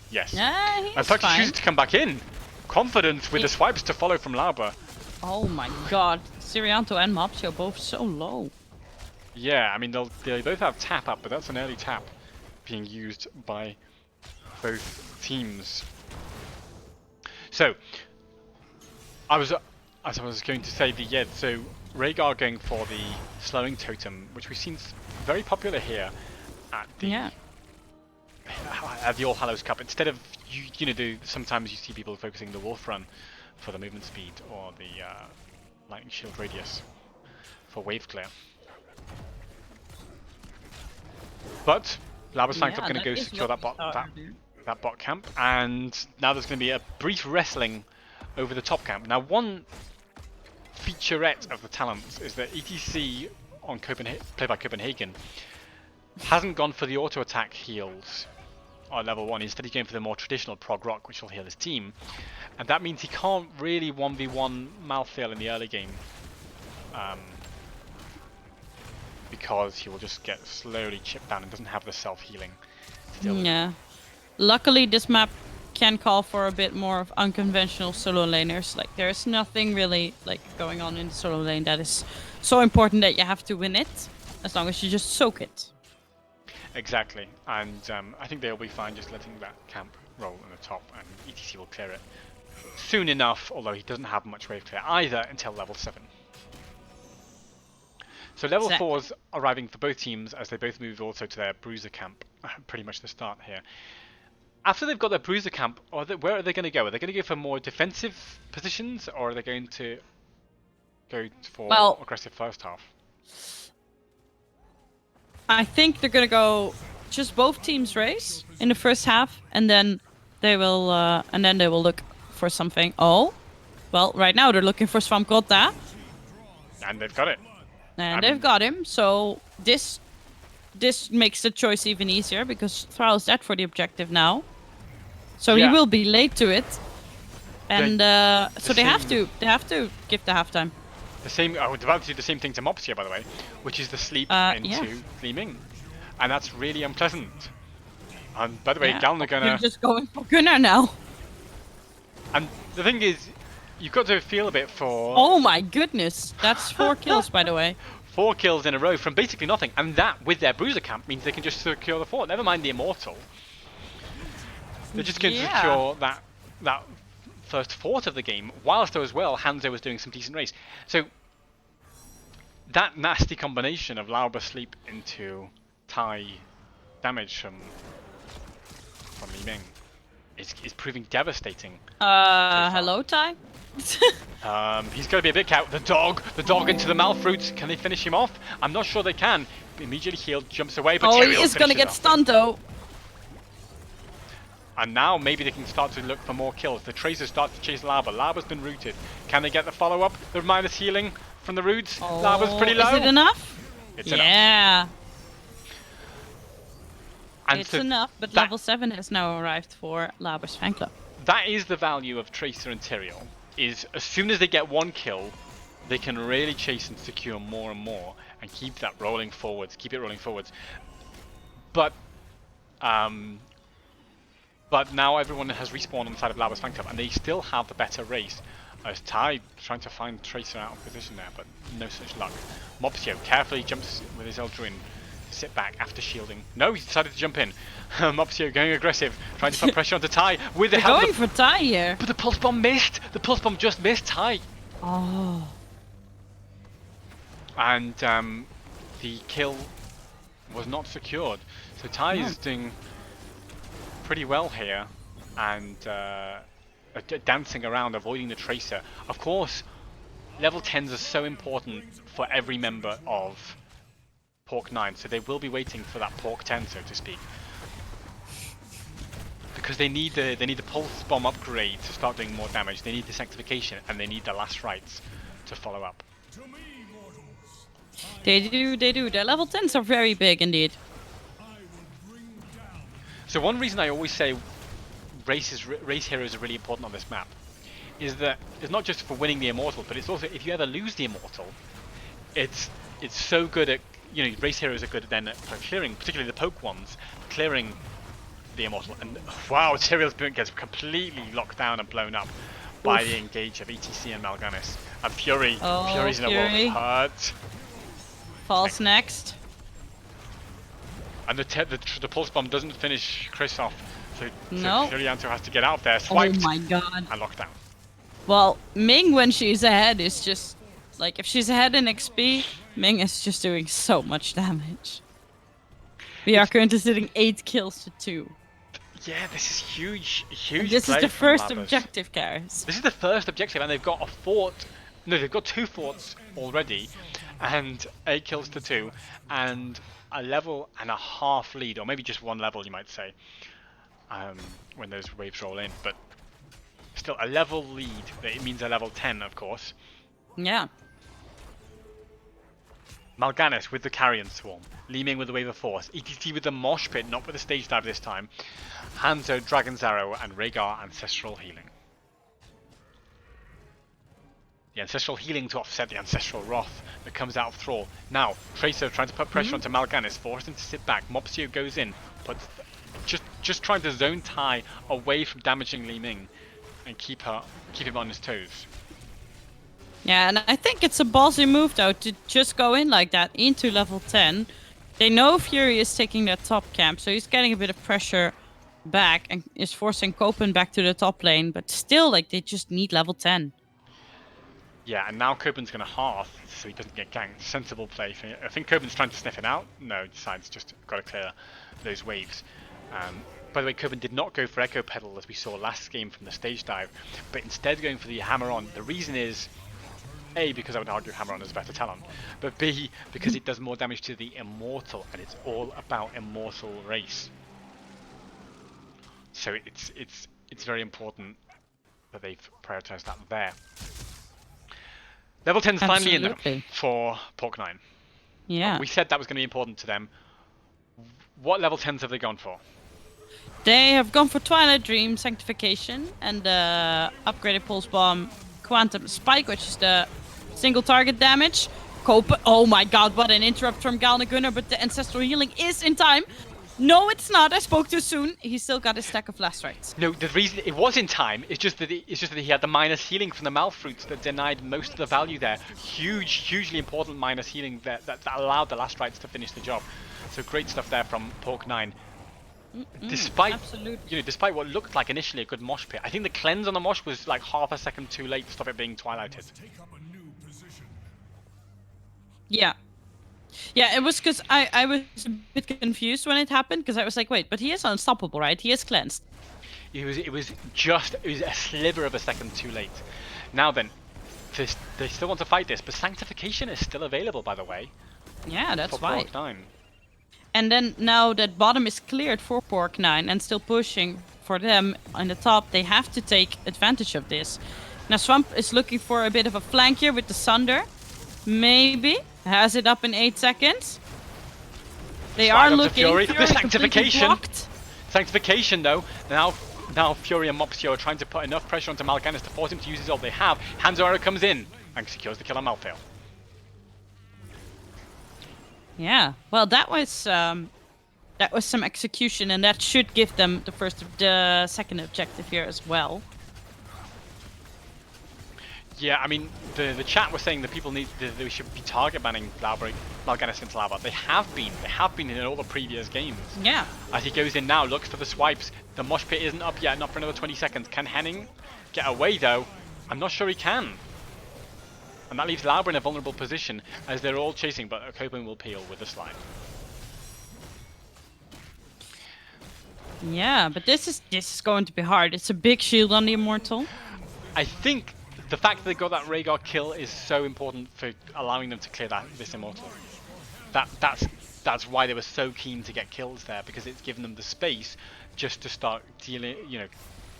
Yes. Yeah, he's in fact, fine. he chooses to come back in. Confident with the swipes to follow from Lauber. Oh my god. Syrianto and Mopsio both so low. Yeah, I mean, they both have tap up, but that's an early tap being used by both teams. So, as I was going to say, so Rhaegar going for the slowing totem, which we've seen very popular here at the All Hallows Cup. Instead of sometimes you see people focusing the Wolf Run for the movement speed or the lightning shield radius for wave clear. But Labras fan club going to go secure that bot camp, and now there's going to be a brief wrestling over the top camp. Now, one featurette of the talents is that ETC on played by Copenhagen hasn't gone for the auto attack heals on level 1. Instead, he's going for the more traditional prog rock, which will heal his team, and that means he can't really 1v1 Malthael in the early game. Because he will just get slowly chipped down and doesn't have the self-healing. Yeah. Luckily, this map can call for a bit more of unconventional solo laners. Like, there's nothing really going on in the solo lane that is so important that you have to win it, as long as you just soak it. Exactly, and I think they'll be fine just letting that camp roll in the top, and ETC will clear it soon enough, although he doesn't have much wave clear either until level 7. So level 4's arriving for both teams as they both move also to their bruiser camp, pretty much the start here. after they've got their bruiser camp, where are they going to go? Are they going to go for more defensive positions, or are they going to go for aggressive first half? I think they're gonna go just both teams race in the first half, and then they will look for something. Oh, well, right now they're looking for Swamkota, And they've got it. and they've got him. So this makes the choice even easier because Thrall is dead for the objective now. So he Yeah. will be late to it, and so they have same- to give the halftime. The same. I was about to do the same thing to Mopsia, by the way, which is the sleep into Yeah. Li Ming, and that's really unpleasant. And by the way, Yeah. Galn are They're gonna. just going for Gunnar now. And the thing is, you've got to feel a bit for Oh my goodness, that's 4 kills by the way. 4 kills in a row from basically nothing, and that with their bruiser camp means they can just secure the fort. Never mind the immortal. They're just going to Yeah. secure that first fort of the game, whilst though as well Hanzo was doing some decent race. So that nasty combination of Lauber sleep into Tai damage from Li Ming is proving devastating. Hello, Ty? He's got to be a bit careful. The dog into the Malfruit. Can they finish him off? I'm not sure they can. Immediately healed, jumps away, but Oh, he Tyrael is gonna finishes get off. stunned though. And now maybe they can start to look for more kills. The Tracers start to chase Lava. Lava's been rooted. Can they get the follow-up? The minus healing from the Roots. Lava's pretty low. Is it enough? It's enough. Yeah, And it's so enough, but that- level 7 has now arrived for Laber's fan club. that is the value of Tracer and Tyrael. Is as soon as they get one kill, they can really chase and secure more and more, and keep that rolling forwards. Keep it rolling forwards. But now everyone has respawned on the side of Lava's fan club, and they still have the better race. As Ty trying to find Tracer out of position there, but no such luck. Mopsio carefully jumps with his Eldruin to sit back after shielding. No, he decided to jump in. Mopsio going aggressive, trying to put pressure onto Ty with the They're help going of for Ty here. but the pulse bomb missed! The pulse bomb just missed Ty! Oh. And the kill was not secured. So Ty is doing pretty well here, and dancing around, avoiding the Tracer. Of course, level 10s are so important for every member of Pork 9, so they will be waiting for that Pork 10, so to speak. Because they need the pulse bomb upgrade to start doing more damage. They need the sanctification, and they need the last rites to follow up. They do. Their level 10s are very big indeed. So one reason I always say race heroes are really important on this map is that it's not just for winning the immortal, but it's also if you ever lose the immortal, it's so good at, you know, race heroes are good then for clearing, particularly the poke ones, clearing the immortal. And wow, Tyrael's boot gets completely locked down and blown up by the engage of ETC and Mal'Ganis. And Fury's in a world Fury. of hurt. Falls next. And the pulse bomb doesn't finish Chris off, so No. Furianto has to get out of there, Oh swiped, my god. and locked down. Well, Ming when she's ahead is just like if she's ahead in XP, Ming is just doing so much damage. We are currently sitting 8 kills to 2. Yeah, this is huge. This is play the from first Labas. objective, Karis. This is the first objective, and they've got a fort. No, they've got 2 forts already, and 8 kills to 2, and a level and a half lead, or maybe just 1 level, you might say, when those waves roll in. But still, a level lead. It means a level 10, of course. Yeah. Mal'Ganis with the Carrion Swarm, Li Ming with the Wave of Force, ETC with the Mosh Pit, not with the Stage Dive this time, Hanzo, Dragon's Arrow, and Rhaegar Ancestral Healing. The Ancestral Healing to offset the Ancestral Wrath that comes out of Thrall. Now, Tracer trying to put pressure onto Mal'Ganis, force him to sit back, Mopsio goes in, but just trying to zone Ty away from damaging Li Ming and keep him on his toes. Yeah, and I think it's a ballsy move though to just go in like that into level 10. They know Fury is taking that top camp, so he's getting a bit of pressure back and is forcing Copen back to the top lane, but still, like, they just need level 10. Yeah, and now Copen's going to hearth so he doesn't get ganked. Sensible play. I think Copen's trying to sniff it out. No, decides just got to clear those waves. by the way, Coven did not go for Echo Pedal as we saw last game from the stage dive, but instead going for the Hammer On. The reason is, A, because I would argue Hammer On is a better Talon, but B, because it does more damage to the Immortal, and it's all about Immortal race. So it's very important that they've prioritized that there. Level 10's finally in though for Pork9. Yeah. We said that was going to be important to them. What level 10s have they gone for? They have gone for Twilight Dream, Sanctification, and upgraded Pulse Bomb, Quantum Spike, which is the single target damage. Cope. Oh my god, what an interrupt from Galna Gunnar, but the Ancestral Healing is in time. No, it's not. I spoke too soon. He still got his stack of last rights. No, the reason it was in time is just that he had the minus healing from the Malfruits that denied most of the value there. Hugely important minus healing that allowed the last rights to finish the job. So great stuff there from Pork9. Despite despite what looked like initially a good mosh pit, I think the cleanse on the mosh was like half a second too late to stop it being twilighted. Yeah. Yeah, it was because I was a bit confused when it happened, because I was like, wait, but he is unstoppable, right? He is cleansed. It was a sliver of a second too late. Now then, they still want to fight this, but Sanctification is still available, by the way. Yeah, that's right. Pork9. And then now that bottom is cleared for Pork9 and still pushing for them on the top, they have to take advantage of this. Now Swamp is looking for a bit of a flank here with the Sunder. Maybe. Has it up in 8 seconds. They Slide are onto looking. Fury. Fury The Sanctification. Sanctification Though. Now Fury and Mopsio are trying to put enough pressure onto Mal'Ganis to force him to use his ult. They have. Hanzo Arrow comes in and secures the kill on Malthael. Yeah. Well, that was some execution, and that should give them the second objective here as well. Yeah, I mean, the chat was saying that people they should be target banning Mal'Ganis into Lava. They have been in all the previous games. Yeah. As he goes in now, looks for the swipes. The mosh pit isn't up yet, not for another 20 seconds. Can Henning get away though? I'm not sure he can. And that leaves Lauber in a vulnerable position as they're all chasing, but Copen will peel with the slide. Yeah, but this is going to be hard. It's a big shield on the Immortal. I think the fact that they got that Rhaegar kill is so important for allowing them to clear this Immortal. That's why they were so keen to get kills there, because it's given them the space just to start dealing,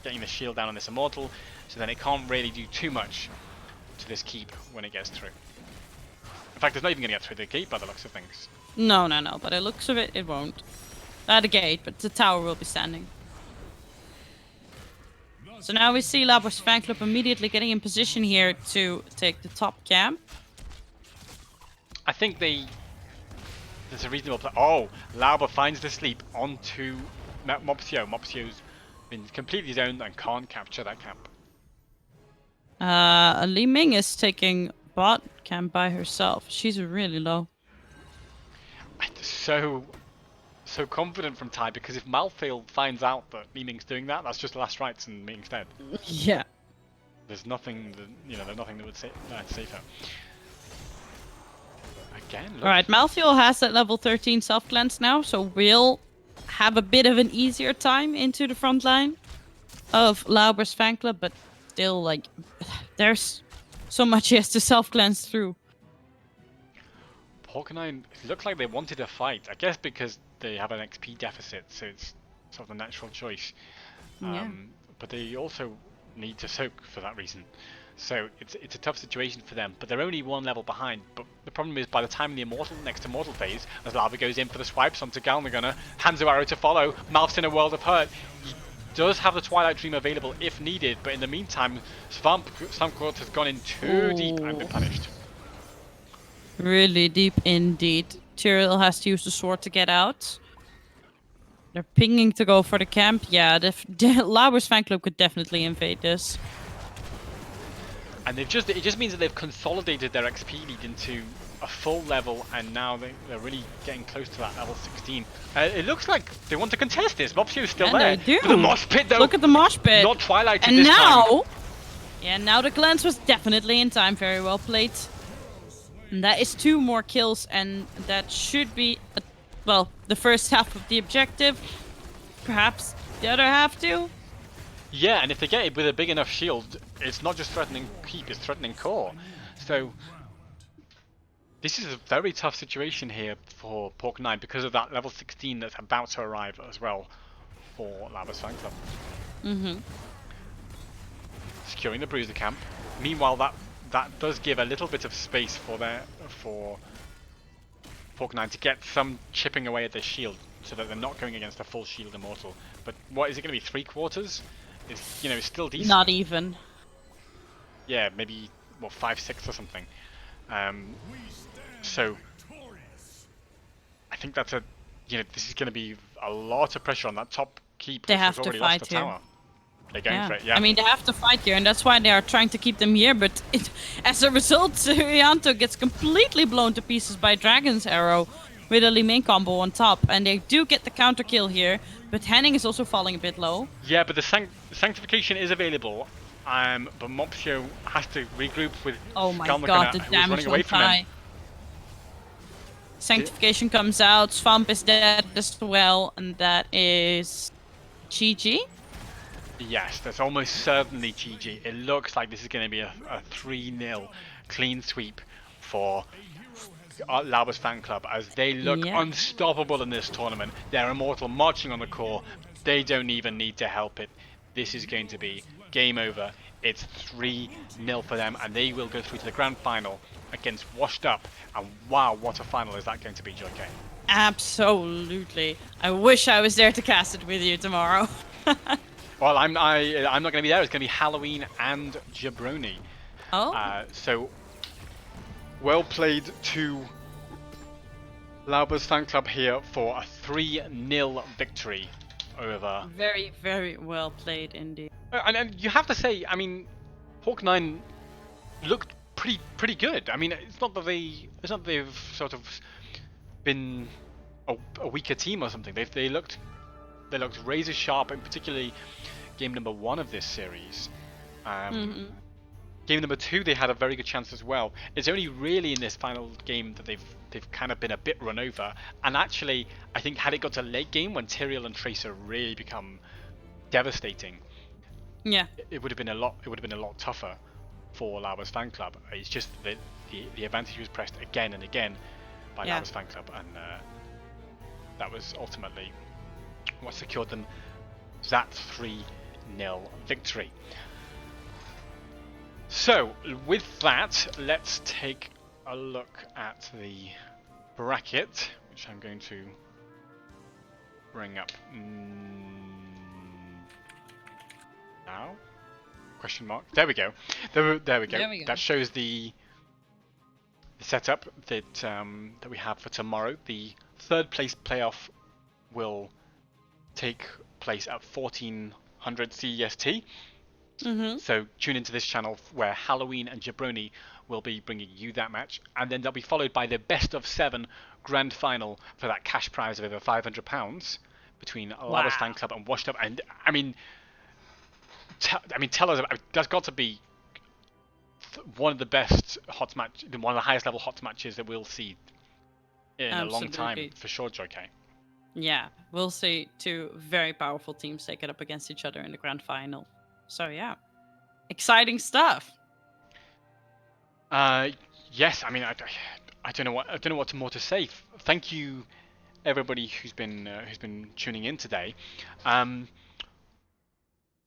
getting the shield down on this Immortal, so then it can't really do too much to this keep when it gets through. In fact, it's not even going to get through the gate by the looks of things. No. By the looks of it, it won't. The gate, but the tower will be standing. So now we see Labor's fan club immediately getting in position here to take the top camp. I think there's a reasonable play. Oh, Lauber finds the sleep onto Mopsio. Mopsio's been completely zoned and can't capture that camp. Li Ming is taking bot camp by herself. She's really low. So confident from Tai, because if Malthael finds out that Li Ming's doing that, that's just last rights and Ming's dead. Yeah. There's nothing that would save her. Again. Alright, Malthael has that level 13 self-cleanse now, so we'll have a bit of an easier time into the front line of Lauber's fan club, but still, like, there's so much he has to self-cleanse through. Pork9 looked like they wanted a fight, I guess because they have an XP deficit, so it's sort of a natural choice. But they also need to soak for that reason. So it's a tough situation for them, but they're only one level behind. But the problem is, by the time the next Immortal phase, as Lava goes in for the swipes onto Galna Gunnar, Hanzo Arrow to follow, Malph's in a world of hurt. He does have the Twilight Dream available if needed, but in the meantime, Svampcourt has gone in too deep and been punished. Really deep indeed. Tyrael has to use the sword to get out. They're pinging to go for the camp. Yeah, the Lauber's fan club could definitely invade this. And it just means that they've consolidated their XP lead into a full level, and now they're really getting close to that level 16. It looks like they want to contest this. Mopsio's still there. They do. But the mosh pit though. Look at the mosh pit. Not Twilighted and this now, time. Yeah, now the cleanse was definitely in time. Very well played. And that is 2 more kills, and that should be, the first half of the objective. Perhaps the other half too. Yeah, and if they get it with a big enough shield, it's not just threatening keep, it's threatening core. So this is a very tough situation here for Pork 9 because of that level 16 that's about to arrive as well for Lava's Fan Club. Securing the Bruiser camp. Meanwhile, that does give a little bit of space for Pork 9 to get some chipping away at their shield, so that they're not going against a full shield immortal. But what is it going to be? 3/4? It's, you know, still decent. Not even. Yeah, maybe 5/6 or something. So I think that's this is going to be a lot of pressure on that top keep. They which have has to already lost fight the here. tower. They're going for it. Yeah. I mean, they have to fight here, and that's why they are trying to keep them here. But as a result, Yanto gets completely blown to pieces by Dragon's Arrow with a Li Ming combo on top, and they do get the counter kill here. But Henning is also falling a bit low. Yeah, but the sanctification is available. But Mopsio has to regroup with Oh my Skalmakana, god, the who's damage running away on from him. Kai. Sanctification comes out, Swamp is dead as well, and that is GG. Yes, that's almost certainly GG. It looks like this is going to be a 3-0 clean sweep for Lauber's Fan Club, as they look unstoppable in this tournament. They're immortal, marching on the core. They don't even need to help it. This is going to be game over. It's 3-0 for them, and they will go through to the grand final against Washed Up. And wow, what a final is that going to be, JK? Absolutely. I wish I was there to cast it with you tomorrow. Well, I'm not going to be there. It's going to be Halloween and Jabroni. Oh. So well played to Lauber's Fan Club here for a 3-0 victory over. Very, very well played indeed. And you have to say, I mean, Hawk 9 looked pretty good. I mean, it's not that they've sort of been a weaker team or something. They looked razor sharp, and particularly game number 1 of this series. Game number 2, they had a very good chance as well. It's only really in this final game that they've kind of been a bit run over. And actually, I think had it got to late game when Tyrael and Tracer really become devastating, Yeah. it would have been a lot tougher for Lauber's Fan Club. It's just that the advantage was pressed again and again by Lauber's Fan Club, and that was ultimately what secured them that 3-0 victory. So, with that, let's take a look at the bracket, which I'm going to bring up now. Question mark. There we go. There we go. There we go. That shows the setup that we have for tomorrow. The third place playoff will take place at 1400 CEST. So tune into this channel where Halloween and Jabroni will be bringing you that match, and then they'll be followed by the best of 7 grand final for that cash prize of over £500 between Lauber's Fan Club and Washed Up. And I mean, tell us, that's got to be one of the best one of the highest level hot matches that we'll see in a long time, for sure, JK. Yeah, we'll see 2 very powerful teams take it up against each other in the grand final. So yeah, exciting stuff. Yes, I mean, I don't know what more to say. Thank you, everybody who's been tuning in today. I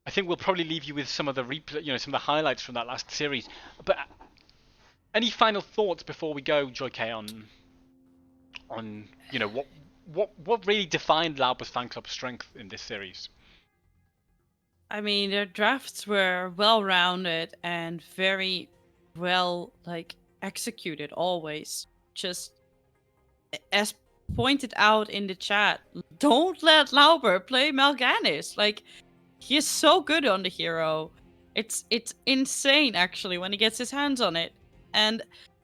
think we'll probably leave you with some of the some of the highlights from that last series. But any final thoughts before we go, JK, on what really defined Lauber's Fan Club's strength in this series? I mean, their drafts were well-rounded and very well executed always. Just as pointed out in the chat, don't let Lauber play Mal'Ganis. He is so good on the hero. It's insane actually when he gets his hands on it. And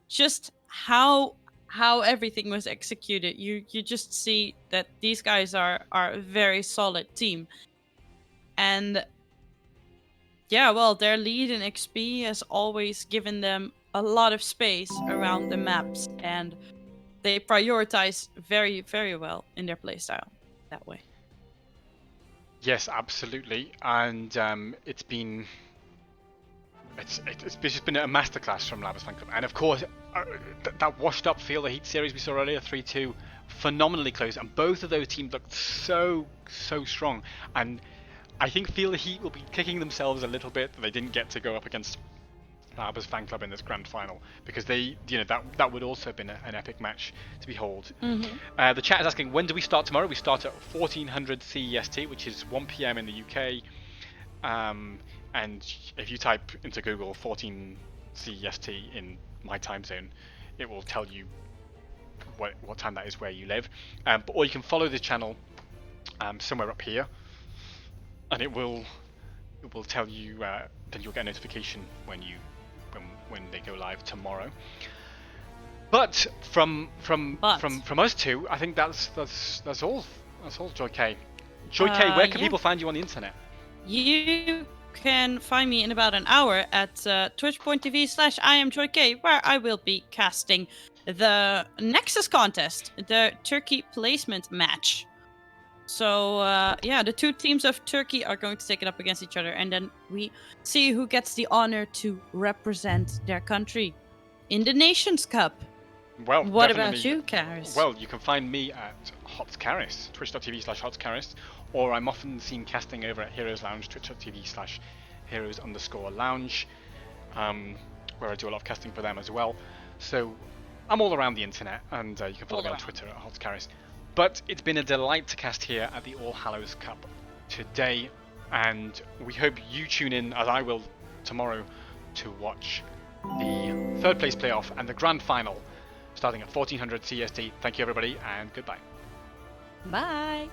just how everything was executed, you just see that these guys are a very solid team. And yeah, well, their lead in XP has always given them a lot of space around the maps, and they prioritize very, very well in their playstyle that way. Yes, absolutely, and it's just been a masterclass from Labs Fan Club, and of course that washed up Feel the Heat series we saw earlier, 3-2, phenomenally close, and both of those teams looked so strong, and I think Feel the Heat will be kicking themselves a little bit that they didn't get to go up against Labs Fan Club in this grand final, because they, that would also have been an epic match to behold. The chat is asking, when do we start tomorrow? We start at 1400 CEST, which is 1 PM in the UK. And if you type into Google 14 CEST in my time zone, it will tell you what time that is where you live. Or you can follow the channel somewhere up here, and it will tell you. Then you'll get a notification when they go live tomorrow. But from us two, I think that's all. That's all, Joy K. Joy K, where can people find you on the internet? You can find me in about an hour at twitch.tv/IamJoyK, where I will be casting the Nexus contest, the Turkey placement match. So yeah, the two teams of Turkey are going to take it up against each other, and then we see who gets the honor to represent their country in the Nations Cup. Well, what about you, Karis? Well, you can find me at HotKaris, twitch.tv/HotKaris, or I'm often seen casting over at Heroes Lounge, twitch.tv/Heroes_Lounge, where I do a lot of casting for them as well. So I'm all around the internet, and you can follow me on Twitter at HotKaris. But it's been a delight to cast here at the All Hallows Cup today, and we hope you tune in, as I will tomorrow, to watch the third place playoff and the grand final starting at 1400 CST. Thank you, everybody, and goodbye. Bye.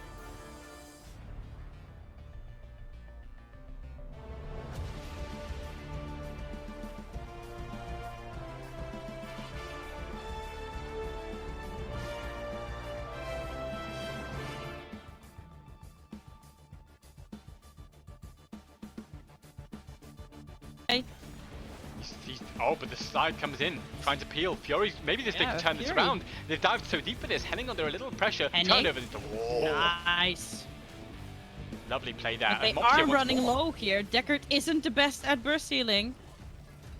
Oh, but the side comes in, trying to peel. Fury, maybe they can turn this around. They've dived so deep for this. Henning under a little pressure. Turned over into wall. Nice. Lovely play there. But they are running low here. Deckard isn't the best at burst healing.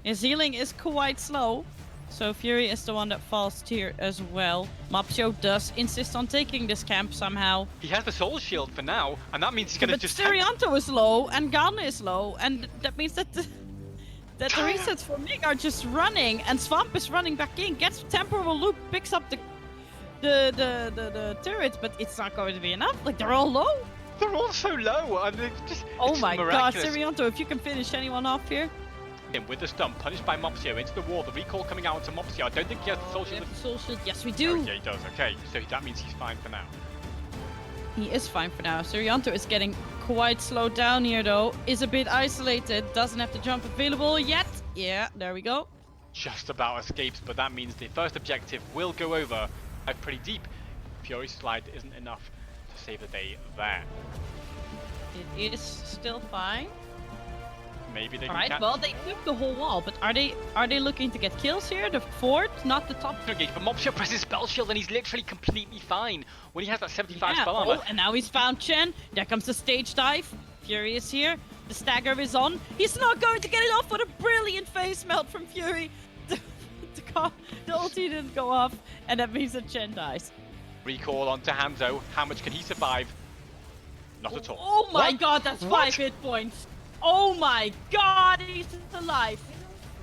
His healing is quite slow. So Fury is the one that falls here as well. Mapsio does insist on taking this camp somehow. He has the soul shield for now, and that means he's going to just... But Sirianto is low, and Ghana is low, and that means that the resets for Mig are just running, and Swamp is running back in, gets temporal loop, picks up the turrets, but it's not going to be enough. Like, they're all low. They're all so low, and they just... Oh my god, Sirianto, if you can finish anyone off here. With the stump, punished by Mopsio into the wall, the recall coming out into Mopsio. I don't think he has the soul shield. Soul shield, yes we do. Oh, yeah, he does, okay. So that means he's fine for now. He is fine for now. Sirianto is getting quite slowed down here though. Is a bit isolated. Doesn't have the jump available yet. Yeah, there we go. Just about escapes, but that means the first objective will go over pretty deep. Fury slide isn't enough to save the day there. It is still fine. Maybe they can. Alright, well they took the whole wall, but are they looking to get kills here? The fort, not the top. Engage, but Mopsio presses spell shield and he's literally completely fine when he has that 75 spell armor. And now he's found Chen. There comes the stage dive. Fury is here. The stagger is on. He's not going to get it off with a brilliant face melt from Fury. The ulti didn't go off, and that means that Chen dies. Recall onto Hanzo. How much can he survive? Not at all. Oh my god, that's 5 hit points. Oh my god, he's alive.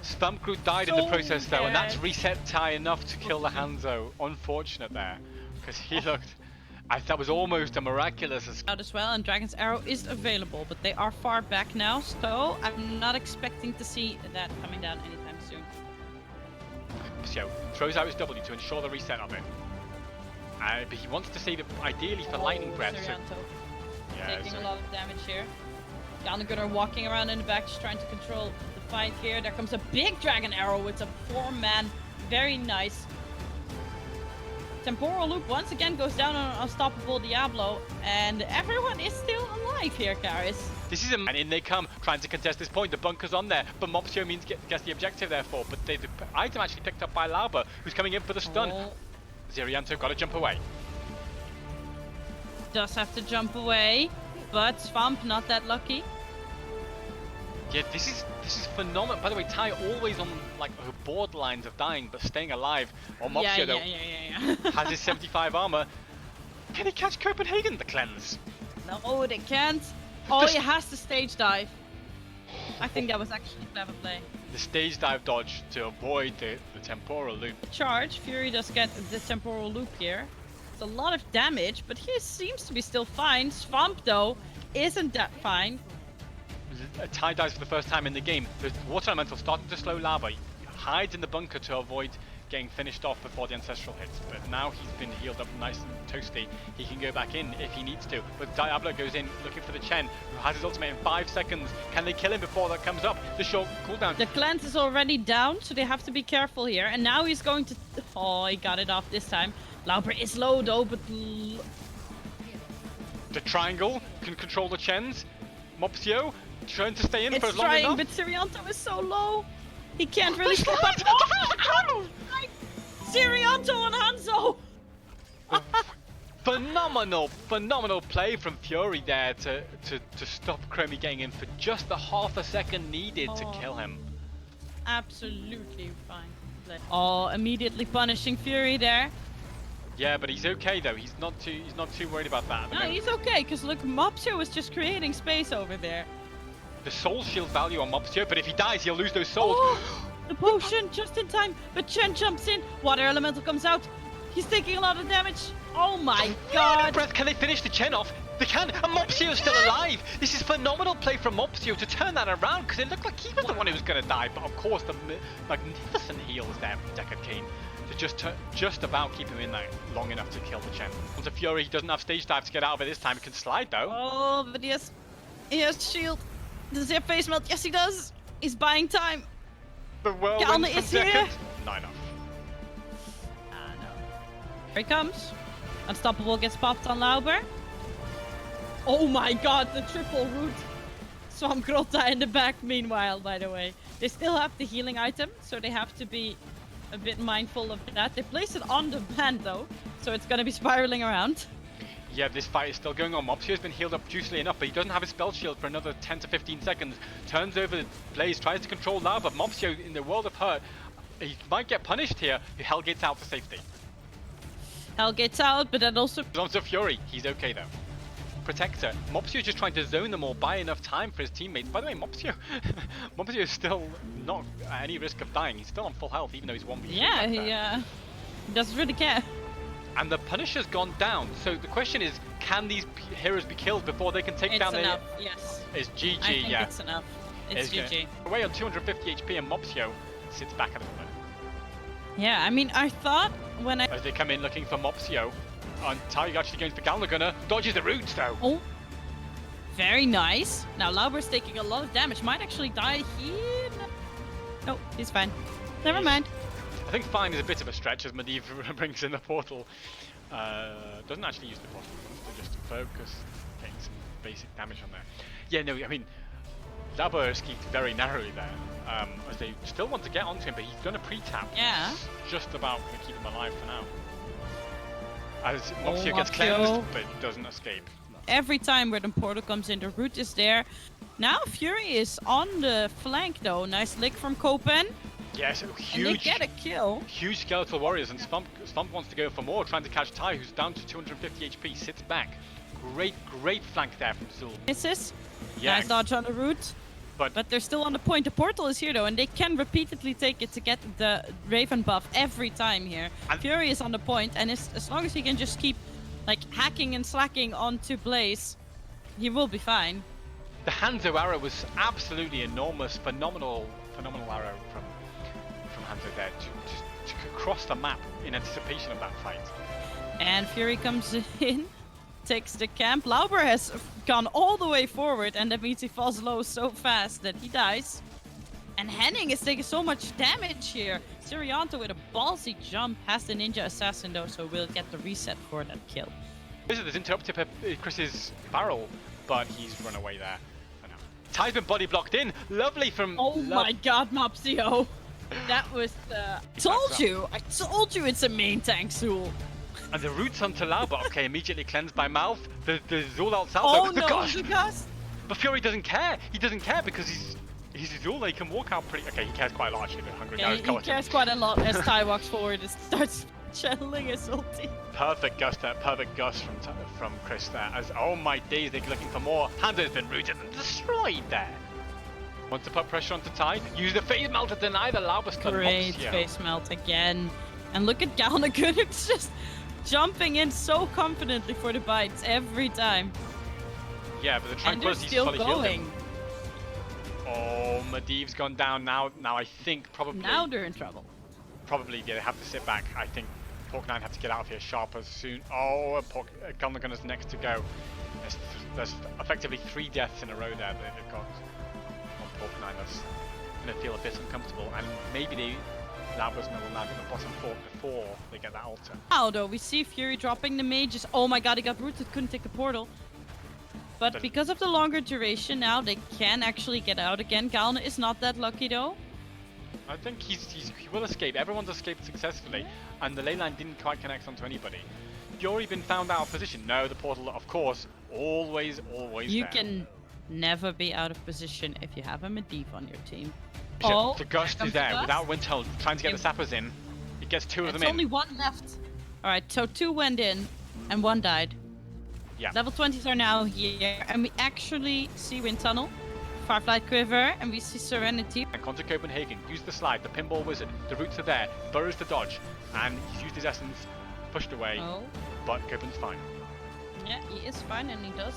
Stumpgroup died in the process though, and that's reset tie enough to kill the Hanzo. Unfortunate there, because he looked... that was almost a miraculous escape. Out as well, and Dragon's Arrow is available, but they are far back now, so I'm not expecting to see that coming down anytime soon. So, throws out his W to ensure the reset of it. But he wants to save it ideally for Lightning Breath. So, yeah, taking a lot of damage here. Gunnar walking around in the back, just trying to control the fight here. There comes a big Dragon Arrow. It's a 4-man. Very nice. Temporal Loop once again goes down on Unstoppable Diablo, and everyone is still alive here, Karis. This is and in they come, trying to contest this point. The bunker's on there, but Mopsio means gets the objective therefore. But the item actually picked up by Lauber, who's coming in for the stun. Zirianto got to jump away. Does have to jump away. but Swamp not that lucky. Yeah, this is phenomenal. By the way, Ty always on like her borderlines of dying, but staying alive. Or Mopsio though Yeah. has his 75 armor. Can he catch Copenhagen? The cleanse. No, they can't. Oh, he has to stage dive. I think that was actually clever play. The stage dive dodge to avoid the temporal loop. Charge, Fury does get the temporal loop here. It's a lot of damage, but he seems to be still fine. Swamp though isn't that fine. Ty dies for the first time in the game. The water elemental starting to slow lava. He hides in the bunker to avoid getting finished off before the ancestral hits. But now he's been healed up nice and toasty. He can go back in if he needs to. But Diablo goes in looking for the Chen, who has his ultimate in 5 seconds. Can they kill him before that comes up? The short cooldown. The cleanse is already down, so they have to be careful here. And now he's going to... Oh, he got it off this time. Lauber is low though, but... The triangle can control the Chens. Mopsio trying to stay in for It's as long trying, enough. but Sirianto is so low. He can't really step up. Oh, Sirianto on Hanzo! Phenomenal play from Fury there to stop Chromie getting in for just the half a second needed to kill him. Absolutely fine. Oh, immediately punishing Fury there. Yeah, but he's okay though. He's not too worried about that. At the No, moment. he's okay, because look, Mopsio is just creating space over there. The soul shield value on Mopsio, but if he dies, he'll lose those souls. Oh, the potion just in time, but Chen jumps in. Water elemental comes out. He's taking a lot of damage. Oh my god. Breath, can they finish the Chen off? They can, and Mopsio's still alive. This is phenomenal play from Mopsio to turn that around, because it looked like he was the one who was going to die. But of course, the magnificent heals there from Deckard Cain to just about keep him in there long enough to kill the Chen. Onto Fury, he doesn't have stage dive to get out of it this time. He can slide though. Oh, but he has shield. Does he have face melt? Yes, he does. He's buying time. The whirlwind Galna from is here. Deckard. Not enough. No. Here he comes. Unstoppable gets popped on Lauber. Oh my god, the triple root. Swamp Grotta in the back meanwhile, by the way. They still have the healing item, so they have to be a bit mindful of that. They place it on the band though, so it's gonna be spiraling around. Yeah, this fight is still going on. Mopsio's been healed up juicily enough, but he doesn't have his spell shield for another 10 to 15 seconds. Turns over the Blaze, tries to control lava. Mopsio, in the world of hurt, he might get punished here. Hellgate's out for safety. Hellgate's out, but that also... Onto Fury, he's okay though. Protector. Mopsio's just trying to zone them all, buy enough time for his teammates. By the way, Mopsio is still not at any risk of dying. He's still on full health, even though he's 1v3. Yeah, he doesn't really care. And the Punisher's gone down, so the question is, can these heroes be killed before they can take It's down enough, yes. It's GG, I think yeah. it's enough. It's GG. Away on 250 HP and Mopsio sits back at the moment. Yeah, I mean, I thought when I... As they come in looking for Mopsio, and Ty actually goes for Galna Gunner, dodges the roots though. Oh, very nice. Now Lauber's taking a lot of damage. Might actually die here. No, he's fine. Never mind. I think fine is a bit of a stretch as Medivh brings in the portal. Doesn't actually use the portal, so just focus, getting some basic damage on there. Yeah, no, I mean, Lauber escaped very narrowly there, as they still want to get onto him, but he's done a pre-tap. Yeah. Just about going to keep him alive for now. As Mopsio gets Mopsio. cleansed, but doesn't escape. Every time where the portal comes in, the root is there. Now Fury is on the flank though. Nice lick from Copen. Yes, And they huge, get a kill. huge skeletal warriors, and Swamp wants to go for more, trying to catch Ty, who's down to 250 HP, sits back. Great flank there from Zul. Misses. Yeah, Nice dodge on the root. but But they're still on the point. The portal is here though, and they can repeatedly take it to get the Raven buff every time here. And- Fury is on the point, and as long as he can just keep like hacking and slacking onto Blaze, he will be fine. the Hanzo arrow was absolutely enormous, phenomenal arrow from Hanzo there to cross the map in anticipation of that fight. And Fury comes in, takes the camp. Lauber has gone all the way forward, and that means he falls low so fast that he dies. And Henning is taking so much damage here. Sirianto with a ballsy jump has the ninja assassin though, so we'll get the reset for that kill. There's interrupted Chris's barrel, but he's run away there. For now. Ty's been body blocked in. Lovely from. Oh my god, Mopsio! That was I told you it's a main tank tool. And the roots onto Lauba. Okay, immediately cleansed by Mouth. The Zul outside. Oh the no, Gust. the gust! But Fury doesn't care. He doesn't care because he's Zul. He can walk out pretty. Okay, he cares quite a lot actually. The Hungry Yeah, Guy is he caught him. cares quite a lot as Ty walks forward and starts channeling his ulti. Perfect gust there, perfect gust from Chris there. As oh my days, they're looking for more. Hanzo's been rooted and destroyed there. Want to put pressure onto Ty? Use the phase melt to deny the Lauba stun. Great face melt again. And look at Galnagun, it's just jumping in so confidently for the bites every time. Yeah, but the And they're tranquility's still fully healed him. going. Oh, Medivh's gone down now. Now I think probably. Now they're in trouble. Probably yeah, they have to sit back. I think Pork9 have to get out of here sharp as soon. Oh, Galnagun is next to go. There's effectively 3 deaths in a row there that they've got on Pork9. That's going to feel a bit uncomfortable. And maybe the Labras will now get the bottom 4 before they get that altar. Now though, we see Fury dropping the mages. Oh my god, he got rooted, couldn't take the portal. But because of the longer duration now, they can actually get out again. Galna is not that lucky though. I think he will escape. Everyone's escaped successfully, and the ley line didn't quite connect onto anybody. Fury been found out of position. No, the portal, of course, always You there. can never be out of position if you have a Medivh on your team. Shit, Oh, the Gust here is comes the there Gust. without Windhull trying to get the sappers in. It gets 2 of them There's in. only 1 left. Alright, so 2 went in and 1 died. Yeah. Level 20s are now here, and we actually see Wind Tunnel, Firefly Quiver, and we see Serenity. And contra Copenhagen, use the slide, the pinball wizard, the roots are there, burrows the dodge, and he's used his essence, pushed away, Oh, but Copen's fine. yeah, he is fine, and he does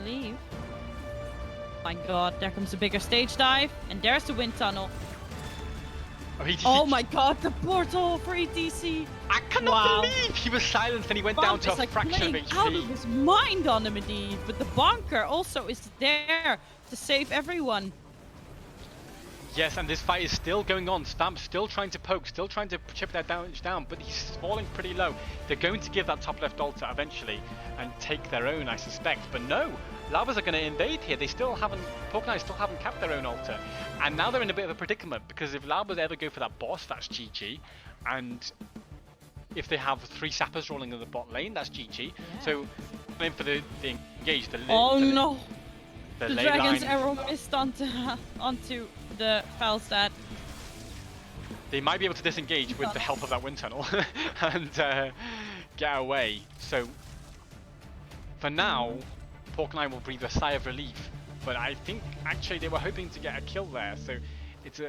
leave. My god, there comes a bigger stage dive, and there's the Wind Tunnel. Oh my god, the portal for ETC! I cannot Wow. believe he was silenced and he went down Bomb to a is like fraction of playing out of HP. his mind on the Medivh, but the bunker also is there to save everyone. Yes, and this fight is still going on. Stamp's still trying to poke, still trying to chip that damage down, but he's falling pretty low. They're going to give that top left altar eventually and take their own, I suspect. But no, Lavas are going to invade here. They still haven't, Pokemon still haven't capped their own altar. And now they're in a bit of a predicament because if Lavas ever go for that boss, that's GG. And if they have 3 sappers rolling in the bot lane, that's GG. So, aim for the engage. Oh no! The The ley dragon's line. arrow missed onto the Falstad. They might be able to disengage with the help of that wind tunnel and get away. So for now, Pork9 will breathe a sigh of relief. But I think actually they were hoping to get a kill there. So it's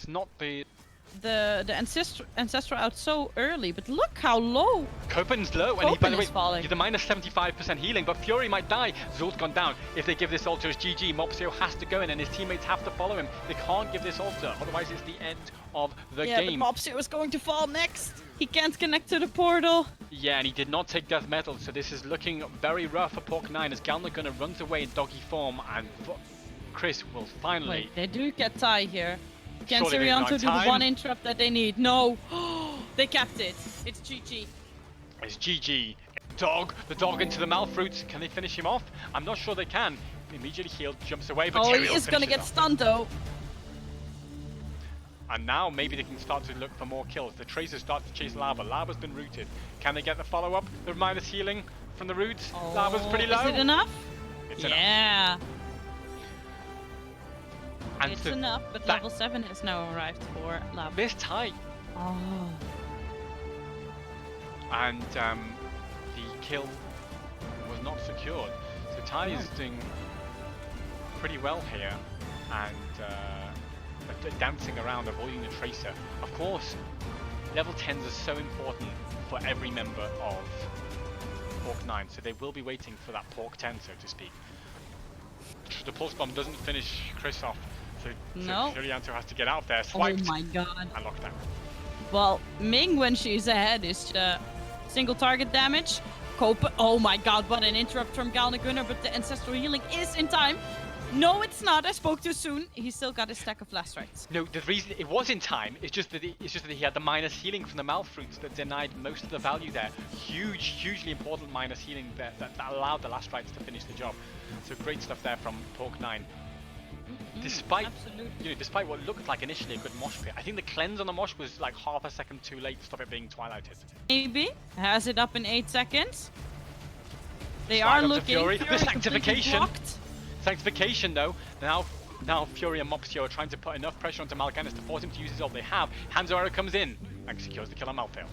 not the ancestral out so early, but look how low. Copen's low, and he, by the Copen way, is falling. he's a minus 75% healing, but Fury might die. Zul's gone down. If they give this altar as GG, Mopsio has to go in, and his teammates have to follow him. They can't give this altar, otherwise it's the end of the Yeah, game. but Mopsio is going to fall next. He can't connect to the portal. Yeah, and he did not take death metal, so this is looking very rough for Pork9 as Galnagunner runs away in doggy form, and Chris will finally... Wait, they do get Ty here. Can Surely they've Sirianto got do the time. 1 interrupt that they need? No. They capped it. It's GG. It's GG. The dog into the Malfruits. Can they finish him off? I'm not sure they can. Immediately healed, jumps away, but Oh, he Tyrael is gonna finishes get off. stunned though. And now maybe they can start to look for more kills. The Tracers start to chase Lava. Lava's been rooted. Can they get the follow-up? The minus healing from the roots. Lava's pretty low. Is it enough? It's enough. Yeah. And It's so enough, but that- level 7 has now arrived for Lava. this tight. Oh. And the kill was not secured. So Ty is doing pretty well here, and dancing around, avoiding the Tracer. Of course, level 10s are so important for every member of Pork9, so they will be waiting for that Pork 10, so to speak. The Pulse Bomb doesn't finish Chris off, so No. Furianto has to get out of there, Oh swiped, my god. and locked down. Well, Ming, when she's ahead, is single target damage. Cope. Oh my god, what an interrupt from Galnagunner, but the ancestral healing is in time. No, it's not. I spoke too soon. He's still got a stack of last rights. No, the reason it was in time is just that he had the minus healing from the Malfruits that denied most of the value there. Hugely important minus healing that allowed the last rights to finish the job. So great stuff there from Pork9. Despite Absolutely. despite what looked like initially a good mosh pit, I think the cleanse on the mosh was like half a second too late to stop it being twilighted. Maybe has it up in 8 seconds. They Slide are onto looking. Fury. The completely sanctification. blocked. Sanctification though. Now Fury and Mopsio are trying to put enough pressure onto Mal'Ganis to force him to use his ult. They have. Hanzo Arrow comes in and secures the kill on Malphale.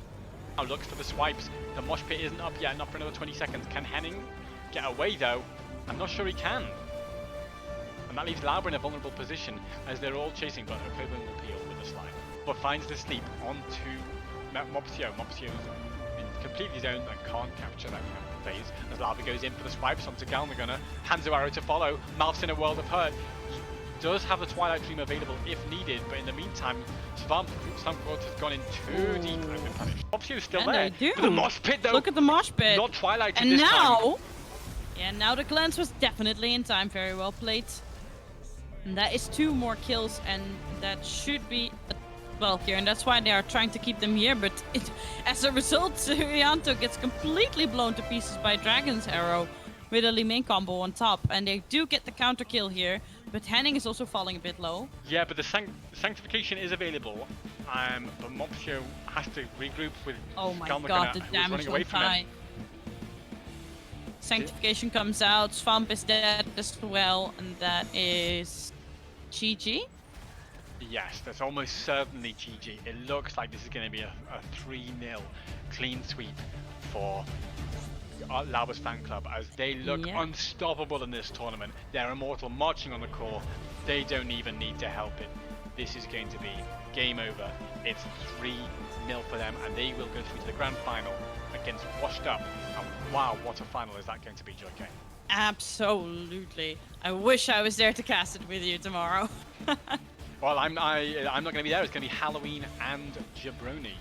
Now looks for the swipes. The mosh pit isn't up yet, not for another 20 seconds. Can Henning get away though? I'm not sure he can. And that leaves Lauber in a vulnerable position as they're all chasing, but Okoban will peel with a slide. But finds the sleep onto Mopsio. Mopsio's completely zoned and can't capture that phase as Lauber goes in for the swipes onto Galmagunner. Hanzo Arrow to follow. Malph's in a world of hurt. He does have the Twilight Dream available if needed, but in the meantime, Slamcourt has gone in too deep and been punished. Mopsio's still And there. they do. But the mosh pit though. Look at the mosh pit. Not Twilighted And this now, time. yeah, now the cleanse was definitely in time. Very well played. And that is 2 more kills, and that should be well here, and that's why they are trying to keep them here. But as a result, Rianto gets completely blown to pieces by Dragon's Arrow with a Li Ming combo on top, and they do get the counter kill here. But Henning is also falling a bit low. Yeah, but the sanctification is available. But Mopsio has to regroup with Oh my Galmagunner, god, the who's damage running away on from high. him. Sanctification comes out, Svamp is dead as well, and that is GG. Yes, that's almost certainly GG. It looks like this is going to be a 3-0 clean sweep for Lauber's fan club as they look unstoppable in this tournament. They're immortal, marching on the core. They don't even need to help it. This is going to be game over. It's 3-0 for them, and they will go through to the grand final against Washed Up. And wow, what a final is that going to be, JK? Absolutely. I wish I was there to cast it with you tomorrow. Well, I'm not going to be there. It's going to be Halloween and Jabroni.